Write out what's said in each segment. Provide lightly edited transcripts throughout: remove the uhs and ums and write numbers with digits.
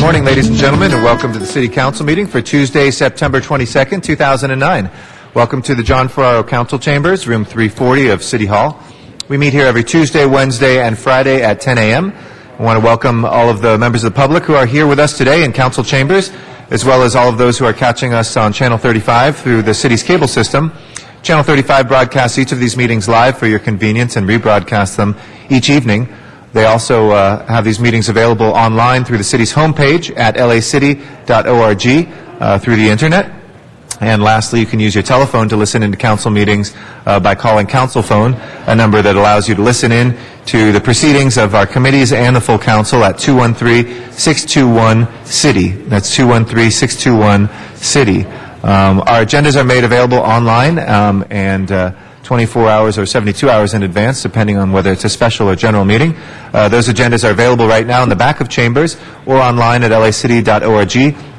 morning, ladies and gentlemen, and welcome to the City Council meeting for Tuesday, September 22nd, 2009. Welcome to the John Ferraro Council Chambers, room 340 of City Hall. We meet here every Tuesday, Wednesday, and Friday at 10 a.m. I want to welcome all of the members of the public who are here with us today in Council Chambers, as well as all of those who are catching us on Channel 35 through the city's cable system. Channel 35 broadcasts each of these meetings live for your convenience and rebroadcasts them each evening. They also have these meetings available online through the city's homepage at lacity.org through the internet. And lastly, you can use your telephone to listen into council meetings by calling Council Phone, a number that allows you to listen in to the proceedings of our committees and the full council at 213-621-CITY. That's 213-621-CITY. Our agendas are made available online and 24 hours or 72 hours in advance, depending on whether it's a special or general meeting. Those agendas are available right now in the back of chambers or online at lacity.org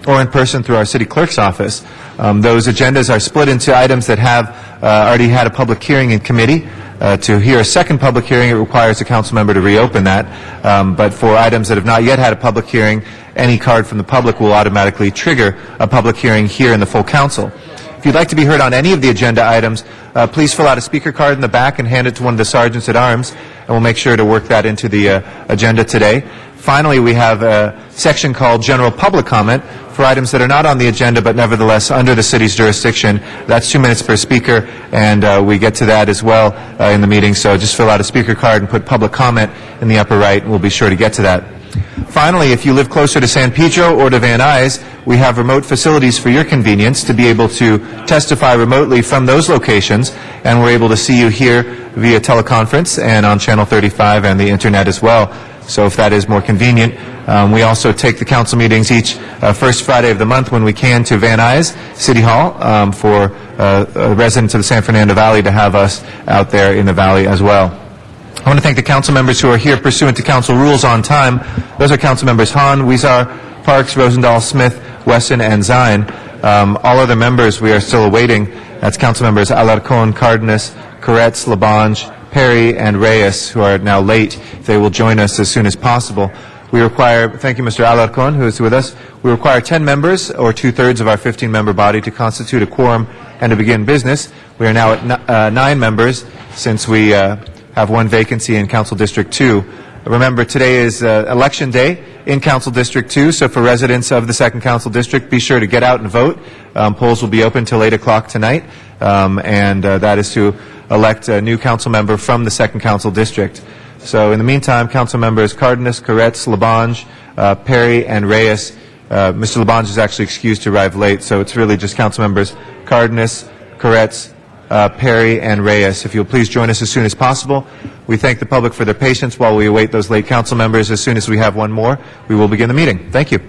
or in person through our city clerk's office. Those agendas are split into items that have already had a public hearing in committee. To hear a second public hearing, it requires a council member to reopen that. But for items that have not yet had a public hearing, any card from the public will automatically trigger a public hearing here in the full council. If you'd like to be heard on any of the agenda items, please fill out a speaker card in the back and hand it to one of the sergeants at arms, and we'll make sure to work that into the agenda today. Finally, we have a section called General Public Comment for items that are not on the agenda but nevertheless under the city's jurisdiction. That's 2 minutes per speaker, and we get to that as well in the meeting. So just fill out a speaker card and put public comment in the upper right, and we'll be sure to get to that. Finally, if you live closer to San Pedro or to Van Nuys, we have remote facilities for your convenience to be able to testify remotely from those locations, and we're able to see you here via teleconference and on Channel 35 and the internet as well. So if that is more convenient, we also take the council meetings each first Friday of the month when we can to Van Nuys City Hall for residents of the San Fernando Valley to have us out there in the valley as well. I want to thank the council members who are here pursuant to council rules on time. Those are council members Hahn, Huizar, Parks, Rosendahl, Smith, Wesson, and Zine. All other members we are still awaiting. That's council members Alarcon, Cardenas, Koretz, Labange, Perry, and Reyes, who are now late. They will join us as soon as possible. We require, thank you, Mr. Alarcon, who is with us. We require 10 members, or 2/3 of our 15-member body, to constitute a quorum and to begin business. We are now at 9 members, since we have one vacancy in Council District 2. Remember, today is Election Day in Council District 2, so for residents of the 2nd Council District, be sure to get out and vote. Polls will be open till 8 o'clock tonight, and that is to elect a new council member from the 2nd Council District. So in the meantime, council members Cardenas, Koretz, Labange, Perry, and Reyes. Mr. Labange is actually excused to arrive late, so it's really just council members Cardenas, Koretz, Perry, and Reyes. If you'll please join us as soon as possible. We thank the public for their patience while we await those late council members. As soon as we have one more, we will begin the meeting. Thank you.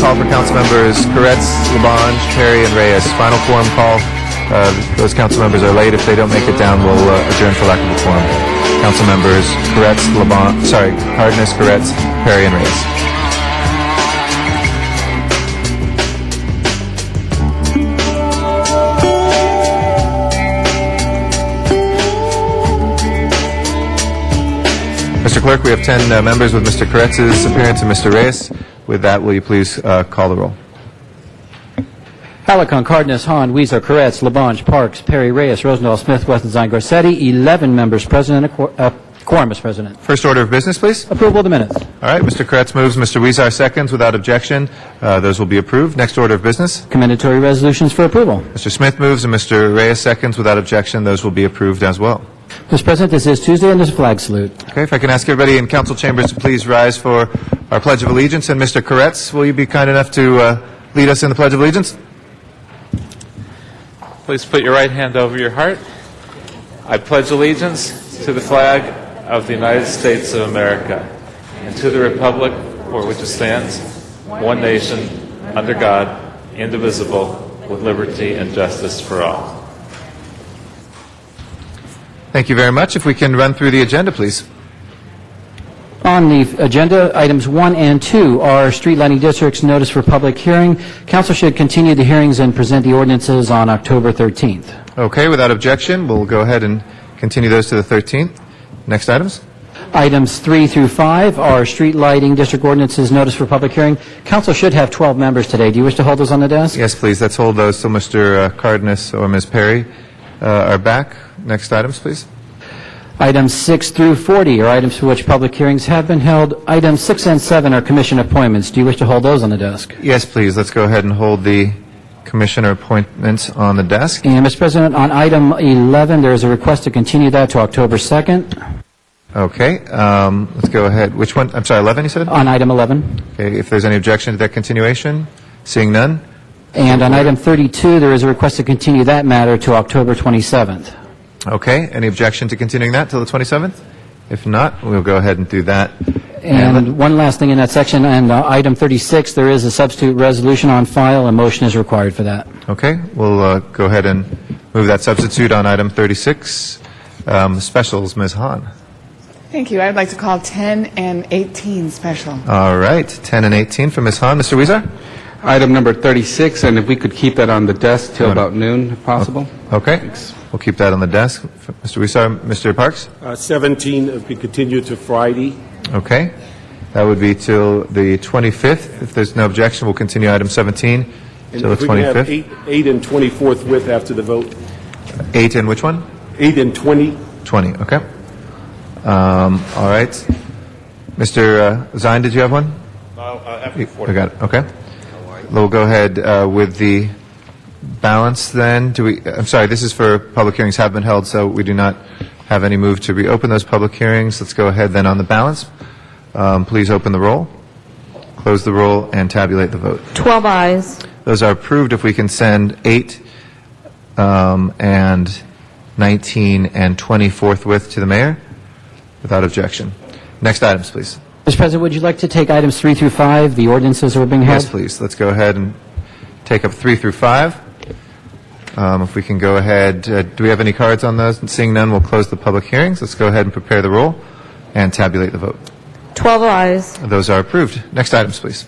call for council members Koretz, Labange, Perry, and Reyes. Final quorum call. Those council members are late. If they don't make it down, we'll adjourn for lack of a quorum. Council members Cardenas, Koretz, Perry, and Reyes. Mr. Clerk, we have 10 members with Mr. Koretz's appearance and Mr. Reyes. With that, will you please call the roll? Hallicon, Cardenas, Hahn, Weezer, Koretz, Labange, Parks, Perry, Reyes, Rosendahl, Smith, Westenstein, Garcetti. 11 members present. Quorum, Mr. President. First order of business, please. Approval of the minutes. All right, Mr. Koretz moves, Mr. Weezer seconds without objection. Those will be approved. Next order of business. Commendatory resolutions for approval. Mr. Smith moves and Mr. Reyes seconds without objection. Those will be approved as well. Mr. President, this is Tuesday, and there's a flag salute. Okay, if I can ask everybody in council chambers to please rise for our Pledge of Allegiance. And Mr. Koretz, will you be kind enough to lead us in the Pledge of Allegiance? Please put your right hand over your heart. I pledge allegiance to the flag of the United States of America and to the republic for which it stands, one nation, under God, indivisible, with liberty and justice for all. Thank you very much. If we can run through the agenda, please. On the agenda, items 1 and 2 are street lighting districts notice for public hearing. Council should continue the hearings and present the ordinances on October 13th. Okay, without objection, we'll go ahead and continue those to the 13th. Next items. Items 3 through 5 are street lighting district ordinances notice for public hearing. Council should have 12 members today. Do you wish to hold those on the desk? Yes, please. Let's hold those till Mr. Cardenas or Ms. Perry are back. Next items, please. Items 6 through 40 are items for which public hearings have been held. Items 6 and 7 are commission appointments. Do you wish to hold those on the desk? Yes, please. Let's go ahead and hold the commissioner appointments on the desk. And, Mr. President, on item 11, there is a request to continue that to October 2nd. Okay, let's go ahead. Which one? I'm sorry, 11 you said? On item 11. Okay, if there's any objection to that continuation, seeing none. And on item 32, there is a request to continue that matter to October 27th. Okay, any objection to continuing that till the 27th? If not, we'll go ahead and do that. And one last thing in that section, and item 36, there is a substitute resolution on file. A motion is required for that. Okay, we'll go ahead and move that substitute on item 36. Specials, Ms. Hahn. Thank you. I'd like to call 10 and 18 special. All right, 10 and 18 for Ms. Hahn. Mr. Weezer? Item number 36, and if we could keep that on the desk till about noon, if possible. Okay, Thanks. we'll keep that on the desk. Mr. Weezer, Mr. Parks? 17 if we continue to Friday. Okay, that would be till the 25th. If there's no objection, we'll continue item 17 And till if the we can have 25th. 8 and 24th with after the vote. 8 and which one? 8 and 20. 20, okay. All right. Mr. Zine, did you have one? We got it, okay. We'll go ahead with the balance then. I'm sorry, this is for public hearings have been held, so we do not have any move to reopen those public hearings. Let's go ahead then on the balance. Please open the roll, close the roll, and tabulate the vote. 12 ayes. Those are approved if we can send 8 and 19 and 20 forthwith to the mayor without objection. Next items, please. Mr. President, would you like to take items 3 through 5, the ordinances that are being held? Yes, please. Let's go ahead and take up 3 through 5. If we can go ahead, do we have any cards on those? Seeing none, we'll close the public hearings. Let's go ahead and prepare the roll and tabulate the vote. 12 ayes. Those are approved. Next items, please.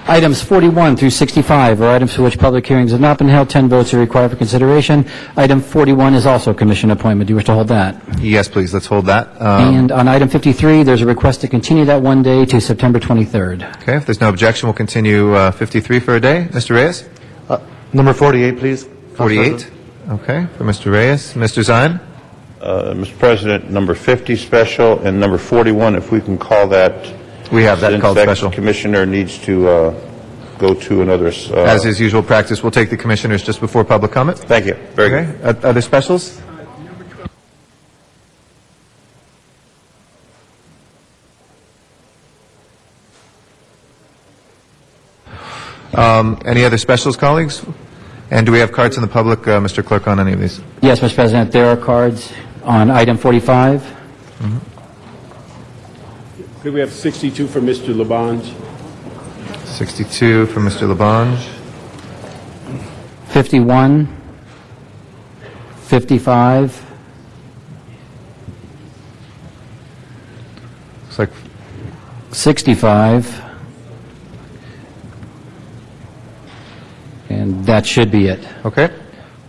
Items 41 through 65 are items for which public hearings have not been held. 10 votes are required for consideration. Item 41 is also a commission appointment. Do you wish to hold that? Yes, please. Let's hold that. And on item 53, there's a request to continue that one day to September 23rd. Okay, if there's no objection, we'll continue 53 for a day. Mr. Reyes? Number 48, please. 48. Okay, for Mr. Reyes. Mr. Zine? Mr. President, number 50 special and number 41, if we can call that. We have that called Since special. that commissioner needs to go to another. As is usual practice, we'll take the commissioners just before public comment. Thank you. Very Okay. good. Other specials? Any other specials, colleagues? And do we have cards in the public, Mr. Clerk, on any of these? Yes, Mr. President, there are cards on item 45. Could we have 62 for Mr. Labange? 62 from Mr. Labange. 51, 55, Looks like 65, and that should be it. Okay.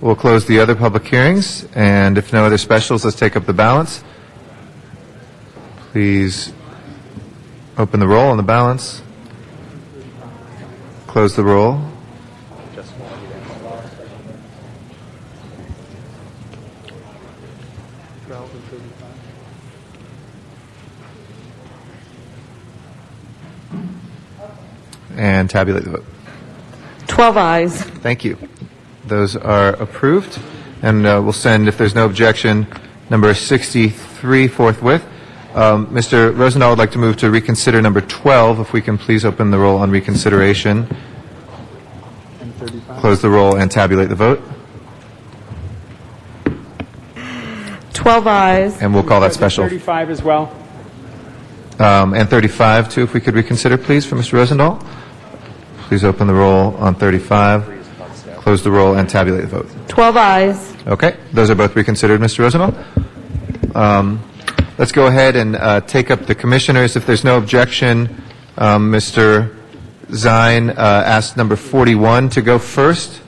We'll close the other public hearings, and if no other specials, let's take up the balance. Please open the roll on the balance. Close the roll. And tabulate the vote. 12 eyes. Thank you. Those are approved, and we'll send, if there's no objection, number 63 forthwith. Mr. Rosendahl would like to move to reconsider number 12, if we can please open the roll on reconsideration. Close the roll and tabulate the vote. 12 eyes. And we'll call that special. 35 as well? And 35, too, if we could reconsider, please, for Mr. Rosendahl. Please open the roll on 35. Close the roll and tabulate the vote. 12 eyes. Okay, those are both reconsidered, Mr. Rosendahl. Let's go ahead and take up the commissioners. If there's no objection, Mr. Zine asked number 41 to go first.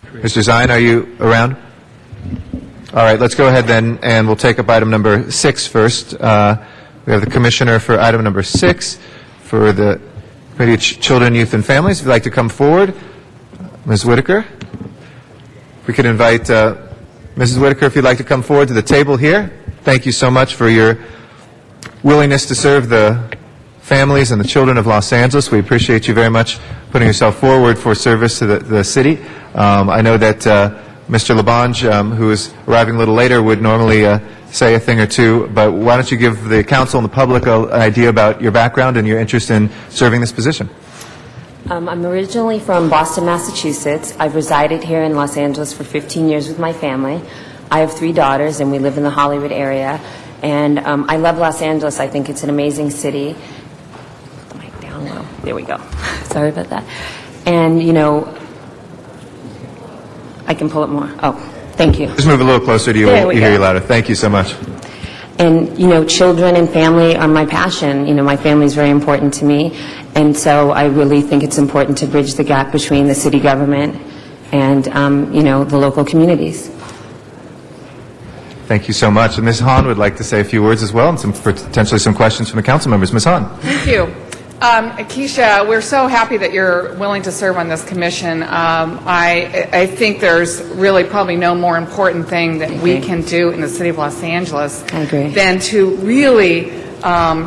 Mr. Zine, are you around? All right, let's go ahead then, and we'll take up item number 6 first. We have the commissioner for item number 6 for the Committee of Children, Youth, and Families. If you'd like to come forward, Ms. Whitaker. If we could invite Mrs. Whitaker, if you'd like to come forward to the table here. Thank you so much for your willingness to serve the families and the children of Los Angeles. We appreciate you very much putting yourself forward for service to the city. I know that Mr. Labange, who is arriving a little later, would normally say a thing or two, but why don't you give the council and the public an idea about your background and your interest in serving this position? I'm originally from Boston, Massachusetts. I've resided here in Los Angeles for 15 years with my family. I have 3 daughters, and we live in the Hollywood area. And I love Los Angeles. I think it's an amazing city. Put the mic down low. There we go. Sorry about that. And, you know, I can pull it more. Oh, thank you. Just move a little closer to you. There we We hear go. you louder. Thank you so much. And, you know, children and family are my passion. You know, my family is very important to me. And so I really think it's important to bridge the gap between the city government and, you know, the local communities. Thank you so much. And Ms. Hahn would like to say a few words as well, and potentially some questions from the council members. Ms. Hahn. Thank you. Keisha, we're so happy that you're willing to serve on this commission. I think there's really probably no more important thing that we can do in the city of Los Angeles I agree. than to really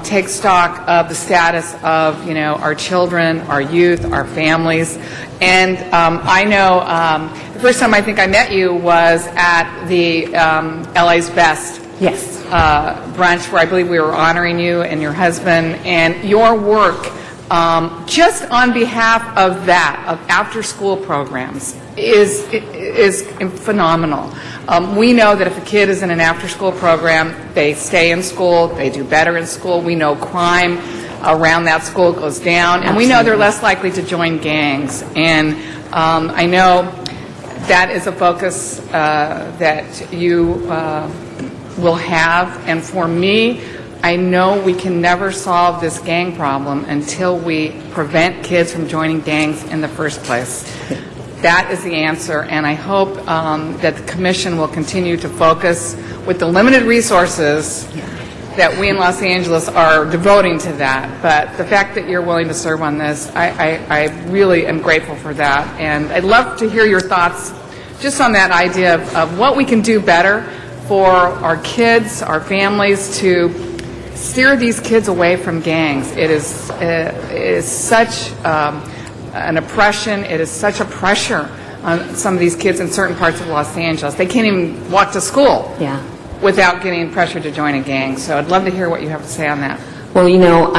take stock of the status of, you know, our children, our youth, our families. And I know the first time I think I met you was at the LA's Best Yes. brunch, where I believe we were honoring you and your husband, and your work just on behalf of that, of after-school programs, is phenomenal. We know that if a kid is in an after-school program, they stay in school, they do better in school. We know crime around that school goes down, and we know they're less likely to join gangs. And I know that is a focus that you will have, and for me, I know we can never solve this gang problem until we prevent kids from joining gangs in the first place. That is the answer, and I hope that the Commission will continue to focus with the limited resources that we in Los Angeles are devoting to that. But the fact that you're willing to serve on this, I really am grateful for that, and I'd love to hear your thoughts just on that idea of what we can do better for our kids, our families, to steer these kids away from gangs. It is such an oppression. It is such a pressure on some of these kids in certain parts of Los Angeles. They can't even walk to school without getting pressure to join a gang. So I'd love to hear what you have to say on that. Well, you know,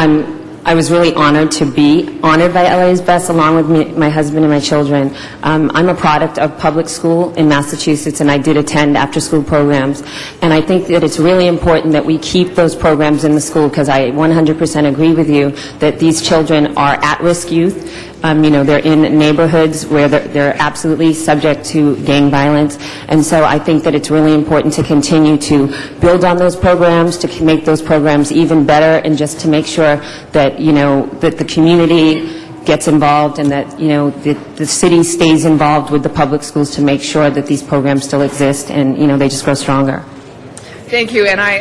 I was really honored to be honored by LA's Best along with my husband and my children. I'm a product of public school in Massachusetts, and I did attend after-school programs. And I think that it's really important that we keep those programs in the school, because I 100% agree with you that these children are at-risk youth. They're in neighborhoods where they're absolutely subject to gang violence. And so I think that it's really important to continue to build on those programs, to make those programs even better, and just to make sure that, that the community gets involved, and that, the city stays involved with the public schools to make sure that these programs still exist and, they just grow stronger. Thank you, and I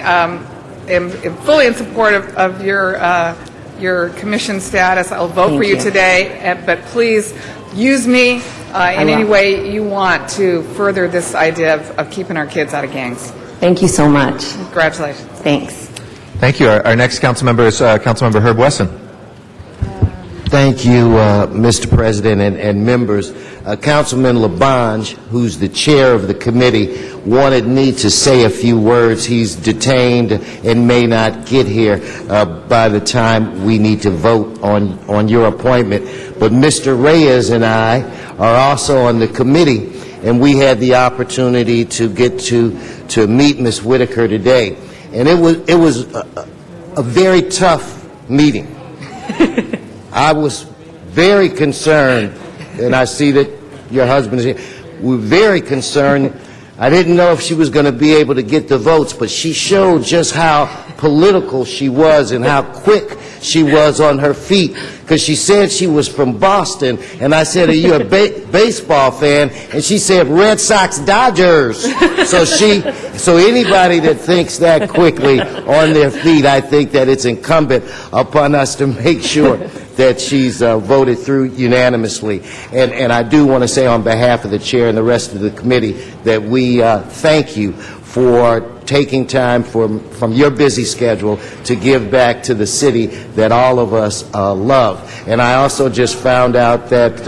am fully in support of your commission status. I'll vote for you today, but please use me in any way you want to further this idea of keeping our kids out of gangs. Thank you so much. Congratulations. Thanks. Thank you. Our next council member is Councilmember Herb Wesson. Thank you, Mr. President and members. Councilman Labange, who's the chair of the committee, wanted me to say a few words. He's detained and may not get here by the time we need to vote on your appointment. But Mr. Reyes and I are also on the committee, and we had the opportunity to get to meet Ms. Whitaker today. And it was a very tough meeting. I was very concerned, and I see that your husband is here. We were very concerned. I didn't know if she was going to be able to get the votes, but she showed just how political she was and how quick she was on her feet, because she said she was from Boston, and I said, are you a baseball fan? And she said, Red Sox Dodgers. So anybody that thinks that quickly on their feet, I think that it's incumbent upon us to make sure that she's voted through unanimously. And I do want to say on behalf of the chair and the rest of the committee that we thank you for taking time from your busy schedule to give back to the city that all of us love. And I also just found out that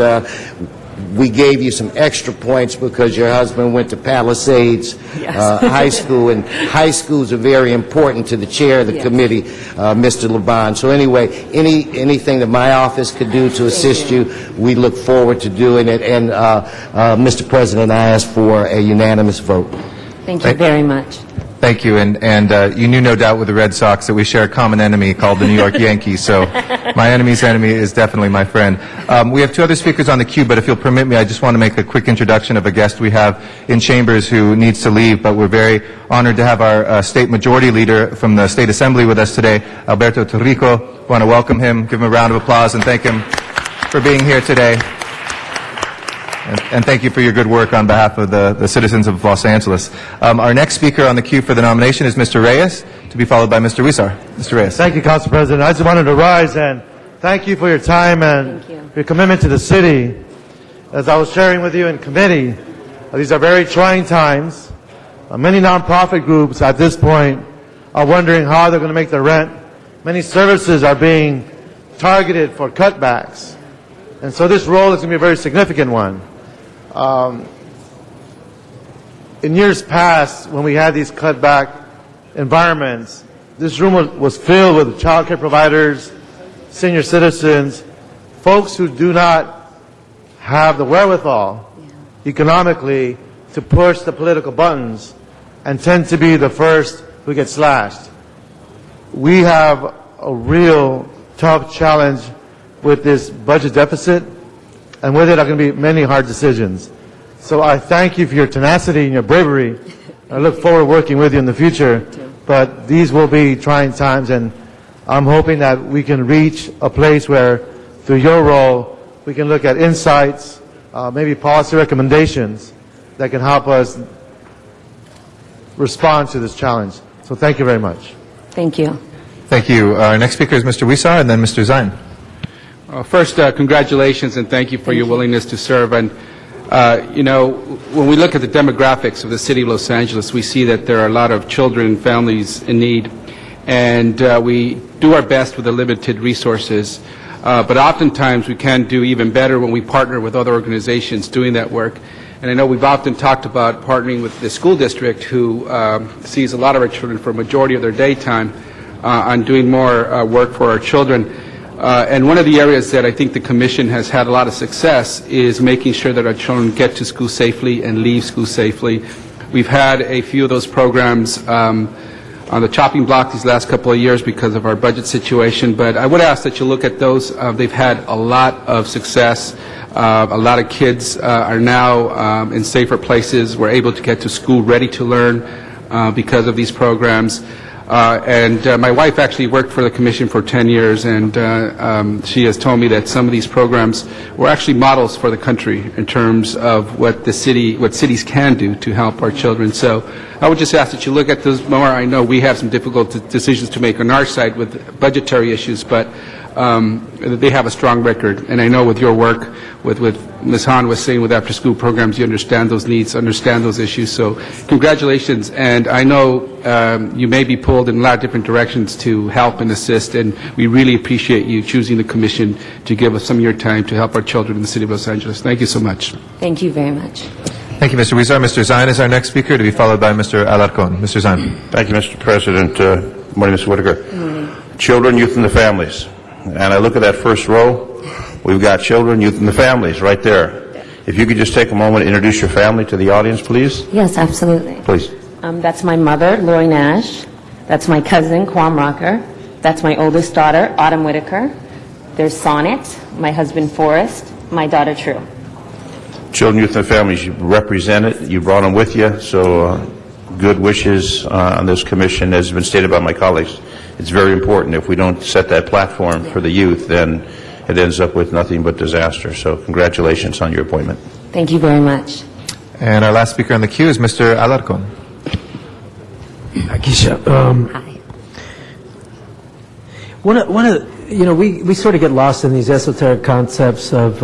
we gave you some extra points because your husband went to Palisades High School, and high schools are very important to the chair of the committee, Mr. Labange. So anyway, anything that my office could do to assist you, we look forward to doing it. And Mr. President, I ask for a unanimous vote. Thank you very much. Thank you, and you knew no doubt with the Red Sox that we share a common enemy called the New York Yankees, so my enemy's enemy is definitely my friend. We have two other speakers on the queue, but if you'll permit me, I just want to make a quick introduction of a guest we have in chambers who needs to leave, but we're very honored to have our state majority leader from the State Assembly with us today, Alberto Torrico. I want to welcome him, give him a round of applause, and thank him for being here today. And thank you for your good work on behalf of the citizens of Los Angeles. Our next speaker on the queue for the nomination is Mr. Reyes, to be followed by Mr. Huizar. Mr. Reyes. Thank you, Council President. I just wanted to rise and thank you for your time and your commitment to the city. As I was sharing with you in committee, these are very trying times. Many nonprofit groups at this point are wondering how they're going to make their rent. Many services are being targeted for cutbacks. And so this role is going to be a very significant one. In years past, when we had these cutback environments, this room was filled with child care providers, senior citizens, folks who do not have the wherewithal economically to push the political buttons and tend to be the first who get slashed. We have a real tough challenge with this budget deficit, and with it are going to be many hard decisions. So I thank you for your tenacity and your bravery. I look forward to working with you in the future, but these will be trying times, and I'm hoping that we can reach a place where, through your role, we can look at insights, maybe policy recommendations that can help us respond to this challenge. So thank you very much. Thank you. Thank you. Our next speaker is Mr. Huizar, and then Mr. Zine. First, congratulations and thank you for your willingness to serve. And, when we look at the demographics of the city of Los Angeles, we see that there are a lot of children and families in need. And we do our best with the limited resources. But oftentimes we can do even better when we partner with other organizations doing that work. And I know we've often talked about partnering with the school district, who sees a lot of our children for a majority of their daytime, on doing more work for our children. And one of the areas that I think the Commission has had a lot of success is making sure that our children get to school safely and leave school safely. We've had a few of those programs on the chopping block these last couple of years because of our budget situation, but I would ask that you look at those. They've had a lot of success. A lot of kids are now in safer places. We're able to get to school ready to learn because of these programs. And my wife actually worked for the Commission for 10 years, and she has told me that some of these programs were actually models for the country in terms of what cities can do to help our children. So I would just ask that you look at those more. I know we have some difficult decisions to make on our side with budgetary issues, but they have a strong record. And I know with your work, with Ms. Hahn was saying with after-school programs, you understand those needs, understand those issues. So congratulations. And I know you may be pulled in a lot of different directions to help and assist, and we really appreciate you choosing the Commission to give us some of your time to help our children in the city of Los Angeles. Thank you so much. Thank you very much. Thank you, Mr. Huizar. Mr. Zine is our next speaker, to be followed by Mr. Alarcon. Mr. Zine. Thank you, Mr. President. Good morning, Mr. Whitaker. Good morning. Children, youth, and the families. And I look at that first row, we've got children, youth, and the families right there. If you could just take a moment to introduce your family to the audience, please. Yes, absolutely. Please. That's my mother, Lori Nash. That's my cousin, Quam Rocker. That's my oldest daughter, Autumn Whitaker. There's Sonnet, my husband, Forrest, my daughter, True. Children, youth, and families, you represent it. You brought them with you, so good wishes on this commission. As has been stated by my colleagues, it's very important. If we don't set that platform for the youth, then it ends up with nothing but disaster. So congratulations on your appointment. Thank you very much. And our last speaker on the queue is Mr. Alarcon. Akisha, Hi. one of we sort of get lost in these esoteric concepts of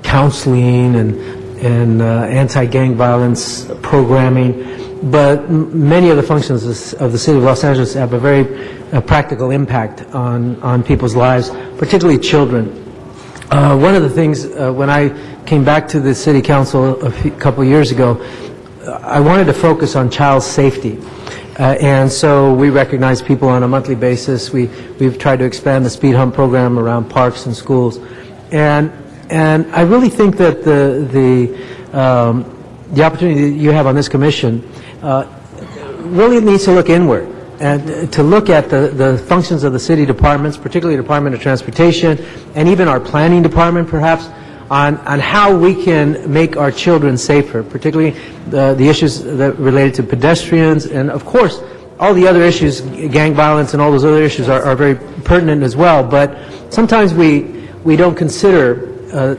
counseling and anti-gang violence programming, but many of the functions of the City of Los Angeles have a very practical impact on people's lives, particularly children. One of the things, when I came back to the City Council a couple years ago, I wanted to focus on child safety. And so we recognize people on a monthly basis. We've tried to expand the speed hump program around parks and schools. And I really think that the opportunity that you have on this commission really needs to look inward and to look at the functions of the city departments, particularly the Department of Transportation, and even our planning department, perhaps, on how we can make our children safer, particularly the issues that related to pedestrians, and of course, all the other issues, gang violence and all those other issues are very pertinent as well, but sometimes we don't consider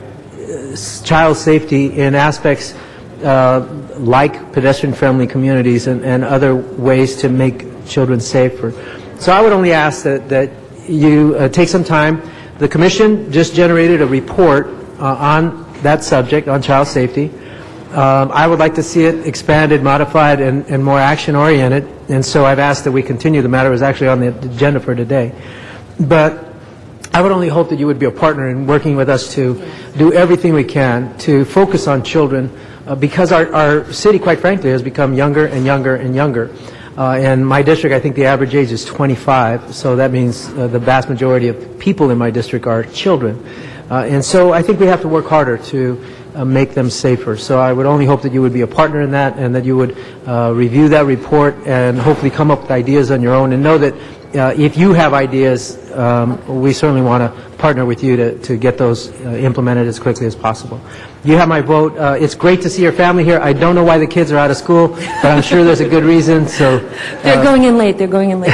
child safety in aspects like pedestrian-friendly communities and other ways to make children safer. So I would only ask that you take some time. The Commission just generated a report on that subject, on child safety. I would like to see it expanded, modified, and more action-oriented, and so I've asked that we continue. The matter is actually on the agenda for today. But I would only hope that you would be a partner in working with us to do everything we can to focus on children, because our city, quite frankly, has become younger and younger and younger. In my district, I think the average age is 25, so that means the vast majority of people in my district are children. And so I think we have to work harder to make them safer. So I would only hope that you would be a partner in that, and that you would review that report and hopefully come up with ideas on your own, and know that if you have ideas, we certainly want to partner with you to get those implemented as quickly as possible. You have my vote. It's great to see your family here. I don't know why the kids are out of school, but I'm sure there's a good reason. So They're going in late. They're going in late.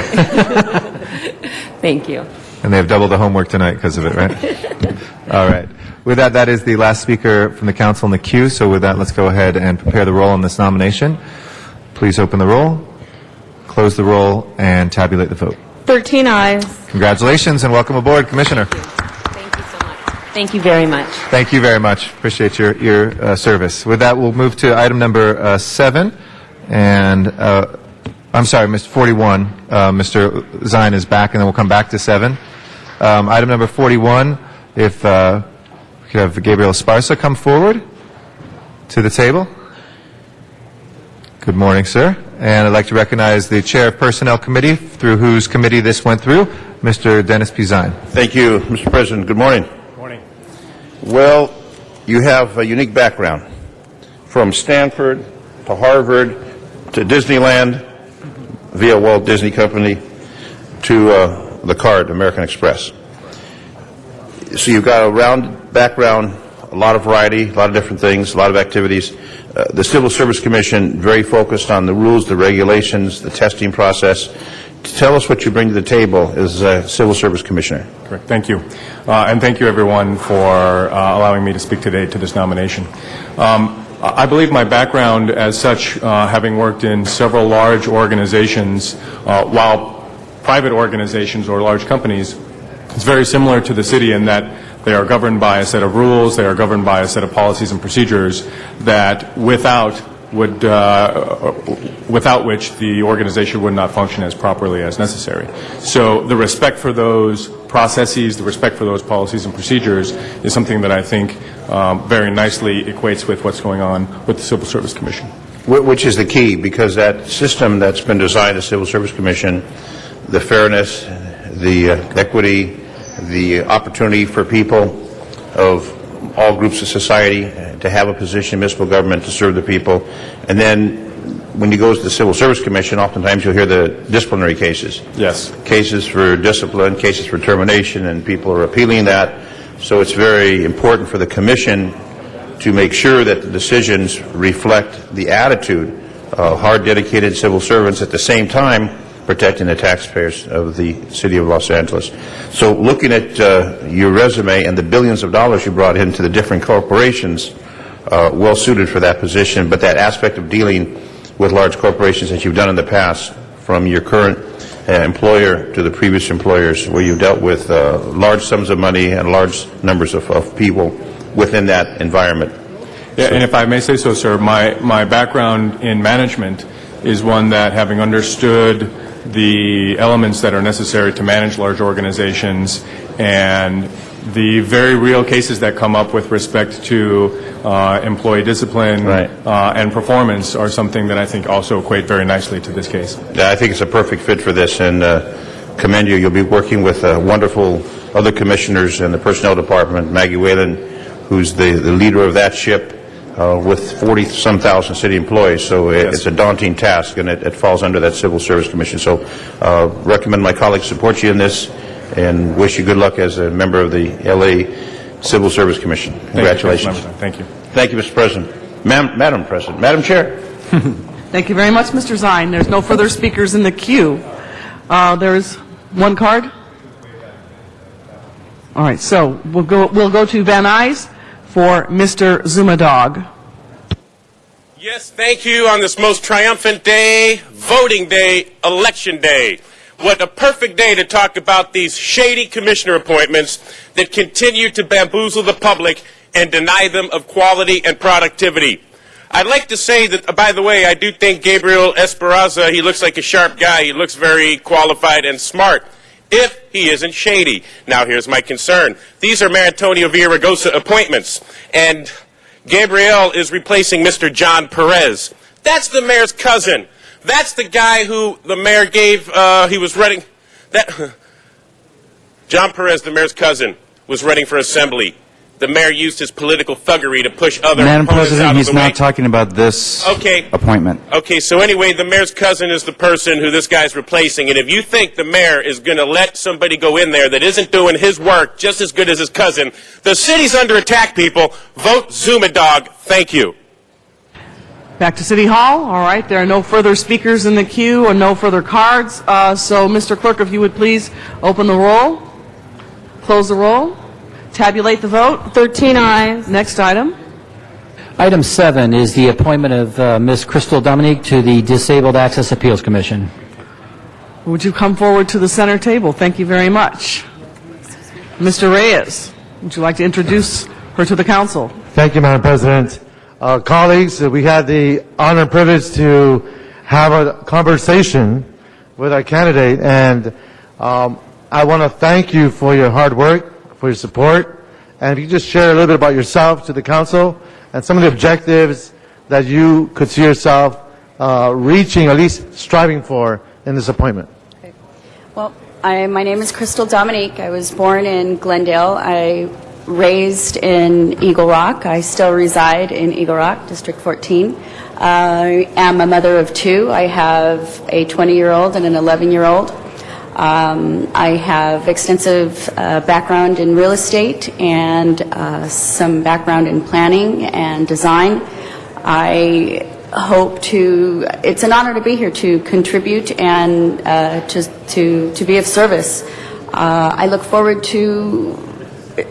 Thank you. And they have double the homework tonight because of it, right? All right. With that, that is the last speaker from the council in the queue. So with that, let's go ahead and prepare the roll on this nomination. Please open the roll, close the roll, and tabulate the vote. 13 ayes. Congratulations and welcome aboard, Commissioner. Thank you so much. Thank you very much. Thank you very much. Appreciate your service. With that, we'll move to item number 7. And I'm sorry, Mr. 41. Mr. Zine is back, and then we'll come back to 7. Item number 41, if we could have Gabriel Esparza come forward to the table. Good morning, sir. and I'd like to recognize the Chair of Personnel Committee, through whose committee this went through, Mr. Dennis Pizine. Thank you, Mr. President. Good morning. Good morning. Well, you have a unique background, from Stanford to Harvard to Disneyland via Walt Disney Company to the card, American Express. So you've got a round background, a lot of variety, a lot of different things, a lot of activities. The Civil Service Commission, very focused on the rules, the regulations, the testing process. Tell us what you bring to the table as a Civil Service Commissioner. Correct. Thank you. And thank you, everyone, for allowing me to speak today to this nomination. I believe my background as such, having worked in several large organizations, while private organizations or large companies, is very similar to the city in that they are governed by a set of rules, they are governed by a set of policies and procedures that without which the organization would not function as properly as necessary. So the respect for those processes, the respect for those policies and procedures is something that I think very nicely equates with what's going on with the Civil Service Commission. Which is the key, because that system that's been designed, the Civil Service Commission, the fairness, the equity, the opportunity for people of all groups of society to have a position in municipal government to serve the people. And then when you go to the Civil Service Commission, oftentimes you'll hear the disciplinary cases. Yes. Cases for discipline, cases for termination, and people are appealing that. So it's very important for the Commission to make sure that the decisions reflect the attitude of hard, dedicated civil servants, at the same time protecting the taxpayers of the City of Los Angeles. So looking at your resume and the billions of dollars you brought into the different corporations, well suited for that position, but that aspect of dealing with large corporations that you've done in the past, from your current employer to the previous employers, where you've dealt with large sums of money and large numbers of people within that environment. Yeah, and if I may say so, sir, my background in management is one that, having understood the elements that are necessary to manage large organizations and the very real cases that come up with respect to employee discipline and performance, are something that I think also equate very nicely to this case. Yeah, I think it's a perfect fit for this, and commend you. You'll be working with wonderful other commissioners in the Personnel Department, Maggie Whalen, who's the leader of that ship, with 40-some thousand city employees, so it's a daunting task, and it falls under that Civil Service Commission. So recommend my colleagues support you in this, and wish you good luck as a member of the L.A. Civil Service Commission. Congratulations. Thank you. Thank you, Mr. President. Madam President. Madam Chair. Thank you very much, Mr. Zine. There's no further speakers in the queue. There's one card. All right, so we'll go to Van Nuys for Mr. Zumadog. Yes, thank you on this most triumphant day, voting day, election day. What a perfect day to talk about these shady commissioner appointments that continue to bamboozle the public and deny them of quality and productivity. I'd like to say that, by the way, I do think Gabriel Esperanza, he looks like a sharp guy. He looks very qualified and smart, if he isn't shady. Now, here's my concern. These are Mayor Antonio Villaraigosa appointments, and Gabriel is replacing Mr. John Perez. That's the mayor's cousin. That's the guy who the mayor gave, he was running, John Perez, the mayor's cousin, was running for assembly. The mayor used his political thuggery to push other Madam opponents President, out of he's the not way. talking about this appointment. Okay, so anyway, the mayor's cousin is the person who this guy's replacing, and if you think the mayor is going to let somebody go in there that isn't doing his work just as good as his cousin, the city's under attack, people. Vote Zumadog. Thank you. Back to City Hall. All right, there are no further speakers in the queue or no further cards. So, Mr. Clerk, if you would please open the roll, close the roll, tabulate the vote. 13 ayes. Next item. Item 7 is the appointment of Ms. Crystal Dominique to the Disabled Access Appeals Commission. Would you come forward to the center table? Thank you very much. Mr. Reyes, would you like to introduce her to the council? Thank you, Madam President. Colleagues, we had the honor and privilege to have a conversation with our candidate, and I want to thank you for your hard work, for your support, and if you just share a little bit about yourself to the council and some of the objectives that you could see yourself reaching, or at least striving for in this appointment? Well, my name is Crystal Dominique. I was born in Glendale. I raised in Eagle Rock. I still reside in Eagle Rock, District 14. I am a mother of two. I have a 20-year-old and an 11-year-old. I have extensive background in real estate and some background in planning and design. It's an honor to be here to contribute and to be of service. I look forward to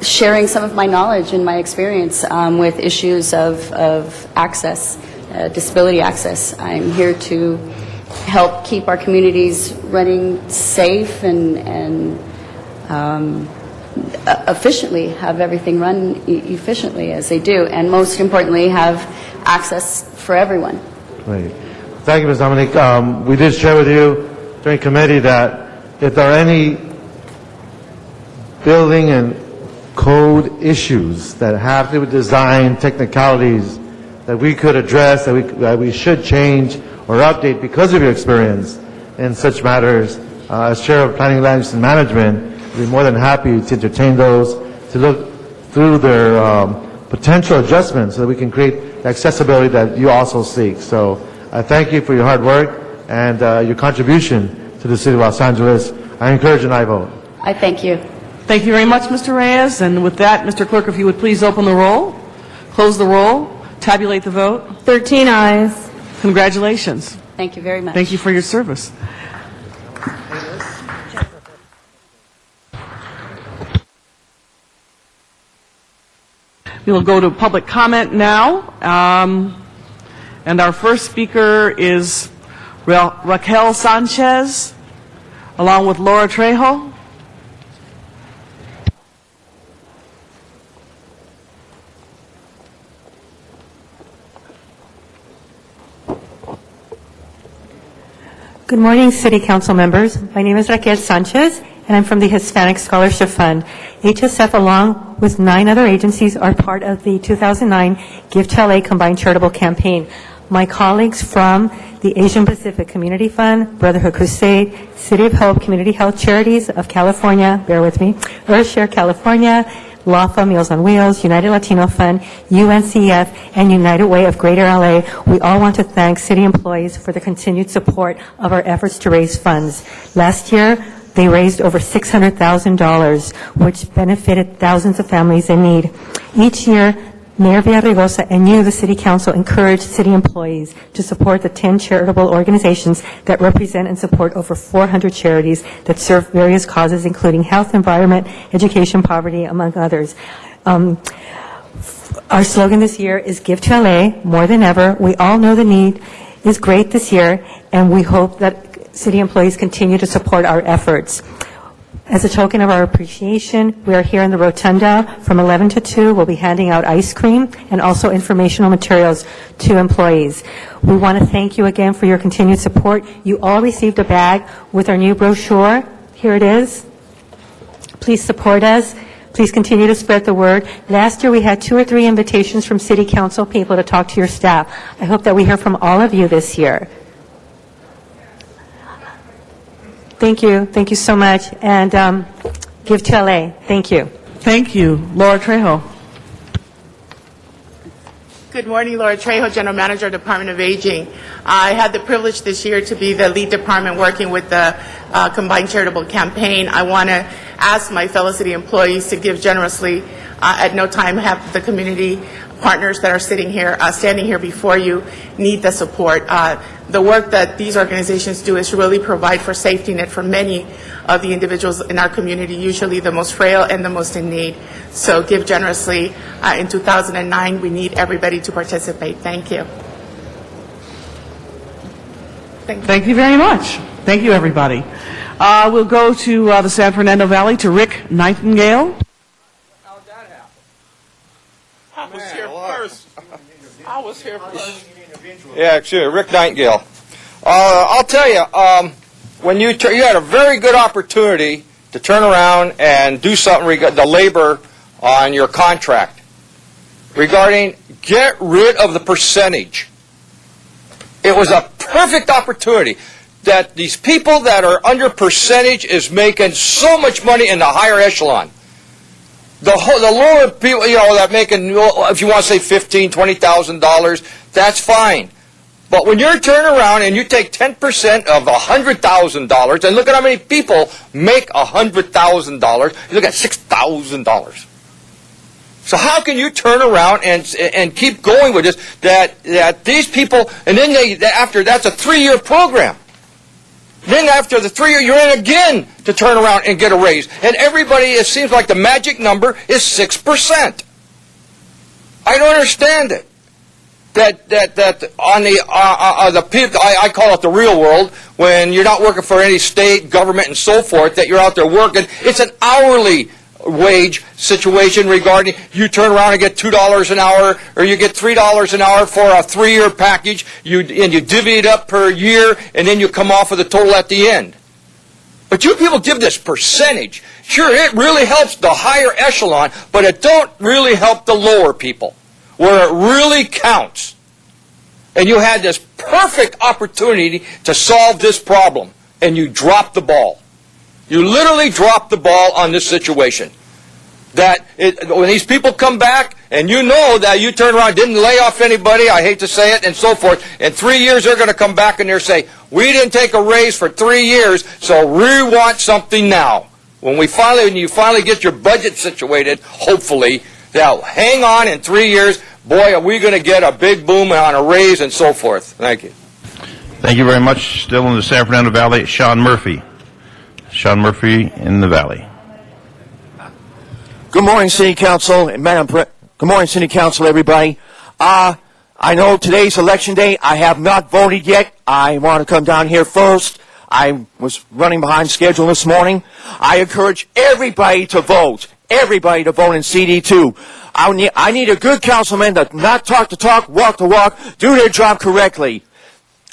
sharing some of my knowledge and my experience with issues of access, disability access. I'm here to help keep our communities running safe and efficiently, have everything run efficiently as they do, and most importantly, have access for everyone. Great. Thank you, Ms. Dominique. We did share with you during committee that if there are any building and code issues that have to do with design technicalities that we could address, that we should change or update because of your experience in such matters, as Chair of Planning, Land Use, and Management, we'd be more than happy to entertain those, to look through their potential adjustments so that we can create the accessibility that you also seek. So I thank you for your hard work and your contribution to the City of Los Angeles. I encourage an aye vote. I thank you. Thank you very much, Mr. Reyes. And with that, Mr. Clerk, if you would please open the roll, close the roll, tabulate the vote. 13 ayes. Congratulations. Thank you very much. Thank you for your service. We will go to public comment now. And our first speaker is Raquel Sanchez, along with Laura Trejo. Good morning, City Council members. My name is Raquel Sanchez, and I'm from the Hispanic Scholarship Fund. HSF, along with 9 other agencies, are part of the 2009 Give to LA Combined Charitable Campaign. My colleagues from the Asian Pacific Community Fund, Brotherhood Crusade, City of Hope Community Health Charities of California, bear with me, Earthshare California, LAFA, Meals on Wheels, United Latino Fund, UNCF, and United Way of Greater LA. We all want to thank city employees for the continued support of our efforts to raise funds. Last year, they raised over $600,000, which benefited thousands of families in need. Each year, Mayor Villaraigosa and you, the City Council, encourage city employees to support the 10 charitable organizations that represent and support over 400 charities that serve various causes, including health, environment, education, poverty, among others. Our slogan this year is Give to LA, more than ever. We all know the need is great this year, and we hope that city employees continue to support our efforts. As a token of our appreciation, we are here in the Rotunda from 11 to 2. We'll be handing out ice cream and also informational materials to employees. We want to thank you again for your continued support. You all received a bag with our new brochure. Here it is. Please support us. Please continue to spread the word. Last year we had 2 or 3 invitations from City Council people to talk to your staff. I hope that we hear from all of you this year. Thank you. Thank you so much. And Give to LA. Thank you. Thank you. Laura Trejo. Good morning, Laura Trejo, General Manager, Department of Aging. I had the privilege this year to be the lead department working with the Combined Charitable Campaign. I want to ask my fellow city employees to give generously. At no time have the community partners that are sitting here, standing here before you, need the support. The work that these organizations do is really provide for safety net for many of the individuals in our community, usually the most frail and the most in need. So give generously. In 2009, we need everybody to participate. Thank you. Thank you very much. Thank you, everybody. We'll go to the San Fernando Valley, to Rick Nightingale. I was here first. Yeah, sure. Rick Nightingale. I'll tell you, when you had a very good opportunity to turn around and do something regarding the labor on your contract, regarding get rid of the percentage. It was a perfect opportunity that these people that are under percentage is making so much money in the higher echelon. The lower people, that making, if you want to say $15,000, $20,000, that's fine. But when you're turning around and you take 10% of $100,000, and look at how many people make $100,000, you look at $6,000. So how can you turn around and keep going with this? That these people, and then after that's a 3-year program. Then after the 3 year, you're in again to turn around and get a raise. And everybody, it seems like the magic number is 6%. I don't understand it. That on the people, I call it the real world, when you're not working for any state, government, and so forth, that you're out there working, it's an hourly wage situation regarding you turn around and get $2 an hour, or you get $3 an hour for a 3-year package, and you divvy it up per year, and then you come off with a total at the end. But you people give this percentage. Sure, it really helps the higher echelon, but it don't really help the lower people, where it really counts. And you had this perfect opportunity to solve this problem, and you dropped the ball. You literally dropped the ball on this situation. When these people come back, and you know that you turn around, didn't lay off anybody, I hate to say it, and so forth, in 3 years they're going to come back and they're say, we didn't take a raise for 3 years, so we want something now. When you finally get your budget situated, hopefully, now hang on in 3 years, boy, are we going to get a big boom on a raise and so forth. Thank you. Thank you very much. Still in the San Fernando Valley, Sean Murphy. Sean Murphy in the Valley. Good morning, City Council. Good morning, City Council, everybody. I know today's election day. I have not voted yet. I want to come down here first. I was running behind schedule this morning. I encourage everybody to vote. Everybody to vote in CD2. I need a good councilman to not talk the talk, walk the walk, do their job correctly.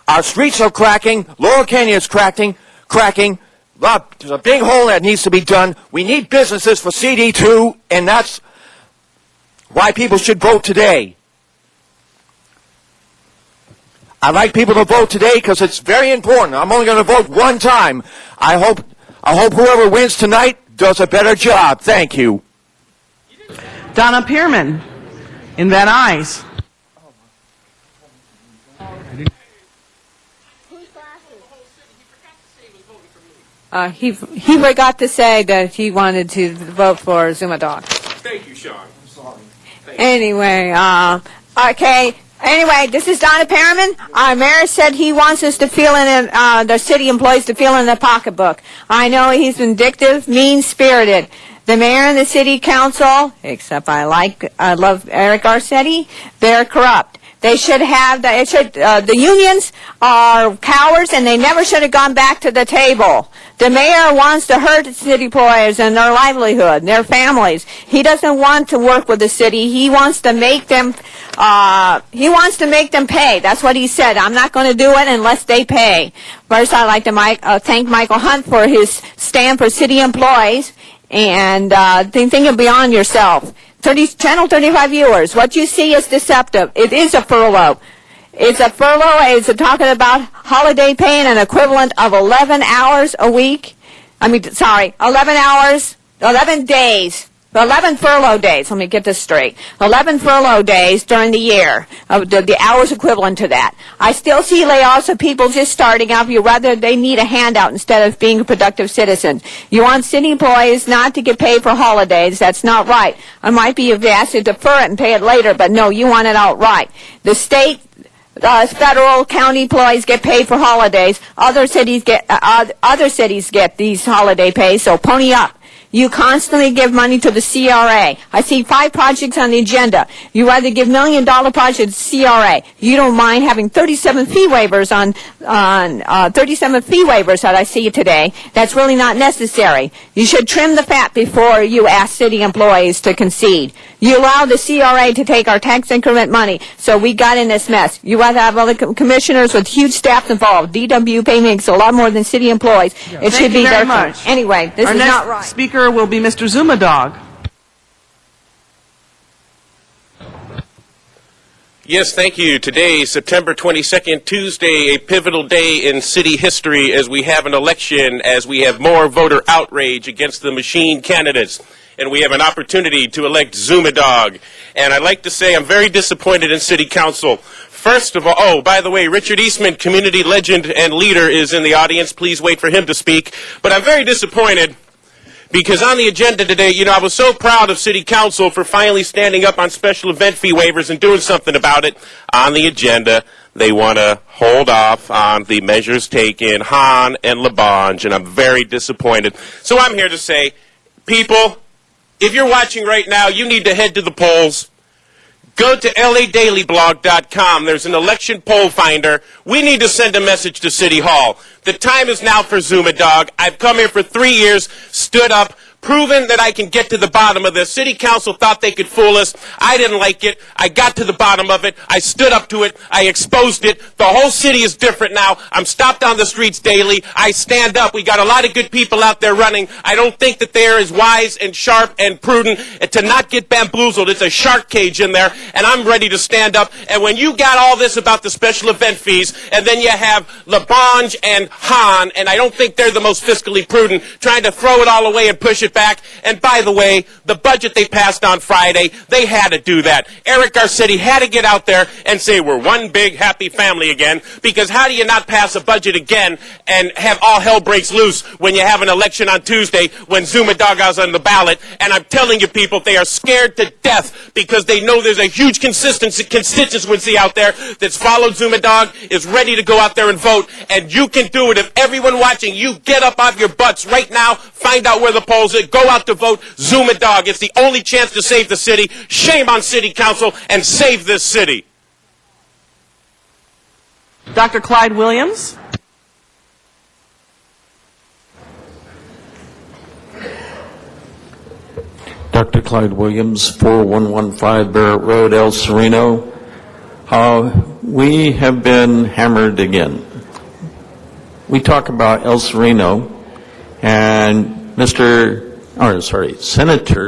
Our streets are cracking. Laurel Canyon is cracking. There's a big hole that needs to be done. We need businesses for CD2, and that's why people should vote today. I'd like people to vote today because it's very important. I'm only going to vote one time. I hope whoever wins tonight does a better job. Thank you. Donna Pearman in Van Nuys. He forgot to say that he wanted to vote for Zuma Dog. Thank you, Sean. I'm sorry. Anyway, okay. Anyway, this is Donna Perriman. Our mayor said he wants us to fill in, the city employees to fill in the pocketbook. I know he's vindictive, mean-spirited. The mayor and the city council, except I love Eric Garcetti, they're corrupt. They should have, the unions are cowards and they never should have gone back to the table. The mayor wants to hurt city employees and their livelihood, their families. He doesn't want to work with the city. He wants to make them, pay. That's what he said. I'm not going to do it unless they pay. First, I'd like to thank Michael Hunt for his stand for city employees. And think beyond yourself. Channel 35 viewers, what you see is deceptive. It is a furlough. It's a furlough. It's talking about holiday pay and an equivalent of 11 hours a week. 11 days. 11 furlough days. Let me get this straight. 11 furlough days during the year. The hours equivalent to that. I still see layoffs of people just starting out. They need a handout instead of being a productive citizen. You want city employees not to get paid for holidays. That's not right. I might be asked to defer it and pay it later, but no, you want it outright. The state, federal, county employees get paid for holidays. Other cities get these holiday pays, so pony up. You constantly give money to the CRA. I see 5 projects on the agenda. You rather give $1 million projects to CRA. You don't mind having 37 fee waivers on 37 fee waivers that I see today. That's really not necessary. You should trim the fat before you ask city employees to concede. You allow the CRA to take our tax increment money, so we got in this mess. You rather have other commissioners with huge staffs involved. DW pay makes a lot more than city employees. Yeah. It should be very their much. Anyway, this is not right. Our next speaker will be Mr. Zuma Dog. Yes, thank you. Today, September 22nd, Tuesday, a pivotal day in city history as we have an election, as we have more voter outrage against the machine candidates, and we have an opportunity to elect Zumadog. And I'd like to say I'm very disappointed in City Council. First of all, oh, by the way, Richard Eastman, community legend and leader, is in the audience. Please wait for him to speak. But I'm very disappointed because on the agenda today, you know, I was so proud of City Council for finally standing up on special event fee waivers and doing something about it. On the agenda, they want to hold off on the measures taken, Hahn and Labange, and I'm very disappointed. So I'm here to say, people, if you're watching right now, you need to head to the polls. Go to LADailyblog.com. There's an election poll finder. We need to send a message to City Hall. The time is now for Zumadog. I've come here for 3 years, stood up, proven that I can get to the bottom of this. City Council thought they could fool us. I didn't like it. I got to the bottom of it. I stood up to it. I exposed it. The whole city is different now. I'm stopped on the streets daily. I stand up. We got a lot of good people out there running. I don't think that they're as wise and sharp and prudent to not get bamboozled. It's a shark cage in there, and I'm ready to stand up. And when you got all this about the special event fees, and then you have Labange and Hahn, and I don't think they're the most fiscally prudent, trying to throw it all away and push it back. And by the way, the budget they passed on Friday, they had to do that. Eric Garcetti had to get out there and say we're one big happy family again, because how do you not pass a budget again and have all hell breaks loose when you have an election on Tuesday when Zumadog is on the ballot? And I'm telling you people, they are scared to death because they know there's a huge constituency out there that's followed Zumadog, is ready to go out there and vote, and you can do it if everyone watching, you get up off your butts right now, find out where the polls are, go out to vote Zumadog. It's the only chance to save the city. Shame on City Council, and save this city. Dr. Clyde Williams. Dr. Clyde Williams, 4115 Barrett Road, El Sereno. We have been hammered again. We talk about El Sereno, and Senator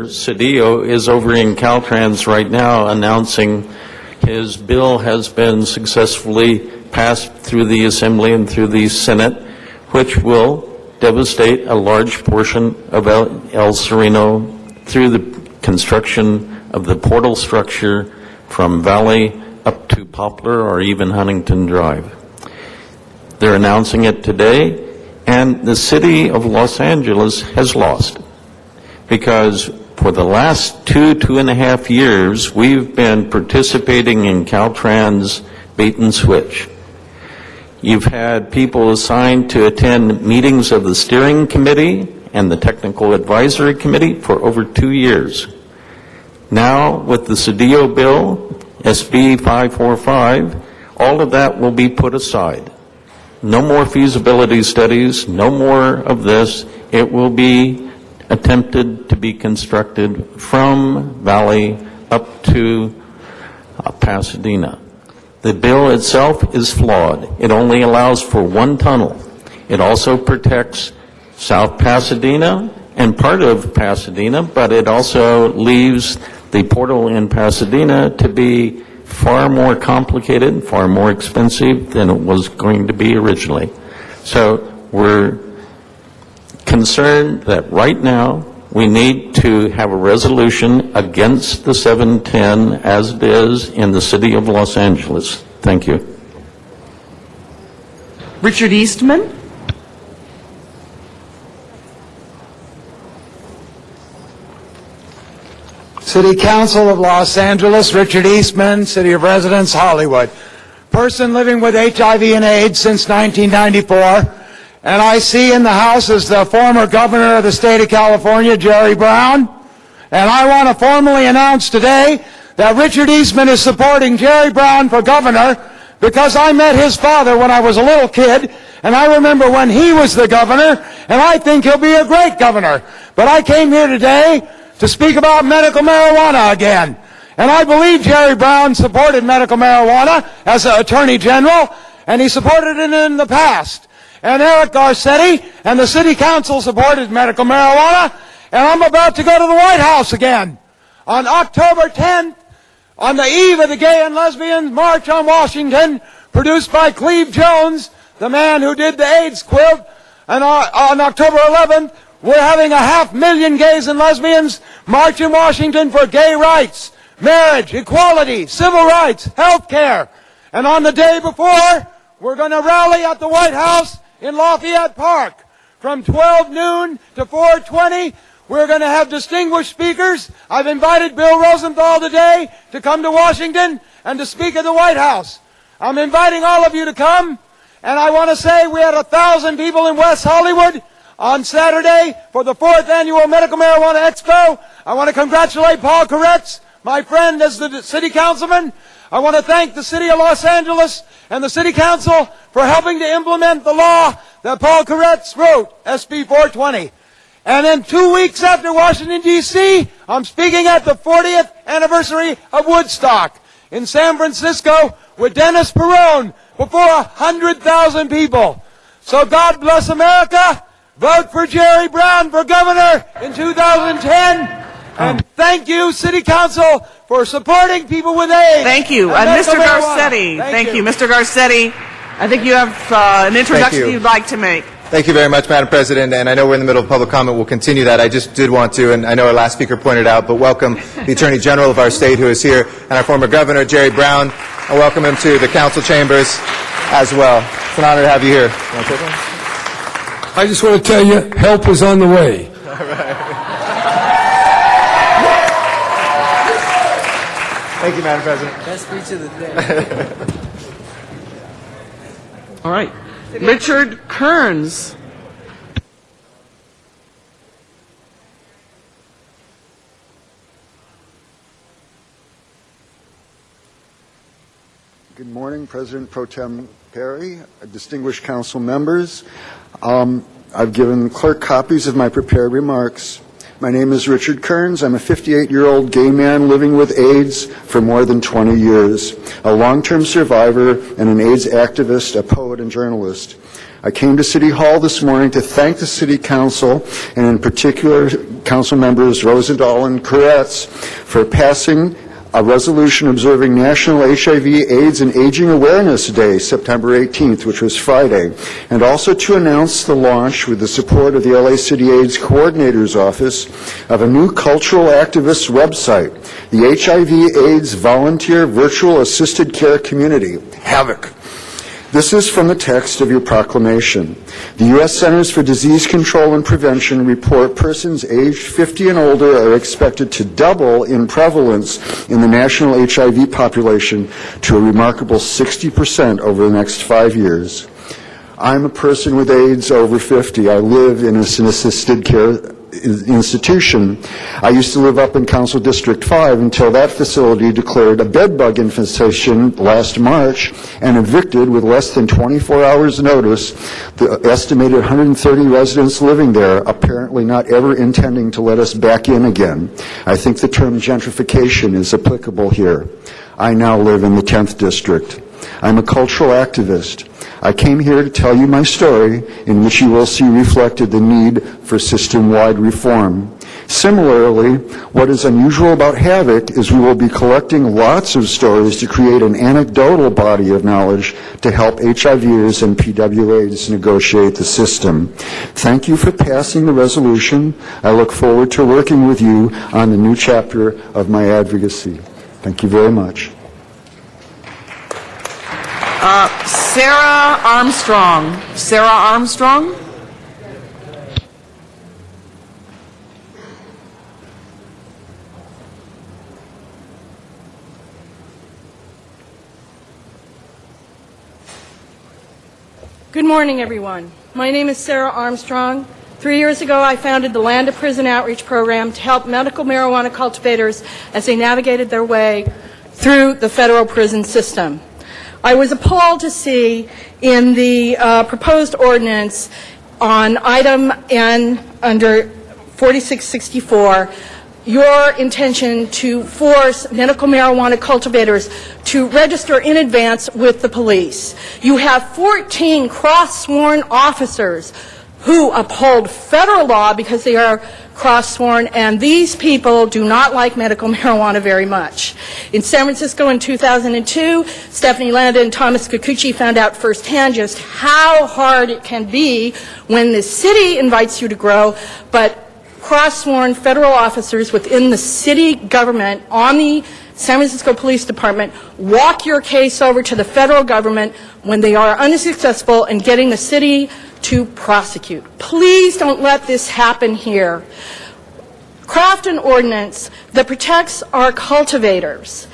Cedillo is over in Caltrans right now announcing his bill has been successfully passed through the Assembly and through the Senate, which will devastate a large portion of El Sereno through the construction of the portal structure from Valley up to Poplar or even Huntington Drive. They're announcing it today, and the city of Los Angeles has lost, because for the last 2.5 years, we've been participating in Caltrans bait and switch. You've had people assigned to attend meetings of the steering committee and the technical advisory committee for over 2 years. Now, with the Cedillo bill, SB 545, all of that will be put aside. No more feasibility studies, no more of this. It will be attempted to be constructed from Valley up to Pasadena. The bill itself is flawed. It only allows for one tunnel. It also protects South Pasadena and part of Pasadena, but it also leaves the portal in Pasadena to be far more complicated, far more expensive than it was going to be originally. So we're concerned that right now we need to have a resolution against the 710 as it is in the city of Los Angeles. Thank you. Richard Eastman. City Council of Los Angeles, Richard Eastman, City of Residence, Hollywood. Person living with HIV and AIDS since 1994, and I see in the House as the former governor of the state of California, Jerry Brown, and I want to formally announce today that Richard Eastman is supporting Jerry Brown for governor because I met his father when I was a little kid, and I remember when he was the governor, and I think he'll be a great governor. But I came here today to speak about medical marijuana again. And I believe Jerry Brown supported medical marijuana as an Attorney General, and he supported it in the past. And Eric Garcetti and the City Council supported medical marijuana, and I'm about to go to the White House again. On October 10th, on the eve of the Gay and Lesbian March on Washington, produced by Cleve Jones, the man who did the AIDS quilt, and on October 11th, we're having 500,000 gays and lesbians march in Washington for gay rights, marriage, equality, civil rights, health care. And on the day before, we're going to rally at the White House in Lafayette Park. From 12 noon to 4:20, we're going to have distinguished speakers. I've invited Bill Rosenthal today to come to Washington and to speak at the White House. I'm inviting all of you to come, and I want to say we had 1,000 people in West Hollywood on Saturday for the 4th Annual Medical Marijuana Expo. I want to congratulate Paul Koretz, my friend as the city councilman. I want to thank the city of Los Angeles and the city council for helping to implement the law that Paul Koretz wrote, SB 420. And then 2 weeks after Washington, D.C., I'm speaking at the 40th anniversary of Woodstock in San Francisco with Dennis Perone before 100,000 people. So God bless America. Vote for Jerry Brown for governor in 2010. And thank you, City Council, for supporting people with AIDS. Thank you. And Mr. Garcetti. Thank you. Mr. Garcetti, I think you have an introduction you'd like to make. Thank you very much, Madam President, and I know we're in the middle of public comment. We'll continue that. I just did want to, and I know our last speaker pointed out, but welcome the Attorney General of our state who is here, and our former Governor, Jerry Brown. I welcome him to the council chambers as well. It's an honor to have you here. You want to take one? I just want to tell you, help is on the way. All right. Thank you, Madam President. Best speech of the day. All right. Richard Kearns. Good morning, President Pro Tem Perry, distinguished council members. I've given clerk copies of my prepared remarks. My name is Richard Kearns. I'm a 58-year-old gay man living with AIDS for more than 20 years, a long-term survivor and an AIDS activist, a poet and journalist. I came to City Hall this morning to thank the City Council, and in particular Council members Rosendahl and Koretz, for passing a resolution observing National HIV, AIDS, and Aging Awareness Day, September 18th, which was Friday, and also to announce the launch, with the support of the LA City AIDS Coordinator's Office, of a new cultural activist website, the HIV/AIDS Volunteer Virtual Assisted Care Community, HAVOC. This is from the text of your proclamation. The U.S. Centers for Disease Control and Prevention report persons aged 50 and older are expected to double in prevalence in the national HIV population to a remarkable 60% over the next 5 years. I'm a person with AIDS over 50. I live in an assisted care institution. I used to live up in Council District 5 until that facility declared a bed bug infestation last March and evicted with less than 24 hours notice the estimated 130 residents living there, apparently not ever intending to let us back in again. I think the term gentrification is applicable here. I now live in the 10th District. I'm a cultural activist. I came here to tell you my story, in which you will see reflected the need for system-wide reform. Similarly, what is unusual about HAVOC is we will be collecting lots of stories to create an anecdotal body of knowledge to help HIVers and PWAs negotiate the system. Thank you for passing the resolution. I look forward to working with you on the new chapter of my advocacy. Thank you very much. Sarah Armstrong. Sarah Armstrong? Good morning, everyone. My name is Sarah Armstrong. 3 years ago, I founded the Land to Prison Outreach Program to help medical marijuana cultivators as they navigated their way through the federal prison system. I was appalled to see in the proposed ordinance on item N under 4664 your intention to force medical marijuana cultivators to register in advance with the police. You have 14 cross-sworn officers who uphold federal law because they are cross-sworn, and these people do not like medical marijuana very much. In San Francisco in 2002, Stephanie Landa and Thomas Kikuchi found out firsthand just how hard it can be when the city invites you to grow, but cross-sworn federal officers within the city government on the San Francisco Police Department walk your case over to the federal government when they are unsuccessful in getting the city to prosecute. Please don't let this happen here. Craft an ordinance that protects our cultivators,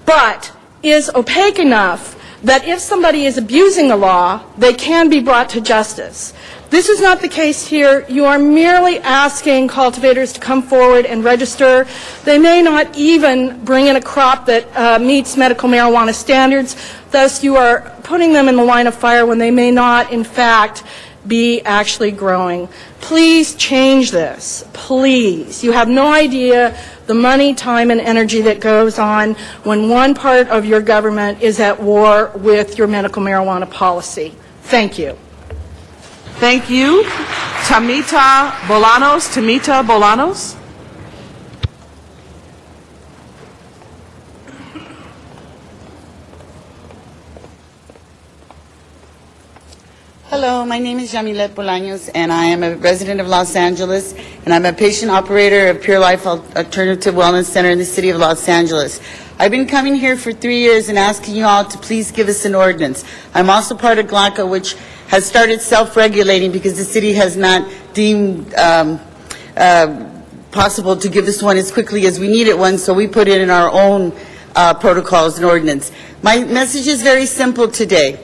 but is opaque enough that if somebody is abusing the law, they can be brought to justice. This is not the case here. You are merely asking cultivators to come forward and register. They may not even bring in a crop that meets medical marijuana standards. Thus, you are putting them in the line of fire when they may not, in fact, be actually growing. Please change this. Please. You have no idea the money, time, and energy that goes on when one part of your government is at war with your medical marijuana policy. Thank you. Thank you. Tamita Bolanos. Tamita Bolanos. Hello, my name is Yamilet Bolaños, and I am a resident of Los Angeles, and I'm a patient operator of Pure Life Alternative Wellness Center in the city of Los Angeles. I've been coming here for 3 years and asking you all to please give us an ordinance. I'm also part of GLACA, which has started self-regulating because the city has not deemed possible to give us one as quickly as we needed one, so we put it in our own protocols and ordinance. My message is very simple today.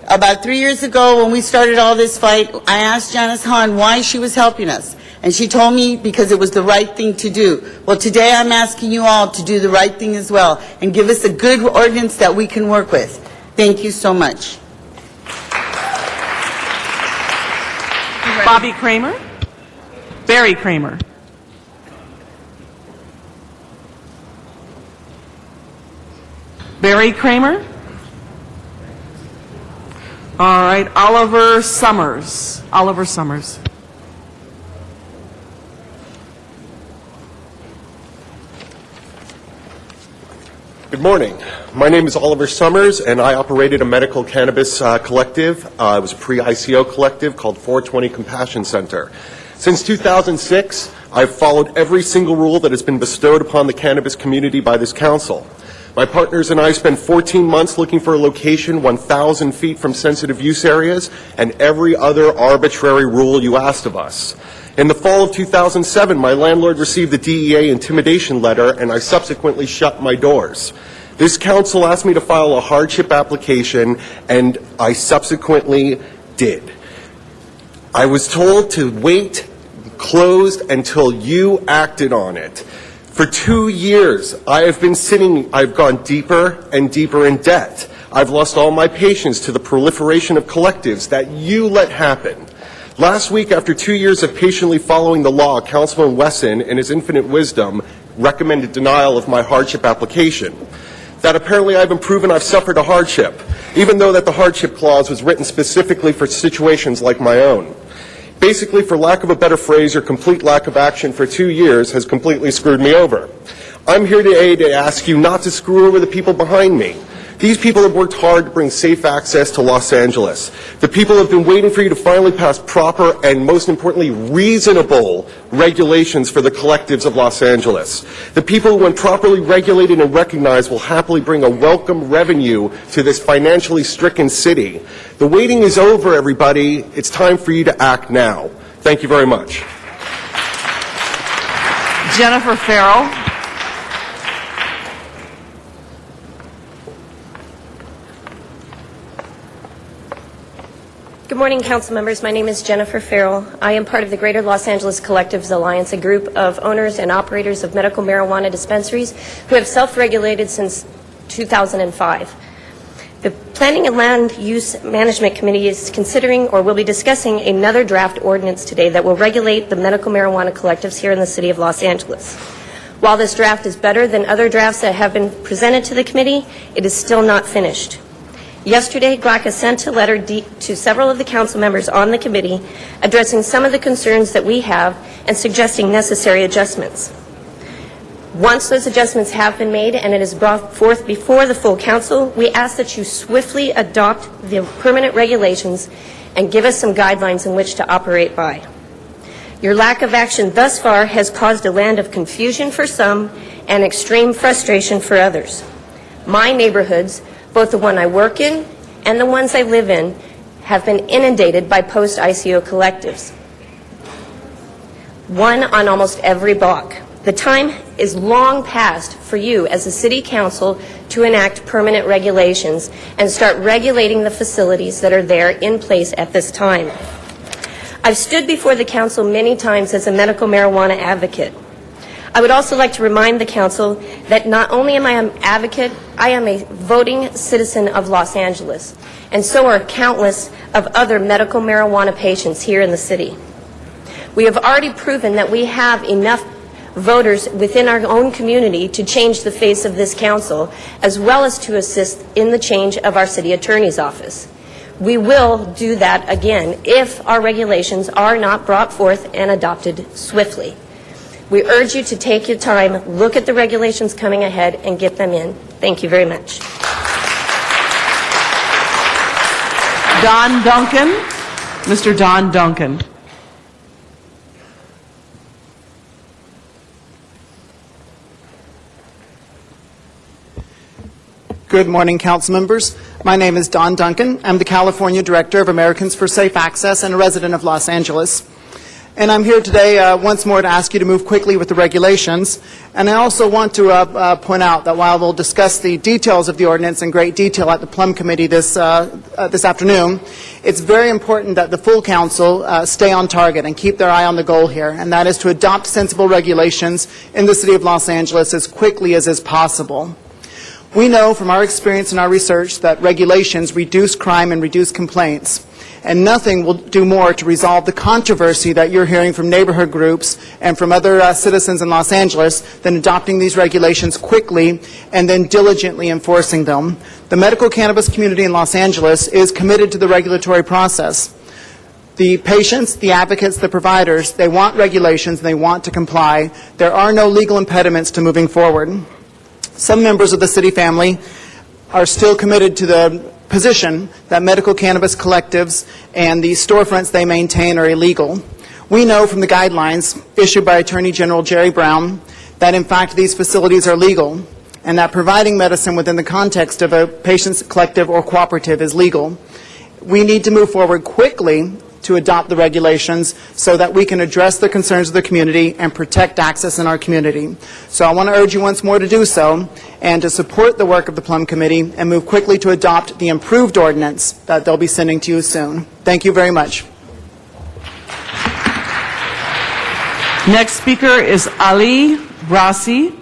About 3 years ago, when we started all this fight, I asked Janice Hahn why she was helping us. And she told me because it was the right thing to do. Well, today I'm asking you all to do the right thing as well and give us a good ordinance that we can work with. Thank you so much. Bobby Kramer. Barry Kramer. Barry Kramer. All right, Oliver Summers. Oliver Summers. Good morning. My name is Oliver Summers, and I operated a medical cannabis collective. It was a pre-ICO collective called 420 Compassion Center. Since 2006, I've followed every single rule that has been bestowed upon the cannabis community by this council. My partners and I spent 14 months looking for a location 1,000 feet from sensitive use areas and every other arbitrary rule you asked of us. In the fall of 2007, my landlord received a DEA intimidation letter, and I subsequently shut my doors. This council asked me to file a hardship application, and I subsequently did. I was told to wait closed until you acted on it. For 2 years, I've gone deeper and deeper in debt. I've lost all my patience to the proliferation of collectives that you let happen. Last week, after 2 years of patiently following the law, Councilman Wesson, in his infinite wisdom, recommended denial of my hardship application. That apparently I've been proven I've suffered a hardship, even though that the hardship clause was written specifically for situations like my own. Basically, for lack of a better phrase, your complete lack of action for 2 years has completely screwed me over. I'm here today to ask you not to screw over the people behind me. These people have worked hard to bring safe access to Los Angeles. The people have been waiting for you to finally pass proper and, most importantly, reasonable regulations for the collectives of Los Angeles. The people, when properly regulated and recognized, will happily bring a welcome revenue to this financially stricken city. The waiting is over, everybody. It's time for you to act now. Thank you very much. Jennifer Farrell. Good morning, council members. My name is Jennifer Farrell. I am part of the Greater Los Angeles Collectives Alliance, a group of owners and operators of medical marijuana dispensaries who have self-regulated since 2005. The Planning and Land Use Management Committee is considering or will be discussing another draft ordinance today that will regulate the medical marijuana collectives here in the city of Los Angeles. While this draft is better than other drafts that have been presented to the committee, it is still not finished. Yesterday, GLACA sent a letter to several of the council members on the committee addressing some of the concerns that we have and suggesting necessary adjustments. Once those adjustments have been made and it is brought forth before the full council, we ask that you swiftly adopt the permanent regulations and give us some guidelines in which to operate by. Your lack of action thus far has caused a land of confusion for some and extreme frustration for others. My neighborhoods, both the one I work in and the ones I live in, have been inundated by post-ICO collectives. One on almost every block. The time is long past for you as a city council to enact permanent regulations and start regulating the facilities that are there in place at this time. I've stood before the council many times as a medical marijuana advocate. I would also like to remind the council that not only am I an advocate, I am a voting citizen of Los Angeles, and so are countless of other medical marijuana patients here in the city. We have already proven that we have enough voters within our own community to change the face of this council, as well as to assist in the change of our city attorney's office. We will do that again if our regulations are not brought forth and adopted swiftly. We urge you to take your time, look at the regulations coming ahead, and get them in. Thank you very much. Don Duncan. Mr. Don Duncan. Good morning, council members. My name is Don Duncan. I'm the California Director of Americans for Safe Access and a resident of Los Angeles. And I'm here today once more to ask you to move quickly with the regulations. And I also want to point out that while we'll discuss the details of the ordinance in great detail at the Plum Committee this afternoon, it's very important that the full council stay on target and keep their eye on the goal here, and that is to adopt sensible regulations in the city of Los Angeles as quickly as is possible. We know from our experience and our research that regulations reduce crime and reduce complaints. And nothing will do more to resolve the controversy that you're hearing from neighborhood groups and from other citizens in Los Angeles than adopting these regulations quickly and then diligently enforcing them. The medical cannabis community in Los Angeles is committed to the regulatory process. The patients, the advocates, the providers, they want regulations and they want to comply. There are no legal impediments to moving forward. Some members of the city family are still committed to the position that medical cannabis collectives and the storefronts they maintain are illegal. We know from the guidelines issued by Attorney General Jerry Brown that in fact these facilities are legal and that providing medicine within the context of a patient's collective or cooperative is legal. We need to move forward quickly to adopt the regulations so that we can address the concerns of the community and protect access in our community. So I want to urge you once more to do so and to support the work of the Plum Committee and move quickly to adopt the improved ordinance that they'll be sending to you soon. Thank you very much. Next speaker is Ali Rossi.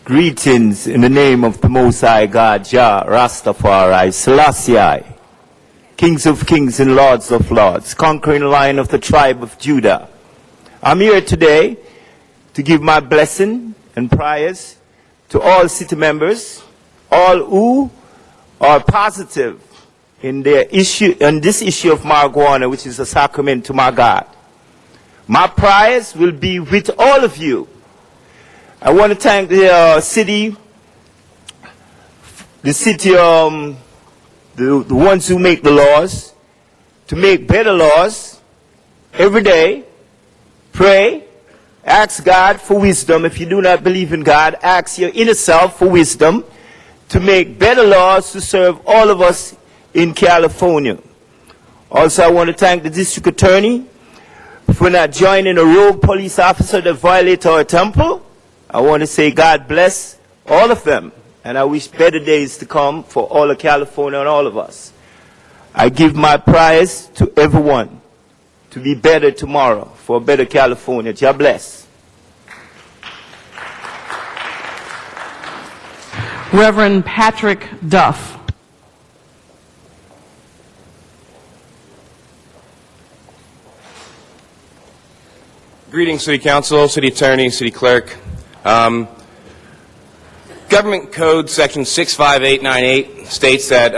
Greetings in the name of the Most High God, Jah, Rastafari, Selassie, Kings of Kings and Lords of Lords, conquering Lion of the tribe of Judah. I'm here today to give my blessing and prayers to all city members, all who are positive in this issue of marijuana, which is a sacrament to my God. My prayers will be with all of you. I want to thank the city, the ones who make the laws, to make better laws every day. Pray, ask God for wisdom. If you do not believe in God, ask your inner self for wisdom to make better laws to serve all of us in California. Also, I want to thank the district attorney for not joining a rogue police officer that violated our temple. I want to say God bless all of them, and I wish better days to come for all of California and all of us. I give my prayers to everyone to be better tomorrow for a better California. God bless. Reverend Patrick Duff. Greetings, City Council, City Attorney, City Clerk. Government Code Section 65898 states that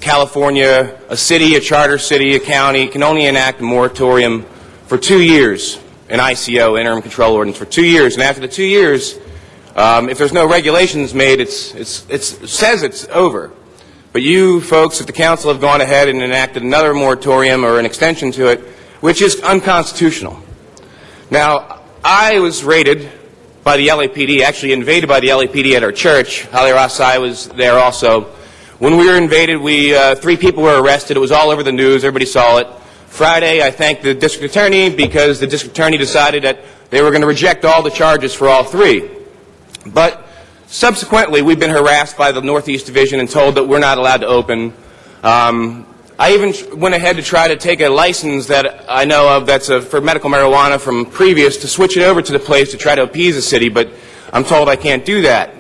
California, a city, a charter city, a county, can only enact a moratorium for 2 years, an ICO, interim control ordinance, for 2 years. And after the 2 years, if there's no regulations made, it says it's over. But you folks at the council have gone ahead and enacted another moratorium or an extension to it, which is unconstitutional. Now, I was raided by the LAPD, actually invaded by the LAPD at our church. Haile Rasai was there also. When we were invaded, 3 people were arrested. It was all over the news. Everybody saw it. Friday, I thanked the district attorney because the district attorney decided that they were going to reject all the charges for all 3. But subsequently, we've been harassed by the Northeast Division and told that we're not allowed to open. I even went ahead to try to take a license that I know of that's for medical marijuana from previous to switch it over to the place to try to appease the city, but I'm told I can't do that.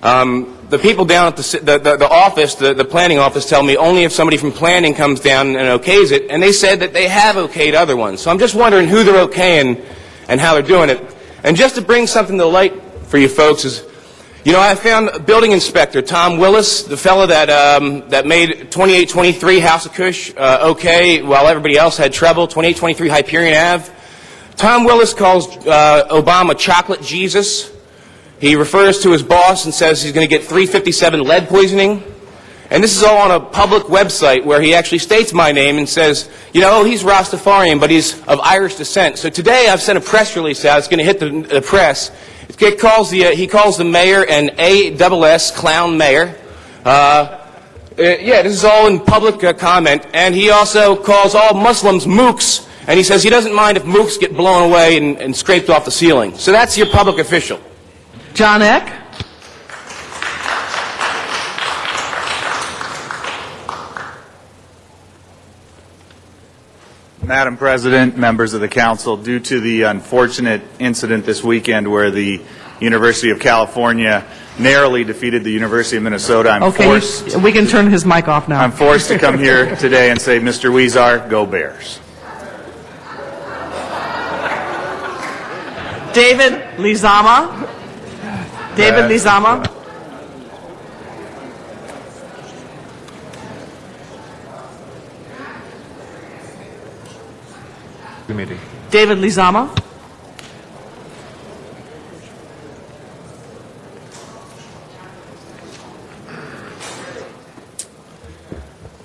The people down at the office, the planning office, tell me only if somebody from planning comes down and okays it, and they said that they have okayed other ones. So I'm just wondering who they're okaying and how they're doing it. And just to bring something to light for you folks is, I found building inspector Tom Willis, the fellow that made 2823 House of Kush okay while everybody else had trouble, 2823 Hyperion Ave. Tom Willis calls Obama Chocolate Jesus. He refers to his boss and says he's going to get 357 lead poisoning. And this is all on a public website where he actually states my name and says, he's Rastafarian, but he's of Irish descent. So today I've sent a press release out. It's going to hit the press. He calls the mayor an ASS clown mayor. This is all in public comment. And he also calls all Muslims mooks. And he says he doesn't mind if mooks get blown away and scraped off the ceiling. So that's your public official. John Eck. Madam President, members of the council, due to the unfortunate incident this weekend where the University of California narrowly defeated the University of Minnesota, we can turn his mic off now. I'm forced to come here today and say, Mr. Huizar, go Bears. David Lizama. David Lizama. David Lizama.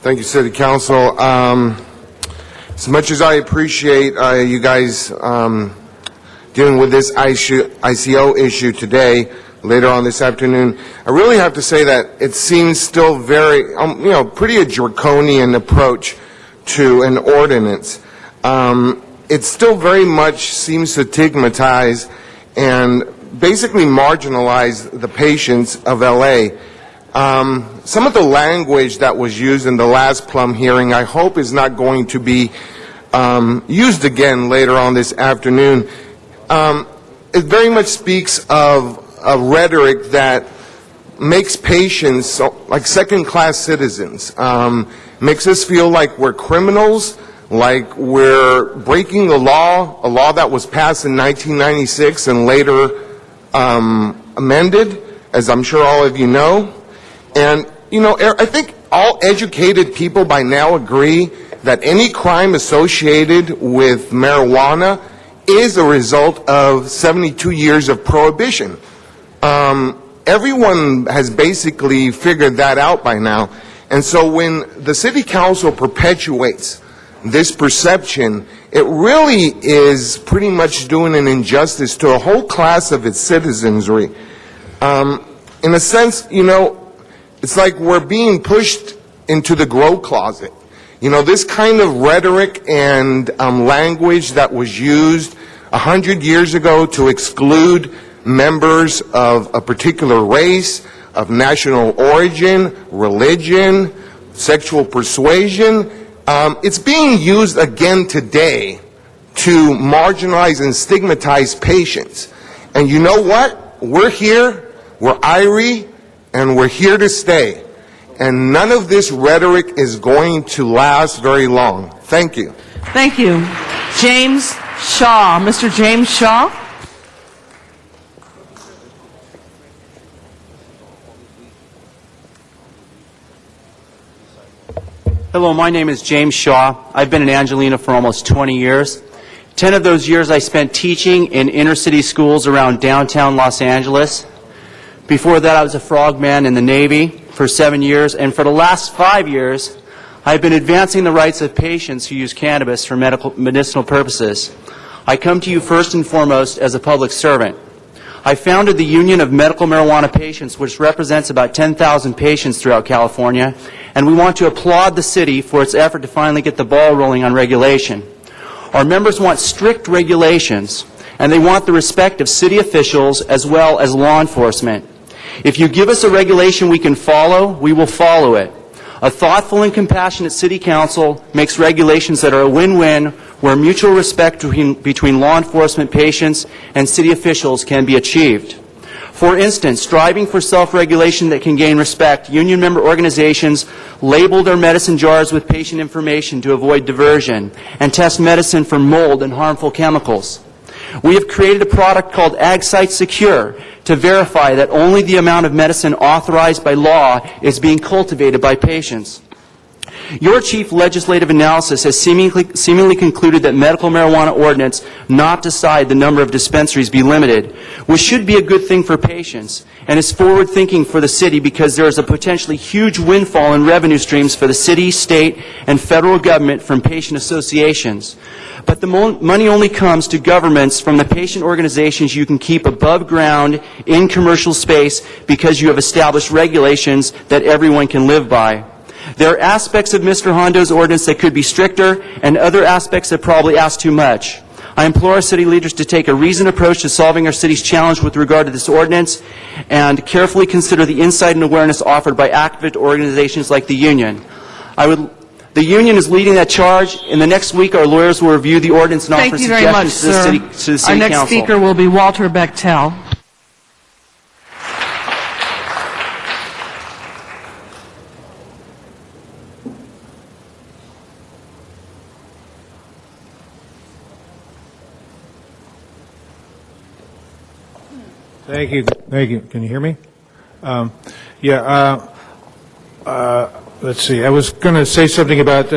Thank you, City Council. As much as I appreciate you guys dealing with this ICO issue today, later on this afternoon, I really have to say that it seems still very, pretty a draconian approach to an ordinance. It still very much seems to stigmatize and basically marginalize the patients of L.A. Some of the language that was used in the last Plum hearing, I hope is not going to be used again later on this afternoon. It very much speaks of a rhetoric that makes patients like second-class citizens, makes us feel like we're criminals, like we're breaking the law, a law that was passed in 1996 and later amended, as I'm sure all of you know. And, I think all educated people by now agree that any crime associated with marijuana is a result of 72 years of prohibition. Everyone has basically figured that out by now. And so when the City Council perpetuates this perception, it really is pretty much doing an injustice to a whole class of its citizenry. In a sense, it's like we're being pushed into the grow closet. This kind of rhetoric and language that was used 100 years ago to exclude members of a particular race, of national origin, religion, sexual persuasion, it's being used again today to marginalize and stigmatize patients. And you know what? We're here, we're Irie, and we're here to stay. And none of this rhetoric is going to last very long. Thank you. Thank you. James Shaw, Mr. James Shaw. Hello, my name is James Shaw. I've been in Angelina for almost 20 years. 10 of those years I spent teaching in inner-city schools around downtown Los Angeles. Before that, I was a frogman in the Navy for 7 years, and for the last 5 years, I've been advancing the rights of patients who use cannabis for medicinal purposes. I come to you first and foremost as a public servant. I founded the Union of Medical Marijuana Patients, which represents about 10,000 patients throughout California, and we want to applaud the city for its effort to finally get the ball rolling on regulation. Our members want strict regulations, and they want the respect of city officials as well as law enforcement. If you give us a regulation we can follow, we will follow it. A thoughtful and compassionate city council makes regulations that are a win-win, where mutual respect between law enforcement, patients, and city officials can be achieved. For instance, striving for self-regulation that can gain respect, union member organizations label their medicine jars with patient information to avoid diversion and test medicine for mold and harmful chemicals. We have created a product called AgSite Secure to verify that only the amount of medicine authorized by law is being cultivated by patients. Your chief legislative analysis has seemingly concluded that medical marijuana ordinance not decide the number of dispensaries be limited, which should be a good thing for patients, and is forward-thinking for the city because there is a potentially huge windfall in revenue streams for the city, state, and federal government from patient associations. But the money only comes to governments from the patient organizations you can keep above ground in commercial space because you have established regulations that everyone can live by. There are aspects of Mr. Hondo's ordinance that could be stricter and other aspects that probably ask too much. I implore our city leaders to take a reasoned approach to solving our city's challenge with regard to this ordinance and carefully consider the insight and awareness offered by activist organizations like the Union. The Union is leading that charge. In the next week, our lawyers will review the ordinance and offer Thank you very much, suggestions sir. to the city Our next council. speaker will be Walter Bechtel. Thank you. Thank you. Can you hear me? Let's see. I was going to say something about,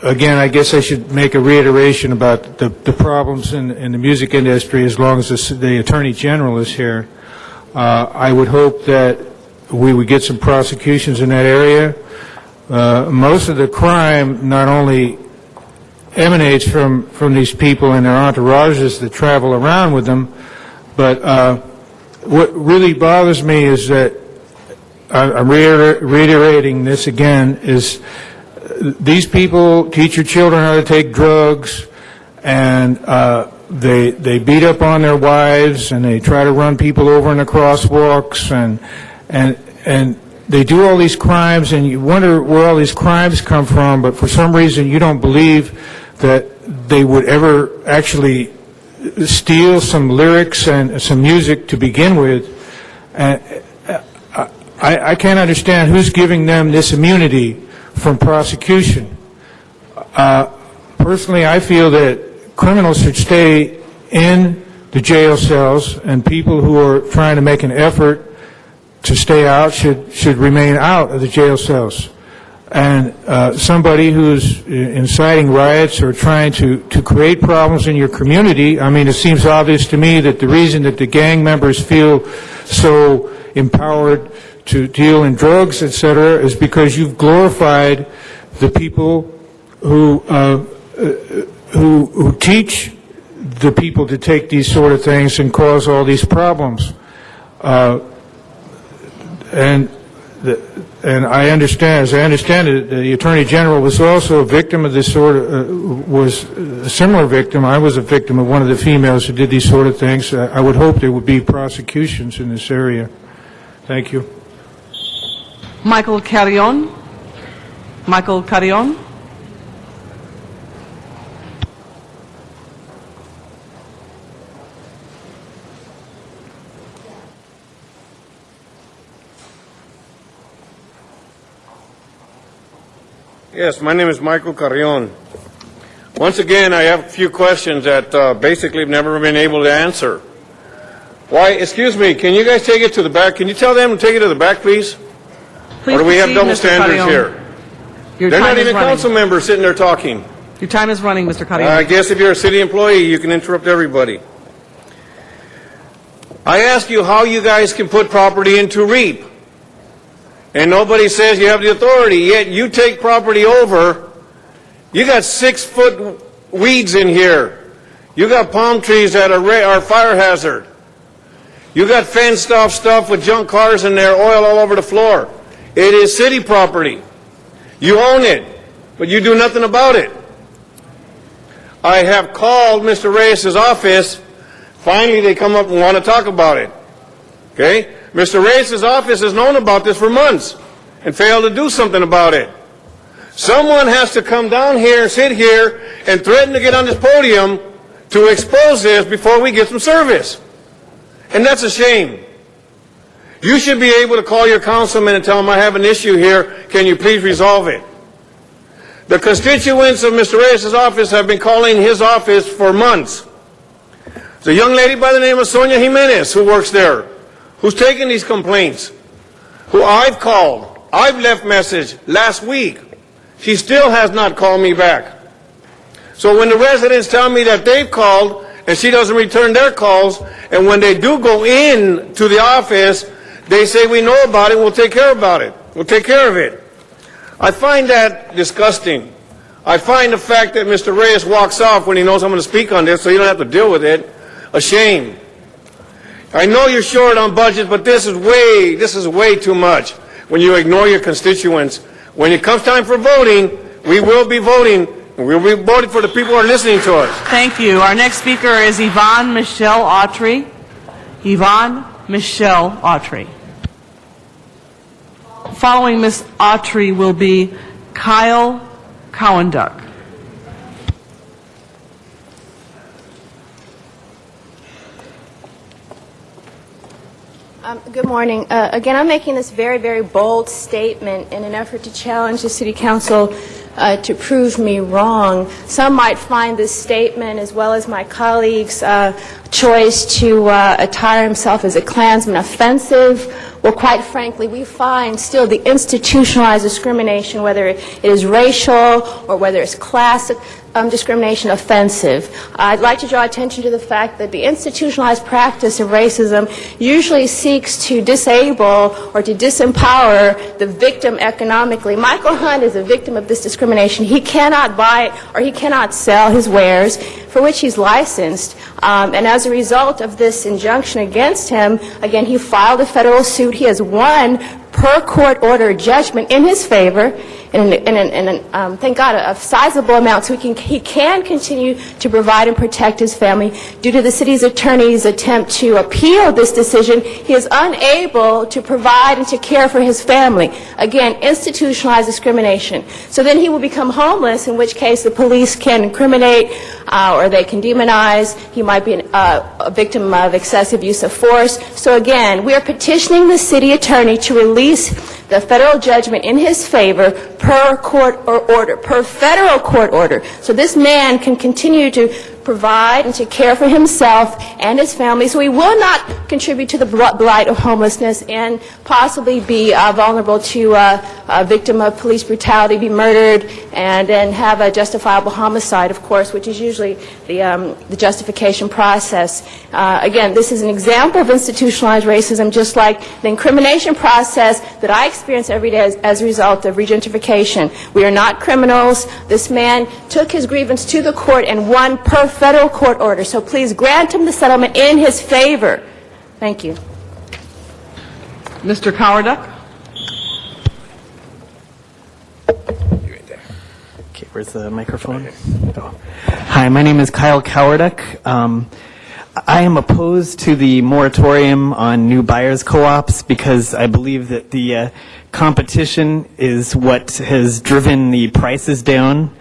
again, I guess I should make a reiteration about the problems in the music industry as long as the Attorney General is here. I would hope that we would get some prosecutions in that area. Most of the crime not only emanates from these people and their entourages that travel around with them, but what really bothers me is that, I'm reiterating this again, is these people teach your children how to take drugs, and they beat up on their wives, and they try to run people over in the crosswalks, and they do all these crimes, and you wonder where all these crimes come from, but for some reason you don't believe that they would ever actually steal some lyrics and some music to begin with. I can't understand who's giving them this immunity from prosecution. Personally, I feel that criminals should stay in the jail cells, and people who are trying to make an effort to stay out should remain out of the jail cells. And somebody who's inciting riots or trying to create problems in your community, I mean, it seems obvious to me that the reason that the gang members feel so empowered to deal in drugs, etc., is because you've glorified the people who teach the people to take these sort of things and cause all these problems. And I understand, as I understand it, the Attorney General was also a victim of this sort of, was a similar victim. I was a victim of one of the females who did these sort of things. I would hope there would be prosecutions in this area. Thank you. Michael Carrion. Michael Carrion. Yes, my name is Michael Carrion. Once again, I have a few questions that basically have never been able to answer. Why, excuse me, can you guys take it to the back? Can you tell them to take it to the back, please? Please or do we have proceed, double Mr. standards Carrion. here? Your They're time not is even running. council members sitting there talking. Your time is running, Mr. Carrion. I guess if you're a city employee, you can interrupt everybody. I ask you how you guys can put property into REAP. And nobody says you have the authority, yet you take property over. You got 6-foot weeds in here. You got palm trees that are fire hazard. You got fenced off stuff with junk cars in there, oil all over the floor. It is city property. You own it, but you do nothing about it. I have called Mr. Reyes' office. Finally, they come up and want to talk about it. Okay? Mr. Reyes' office has known about this for months and failed to do something about it. Someone has to come down here and sit here and threaten to get on this podium to expose this before we get some service. And that's a shame. You should be able to call your councilman and tell him, I have an issue here, can you please resolve it? The constituents of Mr. Reyes' office have been calling his office for months. There's a young lady by the name of Sonia Jimenez who works there, who's taking these complaints, who I've called. I've left message last week. She still has not called me back. So when the residents tell me that they've called and she doesn't return their calls, and when they do go in to the office, they say, we know about it, we'll take care about it. We'll take care of it. I find that disgusting. I find the fact that Mr. Reyes walks off when he knows I'm going to speak on this so you don't have to deal with it, a shame. I know you're short on budget, but this is way too much when you ignore your constituents. When it comes time for voting, we will be voting, and we'll be voting for the people who are listening to us. Thank you. Our next speaker is Yvonne Michelle Autry. Yvonne Michelle Autry. Following Ms. Autry will be Kyle Cowanduck. Good morning. Again, I'm making this very, very bold statement in an effort to challenge the City Council to prove me wrong. Some might find this statement, as well as my colleagues' choice to attire himself as a Klansman, offensive. Well, quite frankly, we find still the institutionalized discrimination, whether it is racial or whether it's class discrimination, offensive. I'd like to draw attention to the fact that the institutionalized practice of racism usually seeks to disable or to disempower the victim economically. Michael Hunt is a victim of this discrimination. He cannot buy or he cannot sell his wares for which he's licensed. And as a result of this injunction against him, again, he filed a federal suit. He has won per court order judgment in his favor, and thank God, a sizable amount, so he can continue to provide and protect his family. Due to the city's attorney's attempt to appeal this decision, he is unable to provide and to care for his family. Again, institutionalized discrimination. So then he will become homeless, in which case the police can incriminate or they can demonize. He might be a victim of excessive use of force. So again, we are petitioning the city attorney to release the federal judgment in his favor per court order, per federal court order. So this man can continue to provide and to care for himself and his family, so he will not contribute to the blight of homelessness and possibly be vulnerable to a victim of police brutality, be murdered, and then have a justifiable homicide, of course, which is usually the justification process. Again, this is an example of institutionalized racism, just like the incrimination process that I experience every day as a result of regentrification. We are not criminals. This man took his grievance to the court and won per federal court order. So please grant him the settlement in his favor. Thank you. Mr. Cowanduck. Okay, where's the microphone? Oh. Hi, my name is Kyle Cowanduck. I am opposed to the moratorium on new buyers co-ops because I believe that the competition is what has driven the prices down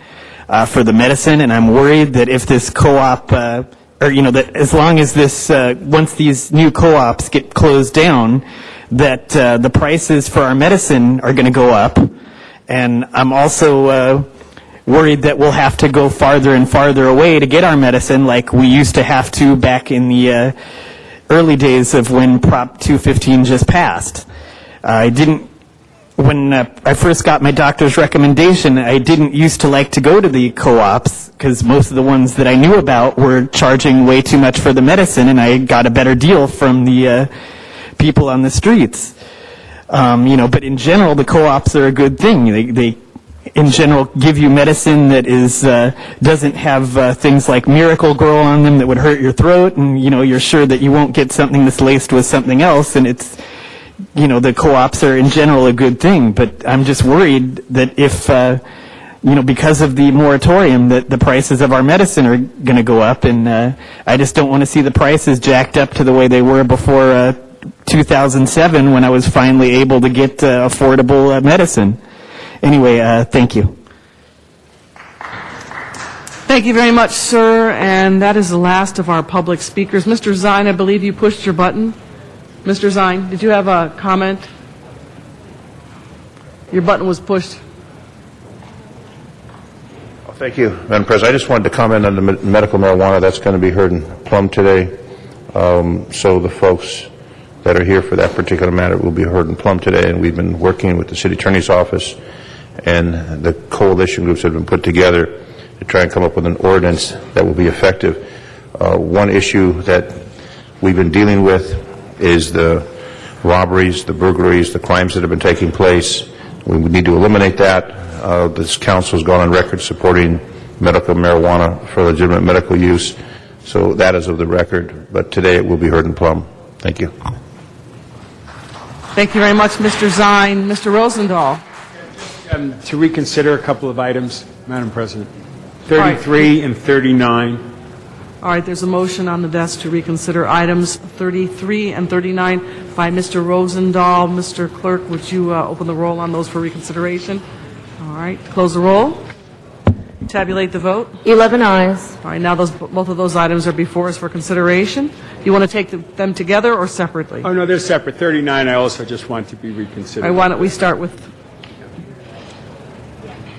for the medicine, and I'm worried that if this co-op, that as long as this, once these new co-ops get closed down, that the prices for our medicine are going to go up. And I'm also worried that we'll have to go farther and farther away to get our medicine like we used to have to back in the early days of when Prop 215 just passed. When I first got my doctor's recommendation, I didn't used to like to go to the co-ops because most of the ones that I knew about were charging way too much for the medicine, and I got a better deal from the people on the streets. But in general, the co-ops are a good thing. They in general give you medicine that is doesn't have things like Miracle-Gro on them that would hurt your throat, and you're sure that you won't get something that's laced with something else, and it's the co-ops are in general a good thing, but I'm just worried that if, because of the moratorium, that the prices of our medicine are going to go up, and I just don't want to see the prices jacked up to the way they were before 2007 when I was finally able to get affordable medicine. Anyway, thank you. Thank you very much, sir, and that is the last of our public speakers. Mr. Zine, I believe you pushed your button. Mr. Zine, did you have a comment? Your button was pushed. Thank you, Madam President. I just wanted to comment on the medical marijuana that's going to be heard in Plum today. So the folks that are here for that particular matter will be heard in Plum today, and we've been working with the City Attorney's Office and the coalition groups that have been put together to try and come up with an ordinance that will be effective. One issue that we've been dealing with is the robberies, the burglaries, the crimes that have been taking place. We need to eliminate that. This council has gone on record supporting medical marijuana for legitimate medical use. So that is of the record. But today it will be heard in Plum. Thank you. Thank you very much, Mr. Zine. Mr. Rosendahl. To reconsider a couple of items, Madam President. 33 and 39. All right, there's a motion on the desk to reconsider items 33 and 39 by Mr. Rosendahl. Mr. Clerk, would you open the roll on those for reconsideration? All right, close the roll. Tabulate the vote. 11 ayes. All right, now both of those items are before us for consideration. Do you want to take them together or separately? Oh, no, they're separate. 39, I also just want to be reconsidered. All right, why don't we start with...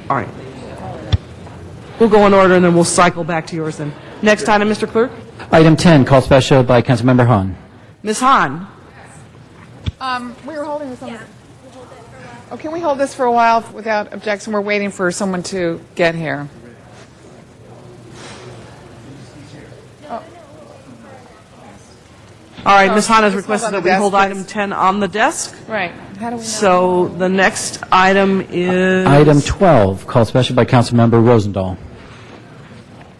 All right. We'll go in order, and then we'll cycle back to yours then. Next item, Mr. Clerk. Item 10, call special by Councilmember Hahn. Ms. Hahn. We were holding this on. Oh, can we hold this for a while without objection? We're waiting for someone to get here. All right, Ms. Hahn has requested that we hold item 10 on the desk. Right. How do we know? So the next item is... Item 12, call special by Councilmember Rosendahl.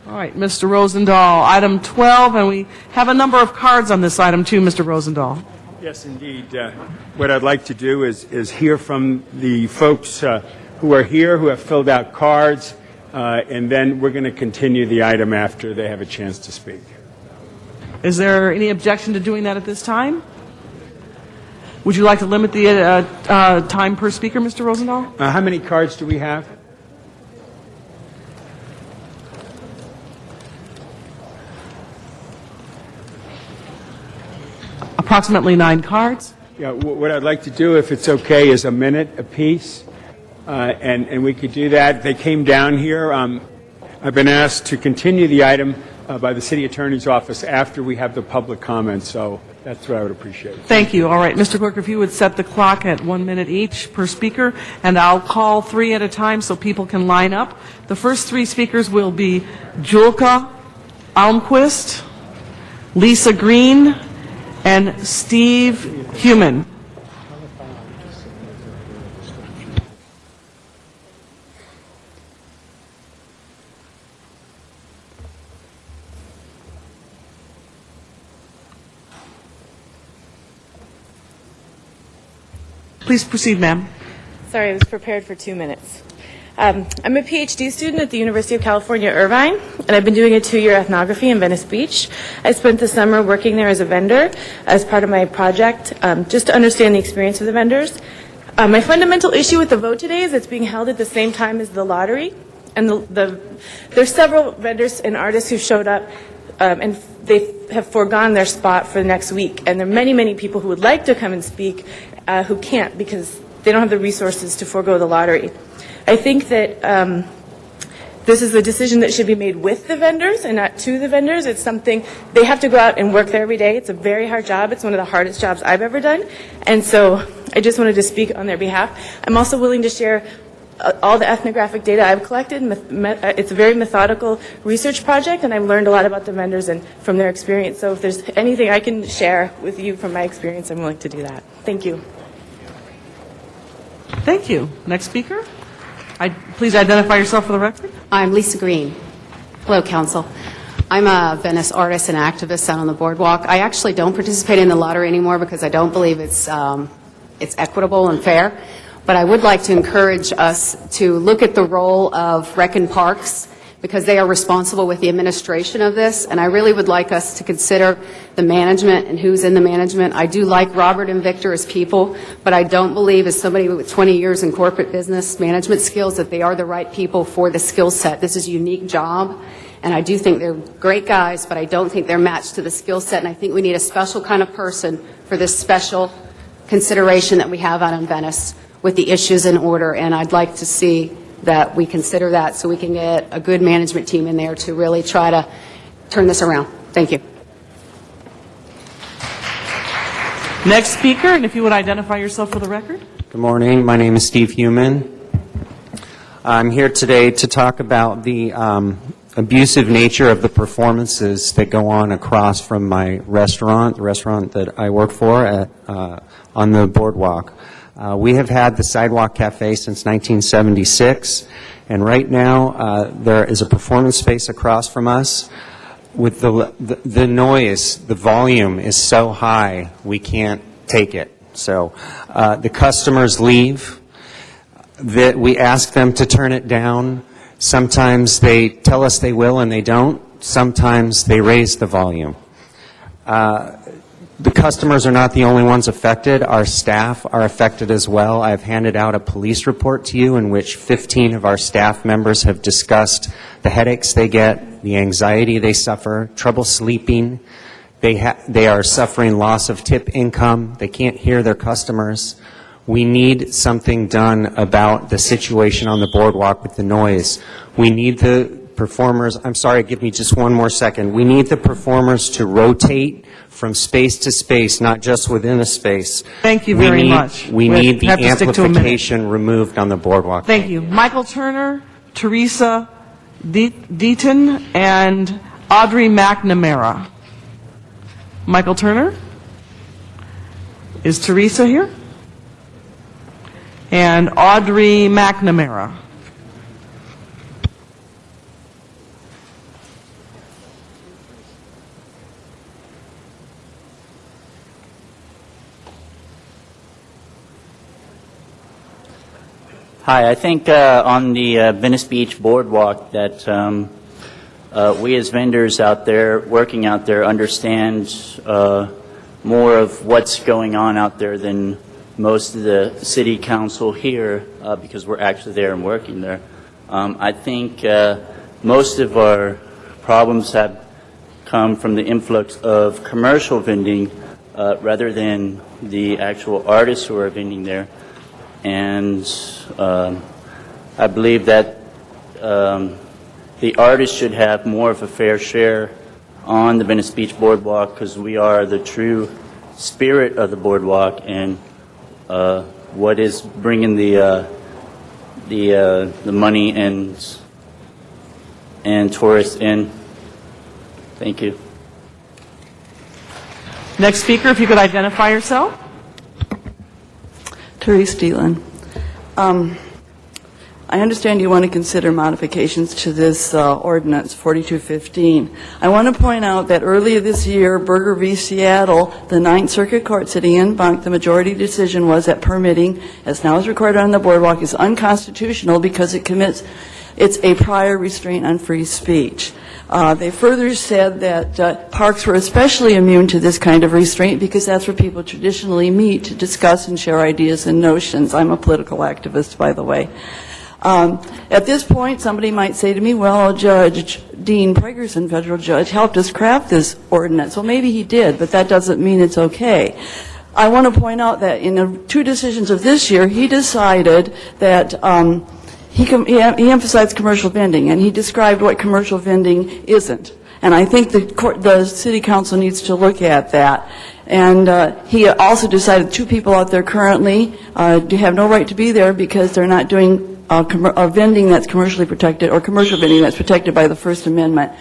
All right, Mr. Rosendahl, item 12, and we have a number of cards on this item too, Mr. Rosendahl. Yes, indeed. What I'd like to do is hear from the folks who are here, who have filled out cards, and then we're going to continue the item after they have a chance to speak. Is there any objection to doing that at this time? Would you like to limit the time per speaker, Mr. Rosendahl? How many cards do we have? Approximately 9 cards. Yeah, what I'd like to do, if it's okay, is a minute apiece, and we could do that. They came down here. I've been asked to continue the item by the City Attorney's Office after we have the public comments, so that's what I would appreciate. Thank you. All right, Mr. Clerk, if you would set the clock at 1 minute each per speaker, and I'll call 3 at a time so people can line up. The first 3 speakers will be Julka Almquist, Lisa Green, and Steve Human. Please proceed, ma'am. Sorry, I was prepared for 2 minutes. I'm a PhD student at the University of California, Irvine, and I've been doing a 2-year ethnography in Venice Beach. I spent the summer working there as a vendor as part of my project, just to understand the experience of the vendors. My fundamental issue with the vote today is it's being held at the same time as the lottery, and there's several vendors and artists who showed up, and they have foregone their spot for the next week, and there are many, many people who would like to come and speak who can't because they don't have the resources to forego the lottery. I think that this is a decision that should be made with the vendors and not to the vendors. It's something, they have to go out and work there every day. It's a very hard job. It's one of the hardest jobs I've ever done. And so I just wanted to speak on their behalf. I'm also willing to share all the ethnographic data I've collected. It's a very methodical research project, and I've learned a lot about the vendors and from their experience. So if there's anything I can share with you from my experience, I'm willing to do that. Thank you. Thank you. Next speaker. Please identify yourself for the record. I'm Lisa Green. Hello, Council. I'm a Venice artist and activist out on the boardwalk. I actually don't participate in the lottery anymore because I don't believe it's equitable and fair. But I would like to encourage us to look at the role of Rec and Parks because they are responsible with the administration of this. And I really would like us to consider the management and who's in the management. I do like Robert and Victor as people, but I don't believe as somebody with 20 years in corporate business management skills that they are the right people for the skill set. This is a unique job. And I do think they're great guys, but I don't think they're matched to the skill set. And I think we need a special kind of person for this special consideration that we have out in Venice with the issues in order. And I'd like to see that we consider that so we can get a good management team in there to really try to turn this around. Thank you. Next speaker, and if you would identify yourself for the record. Good morning. My name is Steve Heumann. I'm here today to talk about the abusive nature of the performances that go on across from my restaurant, the restaurant that I work for on the boardwalk. We have had the Sidewalk Cafe since 1976, and right now there is a performance space across from us. With the noise, the volume is so high, we can't take it. So the customers leave. That we ask them to turn it down. Sometimes they tell us they will and they don't. Sometimes they raise the volume. The customers are not the only ones affected. Our staff are affected as well. I've handed out a police report to you in which 15 of our staff members have discussed the headaches they get, the anxiety they suffer, trouble sleeping. They are suffering loss of tip income. They can't hear their customers. We need something done about the situation on the boardwalk with the noise. We need the performers, I'm sorry, give me just one more second. We need the performers to rotate from space to space, not just within a space. Thank you very much. We need the amplification removed on the boardwalk. Thank you. Michael Turner, Teresa Deaton, and Audrey McNamara. Michael Turner? Is Teresa here? And Audrey McNamara. Hi, I think on the Venice Beach boardwalk that we as vendors out there, working out there, understand more of what's going on out there than most of the city council here because we're actually there and working there. I think most of our problems have come from the influx of commercial vending rather than the actual artists who are vending there. And I believe that the artists should have more of a fair share on the Venice Beach boardwalk because we are the true spirit of the boardwalk and what is bringing the money and tourists in. Thank you. Next speaker, if you could identify yourself. Therese Dealan. I understand you want to consider modifications to this ordinance 4215. I want to point out that earlier this year, Berger v. Seattle, the Ninth Circuit Court sitting in Bunk, the majority decision was that permitting, as now is recorded on the boardwalk, is unconstitutional because it's a prior restraint on free speech. They further said that parks were especially immune to this kind of restraint because that's where people traditionally meet to discuss and share ideas and notions. I'm a political activist, by the way. At this point, somebody might say to me, well, Judge Dean Pregerson, federal judge, helped us craft this ordinance. Well, maybe he did, but that doesn't mean it's okay. I want to point out that in the two decisions of this year, he decided that he emphasized commercial vending, and he described what commercial vending isn't. And I think the city council needs to look at that. And he also decided 2 people out there currently have no right to be there because they're not doing vending that's commercially protected, or commercial vending that's protected by the First Amendment.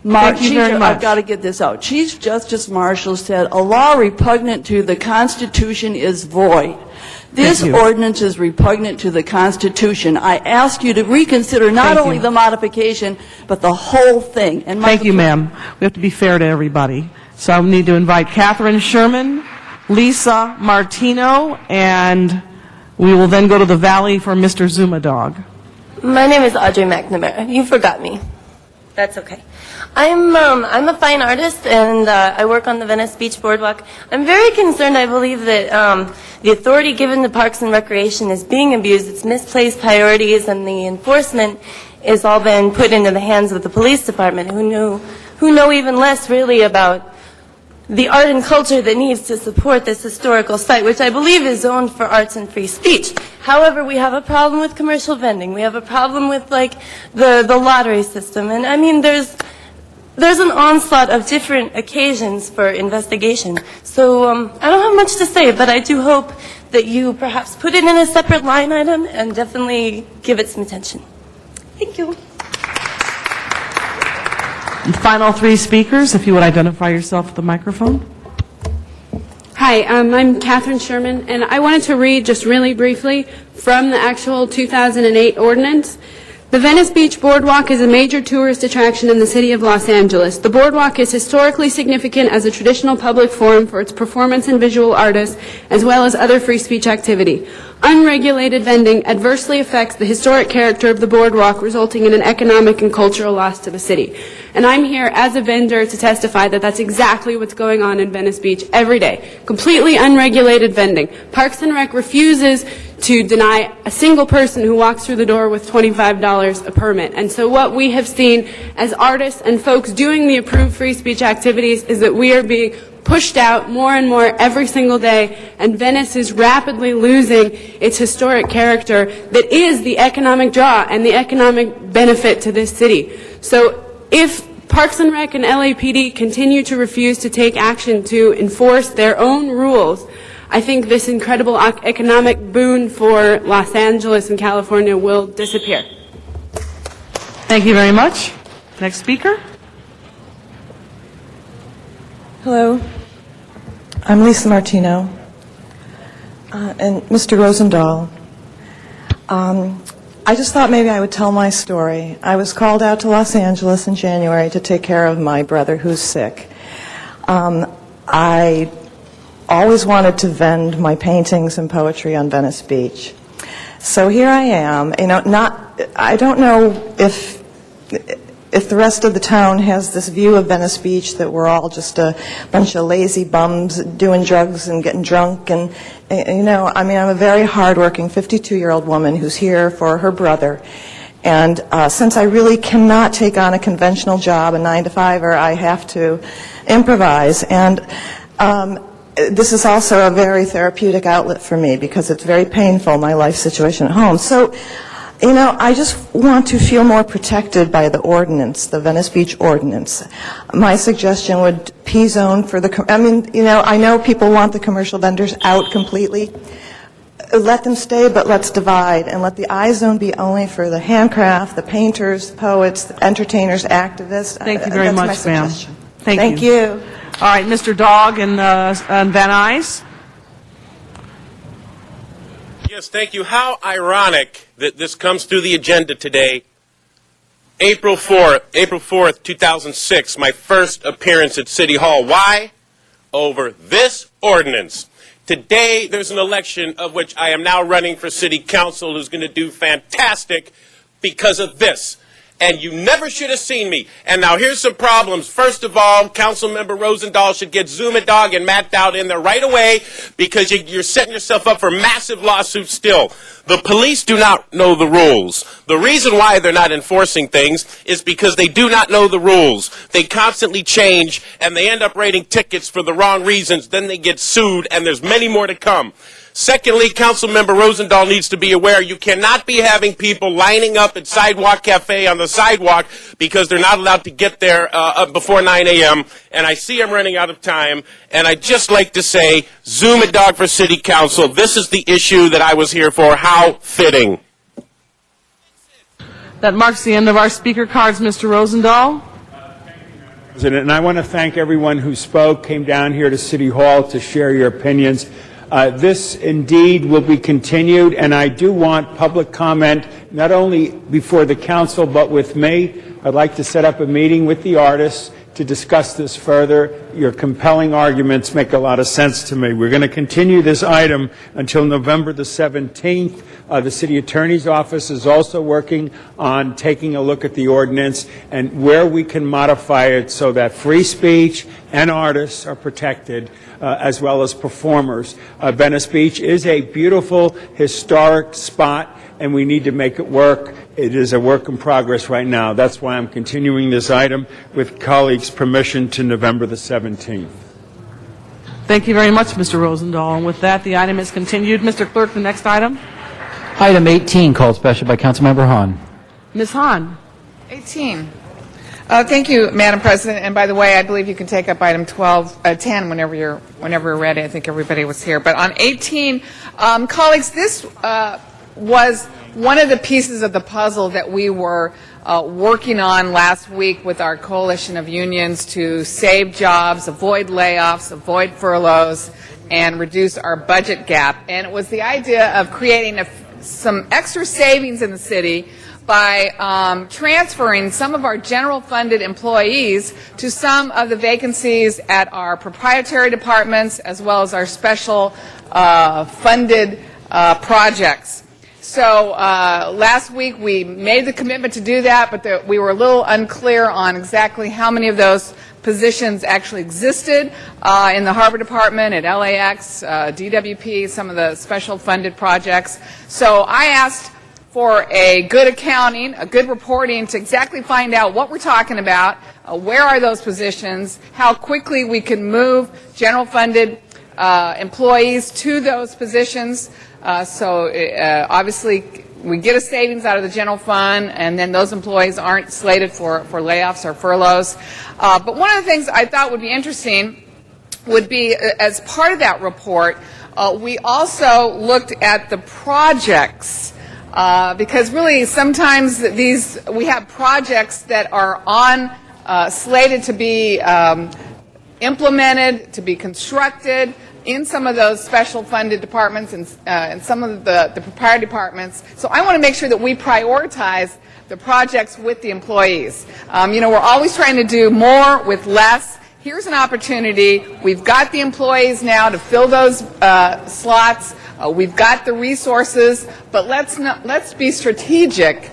Thank you very much. I've got to get this out. Chief Justice Marshall said, a law repugnant to the Constitution is void. This ordinance is repugnant to the Constitution. I ask you to reconsider not only the modification, but the whole thing. And Thank you, ma'am. We have to be fair to everybody. So I need to invite Catherine Sherman, Lisa Martino, and we will then go to the Valley for Mr. Zuma Dog. My name is Audrey McNamara. You forgot me. That's okay. I'm a fine artist, and I work on the Venice Beach Boardwalk. I'm very concerned. I believe that the authority given to Parks and Recreation is being abused. It's misplaced priorities, and the enforcement is all been put into the hands of the police department, who know even less really about the art and culture that needs to support this historical site, which I believe is zoned for arts and free speech. However, we have a problem with commercial vending. We have a problem with like the lottery system, and I mean there's an onslaught of different occasions for investigation. So I don't have much to say, but I do hope that you perhaps put it in a separate line item and definitely give it some attention. Thank you. And final 3 speakers, if you would identify yourself at the microphone. Hi, I'm Catherine Sherman, and I wanted to read just really briefly from the actual 2008 ordinance. The Venice Beach Boardwalk is a major tourist attraction in the city of Los Angeles. The boardwalk is historically significant as a traditional public forum for its performance and visual artists, as well as other free speech activity. Unregulated vending adversely affects the historic character of the boardwalk, resulting in an economic and cultural loss to the city. And I'm here as a vendor to testify that that's exactly what's going on in Venice Beach every day. Completely unregulated vending. Parks and Rec refuses to deny a single person who walks through the door with $25 a permit. And so what we have seen as artists and folks doing the approved free speech activities is that we are being pushed out more and more every single day, and Venice is rapidly losing its historic character that is the economic draw and the economic benefit to this city. So if Parks and Rec and LAPD continue to refuse to take action to enforce their own rules, I think this incredible economic boon for Los Angeles and California will disappear. Thank you very much. Next speaker. Hello. I'm Lisa Martino. And Mr. Rosendahl, I just thought maybe I would tell my story. I was called out to Los Angeles in January to take care of my brother who's sick. I always wanted to vend my paintings and poetry on Venice Beach. So here I am. I don't know if the rest of the town has this view of Venice Beach that we're all just a bunch of lazy bums doing drugs and getting drunk. And, I'm a very hardworking 52-year-old woman who's here for her brother. And since I really cannot take on a conventional job, a 9-to-5-er, I have to improvise. And this is also a very therapeutic outlet for me because it's very painful, my life situation at home. So, I just want to feel more protected by the ordinance, the Venice Beach ordinance. My suggestion would P-zone for I know people want the commercial vendors out completely. Let them stay, but let's divide, and let the I-zone be only for the handcraft, the painters, poets, the entertainers, activists. Thank you very much, ma'am. Thank you. All right, Mr. Dog and Van Nuys. Yes, thank you. How ironic that this comes through the agenda today. April 4th, 2006, my first appearance at City Hall. Why? Over this ordinance. Today, there's an election of which I am now running for City Council who's going to do fantastic because of this. And you never should have seen me. And now here's some problems. First of all, Councilmember Rosendahl should get Zuma Dog and Matt Dowd in there right away because you're setting yourself up for massive lawsuits still. The police do not know the rules. The reason why they're not enforcing things is because they do not know the rules. They constantly change, and they end up writing tickets for the wrong reasons. Then they get sued, and there's many more to come. Secondly, Councilmember Rosendahl needs to be aware you cannot be having people lining up at Sidewalk Cafe on the sidewalk because they're not allowed to get there before 9 a.m. And I see I'm running out of time, and I'd just like to say, Zoom a dog for City Council. This is the issue that I was here for. How fitting. That marks the end of our speaker cards, Mr. Rosendahl. President, and I want to thank everyone who spoke, came down here to City Hall to share your opinions. This indeed will be continued, and I do want public comment not only before the council but with me. I'd like to set up a meeting with the artists to discuss this further. Your compelling arguments make a lot of sense to me. We're going to continue this item until November the 17th. The City Attorney's Office is also working on taking a look at the ordinance and where we can modify it so that free speech and artists are protected, as well as performers. Venice Beach is a beautiful, historic spot, and we need to make it work. It is a work in progress right now. That's why I'm continuing this item with colleagues' permission to November the 17th. Thank you very much, Mr. Rosendahl. And with that, the item is continued. Mr. Clerk, the next item. Item 18, called special by Councilmember Hahn. Ms. Hahn. 18. Thank you, Madam President. And by the way, I believe you can take up item 10 whenever you're ready. I think everybody was here. But on 18, colleagues, this was one of the pieces of the puzzle that we were working on last week with our coalition of unions to save jobs, avoid layoffs, avoid furloughs, and reduce our budget gap. And it was the idea of creating some extra savings in the city by transferring some of our general funded employees to some of the vacancies at our proprietary departments as well as our special funded projects. So last week we made the commitment to do that, but we were a little unclear on exactly how many of those positions actually existed in the Harbor Department, at LAX, DWP, some of the special funded projects. So I asked for a good accounting, a good reporting to exactly find out what we're talking about, where are those positions, how quickly we can move general funded employees to those positions. Obviously we get a savings out of the general fund, and then those employees aren't slated for layoffs or furloughs. But one of the things I thought would be interesting would be, as part of that report, we also looked at the projects. Because really sometimes we have projects that are slated to be implemented, to be constructed in some of those special funded departments and some of the proprietary departments. So I want to make sure that we prioritize the projects with the employees. We're always trying to do more with less. Here's an opportunity. We've got the employees now to fill those slots. We've got the resources, but let's be strategic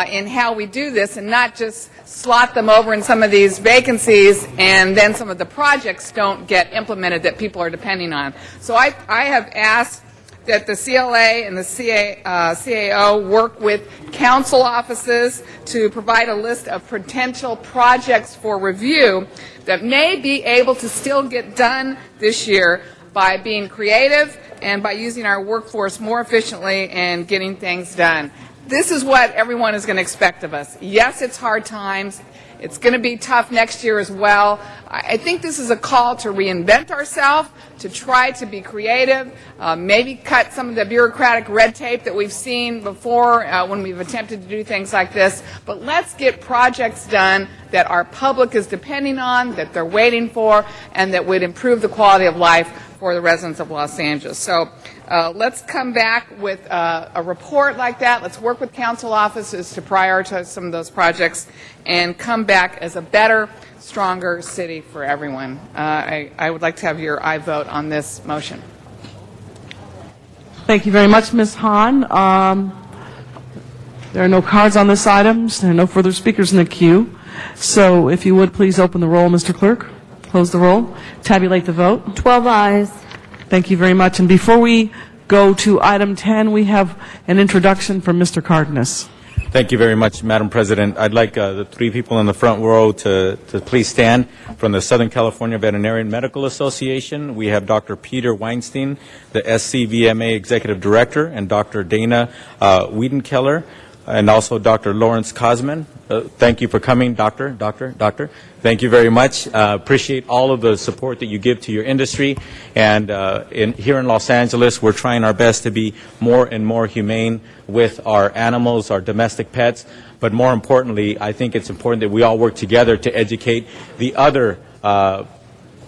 in how we do this and not just slot them over in some of these vacancies and then some of the projects don't get implemented that people are depending on. So I have asked that the CLA and the CAO work with council offices to provide a list of potential projects for review that may be able to still get done this year by being creative and by using our workforce more efficiently and getting things done. This is what everyone is going to expect of us. Yes, it's hard times. It's going to be tough next year as well. I think this is a call to reinvent ourselves, to try to be creative, maybe cut some of the bureaucratic red tape that we've seen before when we've attempted to do things like this. But let's get projects done that our public is depending on, that they're waiting for, and that would improve the quality of life for the residents of Los Angeles. So let's come back with a report like that. Let's work with council offices to prioritize some of those projects and come back as a better, stronger city for everyone. I would like to have your aye vote on this motion. Thank you very much, Ms. Hahn. There are no cards on this item. There are no further speakers in the queue. So if you would please open the roll, Mr. Clerk. Close the roll. Tabulate the vote. 12 ayes. Thank you very much. And before we go to item 10, we have an introduction from Mr. Cardenas. Thank you very much, Madam President. I'd like the three people in the front row to please stand. From the Southern California Veterinarian Medical Association, we have Dr. Peter Weinstein, the SCVMA Executive Director, and Dr. Dana Wiedenkeller, and also Dr. Lawrence Cosman. Thank you for coming, Doctor. Thank you very much. Appreciate all of the support that you give to your industry. And here in Los Angeles, we're trying our best to be more and more humane with our animals, our domestic pets. But more importantly, I think it's important that we all work together to educate the other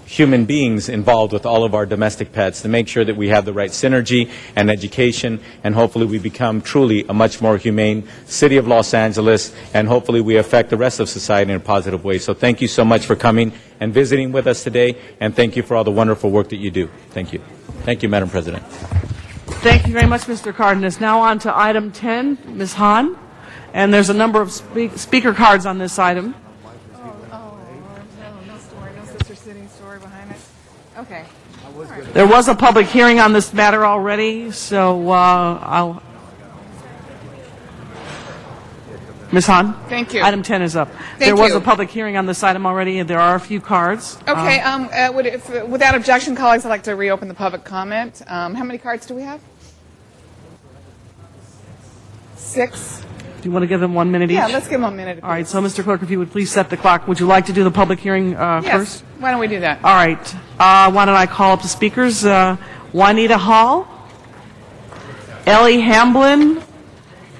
human beings involved with all of our domestic pets to make sure that we have the right synergy and education, and hopefully we become truly a much more humane city of Los Angeles, and hopefully we affect the rest of society in a positive way. So thank you so much for coming and visiting with us today, and thank you for all the wonderful work that you do. Thank you. Thank you, Madam President. Thank you very much, Mr. Cardenas. Now on to item 10, Ms. Hahn. And there's a number of speaker cards on this item. Okay. There was a public hearing on this matter already, so Ms. Hahn? Thank you. Item 10 is up. Thank There was you. a public hearing on this item already, and there are a few cards. Okay, without objection, colleagues, I'd like to reopen the public comment. How many cards do we have? 6. Do you want to give them 1 minute each? Yeah, let's give them a minute. All right, so Mr. Clerk, if you would please set the clock. Would you like to do the public hearing Yes. first? Why don't we do that? All right. Why don't I call up the speakers? Juanita Hall, Ellie Hamblin,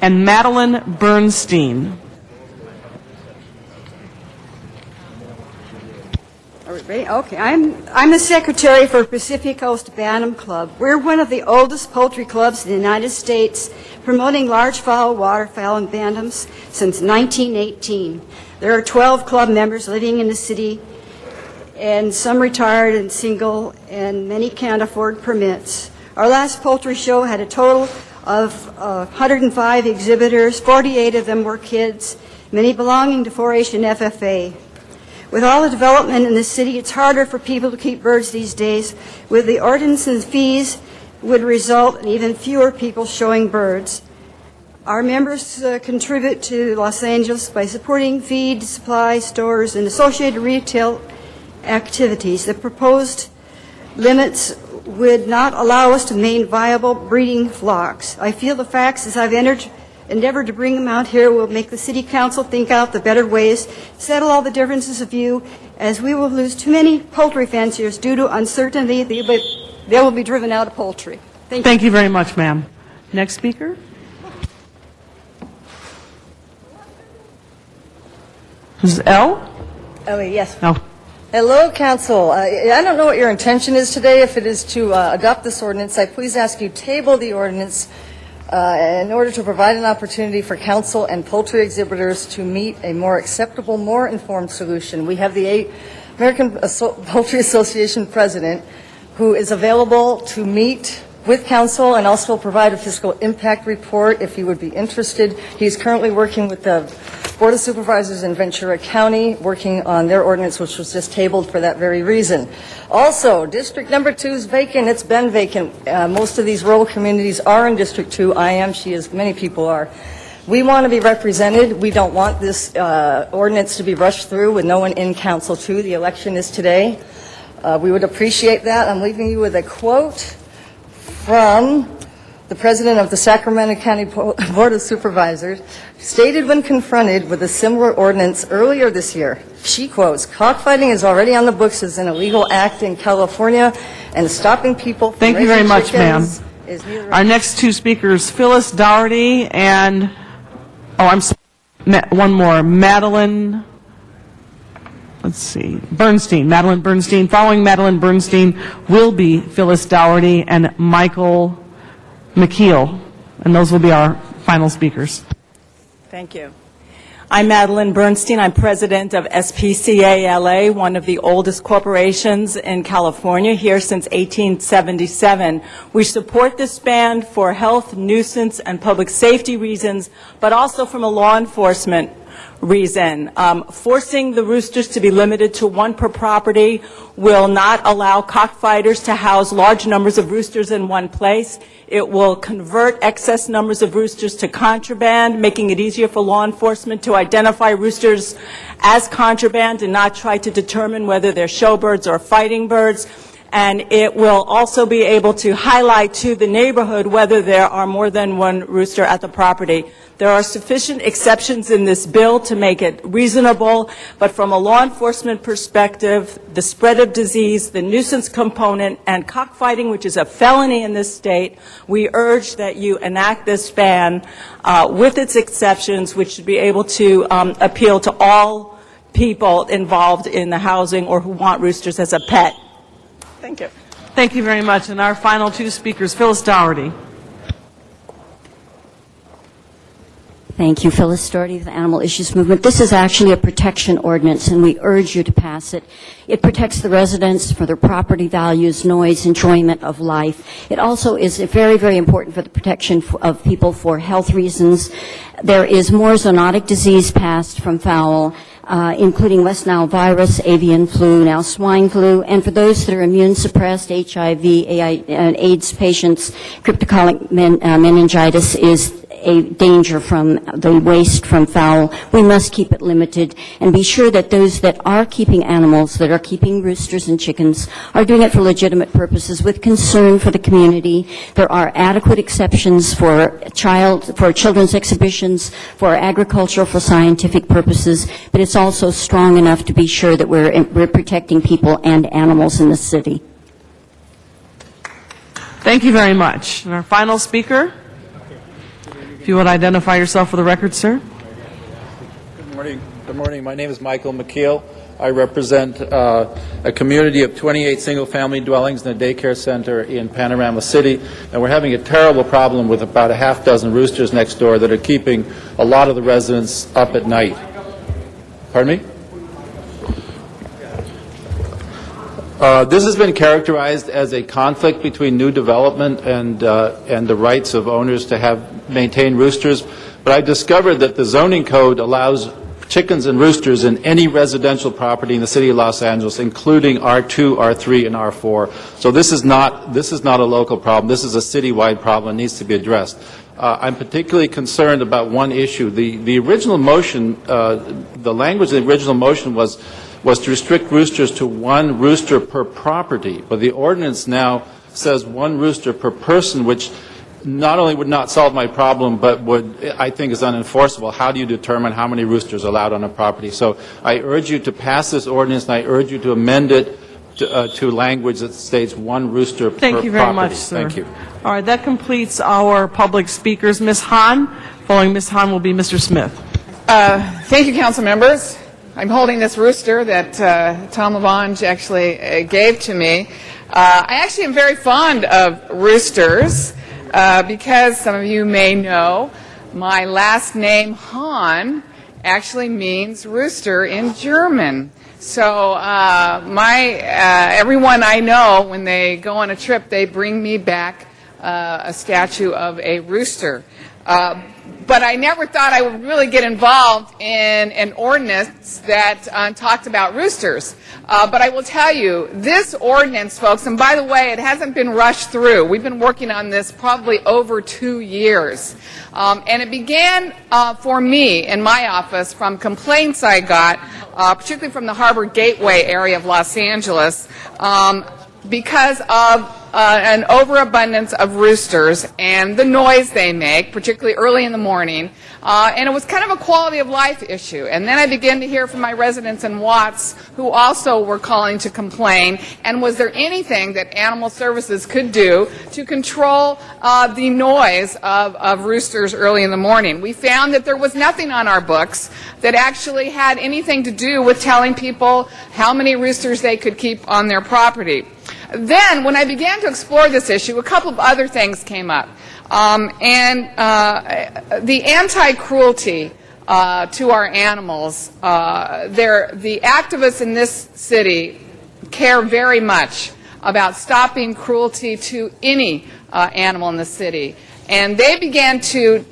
and Madeline Bernstein. Are we ready? Okay. I'm the secretary for Pacific Coast Bantam Club. We're one of the oldest poultry clubs in the United States, promoting large fowl, waterfowl, and bantams since 1918. There are 12 club members living in the city, and some retired and single, and many can't afford permits. Our last poultry show had a total of 105 exhibitors. 48 of them were kids, many belonging to 4-H and FFA. With all the development in the city, it's harder for people to keep birds these days. With the ordinance and fees, would result in even fewer people showing birds. Our members contribute to Los Angeles by supporting feed, supply, stores, and associated retail activities. The proposed limits would not allow us to maintain viable breeding flocks. I feel the facts as I've endeavored to bring them out here will make the City Council think out the better ways, settle all the differences of view, as we will lose too many poultry fanciers due to uncertainty. They will be driven out of poultry. Thank you very much, ma'am. Next speaker. Is it L? Oh, yes. No. Hello, Council. I don't know what your intention is today. If it is to adopt this ordinance, I please ask you table the ordinance in order to provide an opportunity for Council and poultry exhibitors to meet a more acceptable, more informed solution. We have the American Poultry Association president who is available to meet with Council and also provide a fiscal impact report if you would be interested. He's currently working with the Board of Supervisors in Ventura County, working on their ordinance, which was just tabled for that very reason. Also, District Number 2 is vacant. It's been vacant. Most of these rural communities are in District 2. I am, she is, many people are. We want to be represented. We don't want this ordinance to be rushed through with no one in Council 2. The election is today. We would appreciate that. I'm leaving you with a quote from the president of the Sacramento County Board of Supervisors, stated when confronted with a similar ordinance earlier this year. She quotes, "Cockfighting is already on the books as an illegal act in California, and stopping people from Thank you very raising much, ma'am. chickens is neither." Our next two speakers, Phyllis Dougherty and, one more, Madeline, Bernstein. Madeline Bernstein. Following Madeline Bernstein will be Phyllis Dougherty and Michael McKeel, and those will be our final speakers. Thank you. I'm Madeline Bernstein. I'm president of SPCA LA, one of the oldest corporations in California, here since 1877. We support this ban for health, nuisance, and public safety reasons, but also from a law enforcement reason. Forcing the roosters to be limited to one per property will not allow cockfighters to house large numbers of roosters in one place. It will convert excess numbers of roosters to contraband, making it easier for law enforcement to identify roosters as contraband and not try to determine whether they're showbirds or fighting birds. And it will also be able to highlight to the neighborhood whether there are more than one rooster at the property. There are sufficient exceptions in this bill to make it reasonable, but from a law enforcement perspective, the spread of disease, the nuisance component, and cockfighting, which is a felony in this state, we urge that you enact this ban with its exceptions, which should be able to appeal to all people involved in the housing or who want roosters as a pet. Thank you. Thank you very much. And our final two speakers, Phyllis Dougherty. Thank you, Phyllis Dougherty of the Animal Issues Movement. This is actually a protection ordinance, and we urge you to pass it. It protects the residents for their property values, noise, enjoyment of life. It also is very, very important for the protection of people for health reasons. There is more zoonotic disease passed from fowl, including West Nile virus, avian flu, now swine flu, and for those that are immune suppressed, HIV, AIDS patients, cryptococcal meningitis is a danger from the waste from fowl. We must keep it limited and be sure that those that are keeping animals, that are keeping roosters and chickens, are doing it for legitimate purposes with concern for the community. There are adequate exceptions for children's exhibitions, for agricultural, for scientific purposes, but it's also strong enough to be sure that we're protecting people and animals in the city. Thank you very much. And our final speaker, if you would identify yourself for the record, sir. Good morning. Good morning. My name is Michael McKeel. I represent a community of 28 single-family dwellings and a daycare center in Panorama City, and we're having a terrible problem with about a half dozen roosters next door that are keeping a lot of the residents up at night. Pardon me? This has been characterized as a conflict between new development and the rights of owners to maintain roosters, but I discovered that the zoning code allows chickens and roosters in any residential property in the city of Los Angeles, including R2, R3, and R4. So this is not a local problem. This is a citywide problem and needs to be addressed. I'm particularly concerned about one issue. The original motion, the language of the original motion was to restrict roosters to one rooster per property, but the ordinance now says one rooster per person, which not only would not solve my problem, but I think is unenforceable. How do you determine how many roosters are allowed on a property? So I urge you to pass this ordinance, and I urge you to amend it to language that states one rooster per property. Thank you very much, sir. Thank you. All right, that completes our public speakers. Ms. Hahn. Following Ms. Hahn will be Mr. Smith. Thank you, council members. I'm holding this rooster that Tom Lavange actually gave to me. I actually am very fond of roosters because some of you may know my last name, Hahn, actually means rooster in German. So everyone I know, when they go on a trip, they bring me back a statue of a rooster. But I never thought I would really get involved in an ordinance that talked about roosters. But I will tell you, this ordinance, folks, and by the way, it hasn't been rushed through. We've been working on this probably over 2 years. And it began for me in my office from complaints I got, particularly from the Harbor Gateway area of Los Angeles, because of an overabundance of roosters and the noise they make, particularly early in the morning. And it was kind of a quality of life issue. And then I began to hear from my residents in Watts who also were calling to complain. And was there anything that Animal Services could do to control the noise of roosters early in the morning? We found that there was nothing on our books that actually had anything to do with telling people how many roosters they could keep on their property. Then, when I began to explore this issue, a couple of other things came up. The anti-cruelty to our animals, the activists in this city care very much about stopping cruelty to any animal in the city. And they began to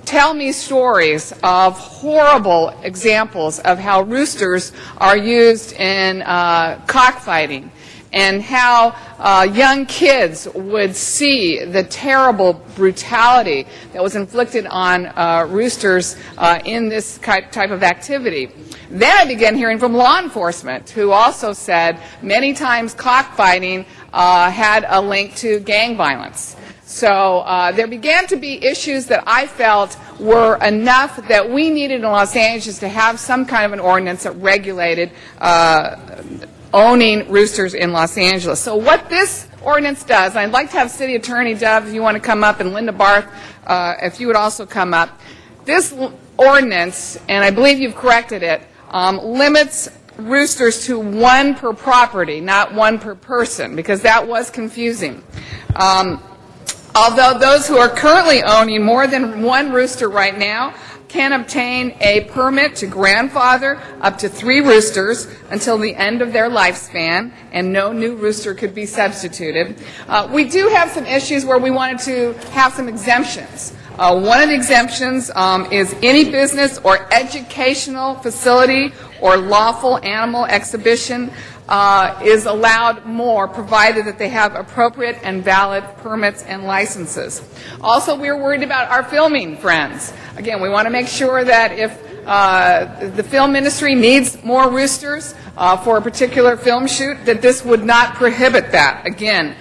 tell me stories of horrible examples of how roosters are used in cockfighting, and how young kids would see the terrible brutality that was inflicted on roosters in this type of activity. Then I began hearing from law enforcement, who also said many times cockfighting had a link to gang violence. So there began to be issues that I felt were enough that we needed in Los Angeles to have some kind of an ordinance that regulated owning roosters in Los Angeles. So what this ordinance does, and I'd like to have City Attorney Dove, if you want to come up, and Linda Barth, if you would also come up. This ordinance, and I believe you've corrected it, limits roosters to one per property, not one per person, because that was confusing. Although those who are currently owning more than one rooster right now can obtain a permit to grandfather up to 3 roosters until the end of their lifespan, and no new rooster could be substituted. We do have some issues where we wanted to have some exemptions. One of the exemptions is any business or educational facility or lawful animal exhibition is allowed more, provided that they have appropriate and valid permits and licenses. Also, we're worried about our filming friends. Again, we want to make sure that if the film industry needs more roosters for a particular film shoot, that this would not prohibit that, again,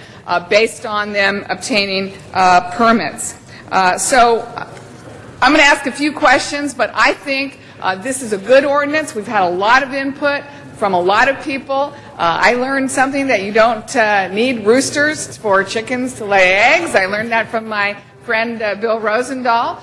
based on them obtaining permits. So I'm going to ask a few questions, but I think this is a good ordinance. We've had a lot of input from a lot of people. I learned something, that you don't need roosters for chickens to lay eggs. I learned that from my friend Bill Rosendahl.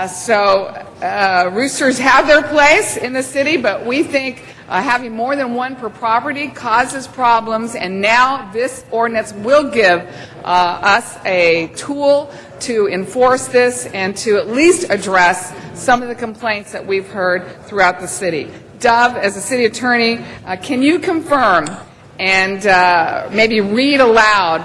So roosters have their place in the city, but we think having more than one per property causes problems, and now this ordinance will give us a tool to enforce this and to at least address some of the complaints that we've heard throughout the city. Dove, as a city attorney, can you confirm and maybe read aloud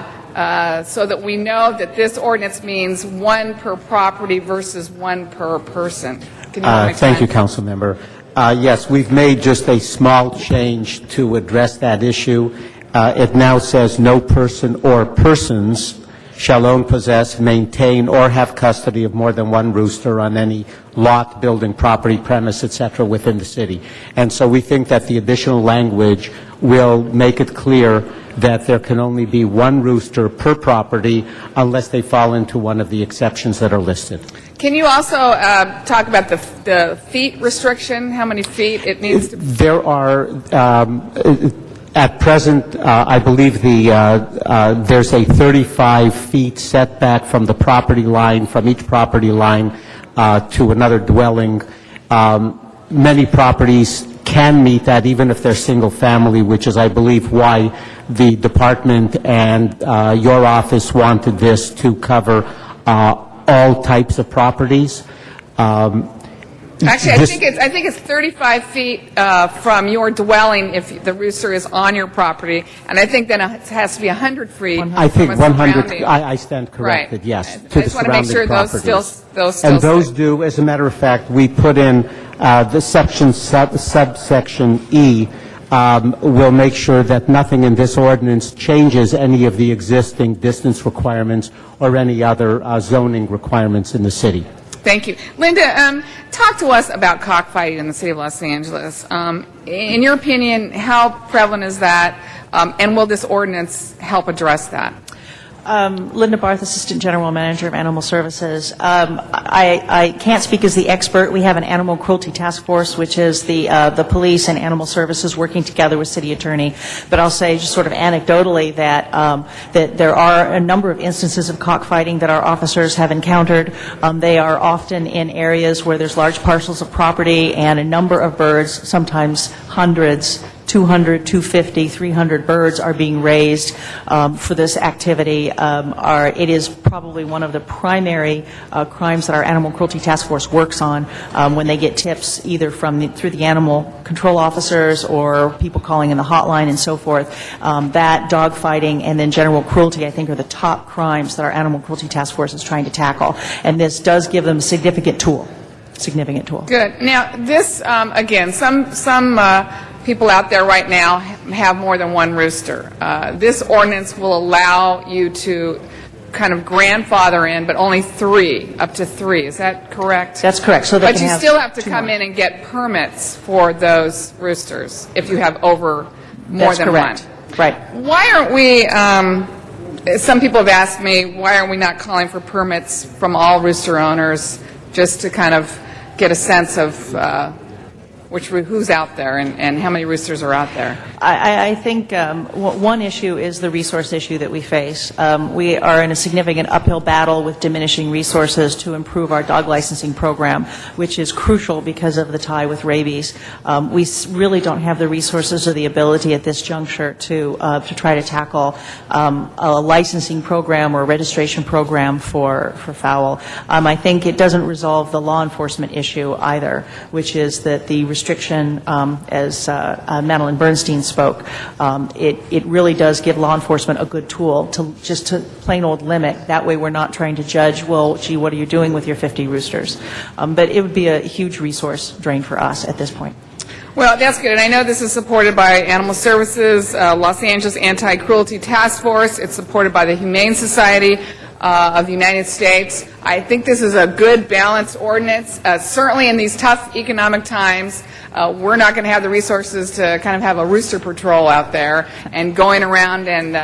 so that we know that this ordinance means one per property versus one per person? Can you Thank you, Council Member. Yes, we've made just a small change to address that issue. It now says no person or persons shall own, possess, maintain, or have custody of more than one rooster on any lot, building, property, premise, etc. within the city. And so we think that the additional language will make it clear that there can only be one rooster per property unless they fall into one of the exceptions that are listed. Can you also talk about the feet restriction, how many feet it needs to be? There are, at present, I believe there's a 35 feet setback from the property line, from each property line to another dwelling. Many properties can meet that, even if they're single family, which is, I believe, why the department and your office wanted this to cover all types of properties. Actually, I think it's 35 feet from your dwelling if the rooster is on your property, and I think then it has to be 100 feet. I think 100. I stand corrected. Right. Yes, I to just the want to make sure surrounding those properties. still. And those do, as a matter of fact, we put in the subsection E. Will make sure that nothing in this ordinance changes any of the existing distance requirements or any other zoning requirements in the city. Thank you. Linda, talk to us about cockfighting in the city of Los Angeles. In your opinion, how prevalent is that, and will this ordinance help address that? Linda Barth, Assistant General Manager of Animal Services. I can't speak as the expert. We have an animal cruelty task force, which is the police and animal services working together with city attorney. But I'll say just sort of anecdotally that that there are a number of instances of cockfighting that our officers have encountered. They are often in areas where there's large parcels of property and a number of birds, sometimes hundreds, 200, 250, 300 birds are being raised for this activity. It is probably one of the primary crimes that our Animal Cruelty Task Force works on when they get tips either through the animal control officers or people calling in the hotline and so forth. That, dog fighting, and then general cruelty, I think, are the top crimes that our Animal Cruelty Task Force is trying to tackle. And this does give them a significant tool. Good. Now, this, again, some people out there right now have more than one rooster. This ordinance will allow you to kind of grandfather in, but only up to three. Is that correct? That's correct. So but you still have to come in and get permits for those roosters if you have over more than one. Right. Why aren't we, some people have asked me, why aren't we not calling for permits from all rooster owners just to kind of get a sense of who's out there and how many roosters are out there? I think one issue is the resource issue that we face. We are in a significant uphill battle with diminishing resources to improve our dog licensing program, which is crucial because of the tie with rabies. We really don't have the resources or the ability at this juncture to try to tackle a licensing program or a registration program for fowl. I think it doesn't resolve the law enforcement issue either, which is that the restriction, as Madeline Bernstein spoke, it really does give law enforcement a good tool to plain old limit. That way we're not trying to judge, well, gee, what are you doing with your 50 roosters? But it would be a huge resource drain for us at this point. Well, that's good. And I know this is supported by Animal Services, Los Angeles Anti-Cruelty Task Force. It's supported by the Humane Society of the United States. I think this is a good, balanced ordinance. Certainly in these tough economic times, we're not going to have the resources to kind of have a rooster patrol out there and going around and,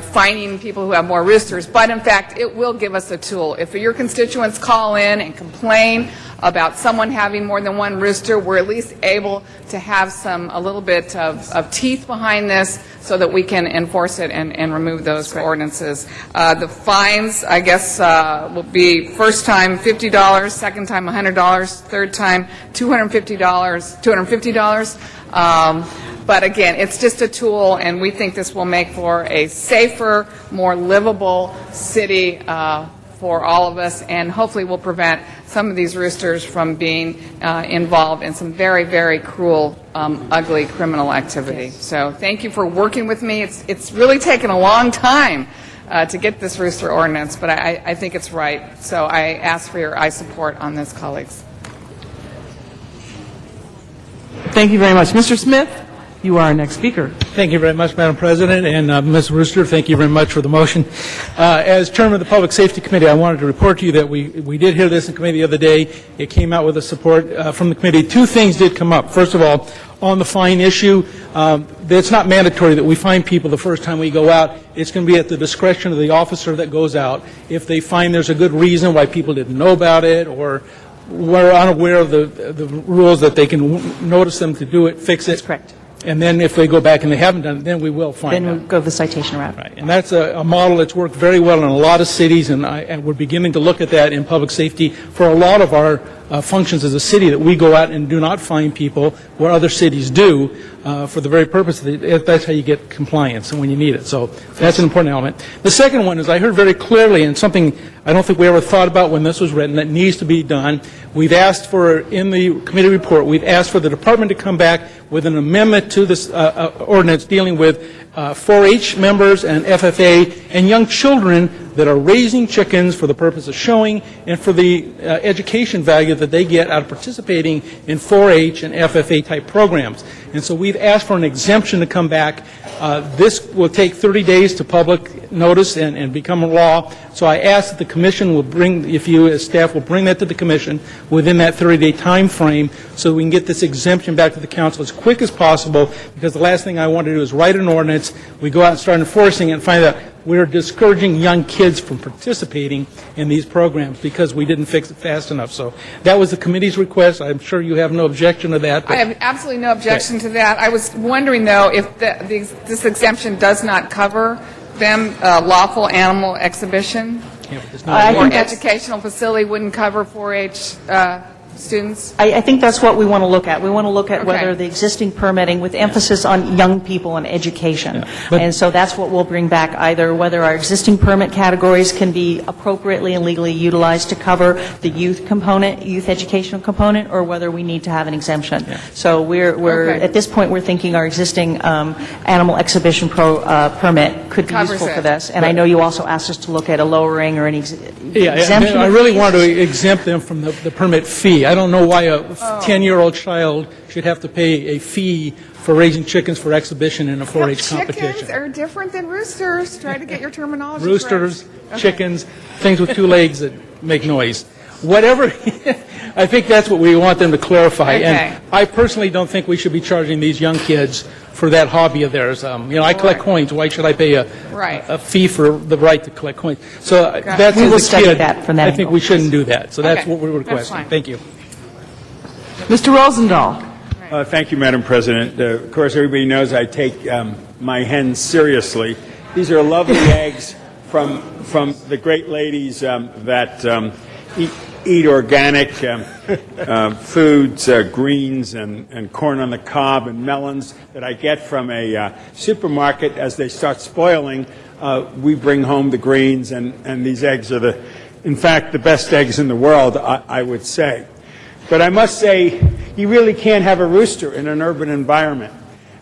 finding people who have more roosters. But, in fact, it will give us a tool. If your constituents call in and complain about someone having more than one rooster, we're at least able to have a little bit of teeth behind this so that we can enforce it and remove those ordinances. The fines, I guess, will be first time $50, second time $100, third time $250. But again, it's just a tool, and we think this will make for a safer, more livable city for all of us, and hopefully will prevent some of these roosters from being involved in some very, very cruel, ugly criminal activity. So thank you for working with me. It's really taken a long time to get this rooster ordinance, but I think it's right. So I ask for your support on this, colleagues. Thank you very much. Mr. Smith, you are our next speaker. Thank you very much, Madam President, and Ms. Rooster, thank you very much for the motion. As Chairman of the Public Safety Committee, I wanted to report to you that we did hear this in committee the other day. It came out with a support from the committee. Two things did come up. First of all, on the fine issue, it's not mandatory that we fine people the first time we go out. It's going to be at the discretion of the officer that goes out. If they find there's a good reason why people didn't know about it or were unaware of the rules, that they can notice them to do it, fix it. That's correct. And then if they go back and they haven't done it, then we will fine them. Then we'll go the citation route. Right. And that's a model that's worked very well in a lot of cities, and we're beginning to look at that in public safety for a lot of our functions as a city, that we go out and do not fine people where other cities do for the very purpose that that's how you get compliance and when you need it. So that's an important element. The second one is I heard very clearly, and something I don't think we ever thought about when this was written, that needs to be done. We've asked for, in the committee report, we've asked for the department to come back with an amendment to this ordinance dealing with 4-H members and FFA and young children that are raising chickens for the purpose of showing and for the education value that they get out of participating in 4-H and FFA type programs. And so we've asked for an exemption to come back. This will take 30 days to public notice and become a law. So I ask that the commission will bring, if you as staff will bring that to the commission within that 30-day time frame so we can get this exemption back to the council as quick as possible, because the last thing I want to do is write an ordinance, we go out and start enforcing it and find out we're discouraging young kids from participating in these programs because we didn't fix it fast enough. So that was the committee's request. I'm sure you have no objection to that. I have absolutely no objection to that. I was wondering, though, if this exemption does not cover them, lawful animal exhibition, or educational facility wouldn't cover 4-H students? I think that's what we want to look at. We want to look at Okay. whether the existing permitting, with emphasis on young people and education. but- And so that's what we'll bring back, either whether our existing permit categories can be appropriately and legally utilized to cover the youth component, youth educational component, or whether we need to have an exemption. So Okay. at this point, we're thinking our existing animal exhibition permit could be Covers useful it. for this. And I know you also asked us to look at a lowering or an Yeah, exemption. I of really fees. want to exempt them from the permit fee. I don't know why a 10-year-old child should have to pay a fee for raising chickens for exhibition in a 4-H competition. Chickens are different than roosters. Try to get your terminology Roosters, correct. Okay. chickens, things with 2 legs that make noise. Whatever, I think that's what we want them to clarify. Okay. And I personally don't think we should be charging these young kids for that hobby of theirs. I collect coins. Why should I pay Right. a fee for the right to collect coins? So that's We will as a study kid, that from that I think angle. we shouldn't do that. So that's Okay. what we're That's requesting. fine. Thank you. Mr. Rosendahl. Thank you, Madam President. Of course, everybody knows I take my hens seriously. These are lovely eggs from the great ladies that eat organic foods, greens, and corn on the cob and melons that I get from a supermarket. As they start spoiling, we bring home the greens, and these eggs are in fact, the best eggs in the world, I would say. But I must say, you really can't have a rooster in an urban environment.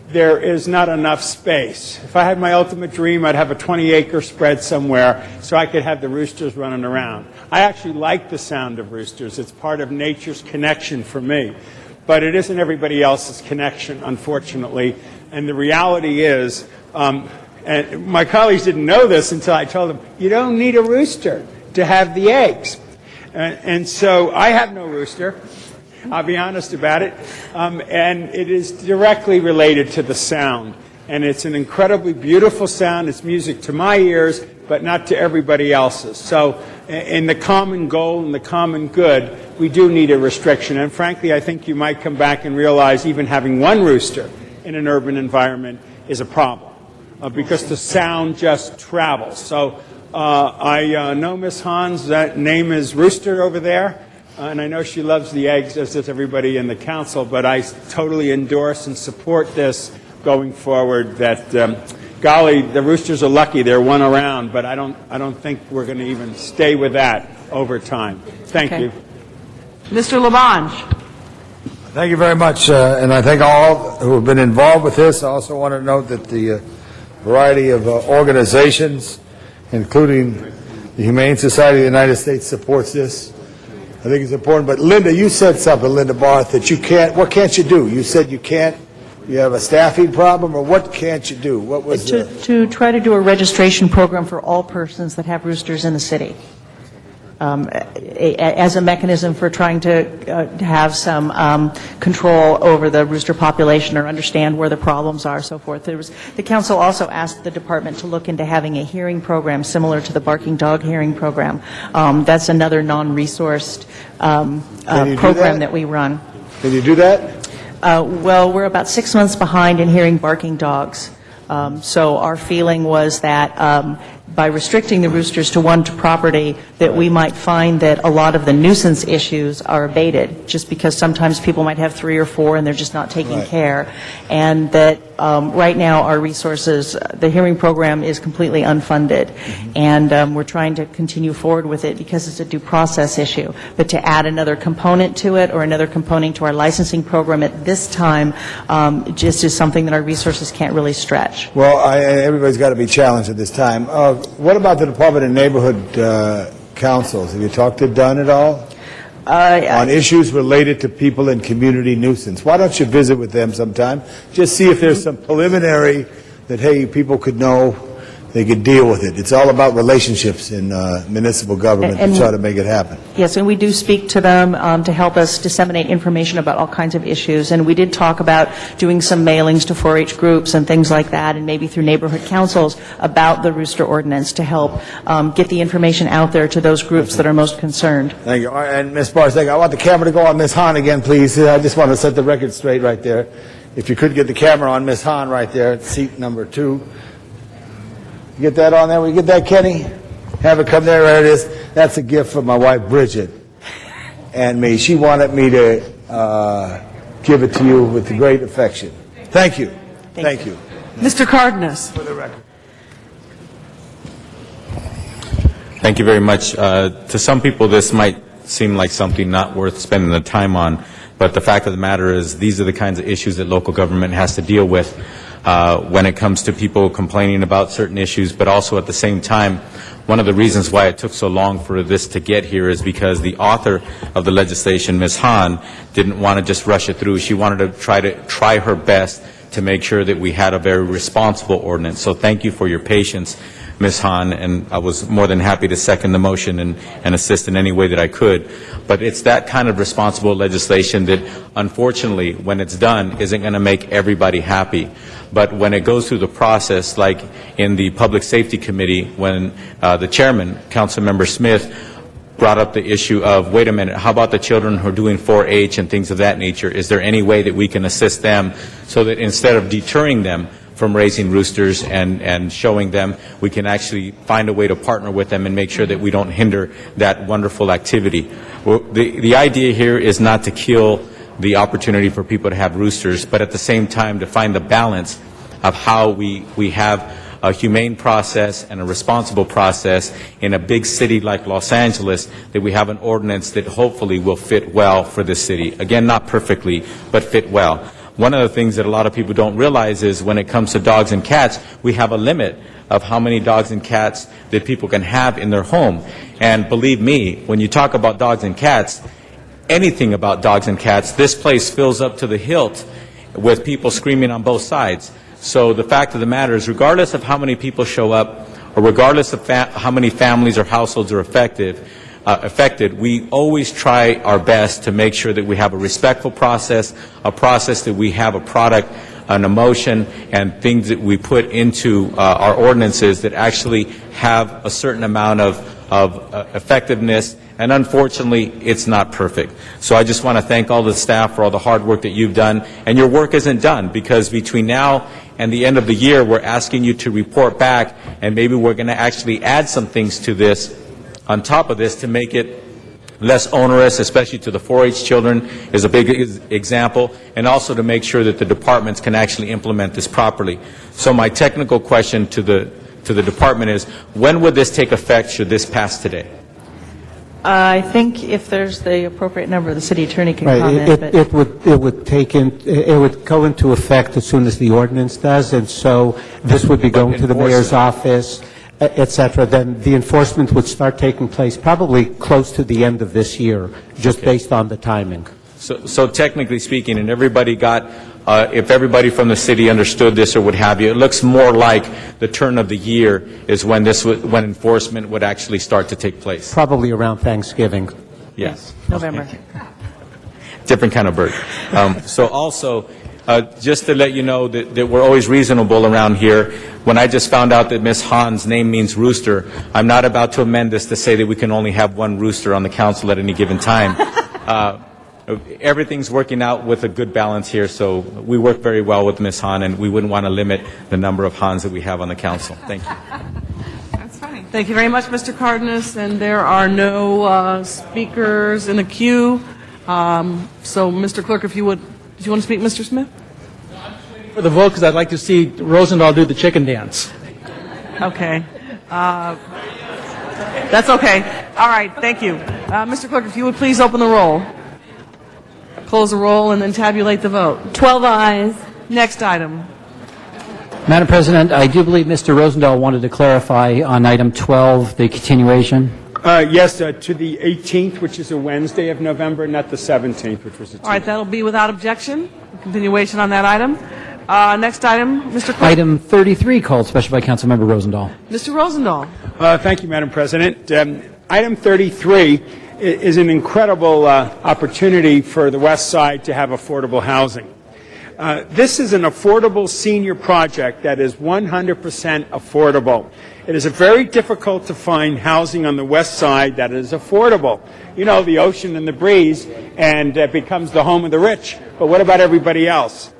There is not enough space. If I had my ultimate dream, I'd have a 20-acre spread somewhere so I could have the roosters running around. I actually like the sound of roosters. It's part of nature's connection for me. But it isn't everybody else's connection, unfortunately. And the reality is, and my colleagues didn't know this until I told them, you don't need a rooster to have the eggs. And so I have no rooster. I'll be honest about it. And it is directly related to the sound. And it's an incredibly beautiful sound. It's music to my ears, but not to everybody else's. So in the common goal and the common good, we do need a restriction. And frankly, I think you might come back and realize even having one rooster in an urban environment is a problem because the sound just travels. So I know Ms. Hahn's name is Rooster over there, and I know she loves the eggs, as does everybody in the council, but I totally endorse and support this going forward that, golly, the roosters are lucky. They're one around, but I don't think we're going to even stay with that over time. Thank you. Mr. Labange. Thank you very much, and I thank all who have been involved with this. I also want to note that the variety of organizations, including the Humane Society of the United States, supports this. I think it's important. But Linda, you said something, Linda Barth, that you can't. What can't you do? You said you can't. You have a staffing problem, or what can't you do? What was to try to do a registration program for all persons that have roosters in the city, as a mechanism for trying to have some control over the rooster population or understand where the problems are, so forth. The council also asked the department to look into having a hearing program similar to the barking dog hearing program. That's another non-resourced program that we run. Can you do that? Well, we're about 6 months behind in hearing barking dogs. So our feeling was that by restricting the roosters to one property, that we might find that a lot of the nuisance issues are abated, just because sometimes people might have 3 or 4 and they're just not taking care. And that right now our resources, the hearing program is completely unfunded. And we're trying to continue forward with it because it's a due process issue. But to add another component to it or another component to our licensing program at this time just is something that our resources can't really stretch. Well, everybody's got to be challenged at this time. What about the Department of Neighborhood Councils? Have you talked to Dunn at all? On issues related to people and community nuisance. Why don't you visit with them sometime? Just see if there's some preliminary that, hey, people could know, they could deal with it. It's all about relationships in municipal government to try to make it happen. Yes, and we do speak to them to help us disseminate information about all kinds of issues. And we did talk about doing some mailings to 4-H groups and things like that, and maybe through neighborhood councils about the rooster ordinance to help get the information out there to those groups that are most concerned. Thank you. And Ms. Barnes, I want the camera to go on Ms. Hahn again, please. I just want to set the record straight right there. If you could get the camera on Ms. Hahn right there, seat number 2. Get that on there? Will you get that, Kenny? Have it come there. There it is. That's a gift from my wife, Bridget. and me. She wanted me to give it to you with great affection. Thank you. Thank you. Mr. Cardenas. For the record. Thank you very much. To some people, this might seem like something not worth spending the time on, but the fact of the matter is these are the kinds of issues that local government has to deal with when it comes to people complaining about certain issues, but also at the same time, one of the reasons why it took so long for this to get here is because the author of the legislation, Ms. Hahn, didn't want to just rush it through. She wanted to try her best to make sure that we had a very responsible ordinance. So thank you for your patience, Ms. Hahn, and I was more than happy to second the motion and assist in any way that I could. But it's that kind of responsible legislation that, unfortunately, when it's done, isn't going to make everybody happy. But when it goes through the process, like in the Public Safety Committee, when the chairman, Councilmember Smith, brought up the issue of, wait a minute, how about the children who are doing 4-H and things of that nature? Is there any way that we can assist them so that instead of deterring them from raising roosters and showing them, we can actually find a way to partner with them and make sure that we don't hinder that wonderful activity? Well, the idea here is not to kill the opportunity for people to have roosters, but at the same time to find the balance of how we have a humane process and a responsible process in a big city like Los Angeles, that we have an ordinance that hopefully will fit well for this city. Again, not perfectly, but fit well. One of the things that a lot of people don't realize is when it comes to dogs and cats, we have a limit of how many dogs and cats that people can have in their home. And believe me, when you talk about dogs and cats, anything about dogs and cats, this place fills up to the hilt with people screaming on both sides. So the fact of the matter is, regardless of how many people show up, or regardless of how many families or households are affected, we always try our best to make sure that we have a respectful process, a process that we have a product, an emotion, and things that we put into our ordinances that actually have a certain amount of effectiveness. And unfortunately, it's not perfect. So I just want to thank all the staff for all the hard work that you've done. And your work isn't done, because between now and the end of the year, we're asking you to report back, and maybe we're going to actually add some things to this, on top of this, to make it less onerous, especially to the 4-H children is a big example, and also to make sure that the departments can actually implement this properly. So my technical question to the department is, when would this take effect should this pass today? I think if there's the appropriate number, the city attorney can Right. comment. but- It would go into effect as soon as the ordinance does, and so this would be going to the mayor's office, et cetera. Then the enforcement would start taking place probably close to the end of this year, just based on the timing. So technically speaking, and everybody got, if everybody from the city understood this or what have you, it looks more like the turn of the year is when when enforcement would actually start to take place. Probably around Thanksgiving. Yes. November. Different kind of bird. So also, just to let you know that we're always reasonable around here. When I just found out that Ms. Hahn's name means rooster, I'm not about to amend this to say that we can only have one rooster on the council at any given time. Everything's working out with a good balance here, so we work very well with Ms. Hahn, and we wouldn't want to limit the number of Hahns that we have on the council. Thank you. That's fine. Thank you very much, Mr. Cardenas, and there are no speakers in the queue. So, Mr. Clerk, if you would, did you want to speak, Mr. Smith? For the vote, because I'd like to see Rosendahl do the chicken dance. Okay. That's okay. All right, thank you. Mr. Clerk, if you would please open the roll. Close the roll and then tabulate the vote. 12 ayes. Next item. Madam President, I do believe Mr. Rosendahl wanted to clarify on item 12, the continuation. Yes, to the 18th, which is a Wednesday of November, not the 17th, which was a Tuesday. All right, that'll be without objection. Continuation on that item. Next item, Mr. Clerk. Item 33, called special by Councilmember Rosendahl. Mr. Rosendahl. Thank you, Madam President. Item 33 is an incredible opportunity for the West Side to have affordable housing. This is an affordable senior project that is 100% affordable. It is very difficult to find housing on the West Side that is affordable. You know, the ocean and the breeze, and it becomes the home of the rich. But what about everybody else?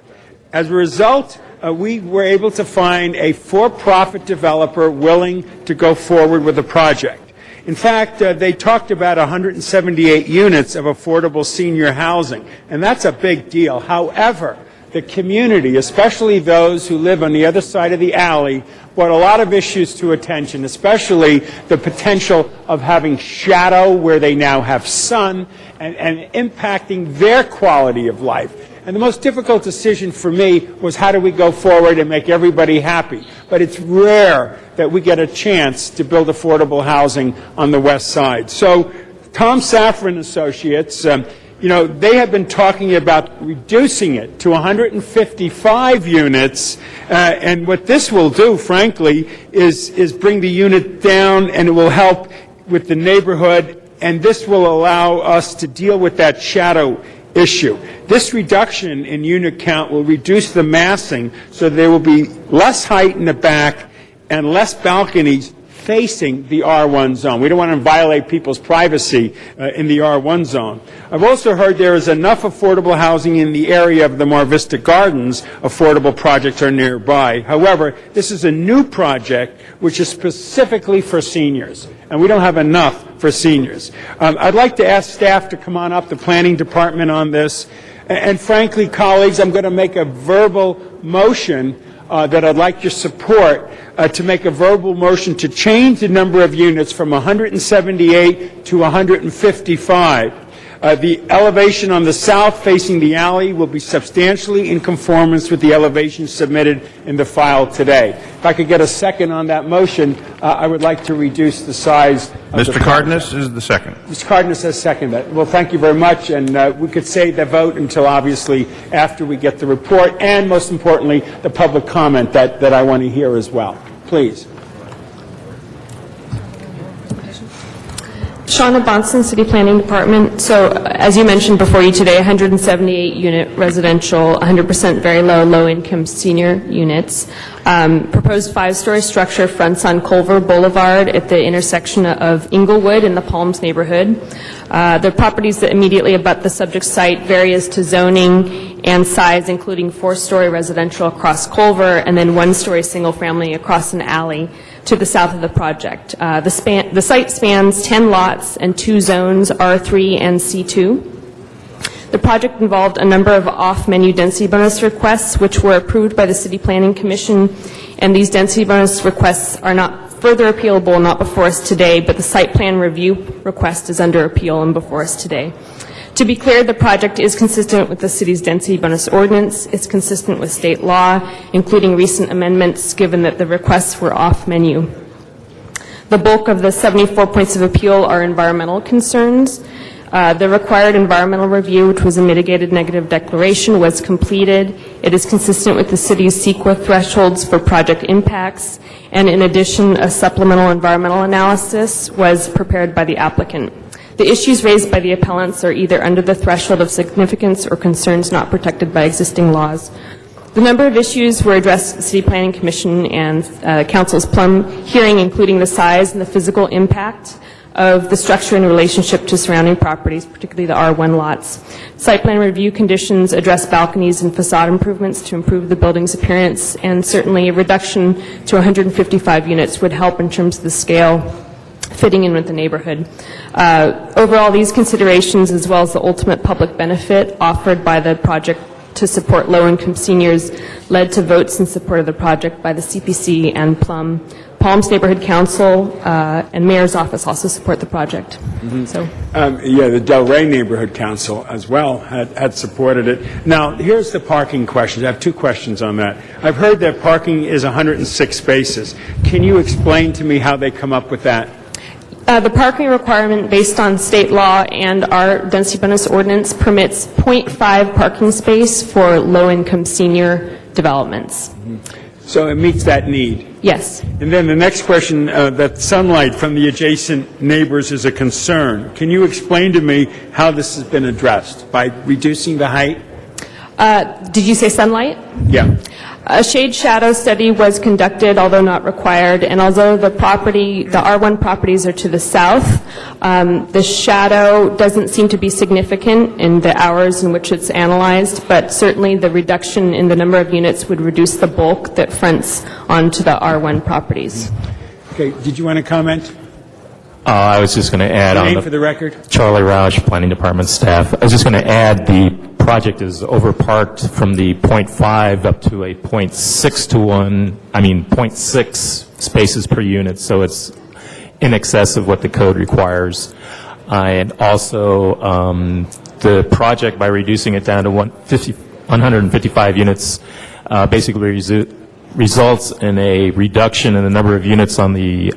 As a result, we were able to find a for-profit developer willing to go forward with the project. In fact, they talked about 178 units of affordable senior housing, and that's a big deal. However, the community, especially those who live on the other side of the alley, brought a lot of issues to attention, especially the potential of having shadow where they now have sun and impacting their quality of life. And the most difficult decision for me was how do we go forward and make everybody happy. But it's rare that we get a chance to build affordable housing on the west side. So Tom Safran Associates, they have been talking about reducing it to 155 units, and what this will do, frankly, is bring the unit down, and it will help with the neighborhood, and this will allow us to deal with that shadow issue. This reduction in unit count will reduce the massing, so there will be less height in the back and less balconies facing the R1 zone. We don't want to violate people's privacy in the R1 zone. I've also heard there is enough affordable housing in the area of the Mar Vista Gardens. Affordable projects are nearby. However, this is a new project which is specifically for seniors, and we don't have enough for seniors. I'd like to ask staff to come on up, the planning department, on this. And frankly, colleagues, I'm going to make a verbal motion that I'd like your support to make a verbal motion to change the number of units from 178 to 155. The elevation on the south facing the alley will be substantially in conformance with the elevation submitted in the file today. If I could get a second on that motion, I would like to reduce the size of Mr. Cardenas is the second. Mr. Cardenas has seconded that. Well, thank you very much, and we could save the vote until obviously after we get the report and, most importantly, the public comment that I want to hear as well. Please. Shauna Bonson, City Planning Department. So, as you mentioned before you today, 178-unit residential, 100% very low-income senior units. Proposed 5-story structure fronts on Culver Boulevard at the intersection of Inglewood and the Palms neighborhood. The properties that immediately abut the subject site vary as to zoning and size, including 4-story residential across Culver and then 1-story single-family across an alley to the south of the project. The site spans 10 lots and 2 zones, R3 and C2. The project involved a number of off-menu density bonus requests, which were approved by the City Planning Commission, and these density bonus requests are not further appealable, not before us today, but the site plan review request is under appeal and before us today. To be clear, the project is consistent with the city's density bonus ordinance. It's consistent with state law, including recent amendments, given that the requests were off-menu. The bulk of the 74 points of appeal are environmental concerns. The required environmental review, which was a mitigated negative declaration, was completed. It is consistent with the city's CEQA thresholds for project impacts, and in addition, a supplemental environmental analysis was prepared by the applicant. The issues raised by the appellants are either under the threshold of significance or concerns not protected by existing laws. The number of issues were addressed at the City Planning Commission and Council's Plum hearing, including the size and the physical impact of the structure in relationship to surrounding properties, particularly the R1 lots. Site plan review conditions address balconies and facade improvements to improve the building's appearance, and certainly a reduction to 155 units would help in terms of the scale fitting in with the neighborhood. Overall, these considerations, as well as the ultimate public benefit offered by the project to support low-income seniors, led to votes in support of the project by the CPC and Plum. Palms Neighborhood Council and Mayor's Office also support the project. So, the Delray Neighborhood Council as well had supported it. Now, here's the parking questions. I have 2 questions on that. I've heard that parking is 106 spaces. Can you explain to me how they come up with that? The parking requirement based on state law and our density bonus ordinance permits 0.5 parking space for low-income senior developments. So it meets that need? Yes. And then the next question, that sunlight from the adjacent neighbors is a concern. Can you explain to me how this has been addressed? By reducing the height? Did you say sunlight? Yeah. A shade shadow study was conducted, although not required, and although the R1 properties are to the south, the shadow doesn't seem to be significant in the hours in which it's analyzed, but certainly the reduction in the number of units would reduce the bulk that fronts onto the R1 properties. Okay, did you want to comment? I was just going to add Your on name for the record? Charlie Roush, Planning Department staff. I was just going to add the project is overparked from the 0.5 up to a 0.6 spaces per unit, so it's in excess of what the code requires. And also, the project, by reducing it down to 155 units, basically results in a reduction in the number of units on the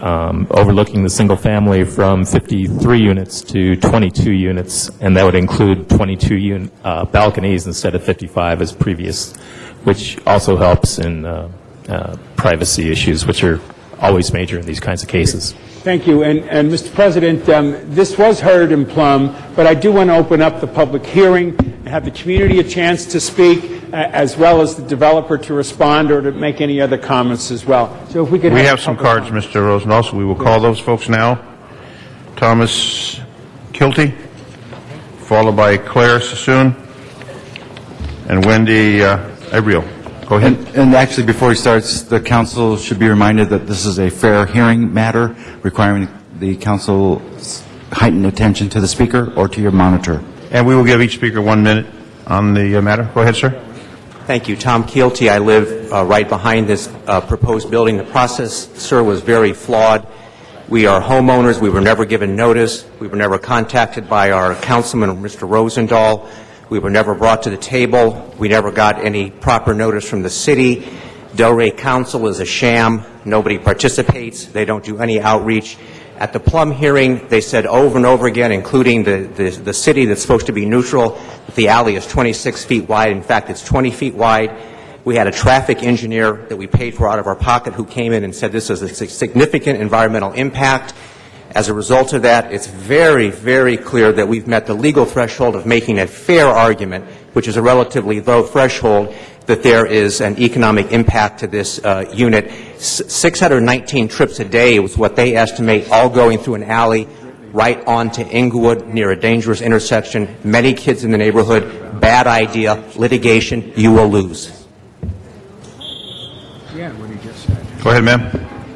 overlooking the single family from 53 units to 22 units, and that would include 22 balconies instead of 55 as previous, which also helps in privacy issues, which are always major in these kinds of cases. Thank you. And Mr. President, this was heard in Plum, but I do want to open up the public hearing and have the community a chance to speak, as well as the developer to respond or to make any other comments as well. So if we could have some cards, Mr. Rosendahl, so we will call those folks now. Thomas Kilty, followed by Claire Sassoon, and Wendy Abril. Go ahead. And actually, before he starts, the council should be reminded that this is a fair hearing matter requiring the council's heightened attention to the speaker or to your monitor. And we will give each speaker 1 minute on the matter. Go ahead, sir. Thank you. Tom Keelty. I live right behind this proposed building. The process, sir, was very flawed. We are homeowners. We were never given notice. We were never contacted by our councilman, Mr. Rosendahl. We were never brought to the table. We never got any proper notice from the city. Delray Council is a sham. Nobody participates. They don't do any outreach. At the Plum hearing, they said over and over again, including the city that's supposed to be neutral, that the alley is 26 feet wide. In fact, it's 20 feet wide. We had a traffic engineer that we paid for out of our pocket who came in and said this is a significant environmental impact. As a result of that, it's very, very clear that we've met the legal threshold of making a fair argument, which is a relatively low threshold, that there is an economic impact to this unit. 619 trips a day was what they estimate, all going through an alley right onto Inglewood near a dangerous intersection. Many kids in the neighborhood. Bad idea. Litigation. You will lose. Yeah, what he just said. Go ahead, ma'am.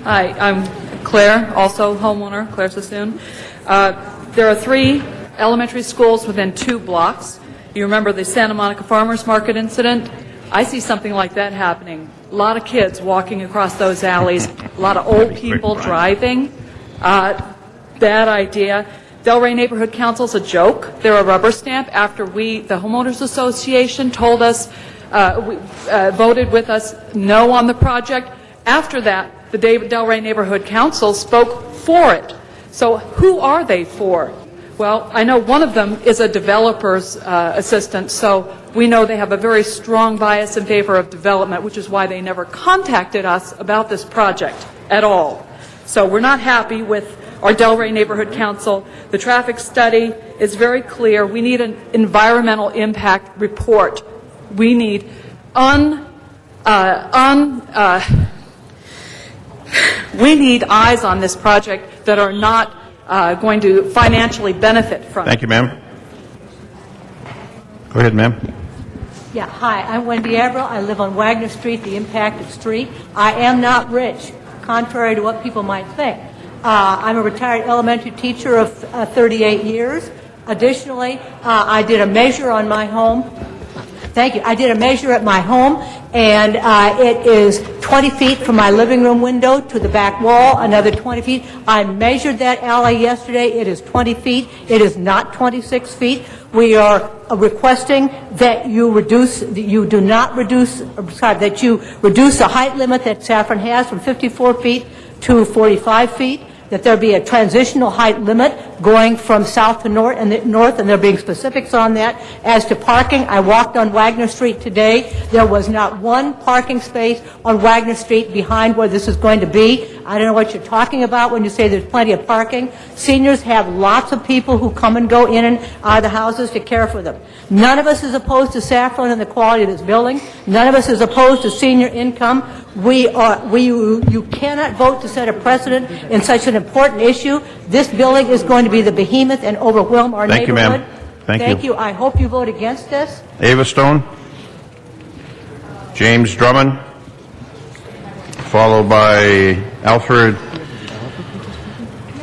Hi, I'm Claire, also homeowner, Claire Sassoon. There are 3 elementary schools within 2 blocks. You remember the Santa Monica Farmers Market incident? I see something like that happening. A lot of kids walking across those alleys, a lot of old people driving. Bad idea. Delray Neighborhood Council's a joke. They're a rubber stamp after the Homeowners Association told us, voted with us no on the project. After that, the Delray Neighborhood Council spoke for it. So who are they for? Well, I know one of them is a developer's assistant, so we know they have a very strong bias in favor of development, which is why they never contacted us about this project at all. So we're not happy with our Delray Neighborhood Council. The traffic study is very clear. We need an environmental impact report. We need we need eyes on this project that are not going to financially benefit from it. Thank you, ma'am. Go ahead, ma'am. Yeah, hi, I'm Wendy Abril. I live on Wagner Street, the impacted street. I am not rich, contrary to what people might think. I'm a retired elementary teacher of 38 years. Additionally, I did a measure on my home. Thank you. I did a measure at my home, and it is 20 feet from my living room window to the back wall, another 20 feet. I measured that alley yesterday. It is 20 feet. It is not 26 feet. We are requesting that you reduce the height limit that Saffron has from 54 feet to 45 feet. That there be a transitional height limit going from south to north, and there being specifics on that. As to parking, I walked on Wagner Street today. There was not one parking space on Wagner Street behind where this is going to be. I don't know what you're talking about when you say there's plenty of parking. Seniors have lots of people who come and go in and out of the houses to care for them. None of us is opposed to Saffron and the quality of this building. None of us is opposed to senior income. You cannot vote to set a precedent in such an important issue. This building is going to be the behemoth and overwhelm our Thank neighborhood. you, ma'am. Thank you. I hope you vote against this. Ava Stone, James Drummond, followed by Alfred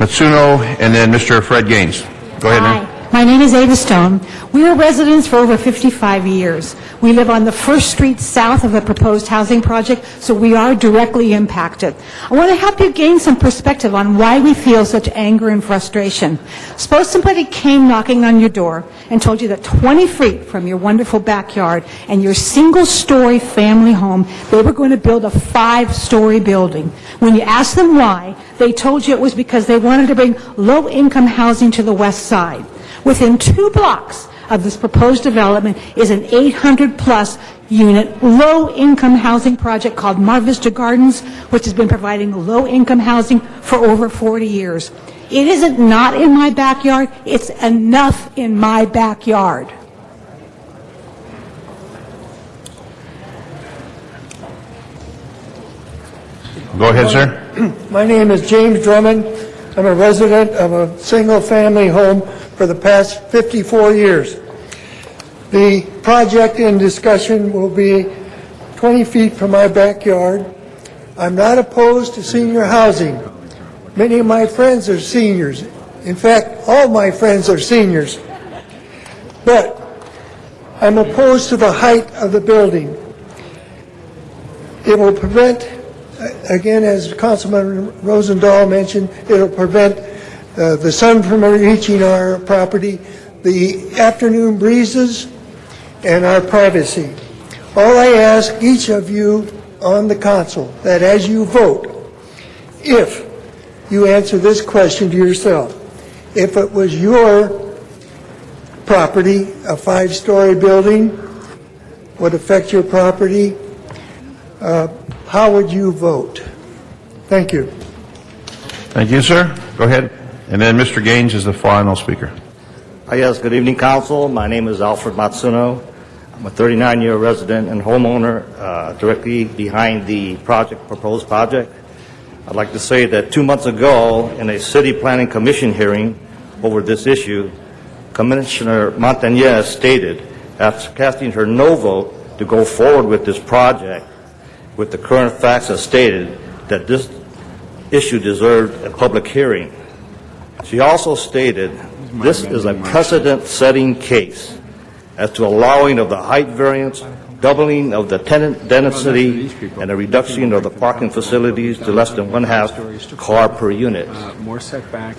Matsuno, and then Mr. Fred Gaines. Go ahead, ma'am. Hi, my name is Ava Stone. We are residents for over 55 years. We live on the First Street south of a proposed housing project, so we are directly impacted. I want to help you gain some perspective on why we feel such anger and frustration. Suppose somebody came knocking on your door and told you that 20 feet from your wonderful backyard and your single-story family home, they were going to build a 5-story building. When you asked them why, they told you it was because they wanted to bring low-income housing to the west side. Within 2 blocks of this proposed development is an 800-plus unit low-income housing project called Mar Vista Gardens, which has been providing low-income housing for over 40 years. It isn't not in my backyard, it's enough in my backyard. Go ahead, sir. My name is James Drummond. I'm a resident of a single-family home for the past 54 years. The project in discussion will be 20 feet from my backyard. I'm not opposed to senior housing. Many of my friends are seniors. In fact, all my friends are seniors. But I'm opposed to the height of the building. It will prevent, again, as Councilman Rosendahl mentioned, it will prevent the sun from reaching our property, the afternoon breezes, and our privacy. All I ask each of you on the council, that as you vote, if you answer this question to yourself, if it was your property, a 5-story building would affect your property, how would you vote? Thank you. Thank you, sir. Go ahead. And then Mr. Gaines is the final speaker. Yes, good evening, Council. My name is Alfred Matsuno. I'm a 39-year resident and homeowner directly behind the proposed project. I'd like to say that 2 months ago, in a City Planning Commission hearing over this issue, Commissioner Montañez stated, after casting her no vote to go forward with this project, with the current facts as stated, that this issue deserved a public hearing. She also stated this is a precedent-setting case as to allowing of the height variance, doubling of the tenant density, and a reduction of the parking facilities to less than 1/2 car per unit.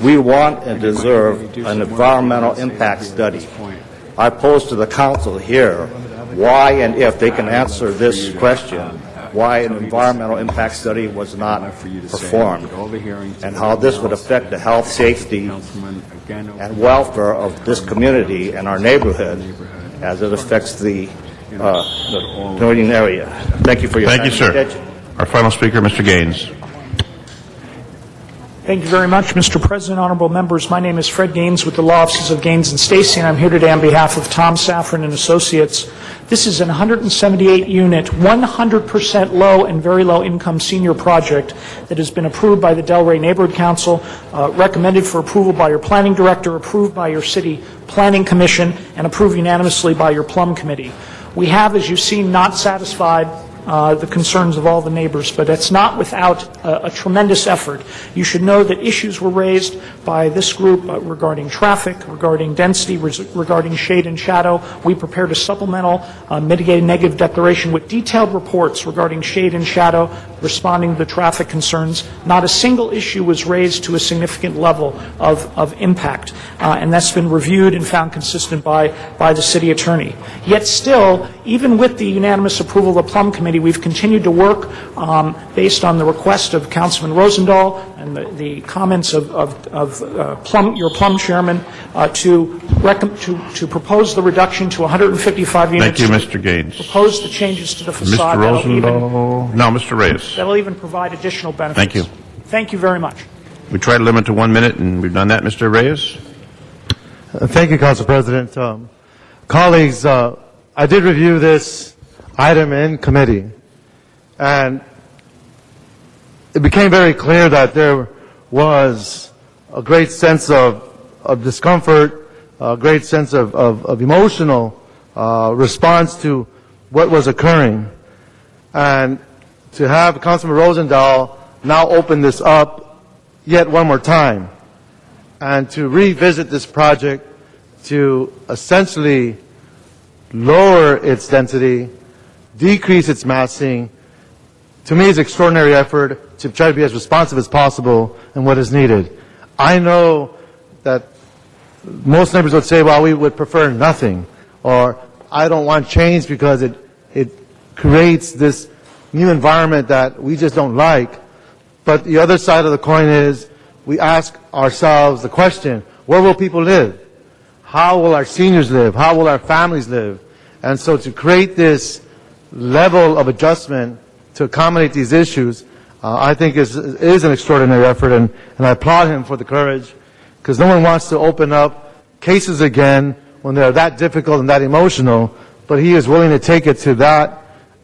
We want and deserve an environmental impact study. I pose to the council here why and if they can answer this question, why an environmental impact study was not performed, and how this would affect the health, safety, and welfare of this community and our neighborhood as it affects the Northern area. Thank you for your time. Thank you, sir. Our final speaker, Mr. Gaines. Thank you very much, Mr. President, honorable members. My name is Fred Gaines with the Law Offices of Gaines and Stacy, and I'm here today on behalf of Tom Safran and Associates. This is an 178-unit, 100% low and very low income senior project that has been approved by the Delray Neighborhood Council, recommended for approval by your planning director, approved by your city planning commission, and approved unanimously by your plum committee. We have, as you've seen, not satisfied the concerns of all the neighbors, but it's not without a tremendous effort. You should know that issues were raised by this group regarding traffic, regarding density, regarding shade and shadow. We prepared a supplemental mitigated negative declaration with detailed reports regarding shade and shadow, responding to the traffic concerns. Not a single issue was raised to a significant level of impact, and that's been reviewed and found consistent by the city attorney. Yet still, even with the unanimous approval of the Plum Committee, we've continued to work based on the request of Councilman Rosendahl and the comments of your Plum chairman to propose the reduction to 155 units. Thank you, Mr. Gaines. Propose the changes to the facade. Mr. Rosendahl. No, Mr. Reyes. That will even provide additional benefits. Thank you. Thank you very much. We try to limit to 1 minute, and we've done that, Mr. Reyes. Thank you, Council President. Colleagues, I did review this item in committee, and it became very clear that there was a great sense of discomfort, a great sense of emotional response to what was occurring. And to have Councilman Rosendahl now open this up yet one more time and to revisit this project to essentially lower its density, decrease its massing, to me is extraordinary effort to try to be as responsive as possible in what is needed. I know that most neighbors would say, well, we would prefer nothing, or I don't want change because it creates this new environment that we just don't like. But the other side of the coin is we ask ourselves the question, where will people live? How will our seniors live? How will our families live? And so to create this level of adjustment to accommodate these issues, I think is an extraordinary effort, and I applaud him for the courage, because no one wants to open up cases again when they're that difficult and that emotional, but he is willing to take it to that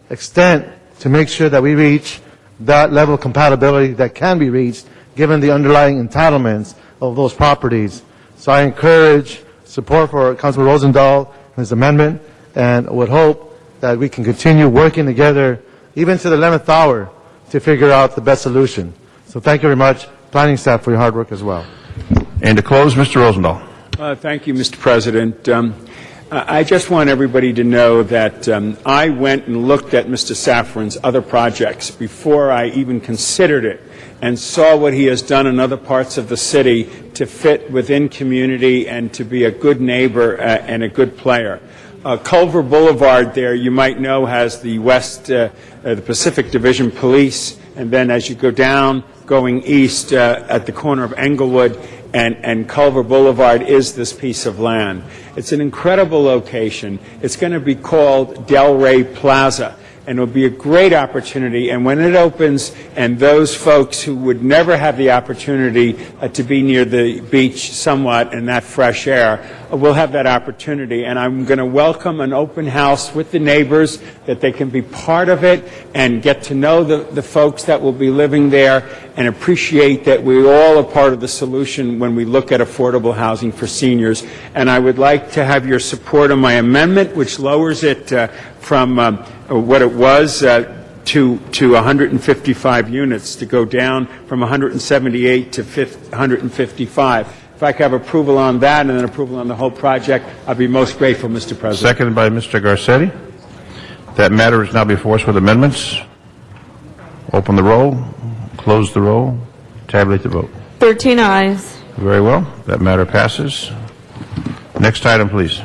extent to make sure that we reach that level of compatibility that can be reached given the underlying entitlements of those properties. So I encourage support for Councilman Rosendahl and his amendment, and would hope that we can continue working together even to the 11th hour to figure out the best solution. So thank you very much, planning staff, for your hard work as well. And to close, Mr. Rosendahl. Thank you, Mr. President. I just want everybody to know that I went and looked at Mr. Safran's other projects before I even considered it, and saw what he has done in other parts of the city to fit within community and to be a good neighbor and a good player. Culver Boulevard there, you might know, has the the Pacific Division Police, and then as you go down, going east at the corner of Englewood and Culver Boulevard is this piece of land. It's an incredible location. It's going to be called Delray Plaza, and it'll be a great opportunity. And when it opens, and those folks who would never have the opportunity to be near the beach somewhat and that fresh air, will have that opportunity. And I'm going to welcome an open house with the neighbors, that they can be part of it and get to know the folks that will be living there, and appreciate that we all are part of the solution when we look at affordable housing for seniors. And I would like to have your support on my amendment, which lowers it from what it was to 155 units, to go down from 178 to 155. If I could have approval on that and then approval on the whole project, I'd be most grateful, Mr. President. Seconded by Mr. Garcetti. That matter is now before us with amendments. Open the roll, close the roll, tabulate the vote. 13 ayes. Very well. That matter passes. Next item, please.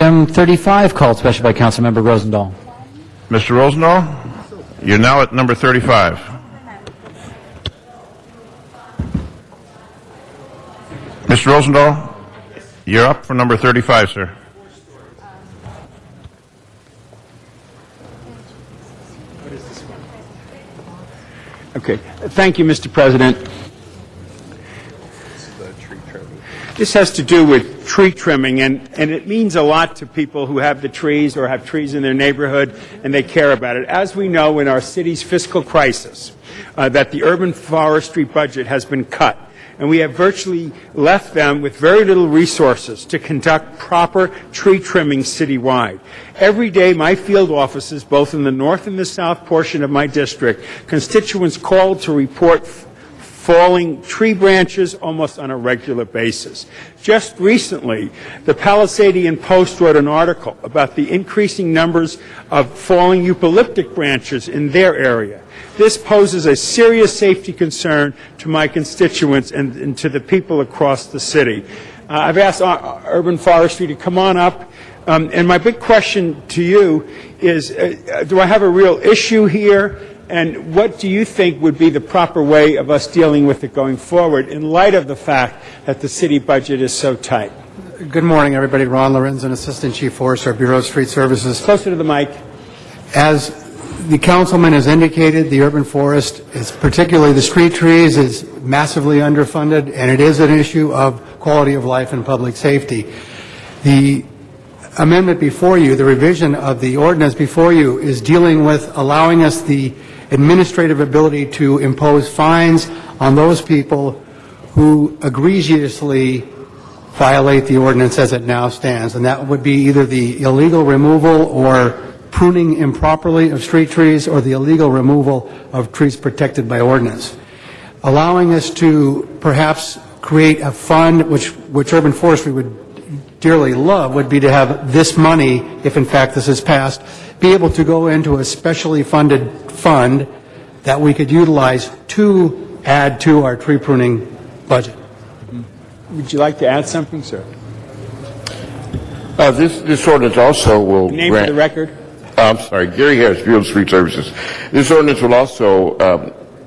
Item 35, called special by Councilmember Rosendahl. Mr. Rosendahl, you're now at number 35. Mr. Rosendahl, you're up for number 35, sir. Okay. Thank you, Mr. President. This has to do with tree trimming, and it means a lot to people who have the trees or have trees in their neighborhood, and they care about it. As we know, in our city's fiscal crisis, that the urban forestry budget has been cut, and we have virtually left them with very little resources to conduct proper tree trimming citywide. Every day, my field offices, both in the north and the south portion of my district, constituents called to report falling tree branches almost on a regular basis. Just recently, the Palisadian Post wrote an article about the increasing numbers of falling eucalyptic branches in their area. This poses a serious safety concern to my constituents and to the people across the city. I've asked Urban Forestry to come on up, and my big question to you is, do I have a real issue here? And what do you think would be the proper way of us dealing with it going forward in light of the fact that the city budget is so tight? Good morning, everybody. Ron Lorenzen, Assistant Chief Forester, Bureau of Street Services. Closer to the mic. As the councilman has indicated, the urban forest, is particularly the street trees, is massively underfunded, and it is an issue of quality of life and public safety. The amendment before you, the revision of the ordinance before you, is dealing with allowing us the administrative ability to impose fines on those people who egregiously violate the ordinance as it now stands. And that would be either the illegal removal or pruning improperly of street trees, or the illegal removal of trees protected by ordinance. Allowing us to perhaps create a fund, which urban forestry would dearly love, would be to have this money, if in fact this is passed, be able to go into a specially funded fund that we could utilize to add to our tree pruning budget. Would you like to add something, sir? This ordinance also will Name grant... for the record. I'm sorry, Gary Harris, Bureau of Street Services. This ordinance will also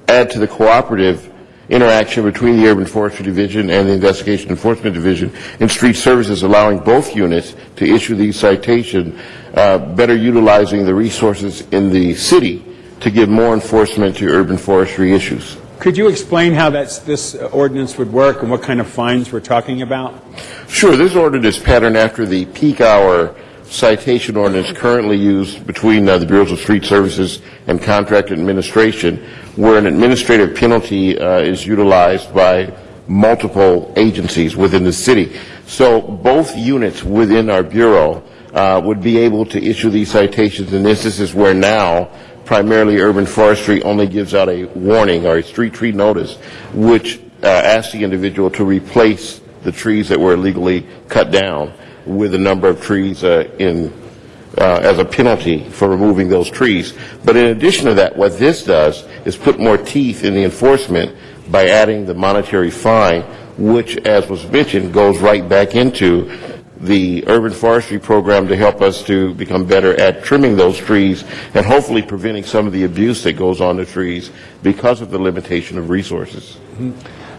add to the cooperative interaction between the Urban Forestry Division and the Investigation Enforcement Division in Street Services, allowing both units to issue these citations, better utilizing the resources in the city to give more enforcement to urban forestry issues. Could you explain how this ordinance would work and what kind of fines we're talking about? Sure. This ordinance is patterned after the peak hour citation ordinance currently used between the Bureaus of Street Services and Contract Administration, where an administrative penalty is utilized by multiple agencies within the city. So both units within our Bureau would be able to issue these citations in instances where now primarily urban forestry only gives out a warning or a street tree notice, which asks the individual to replace the trees that were illegally cut down with a number of trees as a penalty for removing those trees. But in addition to that, what this does is put more teeth in the enforcement by adding the monetary fine, which, as was mentioned, goes right back into the urban forestry program to help us to become better at trimming those trees and hopefully preventing some of the abuse that goes on the trees because of the limitation of resources.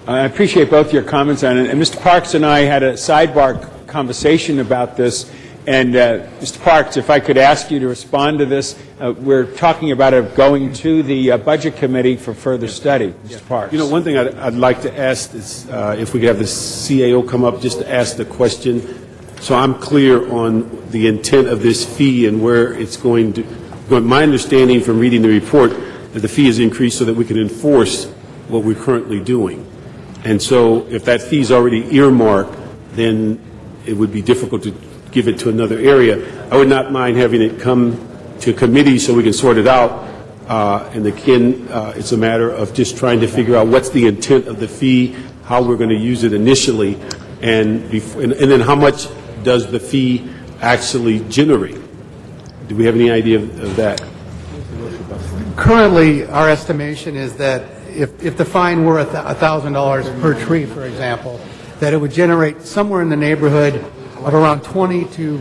I appreciate both your comments on it. And Mr. Parks and I had a sidebar conversation about this. And Mr. Parks, if I could ask you to respond to this, we're talking about it going to the Budget Committee for further study. Mr. Parks. You know, one thing I'd like to ask is if we could have the CAO come up just to ask the question, so I'm clear on the intent of this fee and where it's going to. My understanding from reading the report that the fee is increased so that we can enforce what we're currently doing. And so if that fee is already earmarked, then it would be difficult to give it to another area. I would not mind having it come to committee so we can sort it out. And again, it's a matter of just trying to figure out what's the intent of the fee, how we're going to use it initially, and then how much does the fee actually generate? Do we have any idea of that? Currently, our estimation is that if the fine were $1,000 per tree, for example, that it would generate somewhere in the neighborhood of around 20 to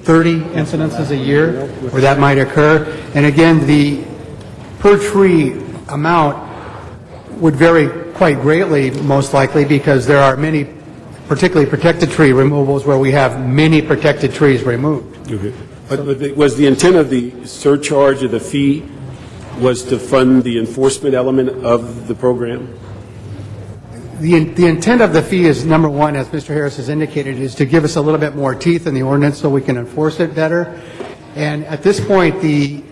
30 incidences a year where that might occur. And again, the per tree amount would vary quite greatly, most likely, because there are many, particularly protected tree removals, where we have many protected trees removed. Okay. But was the intent of the surcharge of the fee was to fund the enforcement element of the program? The intent of the fee is, number one, as Mr. Harris has indicated, is to give us a little bit more teeth in the ordinance so we can enforce it better. And at this point, the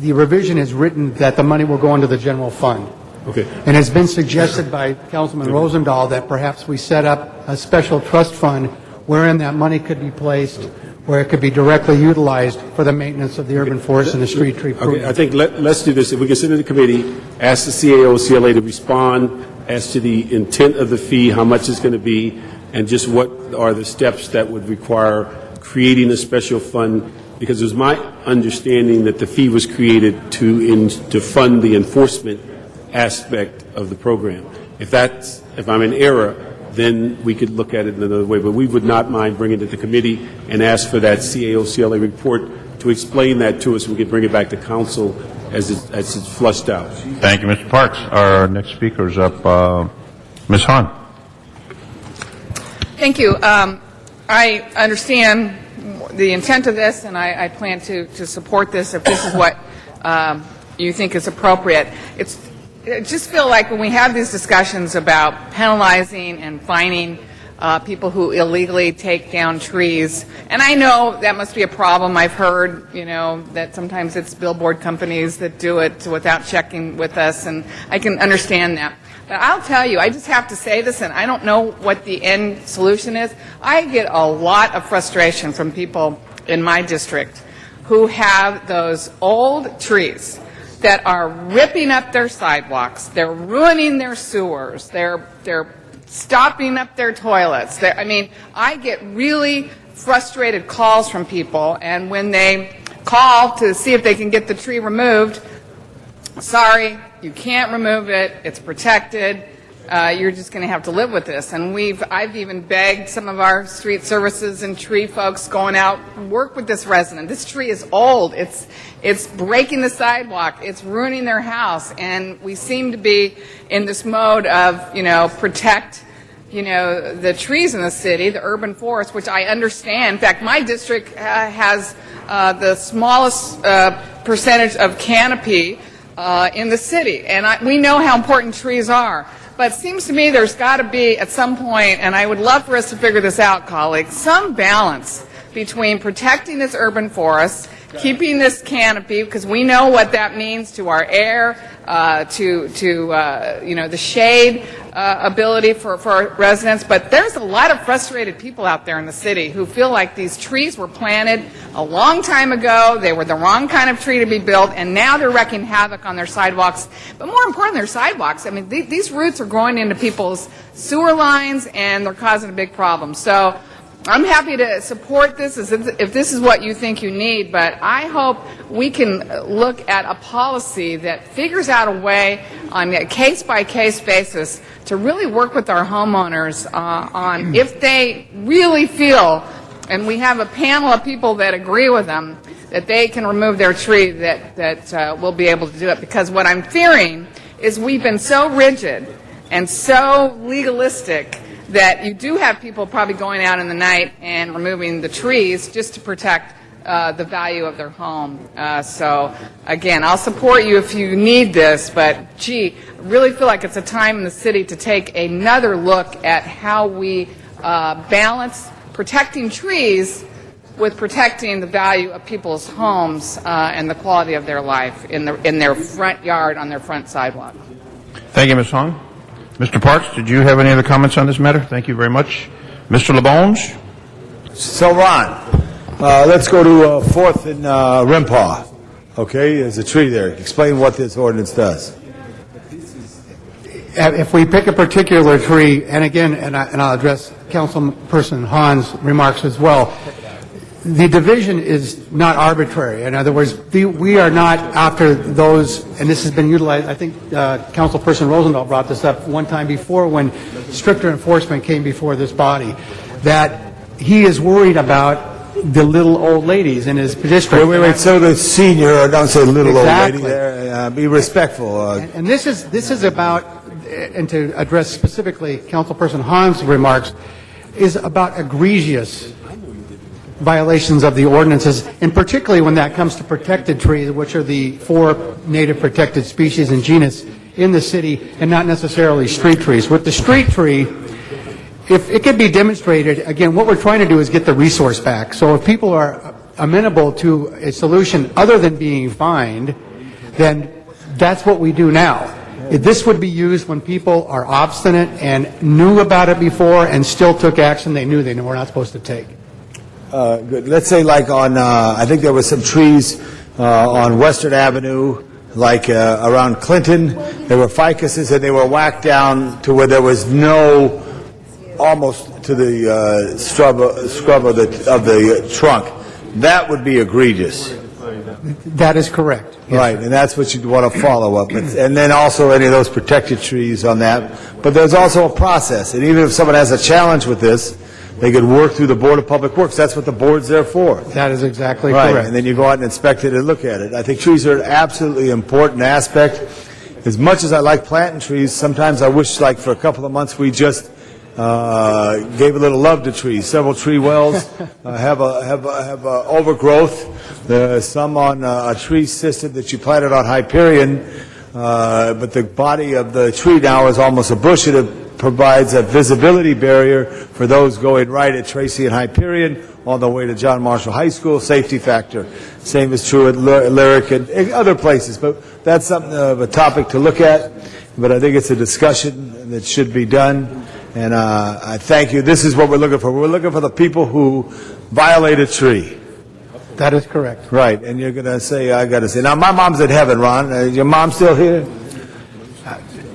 revision is written that the money will go into the general fund. Okay. And it's been suggested by Councilman Rosendahl that perhaps we set up a special trust fund wherein that money could be placed, where it could be directly utilized for the maintenance of the urban forest and the street tree pruning. Okay, I think let's do this. If we can send it to the committee, ask the CAO, CLA to respond as to the intent of the fee, how much it's going to be, and just what are the steps that would require creating a special fund, because it was my understanding that the fee was created to fund the enforcement aspect of the program. If I'm in error, then we could look at it in another way. But we would not mind bringing it to committee and ask for that CAO, CLA report to explain that to us. We could bring it back to council as it's flushed out. Thank you, Mr. Parks. Our next speaker is up, Ms. Hahn. Thank you. I understand the intent of this, and I plan to support this if this is what you think is appropriate. I just feel like when we have these discussions about penalizing and fining people who illegally take down trees, and I know that must be a problem. I've heard, that sometimes it's billboard companies that do it without checking with us, and I can understand that. But I'll tell you, I just have to say this, and I don't know what the end solution is. I get a lot of frustration from people in my district who have those old trees that are ripping up their sidewalks, they're ruining their sewers, they're stopping up their toilets. I mean, I get really frustrated calls from people, and when they call to see if they can get the tree removed, sorry, you can't remove it, it's protected, you're just going to have to live with this. And I've even begged some of our street services and tree folks going out, work with this resident. This tree is old, it's breaking the sidewalk, it's ruining their house, and we seem to be in this mode of, protect the trees in the city, the urban forest, which I understand. In fact, my district has the smallest percentage of canopy in the city, and we know how important trees are. But it seems to me there's got to be, at some point, and I would love for us to figure this out, colleagues, some balance between protecting this urban forest, keeping this canopy, because we know what that means to our air, to the shade ability for our residents. But there's a lot of frustrated people out there in the city who feel like these trees were planted a long time ago, they were the wrong kind of tree to be built, and now they're wreaking havoc on their sidewalks. But more important, their sidewalks. I mean, these roots are growing into people's sewer lines, and they're causing a big problem. So I'm happy to support this if this is what you think you need, but I hope we can look at a policy that figures out a way on a case-by-case basis to really work with our homeowners on if they really feel, and we have a panel of people that agree with them, that they can remove their tree, that we'll be able to do it. Because what I'm fearing is we've been so rigid and so legalistic that you do have people probably going out in the night and removing the trees just to protect the value of their home. So, again, I'll support you if you need this, but, gee, I really feel like it's a time in the city to take another look at how we balance protecting trees with protecting the value of people's homes and the quality of their life in their front yard, on their front sidewalk. Thank you, Ms. Hong. Mr. Parks, did you have any other comments on this matter? Thank you very much. Mr. LeBones? So, Ron, let's go to 4th and Rimpaw. Okay, there's a tree there. Explain what this ordinance does. If we pick a particular tree, and again, and I'll address Councilperson Hahn's remarks as well, the division is not arbitrary. In other words, we are not after those, and this has been utilized, I think Councilperson Rosendahl brought this up one time before when stricter enforcement came before this body, that he is worried about the little old ladies in his district. Wait, so the senior, or don't say little Exactly. old lady there, be respectful. And this is about, and to address specifically Councilperson Hahn's remarks, is about egregious violations of the ordinances, and particularly when that comes to protected trees, which are the 4 native protected species and genus in the city, and not necessarily street trees. With the street tree, if it can be demonstrated, again, what we're trying to do is get the resource back. So if people are amenable to a solution other than being fined, then that's what we do now. This would be used when people are obstinate and knew about it before and still took action they knew were not supposed to take. Good. Let's say like on, I think there were some trees on Western Avenue, like around Clinton. There were ficuses, and they were whacked down to where there was no, almost to the scrub of the trunk. That would be egregious. That is correct. Yes, right, sir. and that's what you'd want to follow up. And then also any of those protected trees on that. But there's also a process, and even if someone has a challenge with this, they could work through the Board of Public Works. That's what the board's there for. That is exactly right. correct. And then you go out and inspect it and look at it. I think trees are an absolutely important aspect. As much as I like planting trees, sometimes I wish, like, for a couple of months we just gave a little love to trees. Several tree wells have overgrowth. Some on a tree system that you planted on Hyperion, but the body of the tree now is almost a bush. It provides a visibility barrier for those going right at Tracy and Hyperion on the way to John Marshall High School. Safety factor. Same is true at Lyric and other places. But that's something of a topic to look at. But I think it's a discussion that should be done. And I thank you. This is what we're looking for. We're looking for the people who violate a tree. That is correct. Right. And you're going to say, I got to say. Now, my mom's in heaven, Ron. Is your mom still here?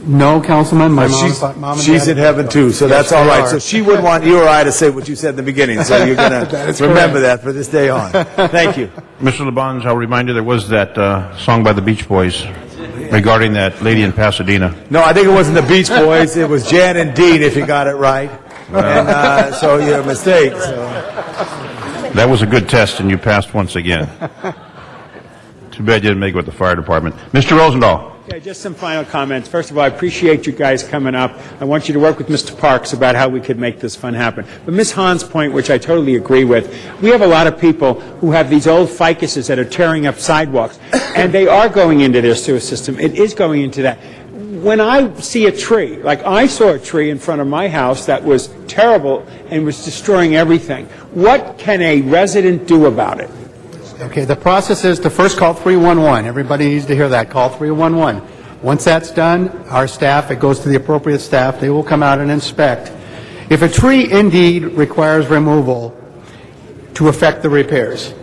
No, Councilman, my She's mom and she's dad- in heaven too, so Yes, that's all they right. are. So she would want you or I to say what you said in the beginning, so you're going That to is remember correct. that for this day on. Thank you. Mr. Labange, I'll remind you, there was that song by the Beach Boys regarding that lady in Pasadena. No, I think it wasn't the Beach Boys, it was Jan and Dean, if you got it right. And so you're a mistake, so. That was a good test, and you passed once again. Too bad you didn't make it with the fire department. Mr. Rosendahl. Yeah, just some final comments. First of all, I appreciate you guys coming up. I want you to work with Mr. Parks about how we could make this fun happen. But Ms. Hahn's point, which I totally agree with, we have a lot of people who have these old ficuses that are tearing up sidewalks, and they are going into their sewer system. It is going into that. When I see a tree, like I saw a tree in front of my house that was terrible and was destroying everything, what can a resident do about it? Okay, the process is to first call 311. Everybody needs to hear that. Call 311. Once that's done, our staff, it goes to the appropriate staff, they will come out and inspect. If a tree indeed requires removal to effect the repairs,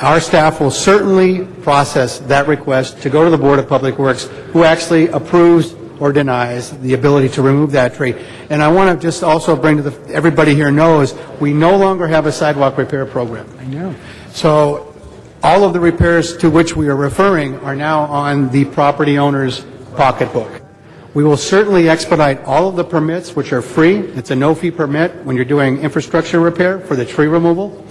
our staff will certainly process that request to go to the Board of Public Works, who actually approves or denies the ability to remove that tree. And I want to just also bring to everybody here knows, we no longer have a sidewalk repair program. I know. So all of the repairs to which we are referring are now on the property owner's pocketbook. We will certainly expedite all of the permits, which are free. It's a no-fee permit when you're doing infrastructure repair for the tree removal.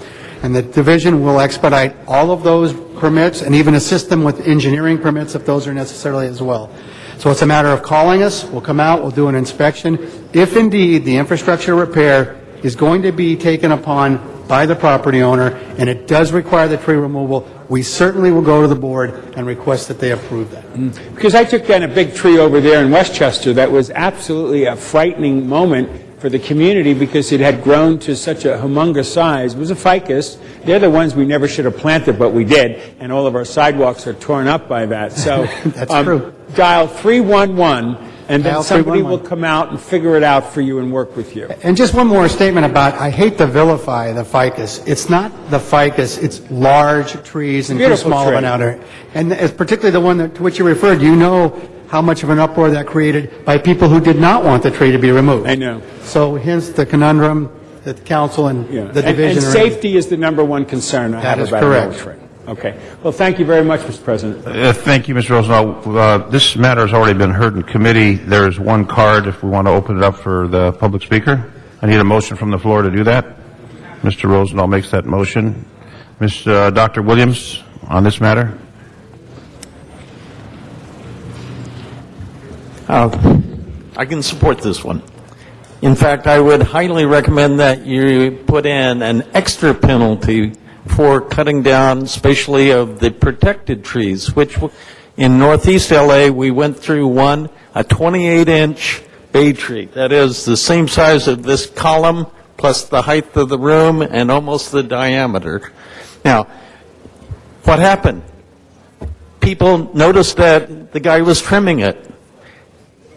And the division will expedite all of those permits and even assist them with engineering permits if those are necessary as well. So it's a matter of calling us, we'll come out, we'll do an inspection. If indeed the infrastructure repair is going to be taken upon by the property owner, and it does require the tree removal, we certainly will go to the board and request that they approve that. Because I took down a big tree over there in Westchester that was absolutely a frightening moment for the community because it had grown to such a humongous size. It was a ficus. They're the ones we never should have planted, but we did, and all of our sidewalks are torn up by that. So That's true. Dial 311, and then Dial somebody 311. will come out and figure it out for you and work with you. And just one more statement about, I hate to vilify the ficus. It's not the ficus, it's large trees and too Beautiful small of tree. an outer. And it's particularly the one to which you referred, you know how much of an uproar that created by people who did not want the tree to be removed. I know. So hence the conundrum that the council and the division And are in. safety is the number one concern I That have is about correct. an old tree. Okay. Well, thank you very much, Mr. President. Thank you, Mr. Rosendahl. This matter has already been heard in committee. There is one card if we want to open it up for the public speaker. I need a motion from the floor to do that. Mr. Rosendahl makes that motion. Dr. Williams, on this matter? I can support this one. In fact, I would highly recommend that you put in an extra penalty for cutting down, especially of the protected trees, which in Northeast LA, we went through one, a 28-inch bay tree. That is the same size of this column, plus the height of the room and almost the diameter. Now, what happened? People noticed that the guy was trimming it.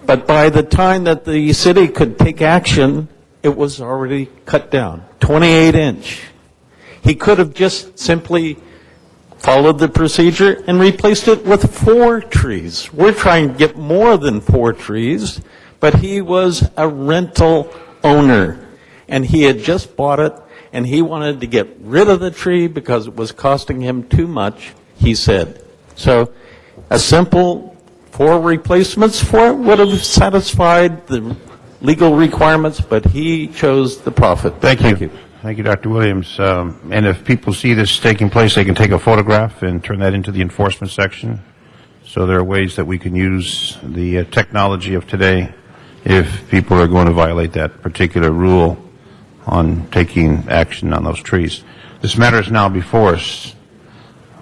But by the time that the city could take action, it was already cut down, 28-inch. He could have just simply followed the procedure and replaced it with 4 trees. We're trying to get more than 4 trees, but he was a rental owner, and he had just bought it, and he wanted to get rid of the tree because it was costing him too much, he said. So a simple 4 replacements for it would have satisfied the legal requirements, but he chose the profit. Thank you. Thank you, Dr. Williams. And if people see this taking place, they can take a photograph and turn that into the enforcement section. So there are ways that we can use the technology of today if people are going to violate that particular rule on taking action on those trees. This matter is now before us.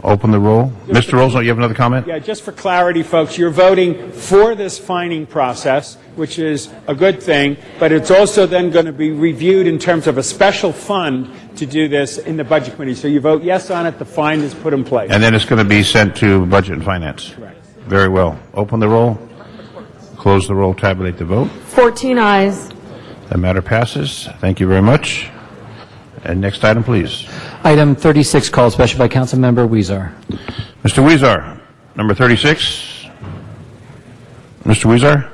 Open the roll. Mr. Rosendahl, you have another comment? Yeah, just for clarity, folks, you're voting for this fining process, which is a good thing, but it's also then going to be reviewed in terms of a special fund to do this in the Budget Committee. So you vote yes on it, the fine is put in place. And then it's going to be sent to Budget and Finance. Correct. Very well. Open the roll. Close the roll. Tabulate the vote. 14 ayes. That matter passes. Thank you very much. And next item, please. Item 36, called special by Councilmember Weezer. Mr. Weezer, number 36. Mr. Weezer?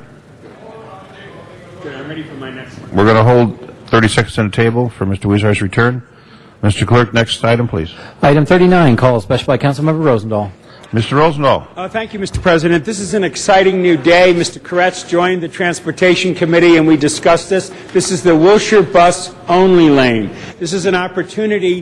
next one. We're going to hold 30 seconds on the table for Mr. Weezar's return. Mr. Clerk, next item, please. Item 39, call special by Councilmember Rosendahl. Mr. Rosendahl. Thank you, Mr. President. This is an exciting new day. Mr. Koretz joined the Transportation Committee, and we discussed this. This is the Wilshire bus only lane. This is an opportunity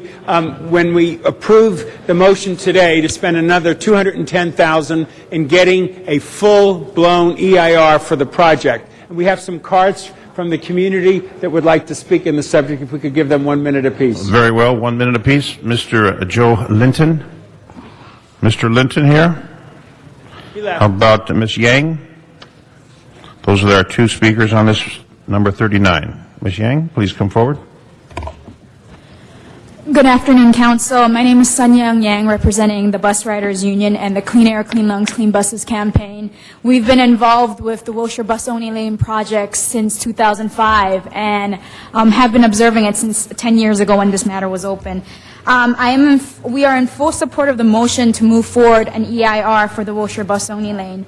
when we approve the motion today to spend another $210,000 in getting a full-blown EIR for the project. And we have some cards from the community that would like to speak in the subject. If we could give them 1 minute apiece. Very well, 1 minute apiece. Mr. Joe Linton. Mr. Linton here. How about Ms. Yang? Those are our two speakers on this number 39. Ms. Yang, please come forward. Good afternoon, Council. My name is Sun Young Yang, representing the Bus Riders Union and the Clean Air, Clean Lungs, Clean Buses campaign. We've been involved with the Wilshire Bus Only Lane project since 2005 and have been observing it since 10 years ago when this matter was open. We are in full support of the motion to move forward an EIR for the Wilshire Bus Only Lane.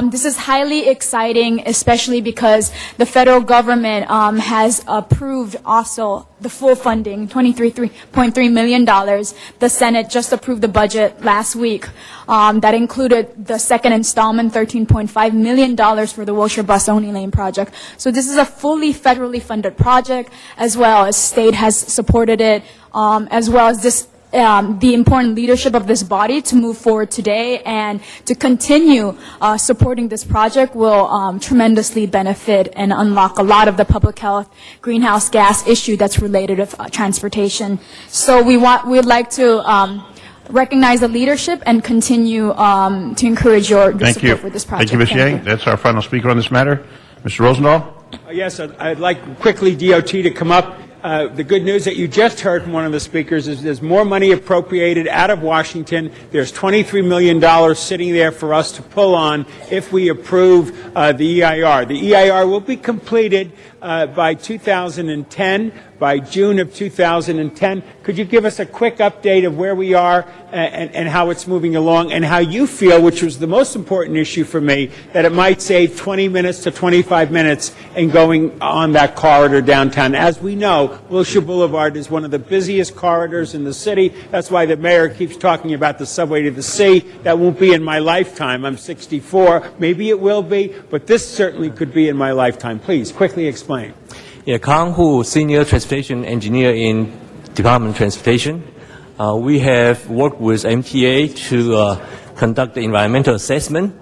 This is highly exciting, especially because the federal government has approved also the full funding, $23.3 million. The Senate just approved the budget last week. That included the second installment, $13.5 million for the Wilshire Bus Only Lane project. So this is a fully federally funded project, as well as state has supported it, as well as this the important leadership of this body to move forward today and to continue supporting this project will tremendously benefit and unlock a lot of the public health greenhouse gas issue that's related to transportation. So we'd like to recognize the leadership and continue to encourage your support for this project. Thank you, Ms. Yang. That's our final speaker on this matter. Mr. Rosendahl? Yes, I'd like quickly DOT to come up. The good news that you just heard from one of the speakers is there's more money appropriated out of Washington. There's $23 million sitting there for us to pull on if we approve the EIR. The EIR will be completed by 2010, by June of 2010. Could you give us a quick update of where we are and how it's moving along and how you feel, which was the most important issue for me, that it might save 20 minutes to 25 minutes in going on that corridor downtown? As we know, Wilshire Boulevard is one of the busiest corridors in the city. That's why the mayor keeps talking about the subway to the sea. That won't be in my lifetime. I'm 64. Maybe it will be, but this certainly could be in my lifetime. Please, quickly explain. Yeah, Kang Hu, Senior Transportation Engineer in Department of Transportation. We have worked with MTA to conduct the environmental assessment.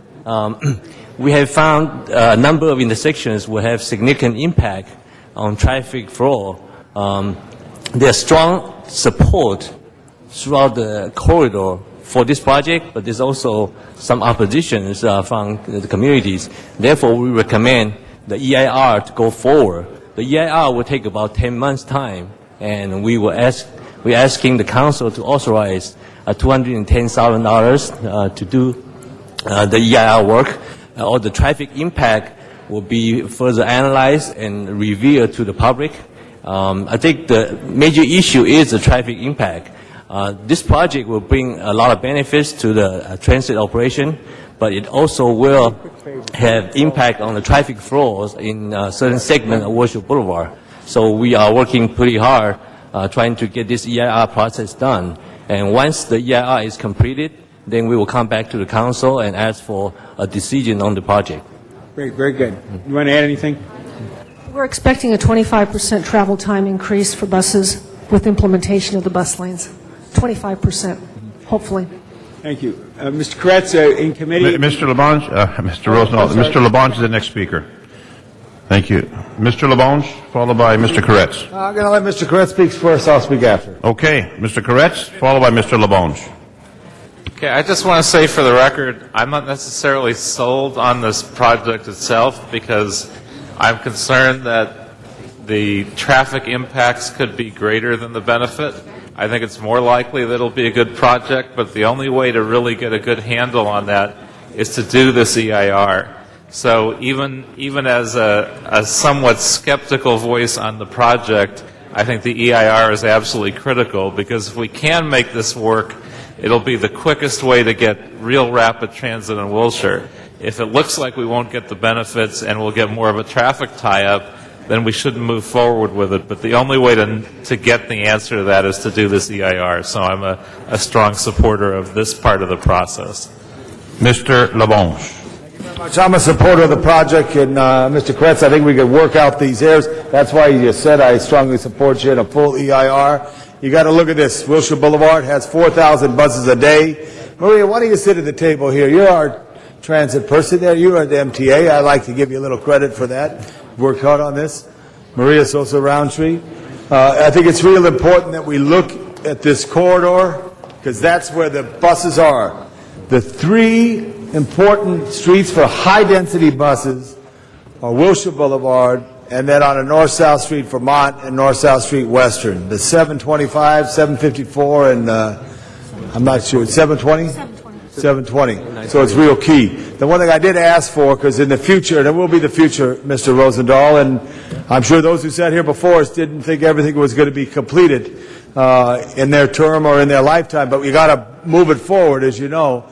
We have found a number of intersections will have significant impact on traffic flow. There's strong support throughout the corridor for this project, but there's also some oppositions from the communities. Therefore, we recommend the EIR to go forward. The EIR will take about 10 months' time, and we're asking the council to authorize $210,000 to do the EIR work. All the traffic impact will be further analyzed and revealed to the public. I think the major issue is the traffic impact. This project will bring a lot of benefits to the transit operation, but it also will have impact on the traffic flows in certain segments of Wilshire Boulevard. So we are working pretty hard trying to get this EIR process done. And once the EIR is completed, then we will come back to the council and ask for a decision on the project. Great, very good. You want to add anything? We're expecting a 25% travel time increase for buses with implementation of the bus lanes. 25%, hopefully. Thank you. Mr. Koretz, in committee. Mr. Labange, Mr. Rosendahl, Mr. Labange is the next speaker. Thank you. Mr. Labange, followed by Mr. Koretz. I'm going to let Mr. Koretz speak first. I'll speak after. Okay. Mr. Koretz, followed by Mr. Labange. Okay, I just want to say for the record, I'm not necessarily sold on this project itself because I'm concerned that the traffic impacts could be greater than the benefit. I think it's more likely that it'll be a good project, but the only way to really get a good handle on that is to do this EIR. So even as a somewhat skeptical voice on the project, I think the EIR is absolutely critical because if we can make this work, it'll be the quickest way to get real rapid transit in Wilshire. If it looks like we won't get the benefits and we'll get more of a traffic tie-up, then we shouldn't move forward with it. But the only way to get the answer to that is to do this EIR. So I'm a strong supporter of this part of the process. Mr. Labange. I'm a supporter of the project, and Mr. Kretz, I think we could work out these errors. That's why you said I strongly support you in a full EIR. You got to look at this. Wilshire Boulevard has 4,000 buses a day. Maria, why don't you sit at the table here? You're our transit person there. You're at the MTA. I'd like to give you a little credit for that. Worked hard on this. Maria Sosa Roundtree. I think it's real important that we look at this corridor because that's where the buses are. The three important streets for high-density buses are Wilshire Boulevard, and then on a north-south street Vermont and north-south street Western. The 725, 754, and I'm not sure, 720? 720. So it's real key. The one thing I did ask for, because in the future, and it will be the future, Mr. Rosendahl, and I'm sure those who sat here before us didn't think everything was going to be completed in their term or in their lifetime, but we got to move it forward, as you know,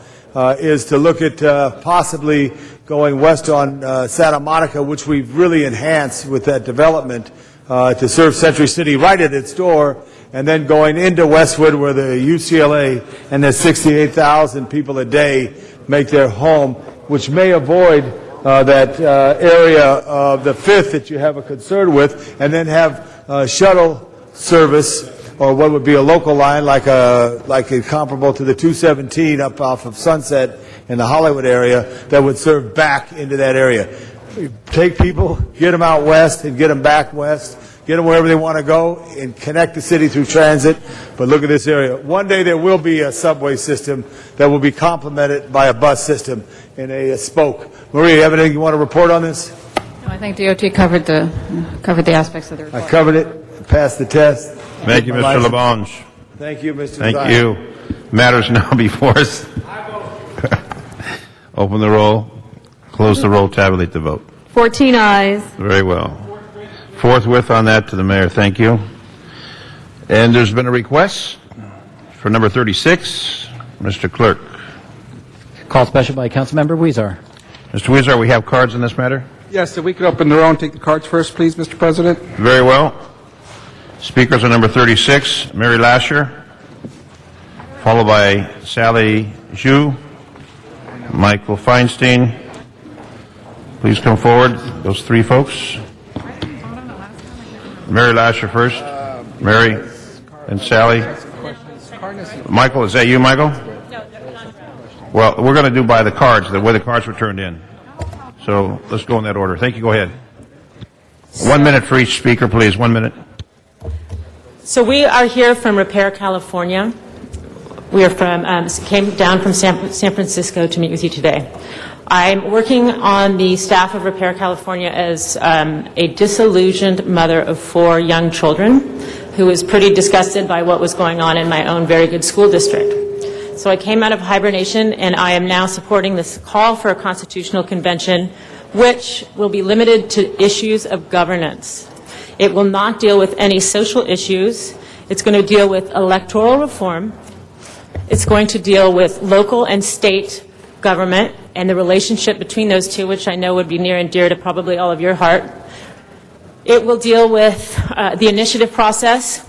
is to look at possibly going west on Santa Monica, which we've really enhanced with that development to serve Century City right at its door, and then going into Westwood where the UCLA and the 68,000 people a day make their home, which may avoid that area of the 5th that you have a concern with, and then have shuttle service, or what would be a local line like a comparable to the 217 up off of Sunset in the Hollywood area that would serve back into that area. Take people, get them out west and get them back west, get them wherever they want to go and connect the city through transit. But look at this area. One day there will be a subway system that will be complemented by a bus system in a spoke. Maria, you have anything you want to report on this? No, I think DOT covered the aspects of the report. I covered it, passed the test. Thank you, Mr. Labange. Thank you, Mr. Thank Zion. you. Matters now before us. Open the roll, close the roll, tabulate the vote. 14 ayes. Very well. Forthwith on that to the mayor. Thank you. And there's been a request for number 36. Mr. Clerk. Call special by Councilmember Weezer. Mr. Weezer, we have cards in this matter? Yes, if we could open the row and take the cards first, please, Mr. President. Very well. Speakers on number 36, Mary Lasher, followed by Sally Zhu, Michael Feinstein. Please come forward, those three folks. Mary Lasher first, Mary and Sally. Michael, is that you, Michael? Well, we're going to do by the cards, the way the cards were turned in. So let's go in that order. Thank you. Go ahead. 1 minute for each speaker, please. 1 minute. So we are here from Repair California. We are came down from San Francisco to meet with you today. I'm working on the staff of Repair California as a disillusioned mother of 4 young children who is pretty disgusted by what was going on in my own very good school district. So I came out of hibernation, and I am now supporting this call for a constitutional convention, which will be limited to issues of governance. It will not deal with any social issues. It's going to deal with electoral reform. It's going to deal with local and state government and the relationship between those two, which I know would be near and dear to probably all of your heart. It will deal with the initiative process.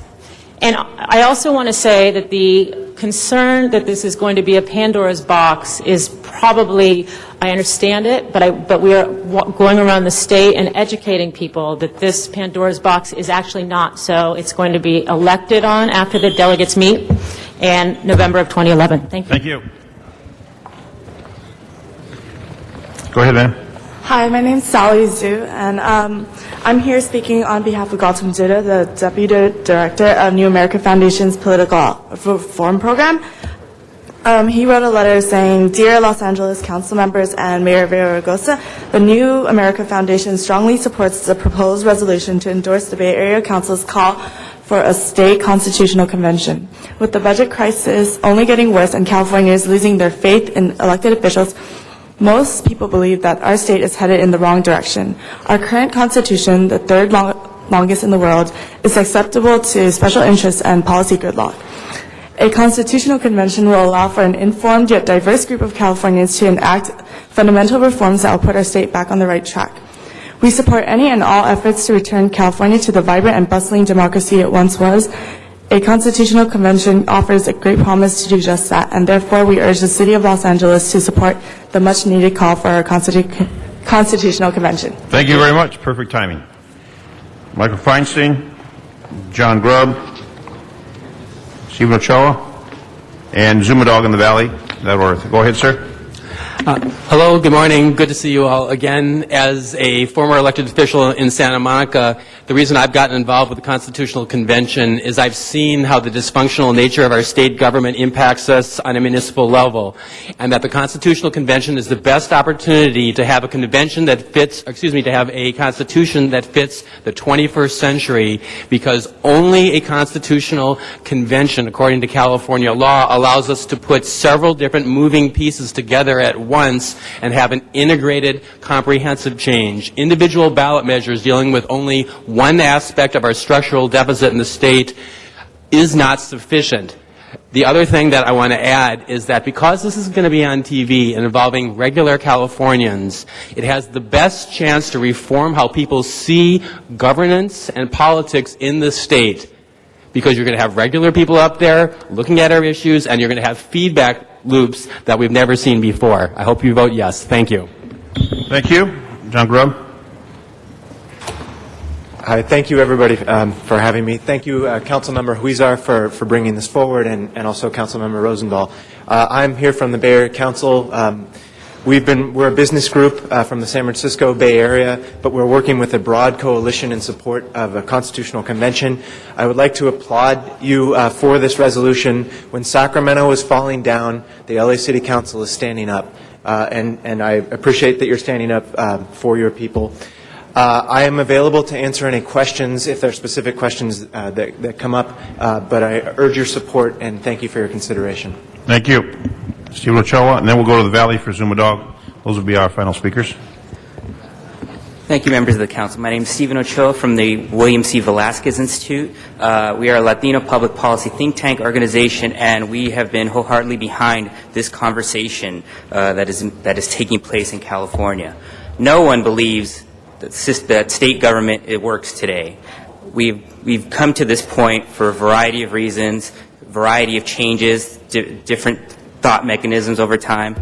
And I also want to say that the concern that this is going to be a Pandora's box is probably, I understand it, but we are going around the state and educating people that this Pandora's box is actually not so. It's going to be elected on after the delegates meet in November of 2011. Thank you. Thank you. Go ahead, ma'am. Hi, my name is Sally Zhu, and I'm here speaking on behalf of Gautam Jutta, the Deputy Director of New America Foundation's Political Reform Program. He wrote a letter saying, "Dear Los Angeles Council members and Mayor Villaraigosa, the New America Foundation strongly supports the proposed resolution to endorse the Bay Area Council's call for a state constitutional convention. With the budget crisis only getting worse and Californians losing their faith in elected officials, most people believe that our state is headed in the wrong direction. Our current constitution, the third longest in the world, is acceptable to special interests and policy gridlock. A constitutional convention will allow for an informed yet diverse group of Californians to enact fundamental reforms that will put our state back on the right track. We support any and all efforts to return California to the vibrant and bustling democracy it once was. A constitutional convention offers a great promise to do just that, and therefore we urge the City of Los Angeles to support the much-needed call for our constitutional convention. Thank you very much. Perfect timing. Michael Feinstein, John Grubb, Stephen Ochoa, and Zumadog in the Valley. That order. Go ahead, sir. Hello, good morning. Good to see you all again. As a former elected official in Santa Monica, the reason I've gotten involved with the Constitutional Convention is I've seen how the dysfunctional nature of our state government impacts us on a municipal level, and that the Constitutional Convention is the best opportunity to have a convention that fits, to have a constitution that fits the 21st century, because only a constitutional convention, according to California law, allows us to put several different moving pieces together at once and have an integrated, comprehensive change. Individual ballot measures dealing with only one aspect of our structural deficit in the state is not sufficient. The other thing that I want to add is that because this is going to be on TV and involving regular Californians, it has the best chance to reform how people see governance and politics in the state, because you're going to have regular people up there looking at our issues, and you're going to have feedback loops that we've never seen before. I hope you vote yes. Thank you. Thank you. John Grubb. Hi, thank you everybody for having me. Thank you Councilmember Huizar for bringing this forward, and also Councilmember Rosendahl. I'm here from the Bay Area Council. We're a business group from the San Francisco Bay Area, but we're working with a broad coalition in support of a constitutional convention. I would like to applaud you for this resolution. When Sacramento is falling down, the LA City Council is standing up, and I appreciate that you're standing up for your people. I am available to answer any questions if there are specific questions that come up, but I urge your support and thank you for your consideration. Thank you. Stephen Ochoa, and then we'll go to the Valley for Zumadog. Those will be our final speakers. Thank you, members of the council. My name is Stephen Ochoa from the William C. Velasquez Institute. We are a Latino public policy think tank organization, and we have been wholeheartedly behind this conversation that is taking place in California. No one believes that state government it works today. We've come to this point for a variety of reasons, variety of changes, different thought mechanisms over time.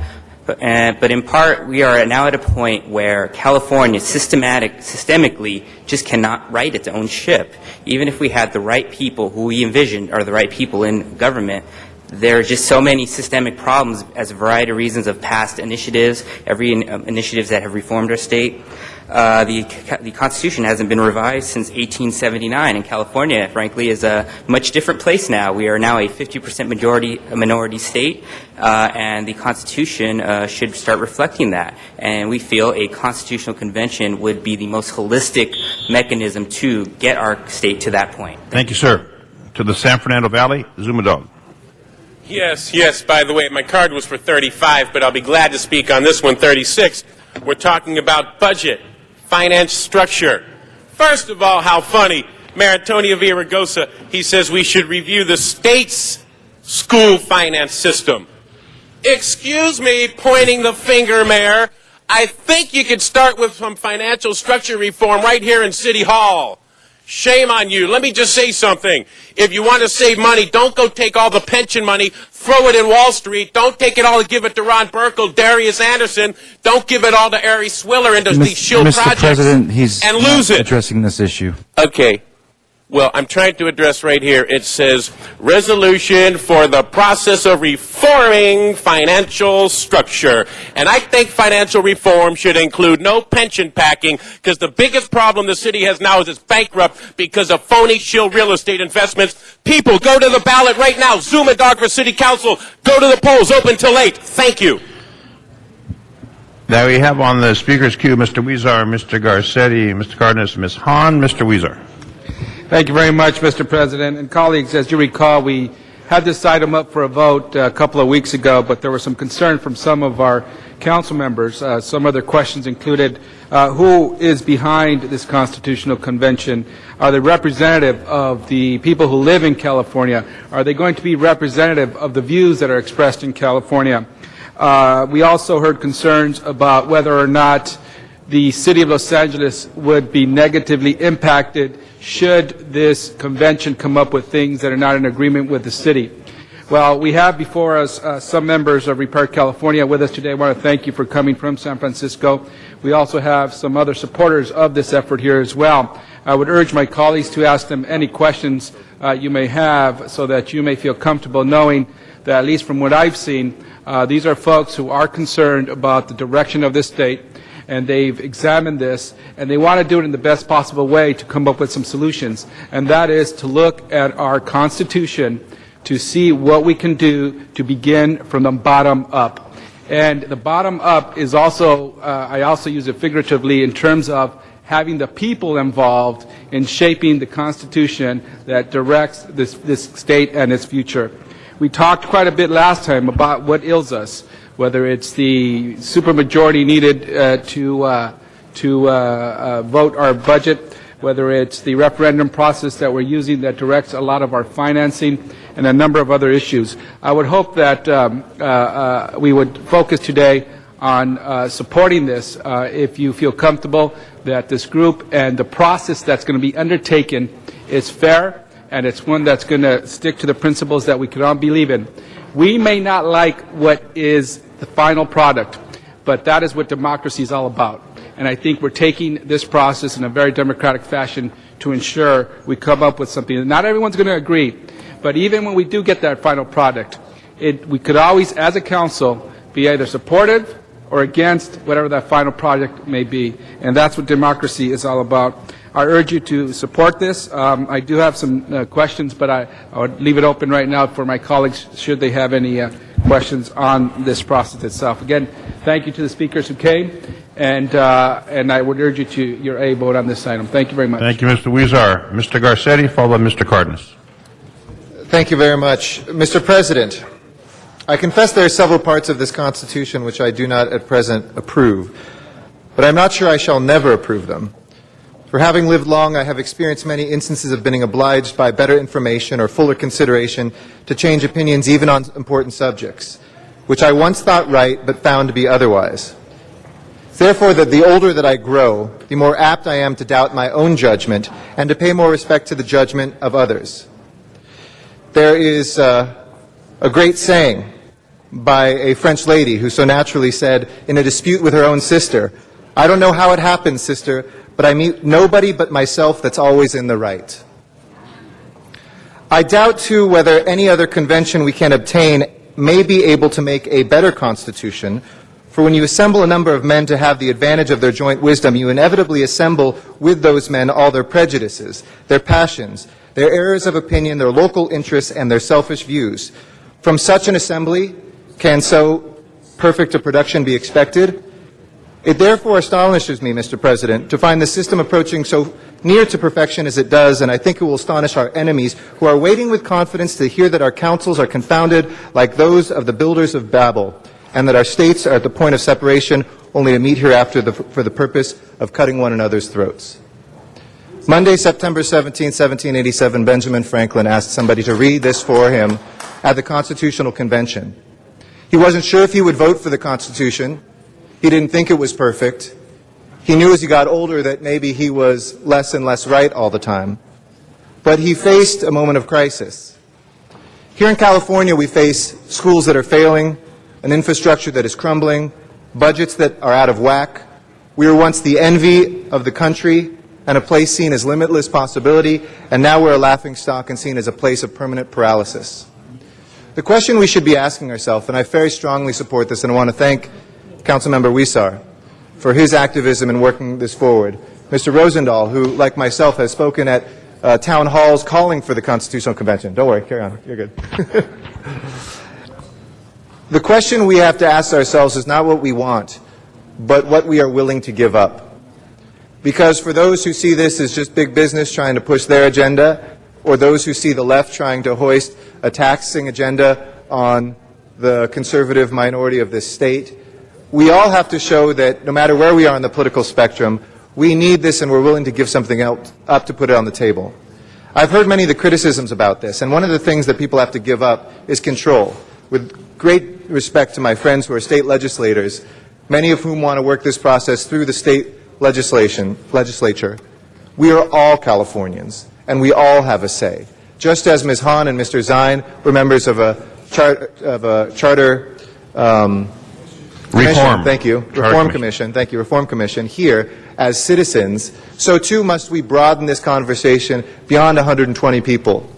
But in part, we are now at a point where California systemically just cannot right its own ship. Even if we had the right people who we envisioned are the right people in government, there are just so many systemic problems as a variety of reasons of past initiatives, initiatives that have reformed our state. The Constitution hasn't been revised since 1879, and California, frankly, is a much different place now. We are now a 50% minority state, and the Constitution should start reflecting that. And we feel a constitutional convention would be the most holistic mechanism to get our state to that point. Thank you, sir. To the San Fernando Valley, Zumadog. Yes, by the way, my card was for 35, but I'll be glad to speak on this one, 36. We're talking about budget, finance structure. First of all, how funny. Mayor Antonio Villaraigosa, he says we should review the state's school finance system. Excuse me, pointing the finger, Mayor. I think you could start with some financial structure reform right here in City Hall. Shame on you. Let me just say something. If you want to save money, don't go take all the pension money, throw it in Wall Street. Don't take it all and give it to Ron Burkle, Darius Anderson. Don't give it all to Ari Swiller and these shield Mr. projects. President, he's and lose not it. addressing this issue. Okay. Well, I'm trying to address right here. It says, resolution for the process of reforming financial structure. And I think financial reform should include no pension packing, because the biggest problem the city has now is it's bankrupt because of phony shill real estate investments. People, go to the ballot right now. Zumadog for city council. Go to the polls. Open till 8. Thank you. Now we have on the speaker's queue Mr. Huizar, Mr. Garcetti, Mr. Cardenas, Ms. Hahn. Mr. Huizar. Thank you very much, Mr. President. And colleagues, as you recall, we had this item up for a vote a couple of weeks ago, but there was some concern from some of our council members. Some other questions included, who is behind this constitutional convention? Are they representative of the people who live in California? Are they going to be representative of the views that are expressed in California? We also heard concerns about whether or not the city of Los Angeles would be negatively impacted should this convention come up with things that are not in agreement with the city. Well, we have before us some members of Repair California with us today. I want to thank you for coming from San Francisco. We also have some other supporters of this effort here as well. I would urge my colleagues to ask them any questions you may have so that you may feel comfortable knowing that, at least from what I've seen, these are folks who are concerned about the direction of this state, and they've examined this, and they want to do it in the best possible way to come up with some solutions, and that is to look at our Constitution to see what we can do to begin from the bottom up. And the bottom up is also, I also use it figuratively in terms of having the people involved in shaping the Constitution that directs this state and its future. We talked quite a bit last time about what ails us, whether it's the supermajority needed to vote our budget, whether it's the referendum process that we're using that directs a lot of our financing, and a number of other issues. I would hope that we would focus today on supporting this if you feel comfortable that this group and the process that's going to be undertaken is fair and it's one that's going to stick to the principles that we can all believe in. We may not like what is the final product, but that is what democracy is all about. And I think we're taking this process in a very democratic fashion to ensure we come up with something. Not everyone's going to agree, but even when we do get that final product, we could always, as a council, be either supportive or against whatever that final project may be. And that's what democracy is all about. I urge you to support this. I do have some questions, but I would leave it open right now for my colleagues should they have any questions on this process itself. Again, thank you to the speakers who came, and I would urge you to your A vote on this item. Thank you very much. Thank you, Mr. Huizar. Mr. Garcetti, followed by Mr. Cardenas. Thank you very much. Mr. President, I confess there are several parts of this Constitution which I do not at present approve, but I'm not sure I shall never approve them. For having lived long, I have experienced many instances of being obliged by better information or fuller consideration to change opinions even on important subjects, which I once thought right but found to be otherwise. Therefore, that the older that I grow, the more apt I am to doubt my own judgment and to pay more respect to the judgment of others. There is a great saying by a French lady who so naturally said in a dispute with her own sister, "I don't know how it happens, sister, but I meet nobody but myself that's always in the right." I doubt, too, whether any other convention we can obtain may be able to make a better constitution, for when you assemble a number of men to have the advantage of their joint wisdom, you inevitably assemble with those men all their prejudices, their passions, their errors of opinion, their local interests, and their selfish views. From such an assembly, can so perfect a production be expected? It therefore astonishes me, Mr. President, to find the system approaching so near to perfection as it does, and I think it will astonish our enemies who are waiting with confidence to hear that our councils are confounded like those of the builders of Babel, and that our states are at the point of separation only to meet hereafter for the purpose of cutting one another's throats. Monday, September 17, 1787, Benjamin Franklin asked somebody to read this for him at the Constitutional Convention. He wasn't sure if he would vote for the Constitution. He didn't think it was perfect. He knew as he got older that maybe he was less and less right all the time. But he faced a moment of crisis. Here in California, we face schools that are failing, an infrastructure that is crumbling, budgets that are out of whack. We were once the envy of the country and a place seen as limitless possibility, and now we're a laughingstock and seen as a place of permanent paralysis. The question we should be asking ourselves, and I very strongly support this, and I want to thank Councilmember Huizar for his activism in working this forward. Mr. Rosendahl, who, like myself, has spoken at town halls calling for the Constitutional Convention. Don't worry, carry on. You're good. The question we have to ask ourselves is not what we want, but what we are willing to give up. Because for those who see this as just big business trying to push their agenda, or those who see the left trying to hoist a taxing agenda on the conservative minority of this state, we all have to show that no matter where we are on the political spectrum, we need this and we're willing to give something else up to put it on the table. I've heard many of the criticisms about this, and one of the things that people have to give up is control. With great respect to my friends who are state legislators, many of whom want to work this process through the state legislature, we are all Californians, and we all have a say. Just as Ms. Hahn and Mr. Zine were members of a charter Reform. Thank you. Reform Commission. Thank you. Reform Commission here as citizens. So too must we broaden this conversation beyond 120 people.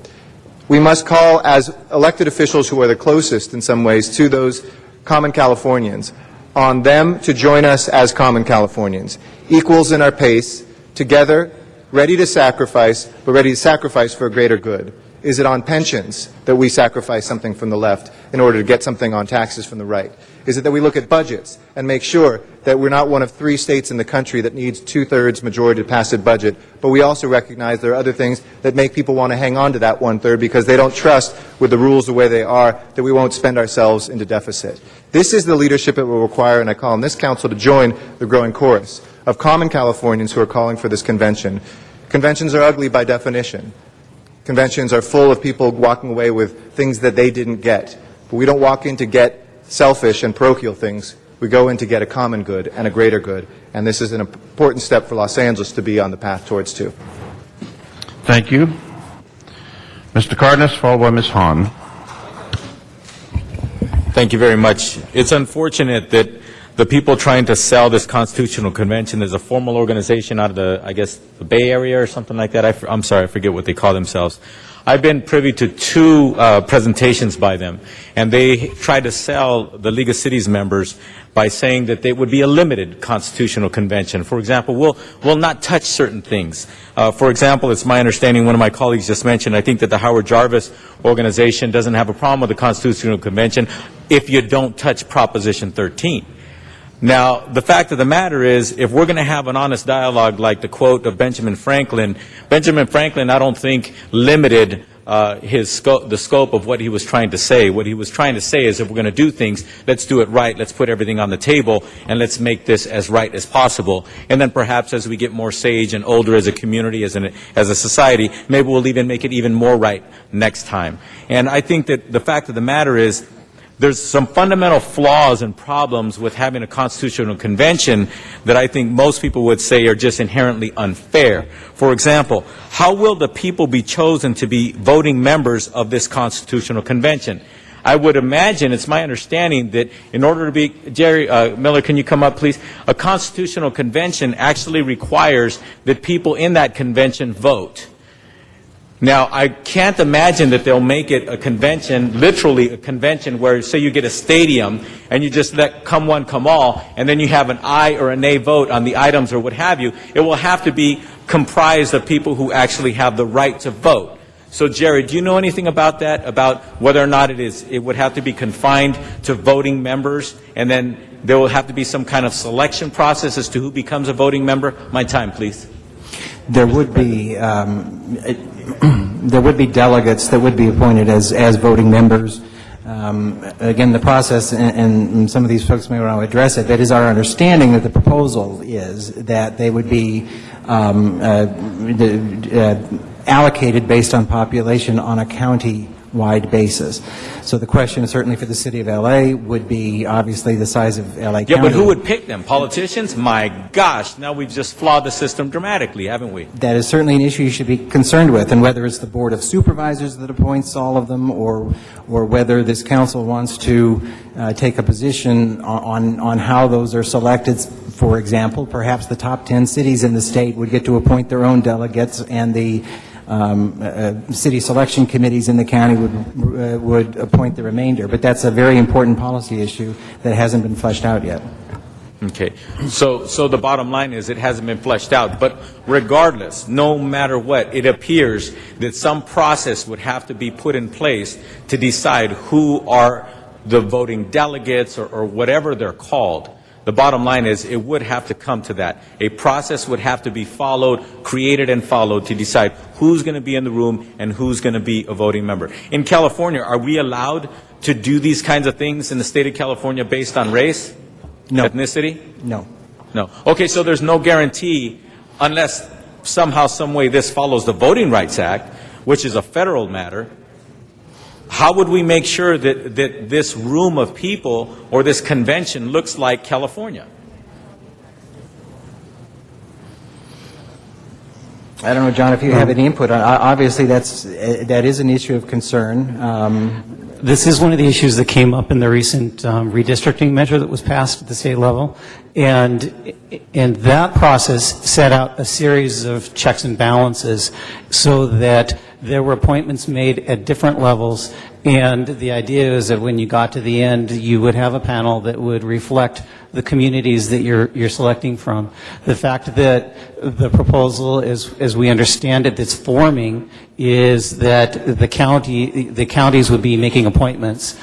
We must call, as elected officials who are the closest in some ways to those common Californians, on them to join us as common Californians, equals in our pace, together, ready to sacrifice, but ready to sacrifice for a greater good. Is it on pensions that we sacrifice something from the left in order to get something on taxes from the right? Is it that we look at budgets and make sure that we're not one of 3 states in the country that needs 2/3 majority to pass a budget, but we also recognize there are other things that make people want to hang on to that 1/3 because they don't trust, with the rules the way they are, that we won't spend ourselves into deficit. This is the leadership it will require, and I call on this council to join the growing chorus of common Californians who are calling for this convention. Conventions are ugly by definition. Conventions are full of people walking away with things that they didn't get. But we don't walk in to get selfish and parochial things. We go in to get a common good and a greater good. And this is an important step for Los Angeles to be on the path towards too. Thank you. Mr. Cardenas, followed by Ms. Hahn. Thank you very much. It's unfortunate that the people trying to sell this constitutional convention is a formal organization out of the, I guess, the Bay Area or something like that. I'm sorry, I forget what they call themselves. I've been privy to 2 presentations by them, and they tried to sell the League of Cities members by saying that they would be a limited constitutional convention. For example, we'll not touch certain things. For example, it's my understanding, one of my colleagues just mentioned, I think that the Howard Jarvis organization doesn't have a problem with the constitutional convention if you don't touch Proposition 13. Now, the fact of the matter is, if we're going to have an honest dialogue like the quote of Benjamin Franklin, I don't think, limited the scope of what he was trying to say. What he was trying to say is, if we're going to do things, let's do it right, let's put everything on the table, and let's make this as right as possible. And then perhaps as we get more sage and older as a community, as a society, maybe we'll even make it even more right next time. And I think that the fact of the matter is, there's some fundamental flaws and problems with having a constitutional convention that I think most people would say are just inherently unfair. For example, how will the people be chosen to be voting members of this constitutional convention? I would imagine, it's my understanding, that in order to be, Jerry Miller, can you come up, please? A constitutional convention actually requires that people in that convention vote. Now, I can't imagine that they'll make it a convention, literally a convention, where, say, you get a stadium and you just let come one, come all, and then you have an aye or a nay vote on the items or what have you. It will have to be comprised of people who actually have the right to vote. So, Jerry, do you know anything about that, about whether or not it would have to be confined to voting members, and then there will have to be some kind of selection process as to who becomes a voting member? My time, please. There would be delegates that would be appointed as voting members. Again, the process, and some of these folks may want to address it, that is our understanding that the proposal is that they would be allocated based on population on a county-wide basis. So the question, certainly for the city of L.A., would be obviously the size of L.A. County. Yeah, but who would pick them? Politicians? My gosh, now we've just flawed the system dramatically, haven't we? That is certainly an issue you should be concerned with, and whether it's the Board of Supervisors that appoints all of them, or whether this council wants to take a position on how those are selected. For example, perhaps the top 10 cities in the state would get to appoint their own delegates, and the city selection committees in the county would appoint the remainder. But that's a very important policy issue that hasn't been fleshed out yet. Okay. So the bottom line is it hasn't been fleshed out. But regardless, no matter what, it appears that some process would have to be put in place to decide who are the voting delegates or whatever they're called. The bottom line is it would have to come to that. A process would have to be followed, created and followed, to decide who's going to be in the room and who's going to be a voting member. In California, are we allowed to do these kinds of things in the state of California based on race? No. Ethnicity? No. No. Okay, so there's no guarantee unless somehow, some way this follows the Voting Rights Act, which is a federal matter. how would we make sure that this room of people or this convention looks like California? I don't know, John, if you have any input on. Obviously, that is an issue of concern. This is one of the issues that came up in the recent redistricting measure that was passed at the state level, and that process set out a series of checks and balances so that there were appointments made at different levels, and the idea is that when you got to the end, you would have a panel that would reflect the communities that you're selecting from. The fact that the proposal, as we understand it, that's forming, is that the counties would be making appointments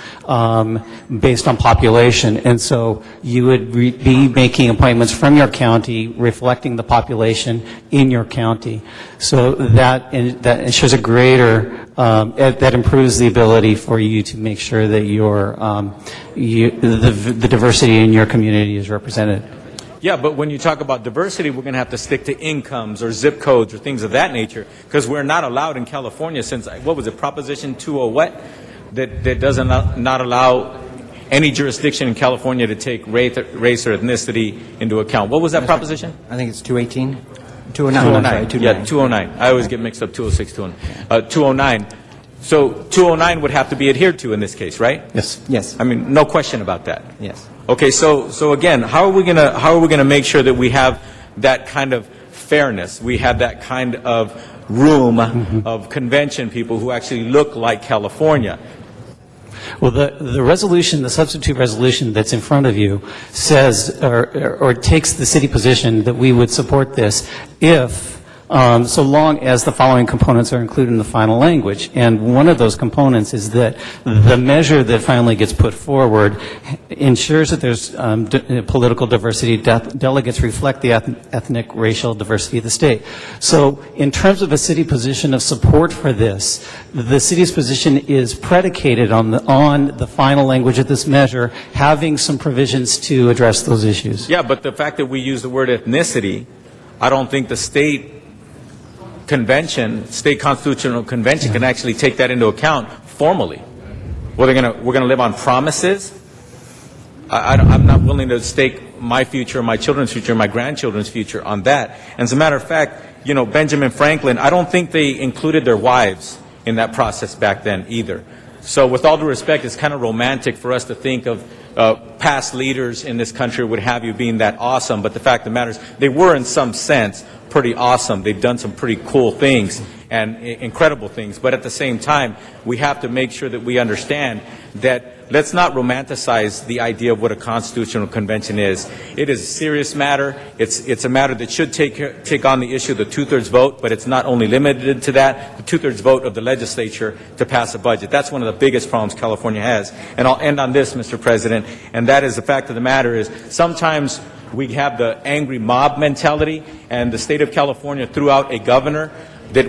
based on population, and so you would be making appointments from your county reflecting the population in your county. So that ensures a greater, that improves the ability for you to make sure that the diversity in your community is represented. Yeah, but when you talk about diversity, we're going to have to stick to incomes or zip codes or things of that nature, because we're not allowed in California since, what was it, Proposition 2 what? That doesn't not allow any jurisdiction in California to take race or ethnicity into account. What was that proposition? I think it's 218? 209. 209. Yeah, 209. I always get mixed up, 206, 209. So 209 would have to be adhered to in this case, right? Yes. I mean, no question about that. Yes. Okay, so again, how are we gonna make sure that we have that kind of fairness? We have that kind of room of convention people who actually look like California. Well, the resolution, the substitute resolution that's in front of you says, or takes the city position that we would support this if, so long as the following components are included in the final language. And one of those components is that the measure that finally gets put forward ensures that there's political diversity, delegates reflect the ethnic, racial diversity of the state. So in terms of a city position of support for this, the city's position is predicated on the final language of this measure having some provisions to address those issues. Yeah, but the fact that we use the word ethnicity, I don't think the state convention, state constitutional convention, can actually take that into account formally. We're gonna live on promises. I'm not willing to stake my future, my children's future, my grandchildren's future on that. And as a matter of fact, Benjamin Franklin, I don't think they included their wives in that process back then either. So with all due respect, it's kind of romantic for us to think of past leaders in this country, what have you, being that awesome. But the fact of the matter is, they were in some sense pretty awesome. They've done some pretty cool things and incredible things. But at the same time, we have to make sure that we understand that let's not romanticize the idea of what a constitutional convention is. It is a serious matter. It's a matter that should take on the issue of the two-thirds vote, but it's not only limited to that, the two-thirds vote of the legislature to pass a budget. That's one of the biggest problems California has. And I'll end on this, Mr. President, and that is the fact of the matter is sometimes we have the angry mob mentality, and the state of California threw out a governor that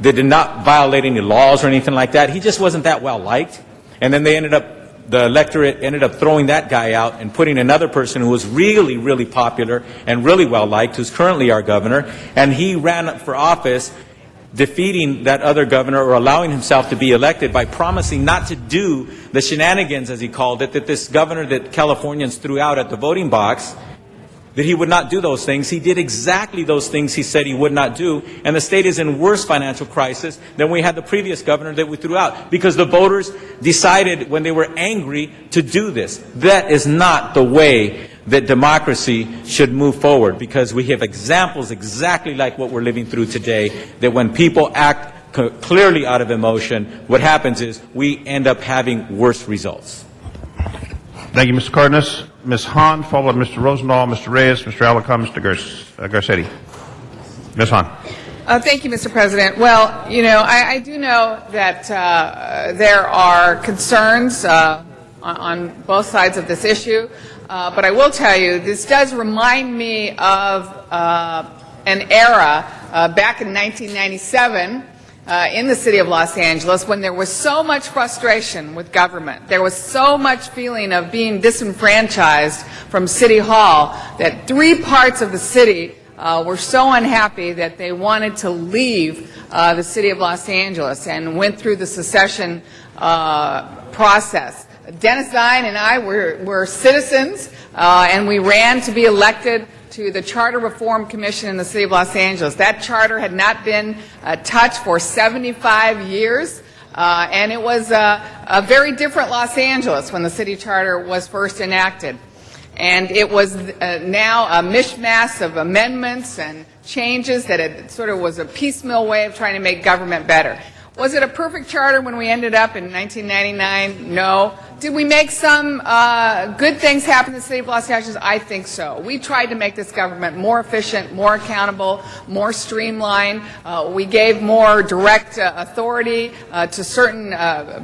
did not violate any laws or anything like that. He just wasn't that well liked. And then the electorate ended up throwing that guy out and putting another person who was really, really popular and really well liked, who's currently our governor, and he ran for office defeating that other governor or allowing himself to be elected by promising not to do the shenanigans, as he called it, that this governor that Californians threw out at the voting box, that he would not do those things. He did exactly those things he said he would not do, and the state is in worse financial crisis than we had the previous governor that we threw out, because the voters decided when they were angry to do this. That is not the way that democracy should move forward, because we have examples exactly like what we're living through today, that when people act clearly out of emotion, what happens is we end up having worse results. Thank you, Mr. Cardenas. Ms. Hahn, followed by Mr. Rosendahl, Mr. Reyes, Mr. Alarcon, Mr. Garcetti. Ms. Hahn. Thank you, Mr. President. Well, I do know that there are concerns on both sides of this issue, but I will tell you, this does remind me of an era back in 1997 in the city of Los Angeles, when there was so much frustration with government. There was so much feeling of being disenfranchised from City Hall that 3 parts of the city were so unhappy that they wanted to leave the city of Los Angeles and went through the secession process. Dennis Zine and I were citizens, and we ran to be elected to the Charter Reform Commission in the City of Los Angeles. That charter had not been touched for 75 years, and it was a very different Los Angeles when the city charter was first enacted. And it was now a mishmash of amendments and changes that it sort of was a piecemeal way of trying to make government better. Was it a perfect charter when we ended up in 1999? No. Did we make some good things happen in the City of Los Angeles? I think so. We tried to make this government more efficient, more accountable, more streamlined. We gave more direct authority to certain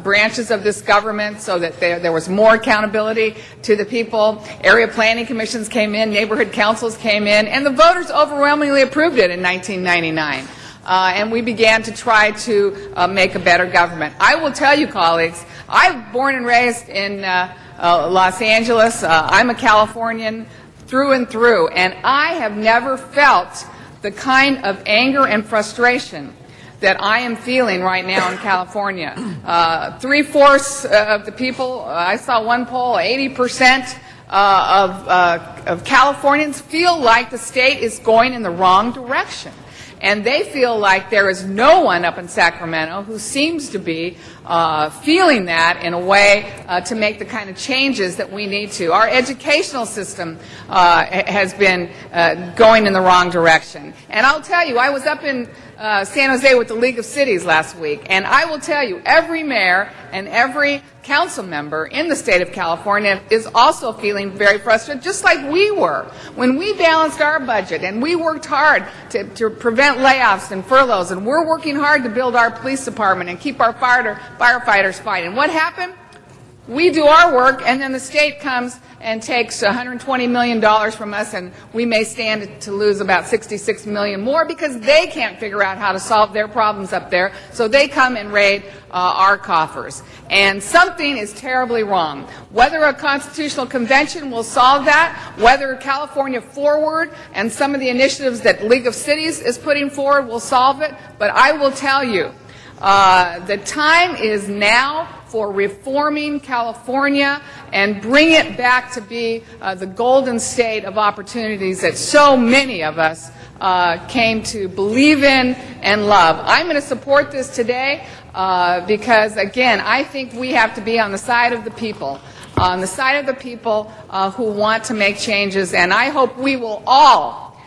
branches of this government so that there was more accountability to the people. Area planning commissions came in, neighborhood councils came in, and the voters overwhelmingly approved it in 1999. And we began to try to make a better government. I will tell you, colleagues, I'm born and raised in Los Angeles. I'm a Californian through and through, and I have never felt the kind of anger and frustration that I am feeling right now in California. 3/4 of the people, I saw one poll, 80% of Californians feel like the state is going in the wrong direction. And they feel like there is no one up in Sacramento who seems to be feeling that in a way to make the kind of changes that we need to. Our educational system has been going in the wrong direction. And I'll tell you, I was up in San Jose with the League of Cities last week, and I will tell you, every mayor and every council member in the state of California is also feeling very frustrated, just like we were. When we balanced our budget and we worked hard to prevent layoffs and furloughs, and we're working hard to build our police department and keep our firefighters fighting. What happened? We do our work, and then the state comes and takes $120 million from us, and we may stand to lose about $66 million more because they can't figure out how to solve their problems up there, so they come and raid our coffers. And something is terribly wrong. Whether a constitutional convention will solve that, whether California Forward and some of the initiatives that League of Cities is putting forward will solve it, but I will tell you, the time is now for reforming California and bring it back to be the golden state of opportunities that so many of us came to believe in and love. I'm going to support this today because, again, I think we have to be on the side of the people, who want to make changes, and I hope we will all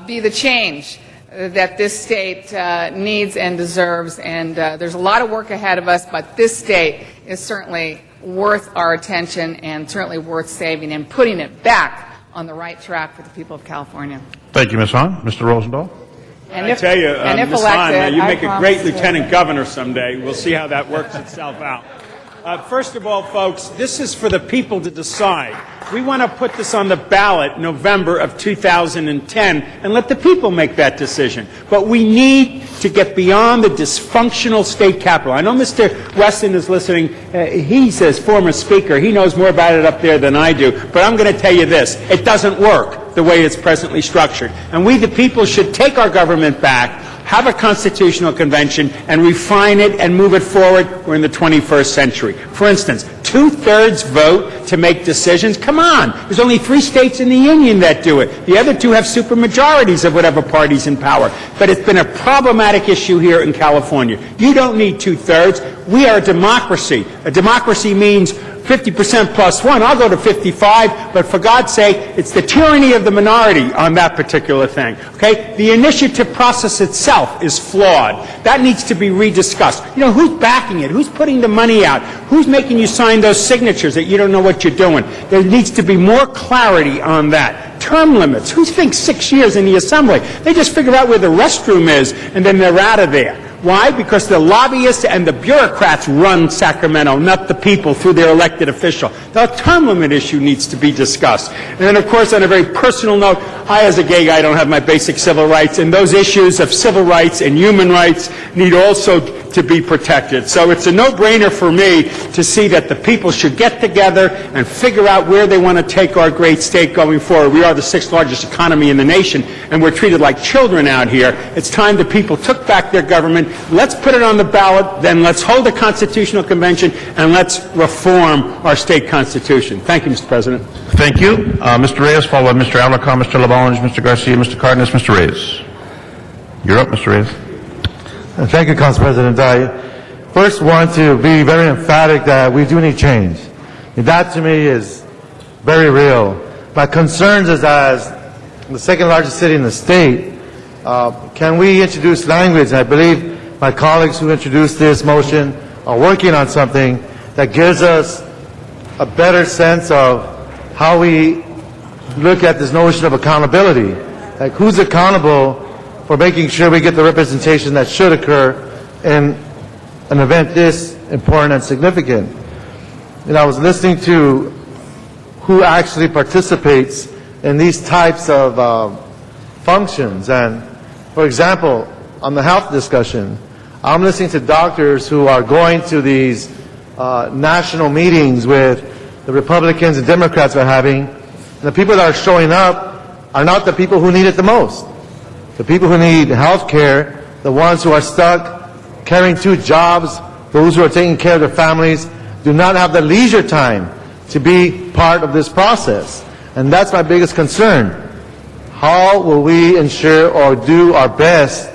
be the change that this state needs and deserves, and there's a lot of work ahead of us, but this state is certainly worth our attention and certainly worth saving and putting it back on the right track for the people of California. Thank you, Ms. Hahn. Mr. Rosendahl? And I tell you, Ms. Hahn, you I make a great promise to- lieutenant governor someday. We'll see how that works itself out. First of all, folks, this is for the people to decide. We want to put this on the ballot November of 2010 and let the people make that decision. But we need to get beyond the dysfunctional state capitol. I know Mr. Weston is listening. He's a former speaker. He knows more about it up there than I do. But I'm going to tell you this. It doesn't work the way it's presently structured. And we, the people, should take our government back, have a constitutional convention, and refine it and move it forward. We're in the 21st century. For instance, 2/3 vote to make decisions. Come on. There's only 3 states in the union that do it. The other 2 have supermajorities of whatever party's in power. But it's been a problematic issue here in California. You don't need 2/3. We are a democracy. A democracy means 50% plus 1. I'll go to 55, but for God's sake, it's the tyranny of the minority on that particular thing. Okay? The initiative process itself is flawed. That needs to be rediscussed. You know, who's backing it? Who's putting the money out? Who's making you sign those signatures that you don't know what you're doing? There needs to be more clarity on that. Term limits. Who thinks 6 years in the assembly? They just figure out where the restroom is, and then they're out of there. Why? Because the lobbyists and the bureaucrats run Sacramento, not the people through their elected official. The term limit issue needs to be discussed. And then, of course, on a very personal note, I, as a gay guy, don't have my basic civil rights, and those issues of civil rights and human rights need also to be protected. So it's a no-brainer for me to see that the people should get together and figure out where they want to take our great state going forward. We are the 6th largest economy in the nation, and we're treated like children out here. It's time the people took back their government. Let's put it on the ballot, then let's hold a constitutional convention, and let's reform our state constitution. Thank you, Mr. President. Thank you. Mr. Reyes, followed by Mr. Alarcon, Mr. Labange, Mr. Garcia, Mr. Cardenas, Mr. Reyes. You're up, Mr. Reyes. Thank you, Council President. I first want to be very emphatic that we do need change. That to me is very real. My concerns is, as the 2nd largest city in the state, can we introduce language? And I believe my colleagues who introduced this motion are working on something that gives us a better sense of how we look at this notion of accountability. Like, who's accountable for making sure we get the representation that should occur in an event this important and significant? And I was listening to who actually participates in these types of functions. And, for example, on the health discussion, I'm listening to doctors who are going to these national meetings with the Republicans and Democrats are having. And the people that are showing up are not the people who need it the most. The people who need health care, the ones who are stuck carrying 2 jobs, those who are taking care of their families, do not have the leisure time to be part of this process. And that's my biggest concern. How will we ensure or do our best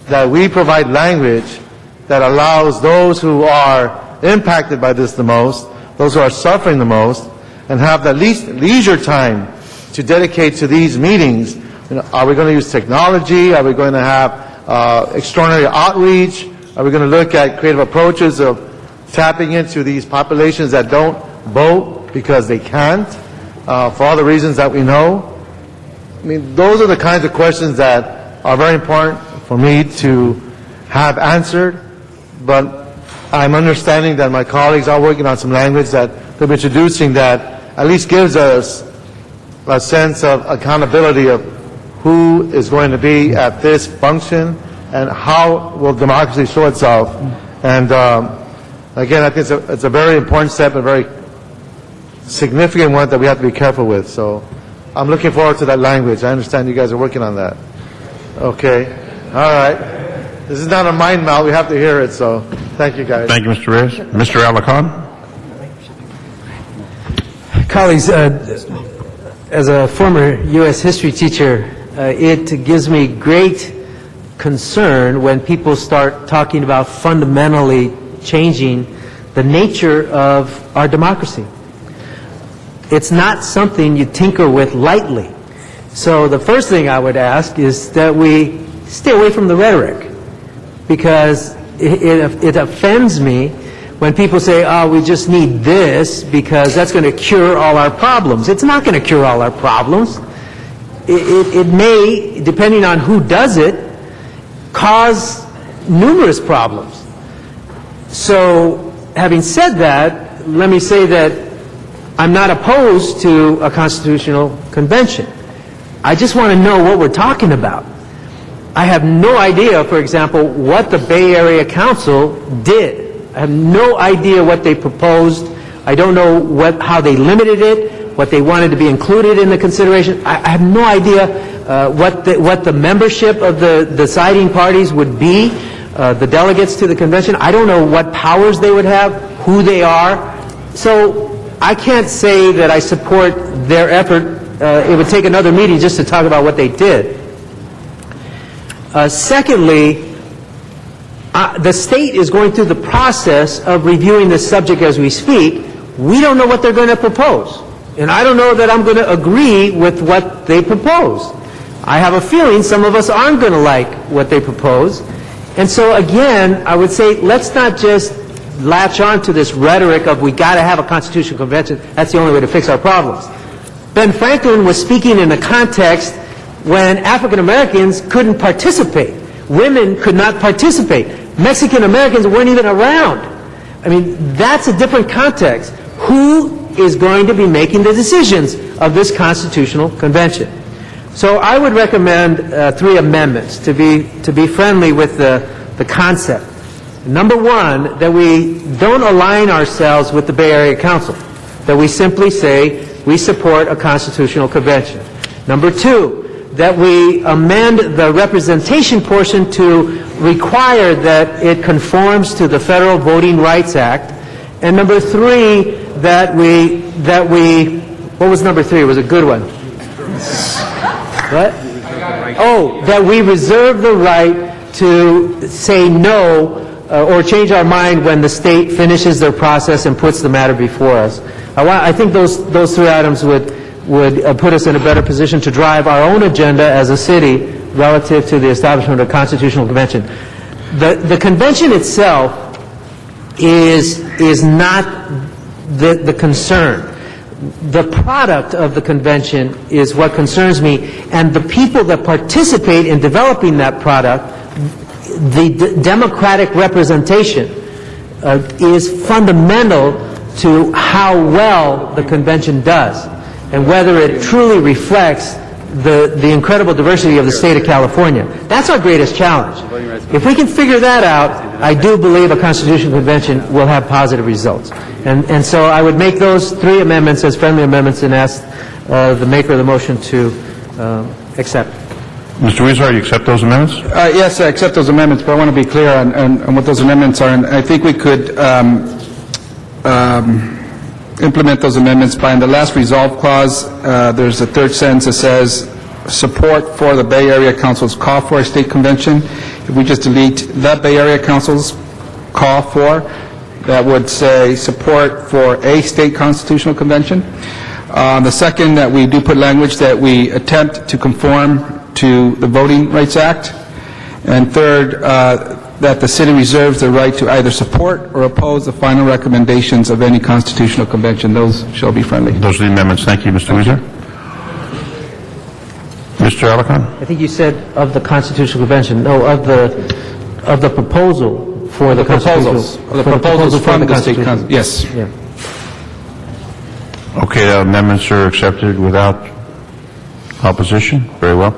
that we provide language that allows those who are impacted by this the most, those who are suffering the most, and have the least leisure time to dedicate to these meetings? Are we going to use technology? Are we going to have extraordinary outreach? Are we going to look at creative approaches of tapping into these populations that don't vote because they can't, for all the reasons that we know? I mean, those are the kinds of questions that are very important for me to have answered, but I'm understanding that my colleagues are working on some language that they're introducing that at least gives us a sense of accountability of who is going to be at this function and how will democracy show itself. And again, I think it's a very important step, a very significant one that we have to be careful with. So I'm looking forward to that language. I understand you guys are working on that. Okay. All right. This is not a mind melt. We have to hear it. So thank you, guys. Thank you, Mr. Reyes. Mr. Alarcon. Colleagues, as a former U.S. history teacher, it gives me great concern when people start talking about fundamentally changing the nature of our democracy. It's not something you tinker with lightly. So the first thing I would ask is that we stay away from the rhetoric, because it offends me when people say, oh, we just need this because that's going to cure all our problems. It's not going to cure all our problems. It may, depending on who does it, cause numerous problems. So, having said that, let me say that I'm not opposed to a constitutional convention. I just want to know what we're talking about. I have no idea, for example, what the Bay Area Council did. I have no idea what they proposed. I don't know how they limited it, what they wanted to be included in the consideration. I have no idea what the membership of the deciding parties would be, the delegates to the convention. I don't know what powers they would have, who they are. So I can't say that I support their effort. It would take another meeting just to talk about what they did. Secondly, the state is going through the process of reviewing this subject as we speak. We don't know what they're going to propose. And I don't know that I'm going to agree with what they propose. I have a feeling some of us aren't going to like what they propose. And so again, I would say let's not just latch on to this rhetoric of we got to have a constitutional convention. That's the only way to fix our problems. Ben Franklin was speaking in a context when African Americans couldn't participate. Women could not participate. Mexican Americans weren't even around. I mean, that's a different context. Who is going to be making the decisions of this constitutional convention? So I would recommend 3 amendments to be friendly with the concept. Number one, that we don't align ourselves with the Bay Area Council, that we simply say we support a constitutional convention. Number two, that we amend the representation portion to require that it conforms to the Federal Voting Rights Act. And number three, that we, what was number three? It was a good one. What? Oh, that we reserve the right to say no or change our mind when the state finishes their process and puts the matter before us. I think those three items would put us in a better position to drive our own agenda as a city relative to the establishment of a constitutional convention. The convention itself is not the concern. The product of the convention is what concerns me, and the people that participate in developing that product, the democratic representation is fundamental to how well the convention does and whether it truly reflects the incredible diversity of the state of California. That's our greatest challenge. If we can figure that out, I do believe a constitutional convention will have positive results. And so I would make those three amendments as friendly amendments and ask the maker of the motion to accept. Mr. Weezer, you accept those amendments? Yes, I accept those amendments, but I want to be clear on what those amendments are. And I think we could implement those amendments by, in the last resolve clause, there's a third sentence that says, support for the Bay Area Council's call for a state convention. If we just delete the Bay Area Council's call for, that would say support for a state constitutional convention. The second, that we do put language that we attempt to conform to the Voting Rights Act. And third, that the city reserves the right to either support or oppose the final recommendations of any constitutional convention. Those shall be friendly. Those are the amendments. Thank you, Mr. Weezer. Mr. Alarcon? I think you said of the constitutional convention. No, of the proposal for the proposals. constitutional. The proposals from the state constitutional. yes. Yeah. Okay, the amendments are accepted without opposition. Very well.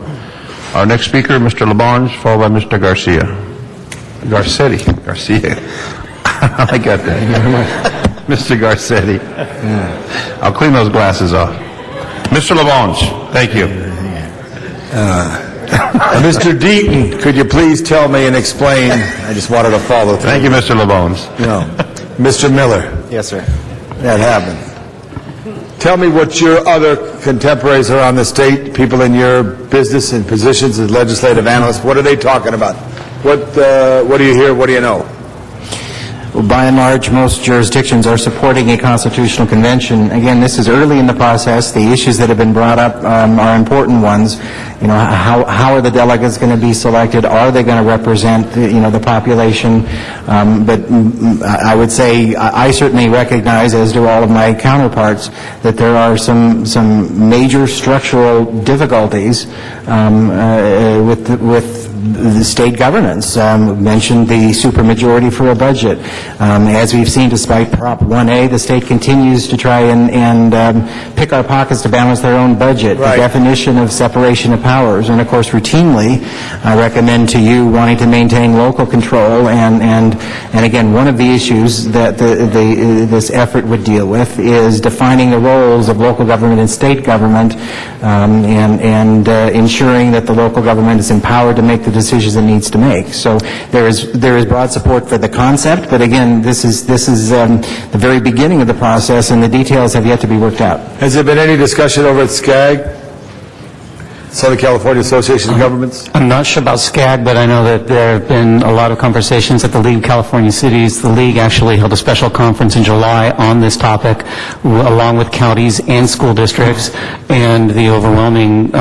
Our next speaker, Mr. Labange, followed by Mr. Garcia. Garcetti. I got that. Mr. Garcetti. I'll clean those glasses off. Mr. Labange, thank you. Mr. Deaton, could you please tell me and explain? I just wanted to follow through. Thank you, Mr. Labange. No. Mr. Miller. Yes, sir. That happened. Tell me what your other contemporaries around the state, people in your business and positions as legislative analysts, what are they talking about? What do you hear? What do you know? Well, by and large, most jurisdictions are supporting a constitutional convention. Again, this is early in the process. The issues that have been brought up are important ones. You know, how are the delegates going to be selected? Are they going to represent, the population? But I would say I certainly recognize, as do all of my counterparts, that there are some major structural difficulties with the state governance. Mentioned the supermajority for a budget. As we've seen, despite Prop 1A, the state continues to try and pick our pockets to balance their own budget. Right. The definition of separation of powers, and of course, routinely, I recommend to you wanting to maintain local control. And again, one of the issues that this effort would deal with is defining the roles of local government and state government, and ensuring that the local government is empowered to make the decisions it needs to make. So there is broad support for the concept, but again, this is the very beginning of the process, and the details have yet to be worked out. Has there been any discussion over at SCAG, Southern California Association of Governments? I'm not sure about SCAG, but I know that there have been a lot of conversations at the League of California Cities. The League actually held a special conference in July on this topic, along with counties and school districts, and the overwhelming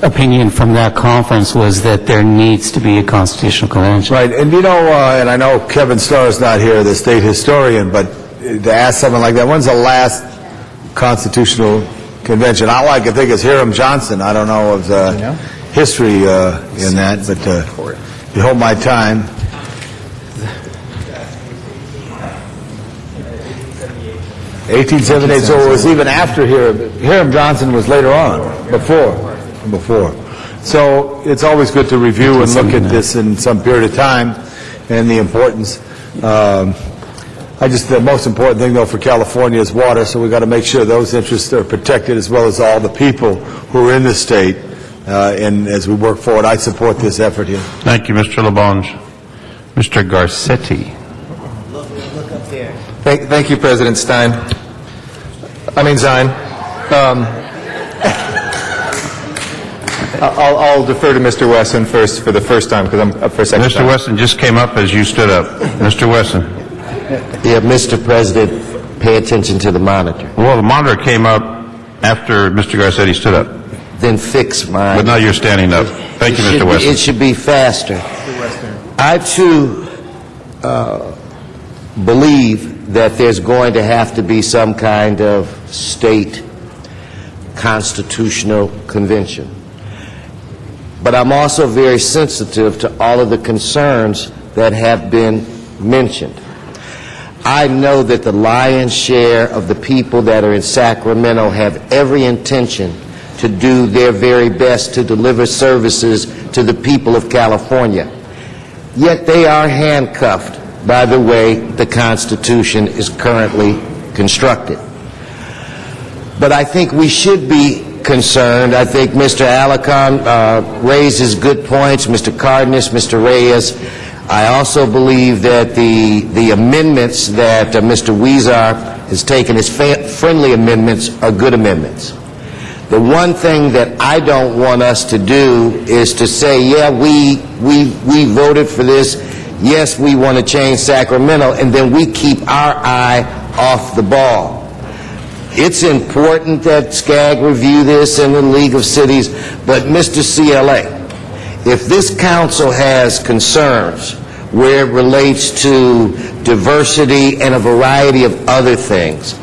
opinion from that conference was that there needs to be a constitutional convention. Right, and and I know Kevin Starr is not here, the state historian, but to ask someone like that, when's the last constitutional convention? All I can think is Hiram Johnson. I don't know of the history in that, but you hold my time. 1878, so it was even after Hiram. Hiram Johnson was later on, before. So it's always good to review and look at this in some period of time. and the importance. The most important thing, though, for California is water, so we've got to make sure those interests are protected as well as all the people who are in the state. And as we work forward, I support this effort here. Thank you, Mr. LaBonge. Mr. Garcetti. Look up there. Thank you, President Zine. I'll defer to Mr. Wesson first for the first time because I'm up for a second Mr. Wesson just came up as you stood up. Mr. Wesson. Yeah, Mr. President, pay attention to the monitor. Well, the monitor came up after Mr. Garcetti stood up. Then fix mine. But now you're standing up. Thank you, Mr. Wesson. It should be faster. I, too, believe that there's going to have to be some kind of state constitutional convention. But I'm also very sensitive to all of the concerns that have been mentioned. I know that the lion's share of the people that are in Sacramento have every intention to do their very best to deliver services to the people of California. Yet they are handcuffed by the way the Constitution is currently constructed. But I think we should be concerned. I think Mr. Alarcon raises good points, Mr. Cardenas, Mr. Reyes. I also believe that the amendments that Mr. Huizar has taken as friendly amendments are good amendments. The one thing that I don't want us to do is to say, yeah, we voted for this, yes, we want to change Sacramento, and then we keep our eye off the ball. It's important that SCAG review this in the League of Cities, but Mr. CLA, if this council has concerns where it relates to diversity and a variety of other things,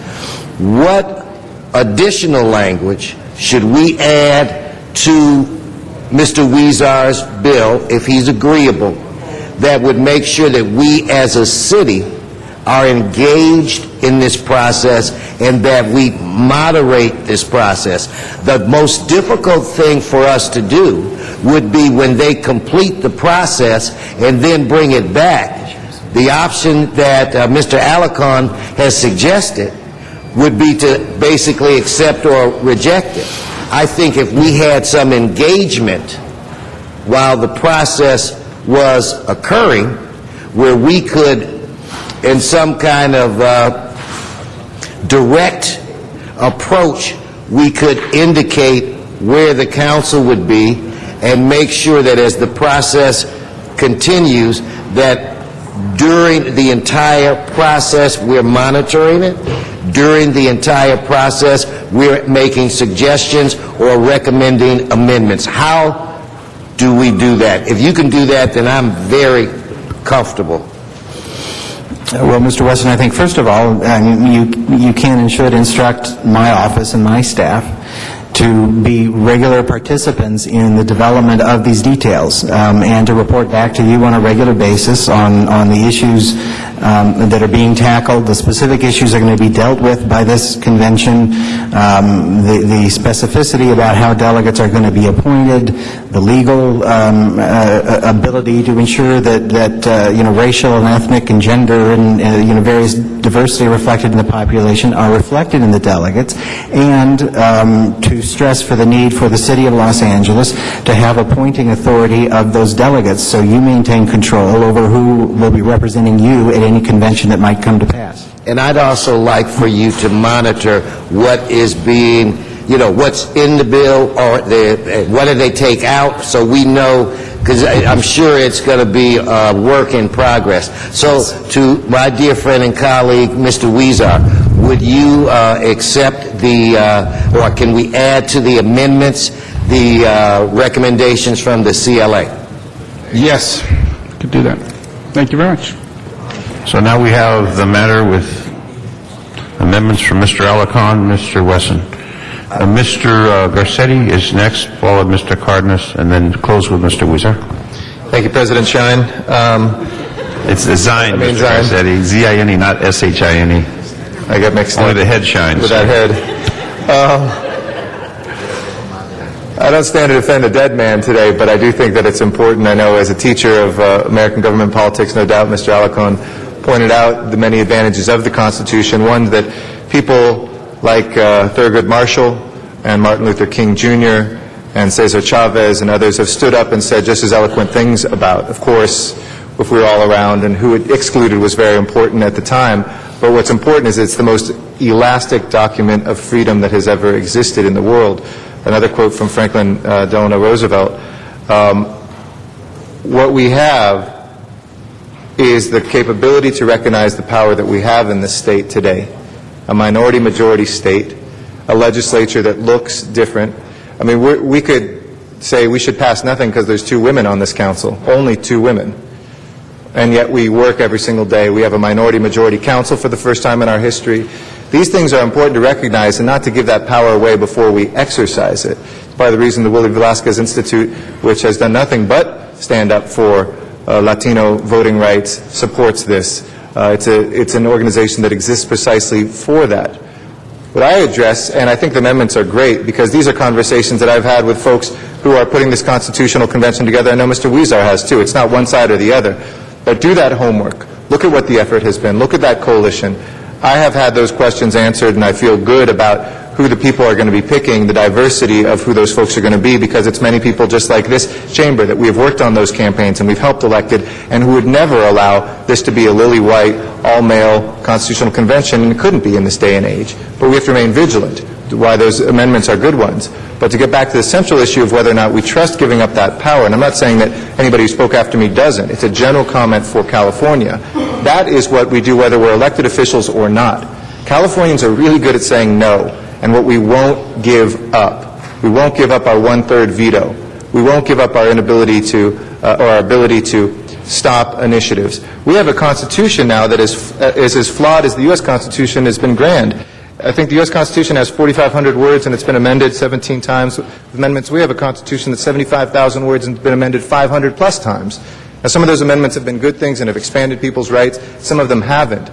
what additional language should we add to Mr. Huizar's bill, if he's agreeable, that would make sure that we as a city are engaged in this process and that we moderate this process? The most difficult thing for us to do would be when they complete the process and then bring it back. The option that Mr. Alarcon has suggested would be to basically accept or reject it. I think if we had some engagement while the process was occurring, where we could, in some kind of direct approach, we could indicate where the council would be and make sure that as the process continues, that during the entire process we're monitoring it. During the entire process we're making suggestions or recommending amendments. How do we do that? If you can do that, then I'm very comfortable. Well, Mr. Wesson, I think first of all, you can and should instruct my office and my staff to be regular participants in the development of these details and to report back to you on a regular basis on the issues that are being tackled. The specific issues are going to be dealt with by this convention, the specificity about how delegates are going to be appointed, the legal ability to ensure that racial and ethnic and gender and various diversity reflected in the population are reflected in the delegates, and to stress for the need for the City of Los Angeles to have appointing authority of those delegates so you maintain control over who will be representing you at any convention that might come to pass. And I'd also like for you to monitor what is being, what's in the bill, or what do they take out, so we know, because I'm sure it's going to be a work in progress. So to my dear friend and colleague, Mr. Huizar, would you accept or can we add to the amendments the recommendations from the CLA? Yes, could do that. Thank you very much. So now we have the matter with amendments from Mr. Alarcon, Mr. Wesson. Mr. Garcetti is next, followed Mr. Cardenas, and then close with Mr. Huizar. Thank you, President Shine. It's Zine, Mr. Garcetti, Z-I-N-E, not S-H-I-N-E. I got mixed up. Only the head shines. With that head. I don't stand to defend a dead man today, but I do think that it's important. I know as a teacher of American government politics, no doubt Mr. Alarcon pointed out the many advantages of the Constitution. One that people like Thurgood Marshall and Martin Luther King Jr. and Cesar Chavez and others have stood up and said just as eloquent things about. Of course, if we were all around, and who it excluded was very important at the time. But what's important is it's the most elastic document of freedom that has ever existed in the world. Another quote from Franklin Delano Roosevelt. What we have is the capability to recognize the power that we have in this state today. A minority-majority state, a legislature that looks different. I mean, we could say we should pass nothing because there's 2 women on this council, only 2 women. And yet we work every single day. We have a minority-majority council for the first time in our history. These things are important to recognize and not to give that power away before we exercise it. It's part of the reason the Willie Velasquez Institute, which has done nothing but stand up for Latino voting rights, supports this. It's an organization that exists precisely for that. What I address, and I think the amendments are great, because these are conversations that I've had with folks who are putting this constitutional convention together. I know Mr. Huizar has too. It's not one side or the other. But do that homework. Look at what the effort has been. Look at that coalition. I have had those questions answered, and I feel good about who the people are going to be picking, the diversity of who those folks are going to be, because it's many people just like this chamber that we have worked on those campaigns and we've helped elected, and who would never allow this to be a lily-white, all-male constitutional convention, and it couldn't be in this day and age. But we have to remain vigilant, why those amendments are good ones. But to get back to the central issue of whether or not we trust giving up that power, and I'm not saying that anybody who spoke after me doesn't, it's a general comment for California. That is what we do whether we're elected officials or not. Californians are really good at saying no, and what we won't give up. We won't give up our one-third veto. We won't give up our inability to, or our ability to stop initiatives. We have a Constitution now that is as flawed as the U.S. Constitution has been grand. I think the U.S. Constitution has 4,500 words and it's been amended 17 times with amendments. We have a Constitution that's 75,000 words and it's been amended 500 plus times. Now, some of those amendments have been good things and have expanded people's rights. Some of them haven't.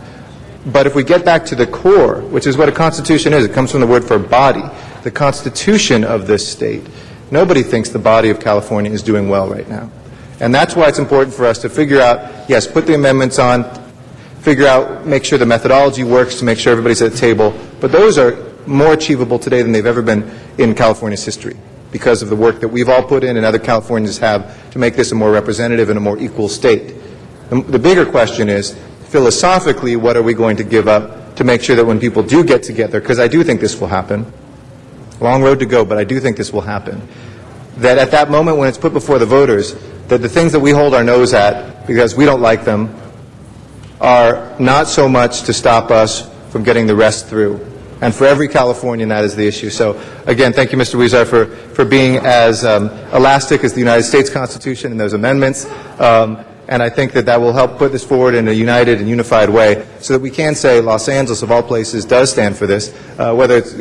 But if we get back to the core, which is what a Constitution is, it comes from the word for body, the Constitution of this state, nobody thinks the body of California is doing well right now. And that's why it's important for us to figure out, yes, put the amendments on, figure out, make sure the methodology works to make sure everybody's at the table. But those are more achievable today than they've ever been in California's history because of the work that we've all put in and other Californians have to make this a more representative and a more equal state. The bigger question is, philosophically, what are we going to give up to make sure that when people do get together, because I do think this will happen, long road to go, but I do think this will happen, that at that moment when it's put before the voters, that the things that we hold our nose at because we don't like them are not so much to stop us from getting the rest through. And for every Californian, that is the issue. So, again, thank you, Mr. Huizar, for being as elastic as the United States Constitution in those amendments. And I think that that will help put this forward in a united and unified way so that we can say Los Angeles, of all places, does stand for this. Whether it's,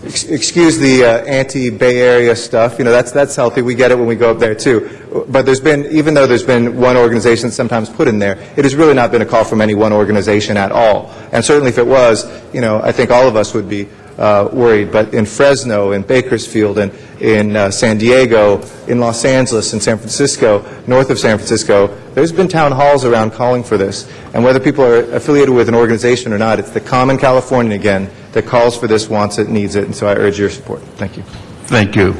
excuse the anti-Bay Area stuff, that's healthy. We get it when we go up there, too. But there's been, even though there's been one organization sometimes put in there, it has really not been a call from any one organization at all. And certainly if it was, I think all of us would be worried. But in Fresno, in Bakersfield, and in San Diego, in Los Angeles, in San Francisco, north of San Francisco, there's been town halls around calling for this. And whether people are affiliated with an organization or not, it's the common Californian, again, that calls for this, wants it, needs it. And so I urge your support. Thank you. Thank you,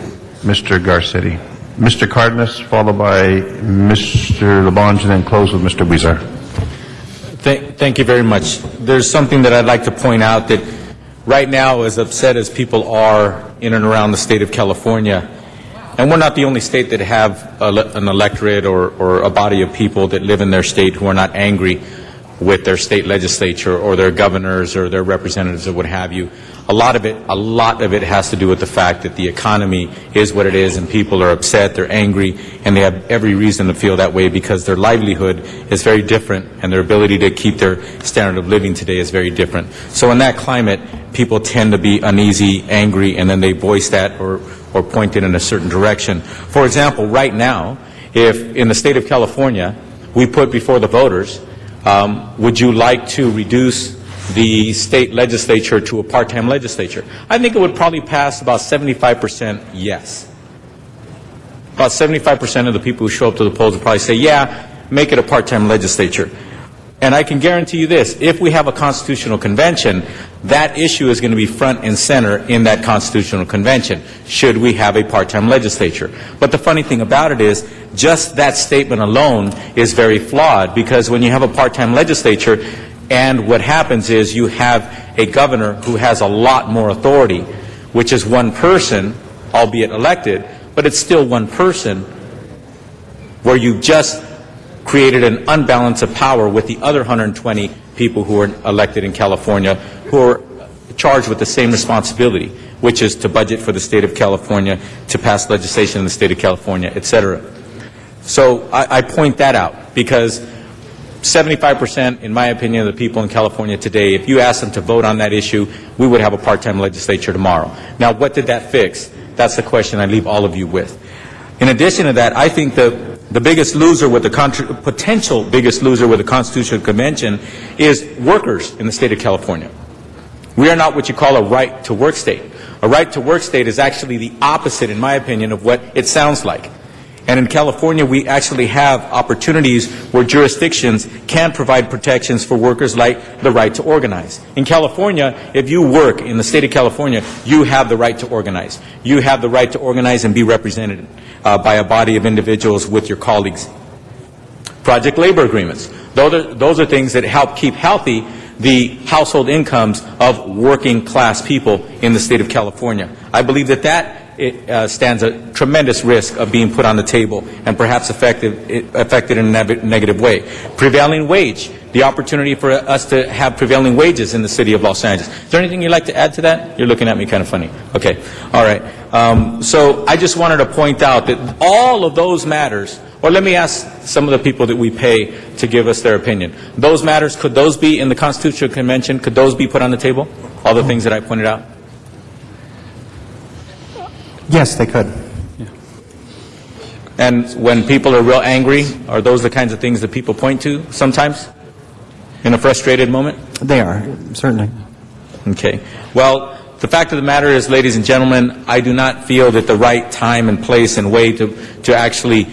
Mr. Garcetti. Mr. Cardenas, followed by Mr. Labange, and then close with Mr. Huizar. Thank you very much. There's something that I'd like to point out that right now, as upset as people are in and around the state of California, and we're not the only state that have an electorate or a body of people that live in their state who are not angry with their state legislature or their governors or their representatives or what have you. A lot of it has to do with the fact that the economy is what it is and people are upset, they're angry, and they have every reason to feel that way because their livelihood is very different and their ability to keep their standard of living today is very different. So in that climate, people tend to be uneasy, angry, and then they voice that or point it in a certain direction. For example, right now, if in the state of California, we put before the voters, would you like to reduce the state legislature to a part-time legislature? I think it would probably pass about 75% yes. about 75% of the people who show up to the polls will probably say, yeah, make it a part-time legislature. And I can guarantee you this, if we have a constitutional convention, that issue is going to be front and center in that constitutional convention, should we have a part-time legislature. But the funny thing about it is, just that statement alone is very flawed, because when you have a part-time legislature, and what happens is you have a governor who has a lot more authority, which is one person, albeit elected, but it's still one person, where you just created an unbalance of power with the other 120 people who are elected in California, who are charged with the same responsibility, which is to budget for the state of California, to pass legislation in the state of California, etc. So I point that out, because 75%, in my opinion, of the people in California today, if you ask them to vote on that issue, we would have a part-time legislature tomorrow. Now, what did that fix? That's the question I leave all of you with. In addition to that, I think the biggest loser with the potential biggest loser with the Constitutional Convention is workers in the state of California. We are not what you call a right-to-work state. A right-to-work state is actually the opposite, in my opinion, of what it sounds like. And in California, we actually have opportunities where jurisdictions can provide protections for workers, like the right to organize. In California, if you work in the state of California, you have the right to organize. You have the right to organize and be represented by a body of individuals with your colleagues. Project labor agreements. Those are things that help keep healthy the household incomes of working class people in the state of California. I believe that it stands a tremendous risk of being put on the table and perhaps affected in a negative way. Prevailing wage, the opportunity for us to have prevailing wages in the city of Los Angeles. Is there anything you'd like to add to that? You're looking at me kind of funny. Okay, all right. So I just wanted to point out that all of those matters, or let me ask some of the people that we pay to give us their opinion. Those matters, could those be in the Constitutional Convention? Could those be put on the table? All the things that I pointed out? Yes, they could. And when people are real angry, are those the kinds of things that people point to sometimes in a frustrated moment? They are, certainly. Okay. Well, the fact of the matter is, ladies and gentlemen, I do not feel that the right time and place and way to actually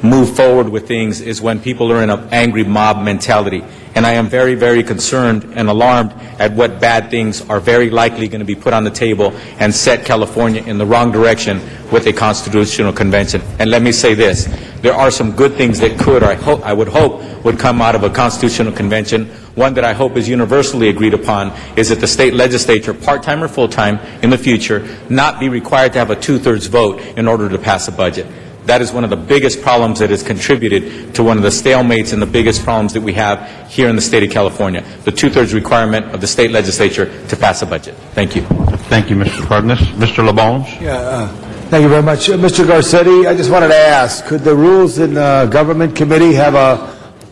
move forward with things is when people are in an angry mob mentality. And I am very, very concerned and alarmed at what bad things are very likely going to be put on the table and set California in the wrong direction with a constitutional convention. And let me say this, there are some good things that could, or I would hope, would come out of a constitutional convention. One that I hope is universally agreed upon is that the state legislature, part-time or full-time in the future, not be required to have a 2/3 vote in order to pass a budget. That is one of the biggest problems that has contributed to one of the stalemates and the biggest problems that we have here in the state of California, the 2/3 requirement of the state legislature to pass a budget. Thank you. Thank you, Mr. Cardenas. Mr. LeBonge? Yeah, thank you very much. Mr. Garcetti, I just wanted to ask, could the Rules and Government Committee have a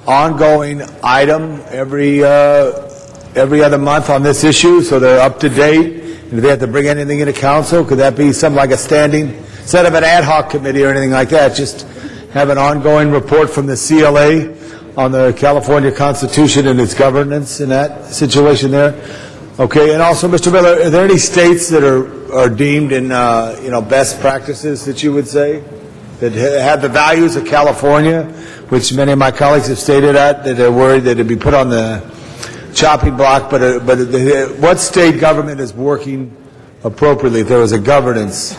ongoing item every other month on this issue so they're up to date? And if they have to bring anything into council, could that be something like a standing, instead of an ad hoc committee or anything like that, just have an ongoing report from the CLA on the California Constitution and its governance in that situation there? Okay, and also, Mr. Miller, are there any states that are deemed in, best practices that you would say, that have the values of California, which many of my colleagues have stated that they're worried that it'd be put on the chopping block, but what state government is working appropriately if there was a governance?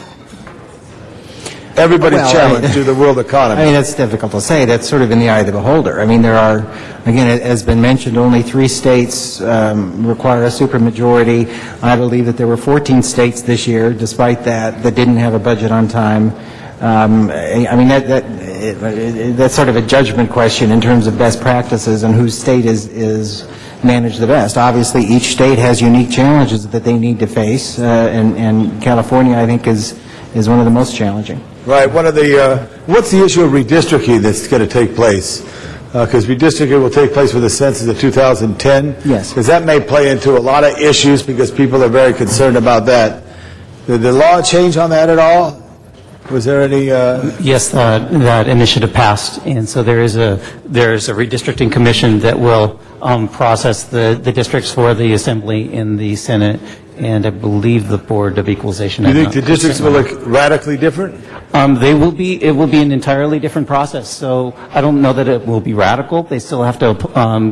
Everybody's challenged to the world economy. I mean, it's difficult to say. That's sort of in the eye of the beholder. I mean, there are, again, it has been mentioned, only 3 states require a supermajority. I believe that there were 14 states this year, despite that didn't have a budget on time. I mean, that's sort of a judgment question in terms of best practices and whose state is managed the best. Obviously, each state has unique challenges that they need to face, and California, I think, is one of the most challenging. Right. What's the issue of redistricting that's going to take place? Because redistricting will take place with the census of 2010. Yes. Because that may play into a lot of issues because people are very concerned about that. Did the law change on that at all? Was there any? Yes, that initiative passed, and so there's a redistricting commission that will process the districts for the Assembly and the Senate, and I believe the Board of Equalization. You think the districts will look radically different? It will be an entirely different process. So I don't know that it will be radical. They still have to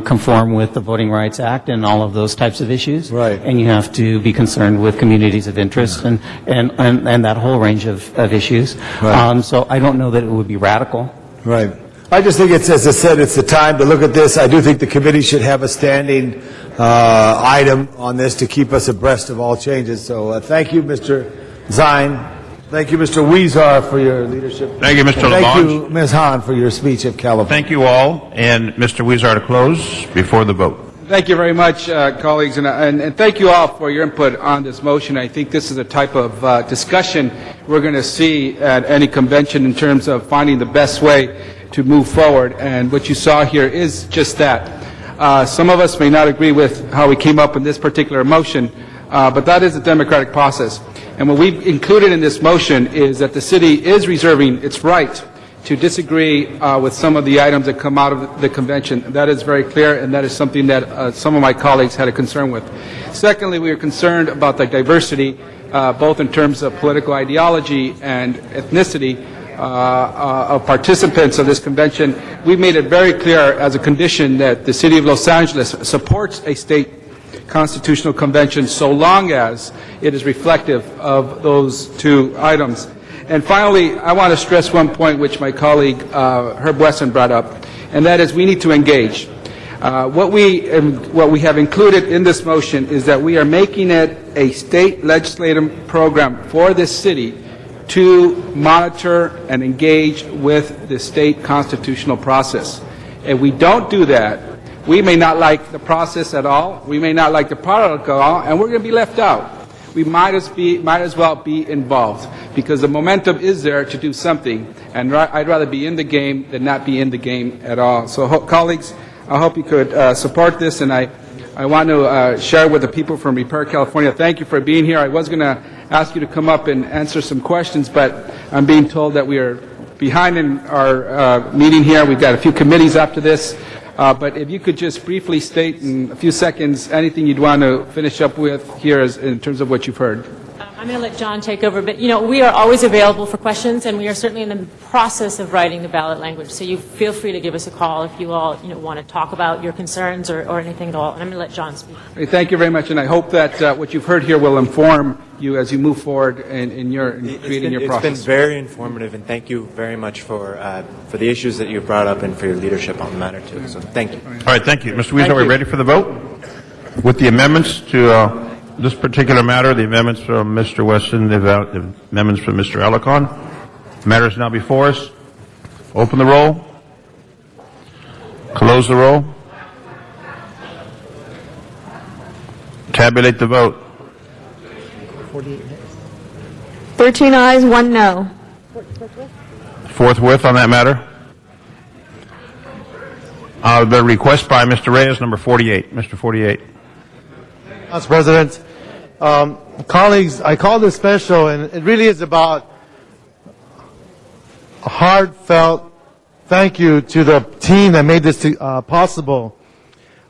conform with the Voting Rights Act and all of those types of issues. Right. And you have to be concerned with communities of interest and that whole range of issues. Right. So I don't know that it would be radical. Right. I just think it's, as I said, it's the time to look at this. I do think the committee should have a standing item on this to keep us abreast of all changes. So thank you, Mr. Zine. Thank you, Mr. Weezer, for your leadership. Thank you, Mr. And thank Labange. you, Ms. Hahn, for your speech of California. Thank you all. And Mr. Weezer to close before the vote. Thank you very much, colleagues, and thank you all for your input on this motion. I think this is the type of discussion we're going to see at any convention in terms of finding the best way to move forward, and what you saw here is just that. Some of us may not agree with how we came up in this particular motion, but that is a democratic process. And what we've included in this motion is that the city is reserving its right to disagree with some of the items that come out of the convention. That is very clear, and that is something that some of my colleagues had a concern with. Secondly, we are concerned about the diversity, both in terms of political ideology and ethnicity, of participants of this convention. We made it very clear as a condition that the City of Los Angeles supports a state constitutional convention so long as it is reflective of those two items. And finally, I want to stress one point which my colleague Herb Wesson brought up, and that is we need to engage. What we have included in this motion is that we are making it a state legislative program for this city to monitor and engage with the state constitutional process. If we don't do that, we may not like the process at all, we may not like the product at all, and we're going to be left out. We might as well be involved, because the momentum is there to do something, and I'd rather be in the game than not be in the game at all. So, colleagues, I hope you could support this, and I want to share with the people from Repair California, thank you for being here. I was going to ask you to come up and answer some questions, but I'm being told that we are behind in our meeting here. We've got a few committees after this. But if you could just briefly state in a few seconds anything you'd want to finish up with here in terms of what you've heard. I'm going to let John take over, but we are always available for questions, and we are certainly in the process of writing the ballot language. So you feel free to give us a call if you all want to talk about your concerns or anything at all. And I'm going to let John speak. Thank you very much, and I hope that what you've heard here will inform you as you move forward in creating your process. It's been very informative, and thank you very much for the issues that you've brought up and for your leadership on the matter too. So thank you. All right, thank you. Mr. Weezer, are we ready for the vote? With the amendments to this particular matter, the amendments from Mr. Weston, the amendments from Mr. Alarcon. The matter is now before us. Open the roll. Close the roll. Tabulate the vote. 13 ayes, 1 no. Forthwith on that matter. The request by Mr. Reyes, number 48. Mr. 48. Mr. President, colleagues, I call this special, and it really is about a heartfelt thank you to the team that made this possible.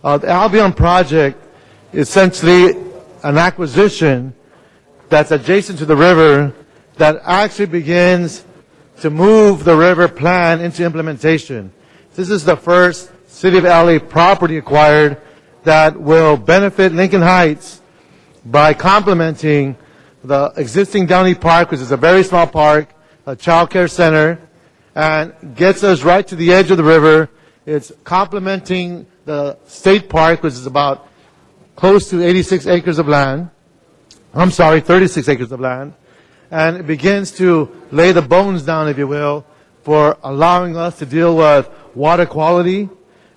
The Albion project is essentially an acquisition that's adjacent to the river that actually begins to move the river plan into implementation. This is the first City of LA property acquired that will benefit Lincoln Heights by complementing the existing Downey Park, which is a very small park, a child care center, and gets us right to the edge of the river. It's complementing the state park, which is about close to 86 acres of land. 36 acres of land. And it begins to lay the bones down, if you will, for allowing us to deal with water quality,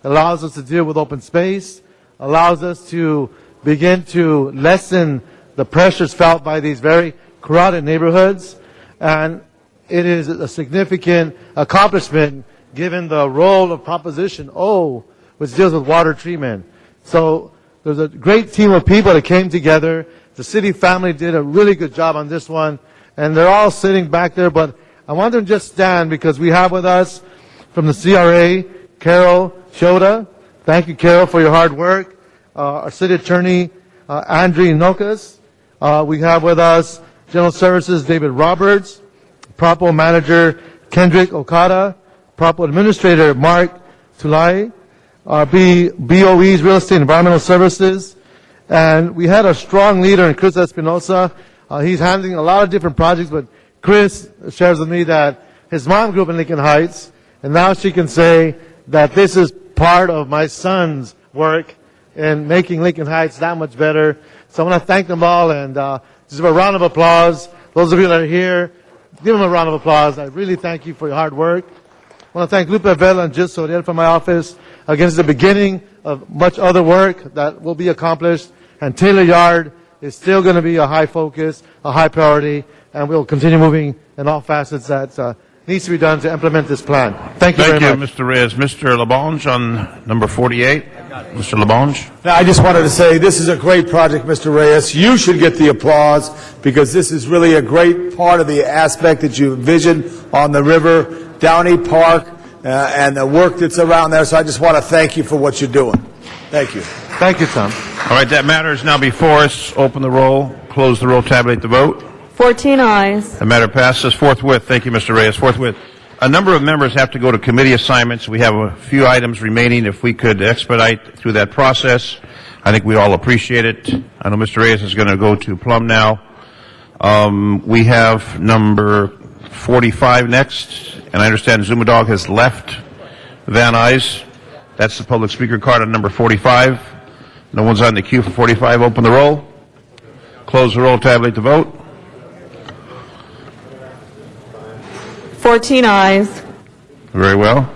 allows us to deal with open space, allows us to begin to lessen the pressures felt by these very crowded neighborhoods. And it is a significant accomplishment given the role of Proposition O, which deals with water treatment. So there's a great team of people that came together. The city family did a really good job on this one. And they're all sitting back there, but I want them to just stand because we have with us from the CRA, Carol Shota. Thank you, Carol, for your hard work. Our city attorney, Andrew Nokas, We have with us General Services David Roberts, Propo Manager Kendrick Okada, Propo Administrator Mark Tulai, BOE's Real Estate Environmental Services, and we had a strong leader in Chris Espinosa. He's handling a lot of different projects, but Chris shares with me that his mom grew up in Lincoln Heights, and now she can say that this is part of my son's work in making Lincoln Heights that much better. So I want to thank them all, and just a round of applause. Those of you that are here, give them a round of applause. I really thank you for your hard work. I want to thank Lupe Vela and Gis Soriel from my office. Again, it's the beginning of much other work that will be accomplished, and Taylor Yard is still going to be a high focus, a high priority, and we'll continue moving in all facets that needs to be done to implement this plan. Thank you very much. Thank you, Mr. Reyes. Mr. Labange on number 48. Mr. Labange. Now, I just wanted to say this is a great project, Mr. Reyes. You should get the applause because this is really a great part of the aspect that you envisioned on the river, Downey Park, and the work that's around there. So I just want to thank you for what you're doing. Thank you. Thank you, Tom. All right, that matter is now before us. Open the roll, close the roll, tabulate the vote. 14 ayes. The matter passes forthwith. Thank you, Mr. Reyes. Forthwith. A number of members have to go to committee assignments. We have a few items remaining. If we could expedite through that process, I think we'd all appreciate it. I know Mr. Reyes is going to go to Plum now. We have number 45 next, and I understand Zumadog has left Van Nuys. That's the public speaker card on number 45. No one's on the queue for 45. Open the roll. Close the roll, tabulate the vote. 14 ayes. Very well.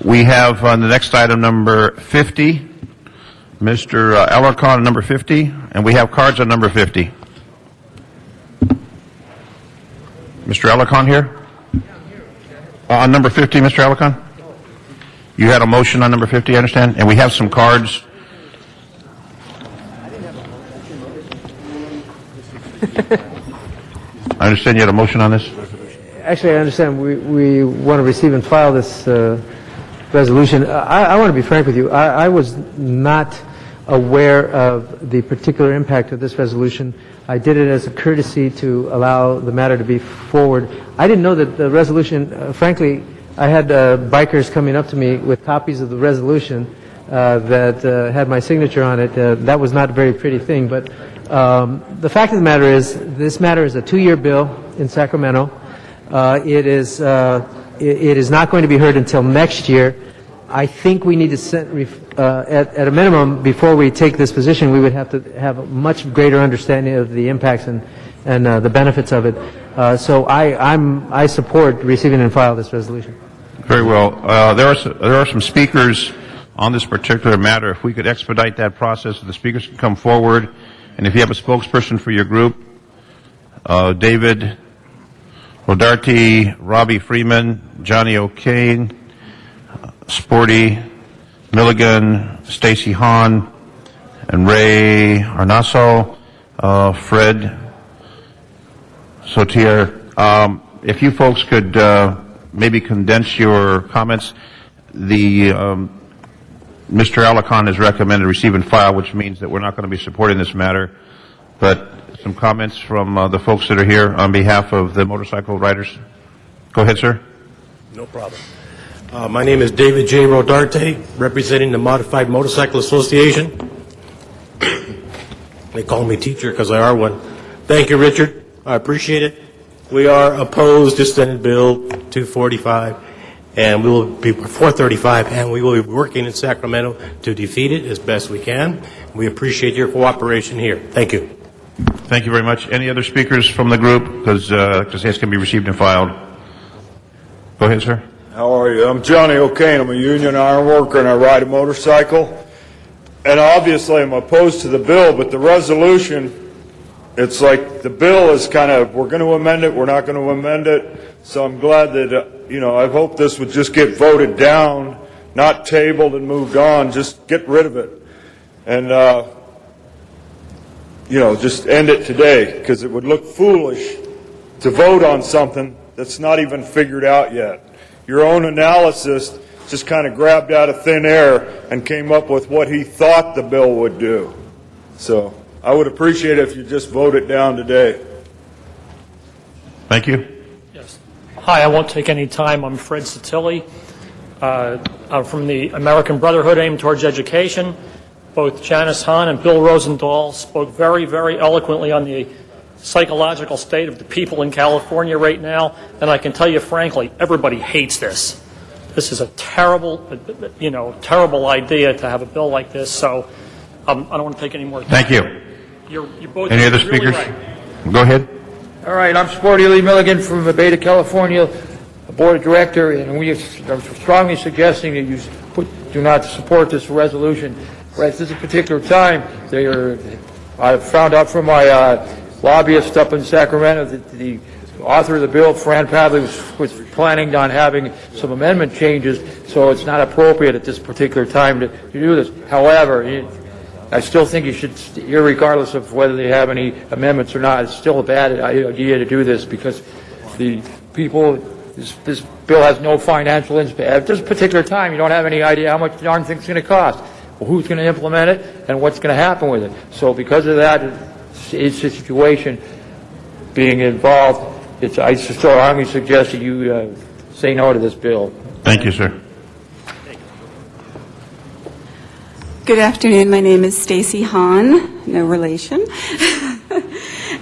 We have on the next item number 50, Mr. Alarcon on number 50, and we have cards on number 50. Mr. Alarcon here? On number 50, Mr. Alarcon? You had a motion on number 50, I understand, and we have some cards. I understand you had a motion on this? Actually, I understand we want to receive and file this resolution. I want to be frank with you. I was not aware of the particular impact of this resolution. I did it as a courtesy to allow the matter to be forward. I didn't know that the resolution, frankly, I had bikers coming up to me with copies of the resolution that had my signature on it. That was not a very pretty thing, but the fact of the matter is this matter is a 2-year bill in Sacramento. It is not going to be heard until next year. I think we need to send, at a minimum, before we take this position, we would have to have a much greater understanding of the impacts and the benefits of it. So I support receiving and file this resolution. Very well. There are some speakers on this particular matter. If we could expedite that process, the speakers can come forward, and if you have a spokesperson for your group, David Rodarte, Robbie Freeman, Johnny O'Kane, Sporty Milligan, Stacy Hahn, and Ray Arnaso, Fred Sotier. If you folks could maybe condense your comments. Mr. Alarcon has recommended receive and file, which means that we're not going to be supporting this matter. But some comments from the folks that are here on behalf of the motorcycle riders. Go ahead, sir. No problem. My name is David J. Rodarte, representing the Modified Motorcycle Association. They call me teacher because I are one. Thank you, Richard. I appreciate it. We are opposed to Senate Bill 245, and we will be 435, and we will be working in Sacramento to defeat it as best we can. We appreciate your cooperation here. Thank you. Thank you very much. Any other speakers from the group? Because this can be received and filed. Go ahead, sir. How are you? I'm Johnny O'Kane. I'm a union iron worker and I ride a motorcycle. And obviously I'm opposed to the bill, but the resolution, it's like the bill is kind of, we're going to amend it, we're not going to amend it. So I'm glad that, I hope this would just get voted down, not tabled and moved on, just get rid of it. And, just end it today, because it would look foolish to vote on something that's not even figured out yet. Your own analysis just kind of grabbed out of thin air and came up with what he thought the bill would do. So I would appreciate it if you just vote it down today. Thank you. Yes. Hi, I won't take any time. I'm Fred Satilli. I'm from the American Brotherhood Aimed Towards Education. Both Janice Hahn and Bill Rosendahl spoke very, very eloquently on the psychological state of the people in California right now, and I can tell you frankly, everybody hates this. This is a terrible, terrible idea to have a bill like this, so I don't want to take any more time. Thank you. You're both Any other really speakers? right. Go ahead. All right, I'm Sporty Lee Milligan from the Beta, California Board of Director, and we are strongly suggesting that you do not support this resolution. Right at this particular time, I found out from my lobbyist up in Sacramento that the author of the bill, Fran Padley, was planning on having some amendment changes, so it's not appropriate at this particular time to do this. However, I still think you should, irregardless of whether they have any amendments or not, it's still a bad idea to do this because the people, this bill has no financial impact. At this particular time, you don't have any idea how much the darn thing's going to cost, who's going to implement it, and what's going to happen with it. So because of that, it's a situation being involved. I strongly suggest that you say no to this bill. Thank you, sir. Good afternoon. My name is Stacy Hahn, no relation.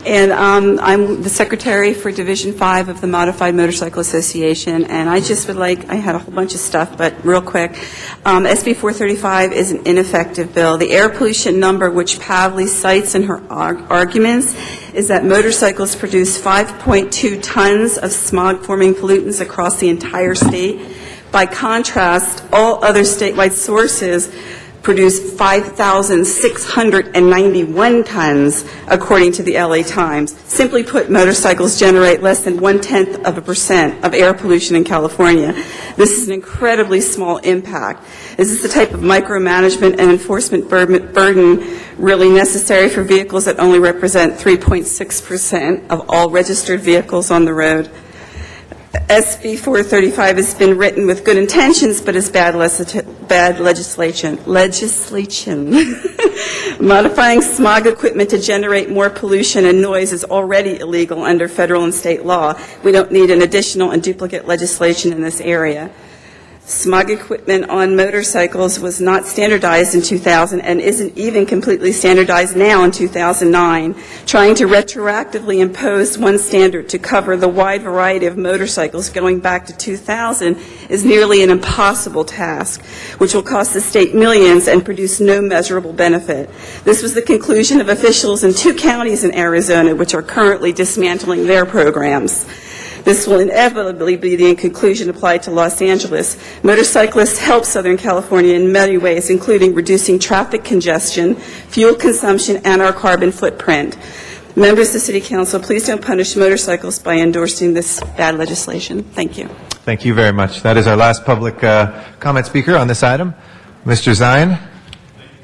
And I'm the secretary for Division 5 of the Modified Motorcycle Association. And I just would like, I had a whole bunch of stuff, but real quick, SB 435 is an ineffective bill. The air pollution number which Pavley cites in her arguments is that motorcycles produce 5.2 tons of smog-forming pollutants across the entire state. By contrast, all other statewide sources produce 5,691 tons, according to the LA Times. Simply put, motorcycles generate less than 0.1% of air pollution in California. This is an incredibly small impact. Is this the type of micromanagement and enforcement burden really necessary for vehicles that only represent 3.6% of all registered vehicles on the road? SB 435 has been written with good intentions, but is bad legislation. Modifying smog equipment to generate more pollution and noise is already illegal under federal and state law. We don't need an additional and duplicate legislation in this area. Smog equipment on motorcycles was not standardized in 2000 and isn't even completely standardized now in 2009. Trying to retroactively impose one standard to cover the wide variety of motorcycles going back to 2000 is nearly an impossible task, which will cost the state millions and produce no measurable benefit. This was the conclusion of officials in 2 counties in Arizona, which are currently dismantling their programs. This will inevitably be the conclusion applied to Los Angeles. Motorcyclists help Southern California in many ways, including reducing traffic congestion, fuel consumption, and our carbon footprint. Members of the City Council, please don't punish motorcycles by endorsing this bad legislation. Thank you. Thank you very much. That is our last public comment speaker on this item. Mr. Zine.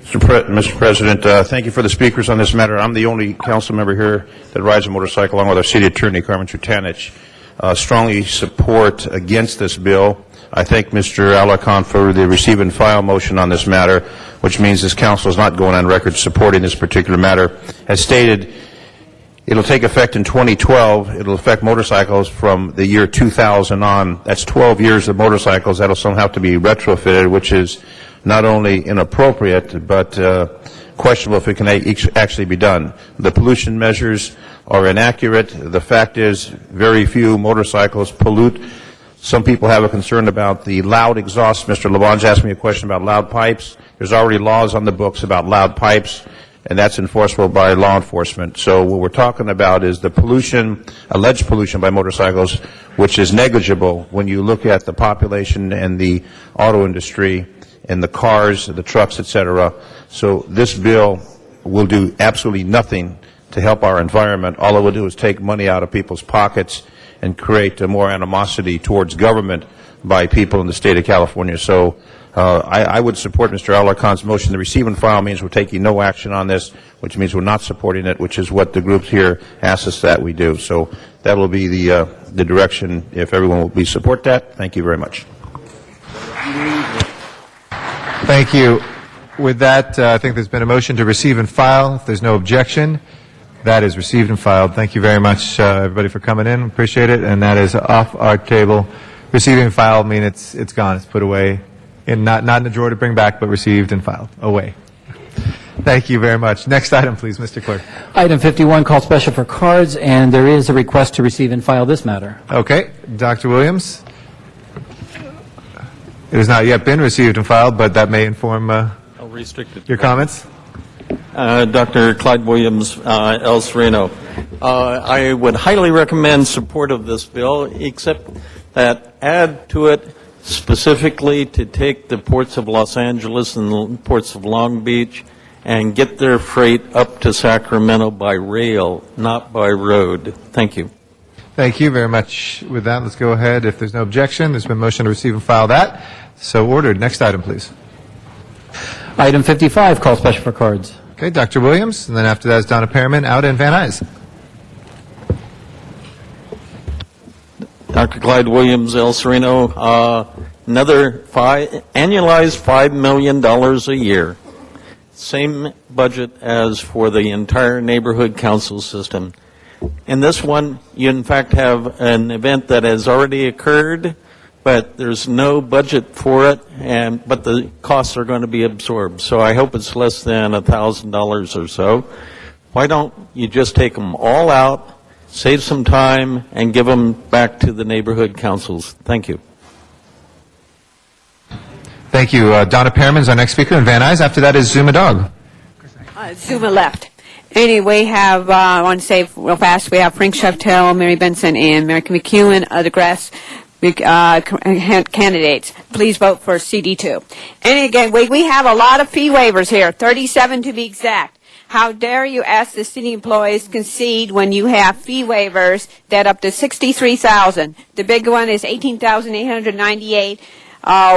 Mr. President, thank you for the speakers on this matter. I'm the only council member here that rides a motorcycle, along with our city attorney, Carmen Trutanich. Strongly support against this bill. I thank Mr. Alarcon for the receive and file motion on this matter, which means this council is not going on record supporting this particular matter. As stated, it'll take effect in 2012. It'll affect motorcycles from the year 2000 on. That's 12 years of motorcycles that'll somehow have to be retrofitted, which is not only inappropriate, but questionable if it can actually be done. The pollution measures are inaccurate. The fact is, very few motorcycles pollute. Some people have a concern about the loud exhaust. Mr. Labange asked me a question about loud pipes. There's already laws on the books about loud pipes, and that's enforceable by law enforcement. So what we're talking about is the pollution, alleged pollution by motorcycles, which is negligible when you look at the population and the auto industry and the cars, the trucks, etc. So this bill will do absolutely nothing to help our environment. All it will do is take money out of people's pockets and create more animosity towards government by people in the state of California. So I would support Mr. Alarcon's motion. The receive and file means we're taking no action on this, which means we're not supporting it, which is what the groups here asked us that we do. So that will be the direction if everyone will support that. Thank you very much. Thank you. With that, I think there's been a motion to receive and file. If there's no objection, that is received and filed. Thank you very much, everybody, for coming in. Appreciate it. And that is off our table. Receiving and filed mean it's gone. It's put away, not in the drawer to bring back, but received and filed. Away. Thank you very much. Next item, please, Mr. Clerk. Item 51, call special for cards, and there is a request to receive and file this matter. Okay. Dr. Williams. It has not yet been received and filed, but that may inform your comments. Dr. Clyde Williams, El Sereno. I would highly recommend support of this bill, except that add to it specifically to take the ports of Los Angeles and the ports of Long Beach and get their freight up to Sacramento by rail, not by road. Thank you. Thank you very much. With that, let's go ahead. If there's no objection, there's been a motion to receive and file that. So ordered. Next item, please. Item 55, call special for cards. Okay, Dr. Williams, and then after that is Donna Perriman, Out, and Van Nuys. Dr. Clyde Williams, El Sereno, another annualized $5 million a year. Same budget as for the entire neighborhood council system. In this one, you in fact have an event that has already occurred, but there's no budget for it, but the costs are going to be absorbed. So I hope it's less than $1,000 or so. Why don't you just take them all out, save some time, and give them back to the neighborhood councils? Thank you. Thank you. Donna Perriman is our next speaker, and Van Nuys. After that is Zuma Dog. Zuma left. Anyway, we have, I want to say real fast, we have Frank Sheftel, Mary Benson, and Mary McEwen, other grass candidates. Please vote for CD2. And again, we have a lot of fee waivers here, 37 to be exact. How dare you ask the city employees concede when you have fee waivers that up to $63,000. The big one is $18,898.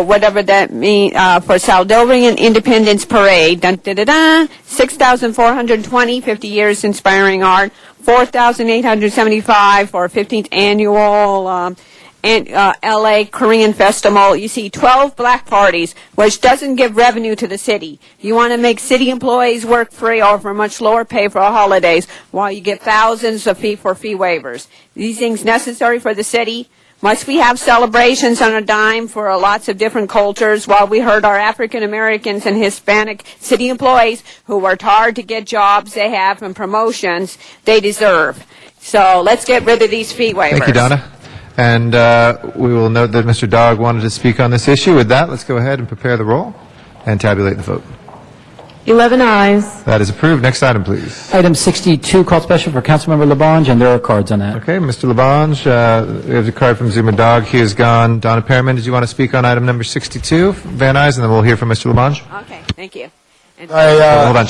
Whatever that means, for Salvadorian Independence Parade, $6,420, 50 years inspiring art, $4,875 for 15th annual, LA Korean Festival. You see 12 black parties, which doesn't give revenue to the city. You want to make city employees work free or for much lower pay for holidays, while you get thousands of fee waivers. These things necessary for the city. Must we have celebrations on a dime for lots of different cultures while we hurt our African Americans and Hispanic city employees who worked hard to get jobs they have and promotions they deserve? So let's get rid of these fee waivers. Thank you, Donna. And we will note that Mr. Dog wanted to speak on this issue. With that, let's go ahead and prepare the roll and tabulate the vote. 11 ayes. That is approved. Next item, please. Item 62, call special for Councilmember Labange, and there are cards on that. Okay, Mr. Labange, we have a card from Zuma Dog. He is gone. Donna Perriman, did you want to speak on item number 62? Van Nuys, and then we'll hear from Mr. Labange. Okay, thank you. Hold on.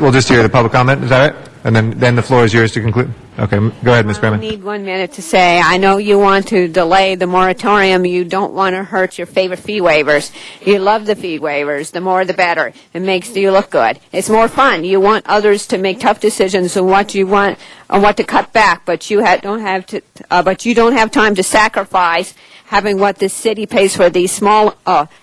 We'll just hear the public comment. Is that right? And then the floor is yours to conclude. Okay, go ahead, Ms. Perriman. I need 1 minute to say, I know you want to delay the moratorium. You don't want to hurt your favorite fee waivers. You love the fee waivers. The more, the better. It makes you look good. It's more fun. You want others to make tough decisions on what you want, on what to cut back, but you don't have time to sacrifice having what the city pays for these small,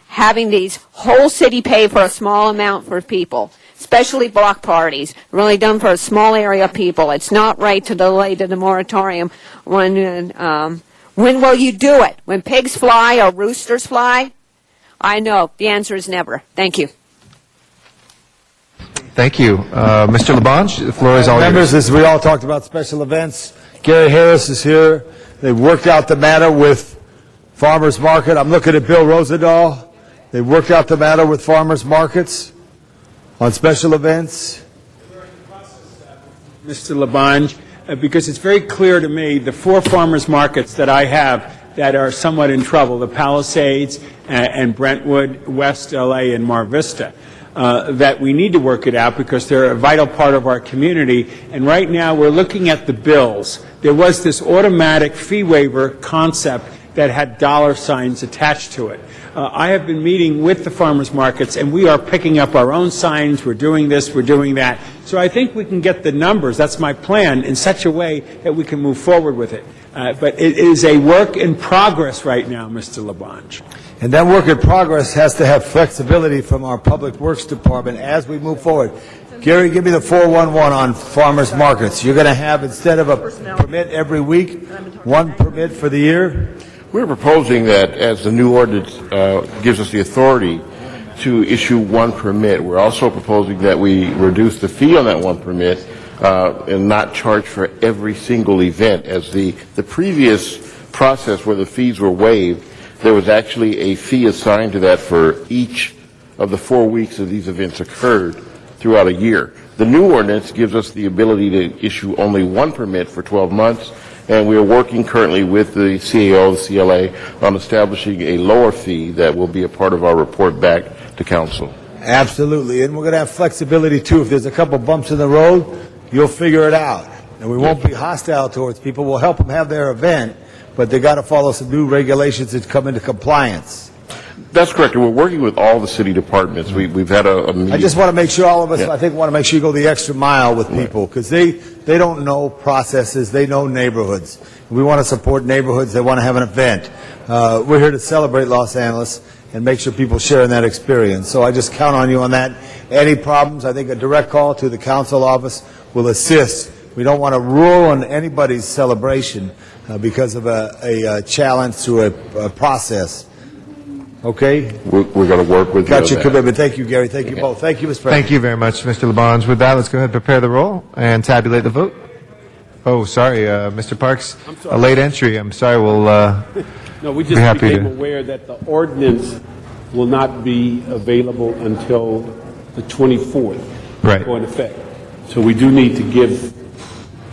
having these whole city pay for a small amount for people. Especially block parties, really done for a small area of people. It's not right to delay to the moratorium. When will you do it? When pigs fly or roosters fly? I know. The answer is never. Thank you. Thank you. Mr. Labange, the floor is all yours. Members, as we all talked about special events, Gary Harris is here. They've worked out the matter with Farmers Market. I'm looking at Bill Rosendahl. They've worked out the matter with farmers markets on special events. Mr. Labange, because it's very clear to me the 4 farmers markets that I have that are somewhat in trouble, the Palisades and Brentwood, West LA, and Mar Vista, that we need to work it out because they're a vital part of our community. And right now we're looking at the bills. There was this automatic fee waiver concept that had dollar signs attached to it. I have been meeting with the farmers markets, and we are picking up our own signs. We're doing this, we're doing that. So I think we can get the numbers, that's my plan, in such a way that we can move forward with it. But it is a work in progress right now, Mr. Labange. And that work in progress has to have flexibility from our Public Works Department as we move forward. Gary, give me the 411 on farmers markets. You're going to have, instead of a permit every week, one permit for the year? We're proposing that as the new ordinance gives us the authority to issue one permit, we're also proposing that we reduce the fee on that one permit and not charge for every single event. As the previous process where the fees were waived, there was actually a fee assigned to that for each of the 4 weeks that these events occurred throughout a year. The new ordinance gives us the ability to issue only one permit for 12 months, and we are working currently with the CAO, the CLA, on establishing a lower fee that will be a part of our report back to council. Absolutely, and we're going to have flexibility too. If there's a couple bumps in the road, you'll figure it out. And we won't be hostile towards people. We'll help them have their event, but they got to follow some new regulations that come into compliance. That's correct. And we're working with all the city departments. We've had a meeting. I just want to make sure all of us, Yeah. I think, want to make sure you go the extra mile with people, because they don't know processes, they know neighborhoods. We want to support neighborhoods that want to have an event. We're here to celebrate Los Angeles and make sure people share in that experience. So I just count on you on that. Any problems, I think a direct call to the council office will assist. We don't want to ruin anybody's celebration because of a challenge to a process. Okay? We're going to work with you Got on your that. commitment. Thank you, Gary. Thank you both. Thank you, Mr. President. Thank you very much, Mr. Labange. With that, let's go ahead and prepare the roll and tabulate the vote. Oh, sorry, Mr. Parks, a late entry. I'm sorry, we'll No, we be just happy became to. aware that the ordinance will not be available until the 24th. Right. Go in effect. So we do need to give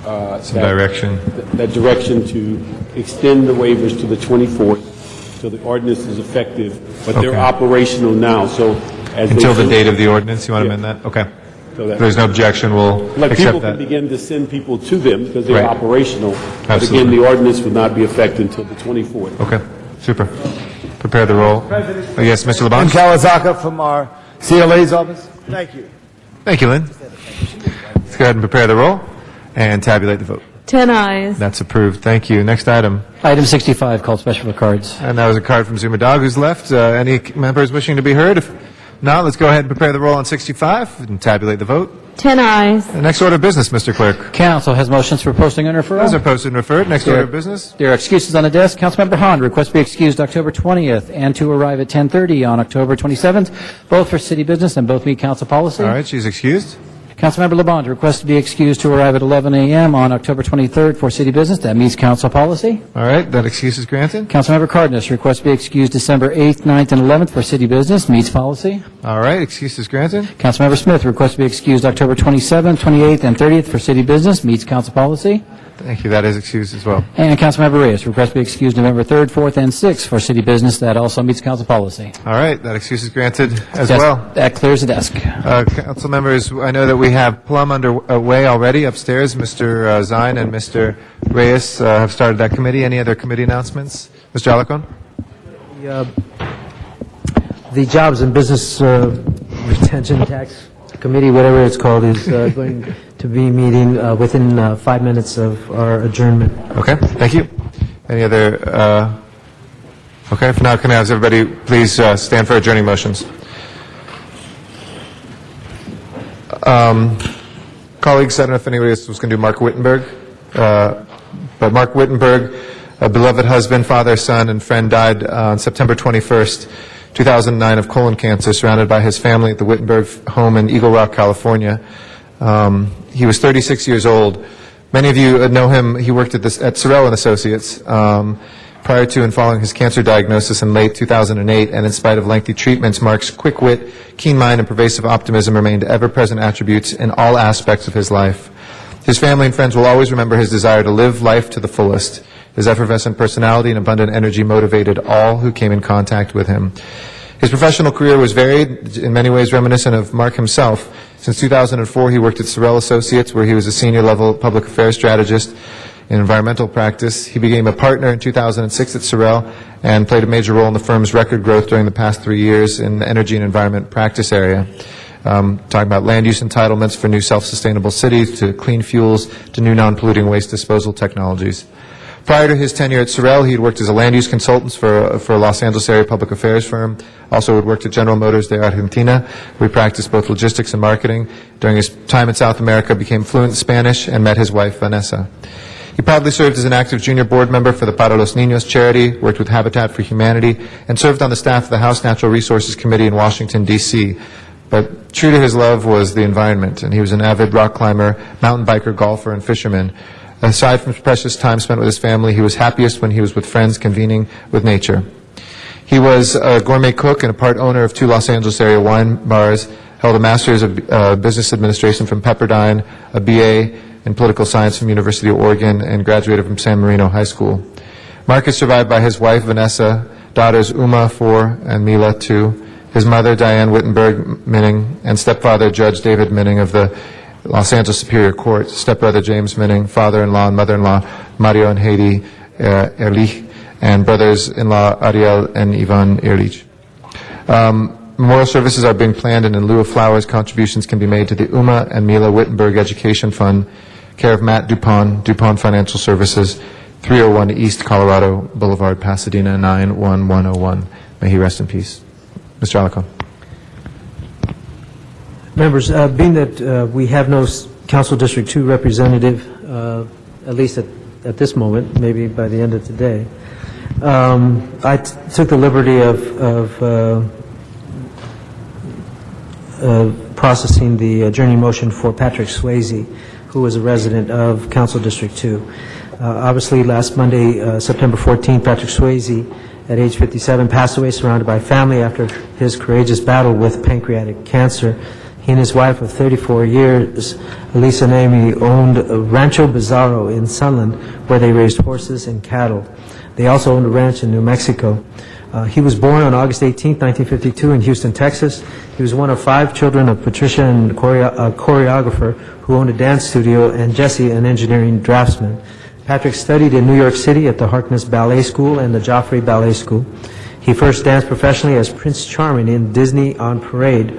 Some direction. That direction to extend the waivers to the 24th, so the ordinance is effective, but they're Okay. operational now, so as Until they the date of the ordinance, you want to amend that? Okay. So that- If there's no objection, we'll Like accept people can that. begin to send people to them because they're Right. operational. But Absolutely. again, the ordinance will not be effective until the 24th. Okay, super. Prepare the roll. Oh, yes, Mr. Lynn Labange? Kawasaka from our CLA's office. Thank you. Thank you, Lynn. Let's go ahead and prepare the roll and tabulate the vote. 10 ayes. That's approved. Thank you. Next item. Item 65, called special for cards. And that was a card from Zuma Dog who's left. Any members wishing to be heard? If not, let's go ahead and prepare the roll on 65 and tabulate the vote. 10 ayes. The next order of business, Mr. Clerk. Council has motions for posting and referral. Those are posted and referred. Next order of business. There are excuses on the desk. Councilmember Hahn, request to be excused October 20th and to arrive at 10:30 on October 27th, both for city business and both meet council policy. All right, she's excused. Councilmember Labange, request to be excused to arrive at 11 a.m. on October 23rd for city business. That meets council policy. All right, that excuse is granted. Councilmember Cardenas, request to be excused December 8th, 9th, and 11th for city business. Meets policy. All right, excuse is granted. Councilmember Smith, request to be excused October 27th, 28th, and 30th for city business. Meets council policy. Thank you. That is excused as well. And Councilmember Reyes, request to be excused November 3rd, 4th, and 6th for city business. That also meets council policy. All right, that excuse is granted as Desk- well. That clears the desk. Council members, I know that we have Plum underway already upstairs. Mr. Zine and Mr. Reyes have started that committee. Any other committee announcements? Mr. Alarcon? The Jobs and Business Retention Tax Committee, whatever it's called, is going to be meeting within 5 minutes of our adjournment. Okay, thank you. Any other, okay, if not, can I ask everybody please stand for adjourning motions? Colleagues, I don't know if anybody else was going to do Mark Wittenberg, but Mark Wittenberg, a beloved husband, father, son, and friend, died on September 21st, 2009 of colon cancer, surrounded by his family at the Wittenberg home in Eagle Rock, California. He was 36 years old. Many of you know him. He worked at Sorrell and Associates prior to and following his cancer diagnosis in late 2008, and in spite of lengthy treatments, Mark's quick wit, keen mind, and pervasive optimism remained ever-present attributes in all aspects of his life. His family and friends will always remember his desire to live life to the fullest. His effervescent personality and abundant energy motivated all who came in contact with him. His professional career was varied, in many ways reminiscent of Mark himself. Since 2004, he worked at Sorrell Associates, where he was a senior-level public affairs strategist in environmental practice. He became a partner in 2006 at Sorrell and played a major role in the firm's record growth during the past 3 years in the energy and environment practice area. Talking about land use entitlements for new self-sustainable cities, to clean fuels, to new non-polluting waste disposal technologies. Prior to his tenure at Sorrel, he had worked as a land use consultant for a Los Angeles area public affairs firm. Also had worked at General Motors de Argentina, where he practiced both logistics and marketing. During his time in South America, became fluent in Spanish and met his wife, Vanessa. He proudly served as an active junior board member for the Para los Niños charity, worked with Habitat for Humanity, and served on the staff of the House Natural Resources Committee in Washington, D.C. But true to his love was the environment, and he was an avid rock climber, mountain biker, golfer, and fisherman. Aside from precious time spent with his family, he was happiest when he was with friends convening with nature. He was a gourmet cook and a part owner of 2 Los Angeles area wine bars, held a master's of business administration from Pepperdine, a BA in political science from University of Oregon, and graduated from San Marino High School. Mark is survived by his wife, Vanessa, daughters Uma, 4, and Mila, 2, his mother, Diane Wittenberg Minning, and stepfather, Judge David Minning of the Los Angeles Superior Court, stepbrother James Minning, father-in-law and mother-in-law Mario and Heidi Ehrlich, and brothers-in-law Ariel and Ivan Ehrlich. Memorial services are being planned, and in lieu of flowers, contributions can be made to the Uma and Mila Wittenberg Education Fund, care of Matt Dupont, Dupont Financial Services, 301 East Colorado Boulevard, Pasadena, 91101. May he rest in peace. Mr. Alarcon. Members, being that we have no Council District 2 representative, at least at this moment, maybe by the end of today, I took the liberty of processing the adjourning motion for Patrick Swayze, who is a resident of Council District 2. Obviously, last Monday, September 14th, Patrick Swayze, at age 57, passed away surrounded by family after his courageous battle with pancreatic cancer. He and his wife of 34 years, Lisa Naomi, owned Rancho Bizarro in Sunland, where they raised horses and cattle. They also owned a ranch in New Mexico. He was born on August 18, 1952 in Houston, Texas. He was one of 5 children of Patricia, and a choreographer who owned a dance studio, and Jesse, an engineering draftsman. Patrick studied in New York City at the Harkness Ballet School and the Joffrey Ballet School. He first danced professionally as Prince Charming in Disney on Parade.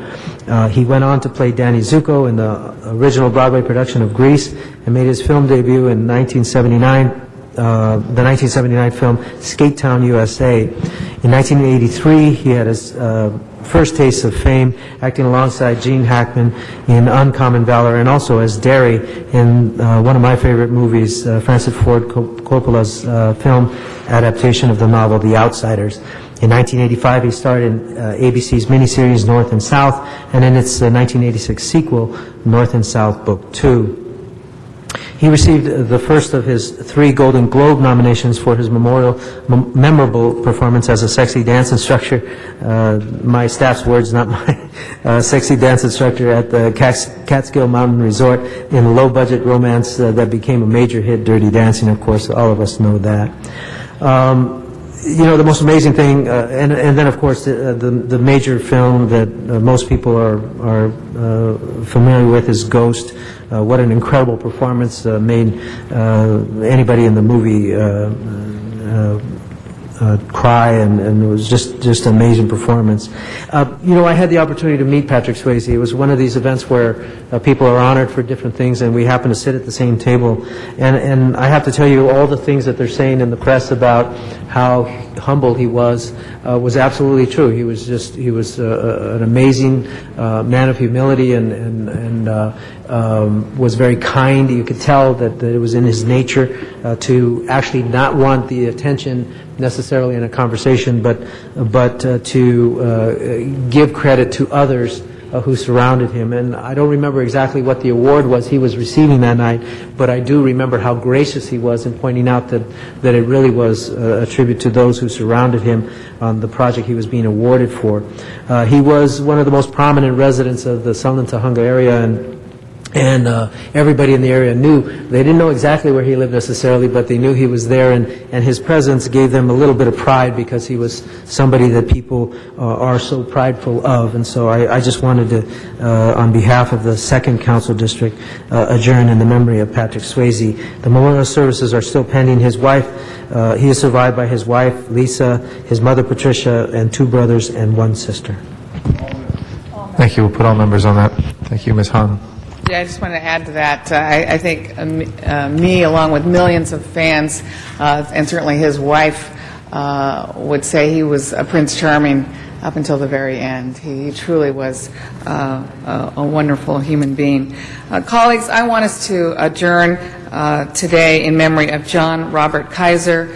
He went on to play Danny Zuko in the original Broadway production of Grease and made his film debut in 1979, the 1979 film Skate Town, USA. In 1983, he had his first taste of fame, acting alongside Gene Hackman in Uncommon Valor, and also as Derry in one of my favorite movies, Francis Ford Coppola's film adaptation of the novel The Outsiders. In 1985, he starred in ABC's miniseries North and South, and in its 1986 sequel, North and South Book 2. He received the first of his 3 Golden Globe nominations for his memorable performance as a sexy dance instructor. My staff's words, not my sexy dance instructor at the Catskill Mountain Resort in a low-budget romance that became a major hit, Dirty Dancing. Of course, all of us know that. You know, the most amazing thing, and then of course the major film that most people are familiar with is Ghost. What an incredible performance, made anybody in the movie cry, and it was just an amazing performance. You know, I had the opportunity to meet Patrick Swayze. It was one of these events where people are honored for different things, and we happened to sit at the same table. And I have to tell you, all the things that they're saying in the press about how humble he was absolutely true. He was an amazing man of humility, and was very kind. You could tell that it was in his nature to actually not want the attention necessarily in a conversation, but to give credit to others who surrounded him. And I don't remember exactly what the award was he was receiving that night, but I do remember how gracious he was in pointing out that it really was a tribute to those who surrounded him on the project he was being awarded for. He was one of the most prominent residents of the Sunland Tujunga area, and everybody in the area knew. They didn't know exactly where he lived necessarily, but they knew he was there, and his presence gave them a little bit of pride because he was somebody that people are so prideful of. And so I just wanted to, on behalf of the 2nd Council District, adjourn in the memory of Patrick Swayze. The memorial services are still pending. His wife, he is survived by his wife, Lisa, his mother, Patricia, and 2 brothers and 1 sister. Thank you. We'll put all members on that. Thank you, Ms. Hahn. I just want to add to that. I think me, along with millions of fans, and certainly his wife, would say he was a Prince Charming up until the very end. He truly was a wonderful human being. Colleagues, I want us to adjourn today in memory of John Robert Kaiser,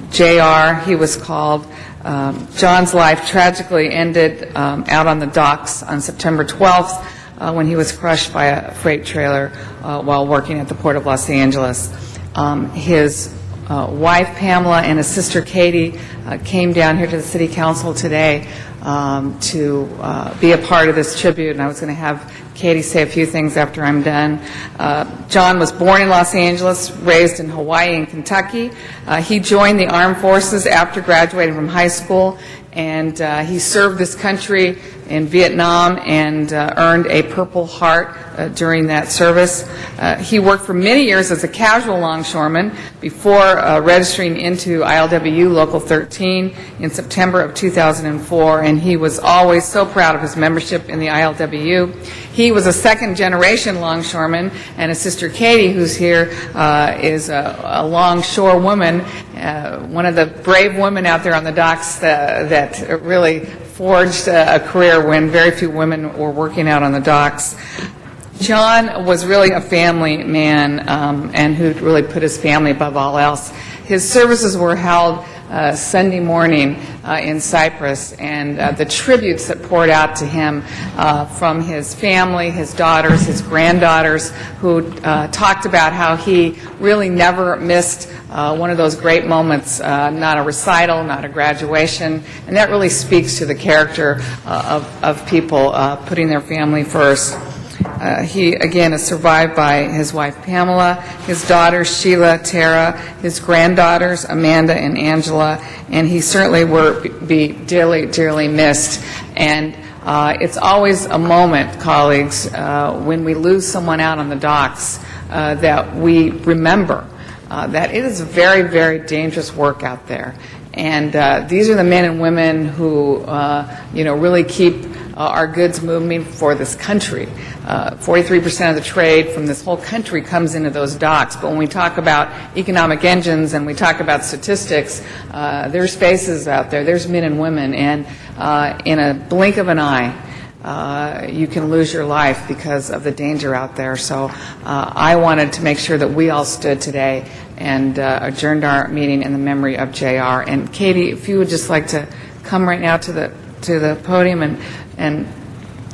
J.R. He was called. John's life tragically ended out on the docks on September 12th when he was crushed by a freight trailer while working at the Port of Los Angeles. His wife, Pamela, and his sister, Katie, came down here to the City Council today to be a part of this tribute, and I was going to have Katie say a few things after I'm done. John was born in Los Angeles, raised in Hawaii and Kentucky. He joined the armed forces after graduating from high school, and he served this country in Vietnam and earned a Purple Heart during that service. He worked for many years as a casual longshoreman before registering into ILWU Local 13 in September of 2004, and he was always so proud of his membership in the ILWU. He was a second-generation longshoreman, and his sister Katie, who's here, is a longshore woman, one of the brave women out there on the docks that really forged a career when very few women were working out on the docks. John was really a family man and who really put his family above all else. His services were held Sunday morning in Cyprus, and the tributes that poured out to him from his family, his daughters, his granddaughters, who talked about how he really never missed one of those great moments, not a recital, not a graduation, and that really speaks to the character of people putting their family first. He, again, is survived by his wife, Pamela, his daughters, Sheila, Tara, his granddaughters, Amanda and Angela, and he certainly will be dearly, dearly missed. And it's always a moment, colleagues, when we lose someone out on the docks that we remember that it is very, very dangerous work out there. And these are the men and women who, really keep our goods moving for this country. 43% of the trade from this whole country comes into those docks. But when we talk about economic engines and we talk about statistics, there's faces out there, there's men and women, and in a blink of an eye, you can lose your life because of the danger out there. So I wanted to make sure that we all stood today and adjourned our meeting in the memory of J.R. And Katie, if you would just like to come right now to the podium and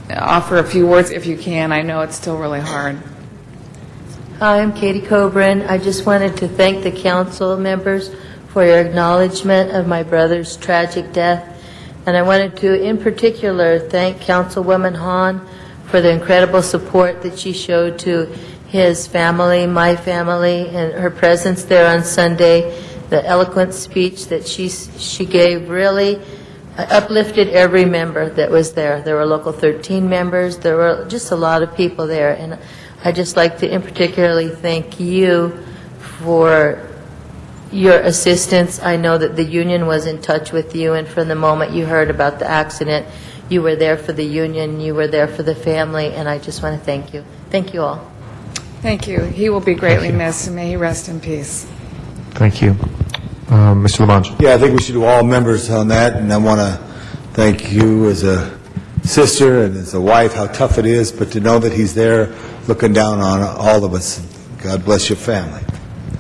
offer a few words if you can. I know it's still really hard. Hi, I'm Katie Coburn. I just wanted to thank the council members for your acknowledgement of my brother's tragic death. And I wanted to, in particular, thank Councilwoman Hahn for the incredible support that she showed to his family, my family, and her presence there on Sunday. The eloquent speech that she gave really uplifted every member that was there. There were Local 13 members. There were just a lot of people there. And I'd just like to in particularly thank you for your assistance. I know that the union was in touch with you, and from the moment you heard about the accident, you were there for the union, you were there for the family, and I just want to thank you. Thank you all. Thank you. He will be greatly missed, and may he rest in peace. Thank you. Mr. Lamonge. Yeah, I think we should do all members on that, and I want to thank you as a sister and as a wife, how tough it is, but to know that he's there looking down on all of us. God bless your family.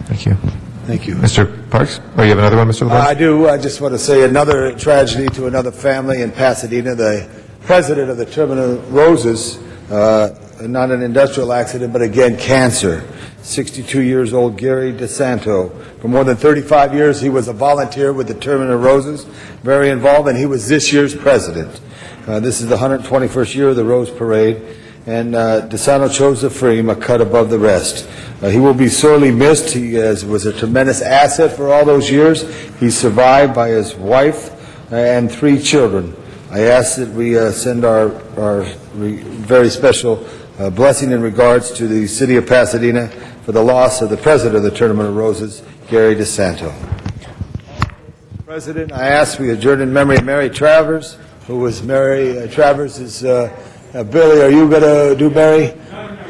Thank you. Thank you. Mr. Parks? Oh, you have another one, Mr. Lamonge? I do. I just want to say another tragedy to another family in Pasadena. The president of the Terminal Roses, not an industrial accident, but again, cancer. 62 years old, Gary DeSanto. For more than 35 years, he was a volunteer with the Terminal Roses, very involved, and he was this year's president. This is the 121st year of the Rose Parade, and DeSanto chose the frame, a cut above the rest. He will be sorely missed. He was a tremendous asset for all those years. He's survived by his wife and 3 children. I ask that we send our very special blessing and regards to the city of Pasadena for the loss of the president of the Tournament of Roses, Gary DeSanto. President, I ask we adjourn in memory of Mary Travers, who was Mary Travers' Billy, are you going to do Mary?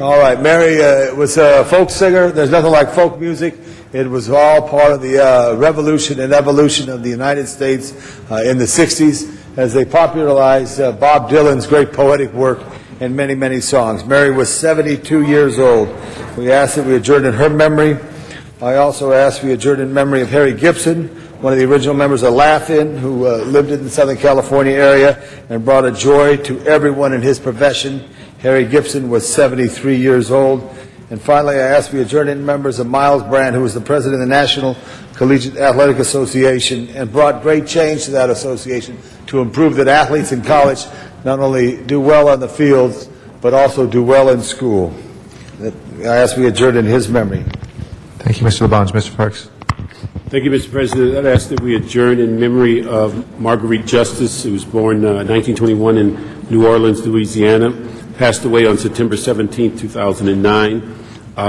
All right, Mary was a folk singer. There's nothing like folk music. It was all part of the revolution and evolution of the United States in the 60s as they popularized Bob Dylan's great poetic work and many, many songs. Mary was 72 years old. We ask that we adjourn in her memory. I also ask we adjourn in memory of Harry Gibson, one of the original members of Laugh-In, who lived in the Southern California area and brought a joy to everyone in his profession. Harry Gibson was 73 years old. And finally, I ask we adjourn in members of Miles Brand, who was the president of the National Collegiate Athletic Association and brought great change to that association to improve that athletes in college not only do well on the fields, but also do well in school. I ask we adjourn in his memory. Thank you, Mr. LaBonge. Mr. Parks. Thank you, Mr. President. I'd ask that we adjourn in memory of Marguerite Justice, who was born 1921 in New Orleans, Louisiana, passed away on September 17, 2009.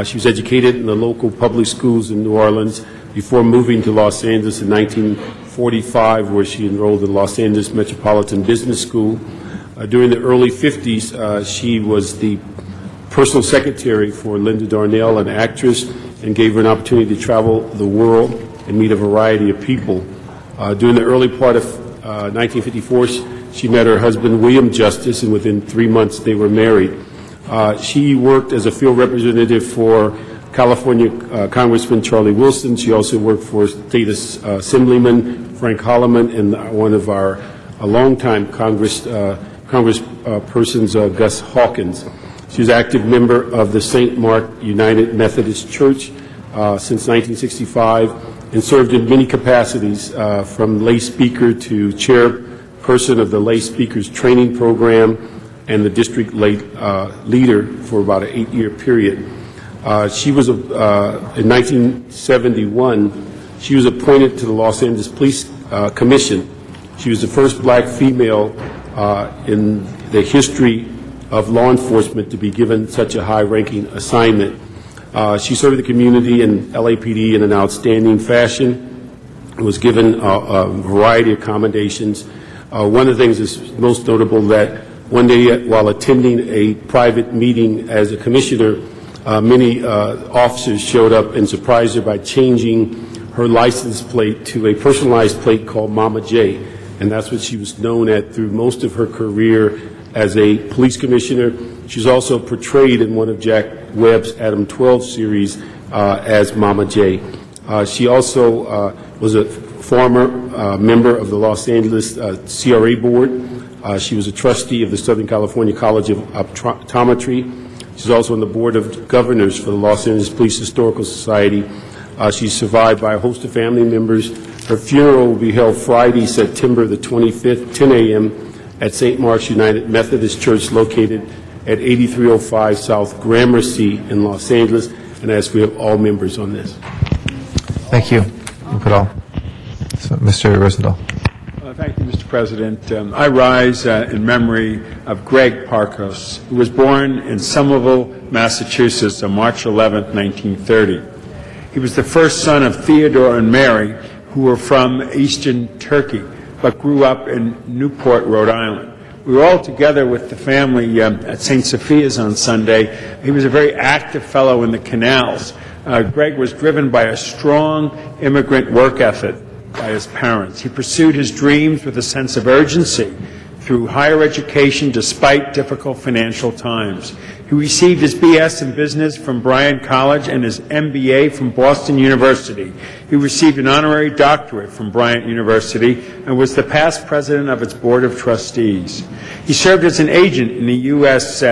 She was educated in the local public schools in New Orleans before moving to Los Angeles in 1945, where she enrolled in Los Angeles Metropolitan Business School. During the early 50s, she was the personal secretary for Linda Darnell, an actress, and gave her an opportunity to travel the world and meet a variety of people. During the early part of 1954, she met her husband, William Justice, and within 3 months they were married. She worked as a field representative for California Congressman Charlie Wilson. She also worked for State Assemblyman Frank Holloman and one of our longtime congresspersons, Gus Hawkins. She was an active member of the St. Mark United Methodist Church since 1965 and served in many capacities, from lay speaker to chairperson of the lay speakers training program and the district lay leader for about an 8-year period. She was, in 1971, she was appointed to the Los Angeles Police Commission. She was the first black female in the history of law enforcement to be given such a high-ranking assignment. She served the community and LAPD in an outstanding fashion and was given a variety of commendations. One of the things that's most notable that one day while attending a private meeting as a commissioner, many officers showed up and surprised her by changing her license plate to a personalized plate called Mama J. And that's what she was known at through most of her career as a police commissioner. She's also portrayed in one of Jack Webb's Adam 12 series as Mama J. She also was a former member of the Los Angeles CRA board. She was a trustee of the Southern California College of Optometry. She's also on the board of governors for the Los Angeles Police Historical Society. She's survived by a host of family members. Her funeral will be held Friday, September the 25th, 10 a.m. at St. Mark's United Methodist Church, located at 8305 South Gramercy in Los Angeles. And I ask we have all members on this. Thank you. So, Mr. Rosendahl. Thank you, Mr. President. I rise in memory of Greg Parkhurst, who was born in Somerville, Massachusetts on March 11, 1930. He was the first son of Theodore and Mary, who were from Eastern Turkey, but grew up in Newport, Rhode Island. We were all together with the family at St. Sophia's on Sunday. He was a very active fellow in the canals. Greg was driven by a strong immigrant work ethic by his parents. He pursued his dreams with a sense of urgency through higher education despite difficult financial times. He received his B.S. in business from Bryan College and his MBA from Boston University. He received an honorary doctorate from Bryant University and was the past president of its board of trustees. He served as an agent in the U.S.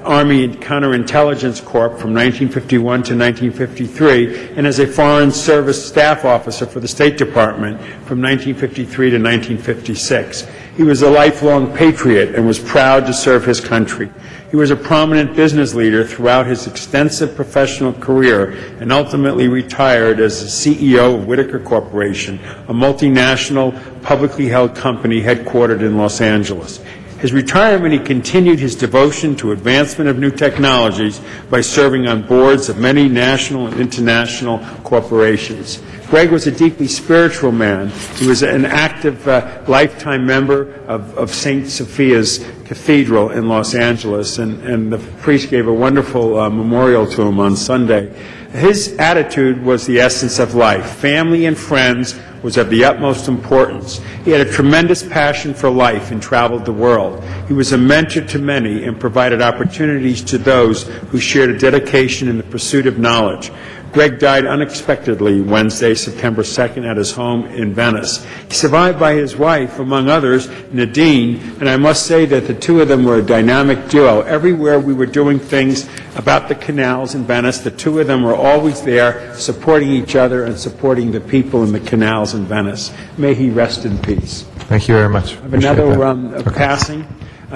Army Counterintelligence Corps from 1951 to 1953 and as a Foreign Service staff officer for the State Department from 1953 to 1956. He was a lifelong patriot and was proud to serve his country. He was a prominent business leader throughout his extensive professional career and ultimately retired as the CEO of Whitaker Corporation, a multinational, publicly held company headquartered in Los Angeles. His retirement, he continued his devotion to advancement of new technologies by serving on boards of many national and international corporations. Greg was a deeply spiritual man. He was an active lifetime member of St. Sophia's Cathedral in Los Angeles, and the priest gave a wonderful memorial to him on Sunday. His attitude was the essence of life. Family and friends was of the utmost importance. He had a tremendous passion for life and traveled the world. He was a mentor to many and provided opportunities to those who shared a dedication in the pursuit of knowledge. Greg died unexpectedly Wednesday, September 2nd, at his home in Venice. He's survived by his wife, among others, Nadine, and I must say that the two of them were a dynamic duo. Everywhere we were doing things about the canals in Venice, the two of them were always there, supporting each other and supporting the people in the canals in Venice. May he rest in peace. Thank you very much. I have another passing.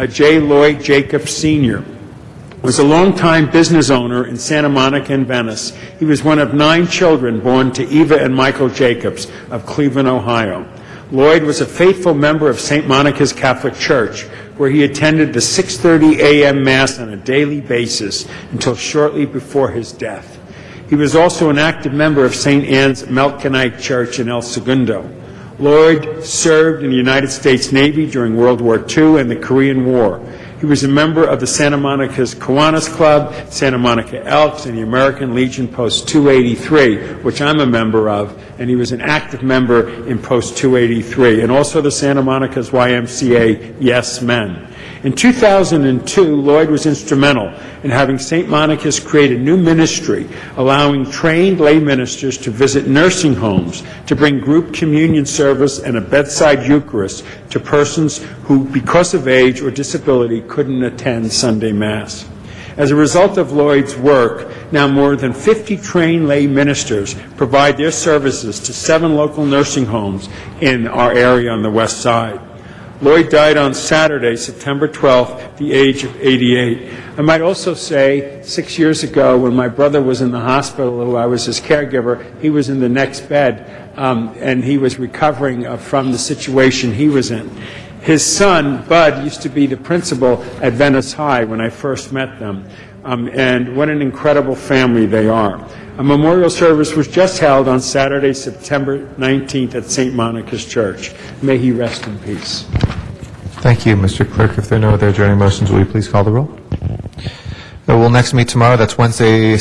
J. Lloyd Jacobs, Sr. was a longtime business owner in Santa Monica and Venice. He was one of 9 children born to Eva and Michael Jacobs of Cleveland, Ohio. Lloyd was a faithful member of St. Monica's Catholic Church, where he attended the 6:30 a.m. Mass on a daily basis until shortly before his death. He was also an active member of St. Anne's Melkinite Church in El Segundo. Lloyd served in the United States Navy during World War II and the Korean War. He was a member of the Santa Monica's Kiwanis Club, Santa Monica Elks, and the American Legion Post 283, which I'm a member of, and he was an active member in Post 283, and also the Santa Monica's YMCA Yes Men. In 2002, Lloyd was instrumental in having St. Monica's create a new ministry, allowing trained lay ministers to visit nursing homes to bring group communion service and a bedside Eucharist to persons who, because of age or disability, couldn't attend Sunday Mass. As a result of Lloyd's work, now more than 50 trained lay ministers provide their services to 7 local nursing homes in our area on the west side. Lloyd died on Saturday, September 12th, at the age of 88. I might also say, 6 years ago, when my brother was in the hospital, who I was his caregiver, he was in the next bed, and he was recovering from the situation he was in. His son, Bud, used to be the principal at Venice High when I first met them, and what an incredible family they are. A memorial service was just held on Saturday, September 19th at St. Monica's Church. May he rest in peace. Thank you, Mr. Clerk. If there are no other adjourning motions, will you please call the roll? We'll next meet tomorrow. That's Wednesday,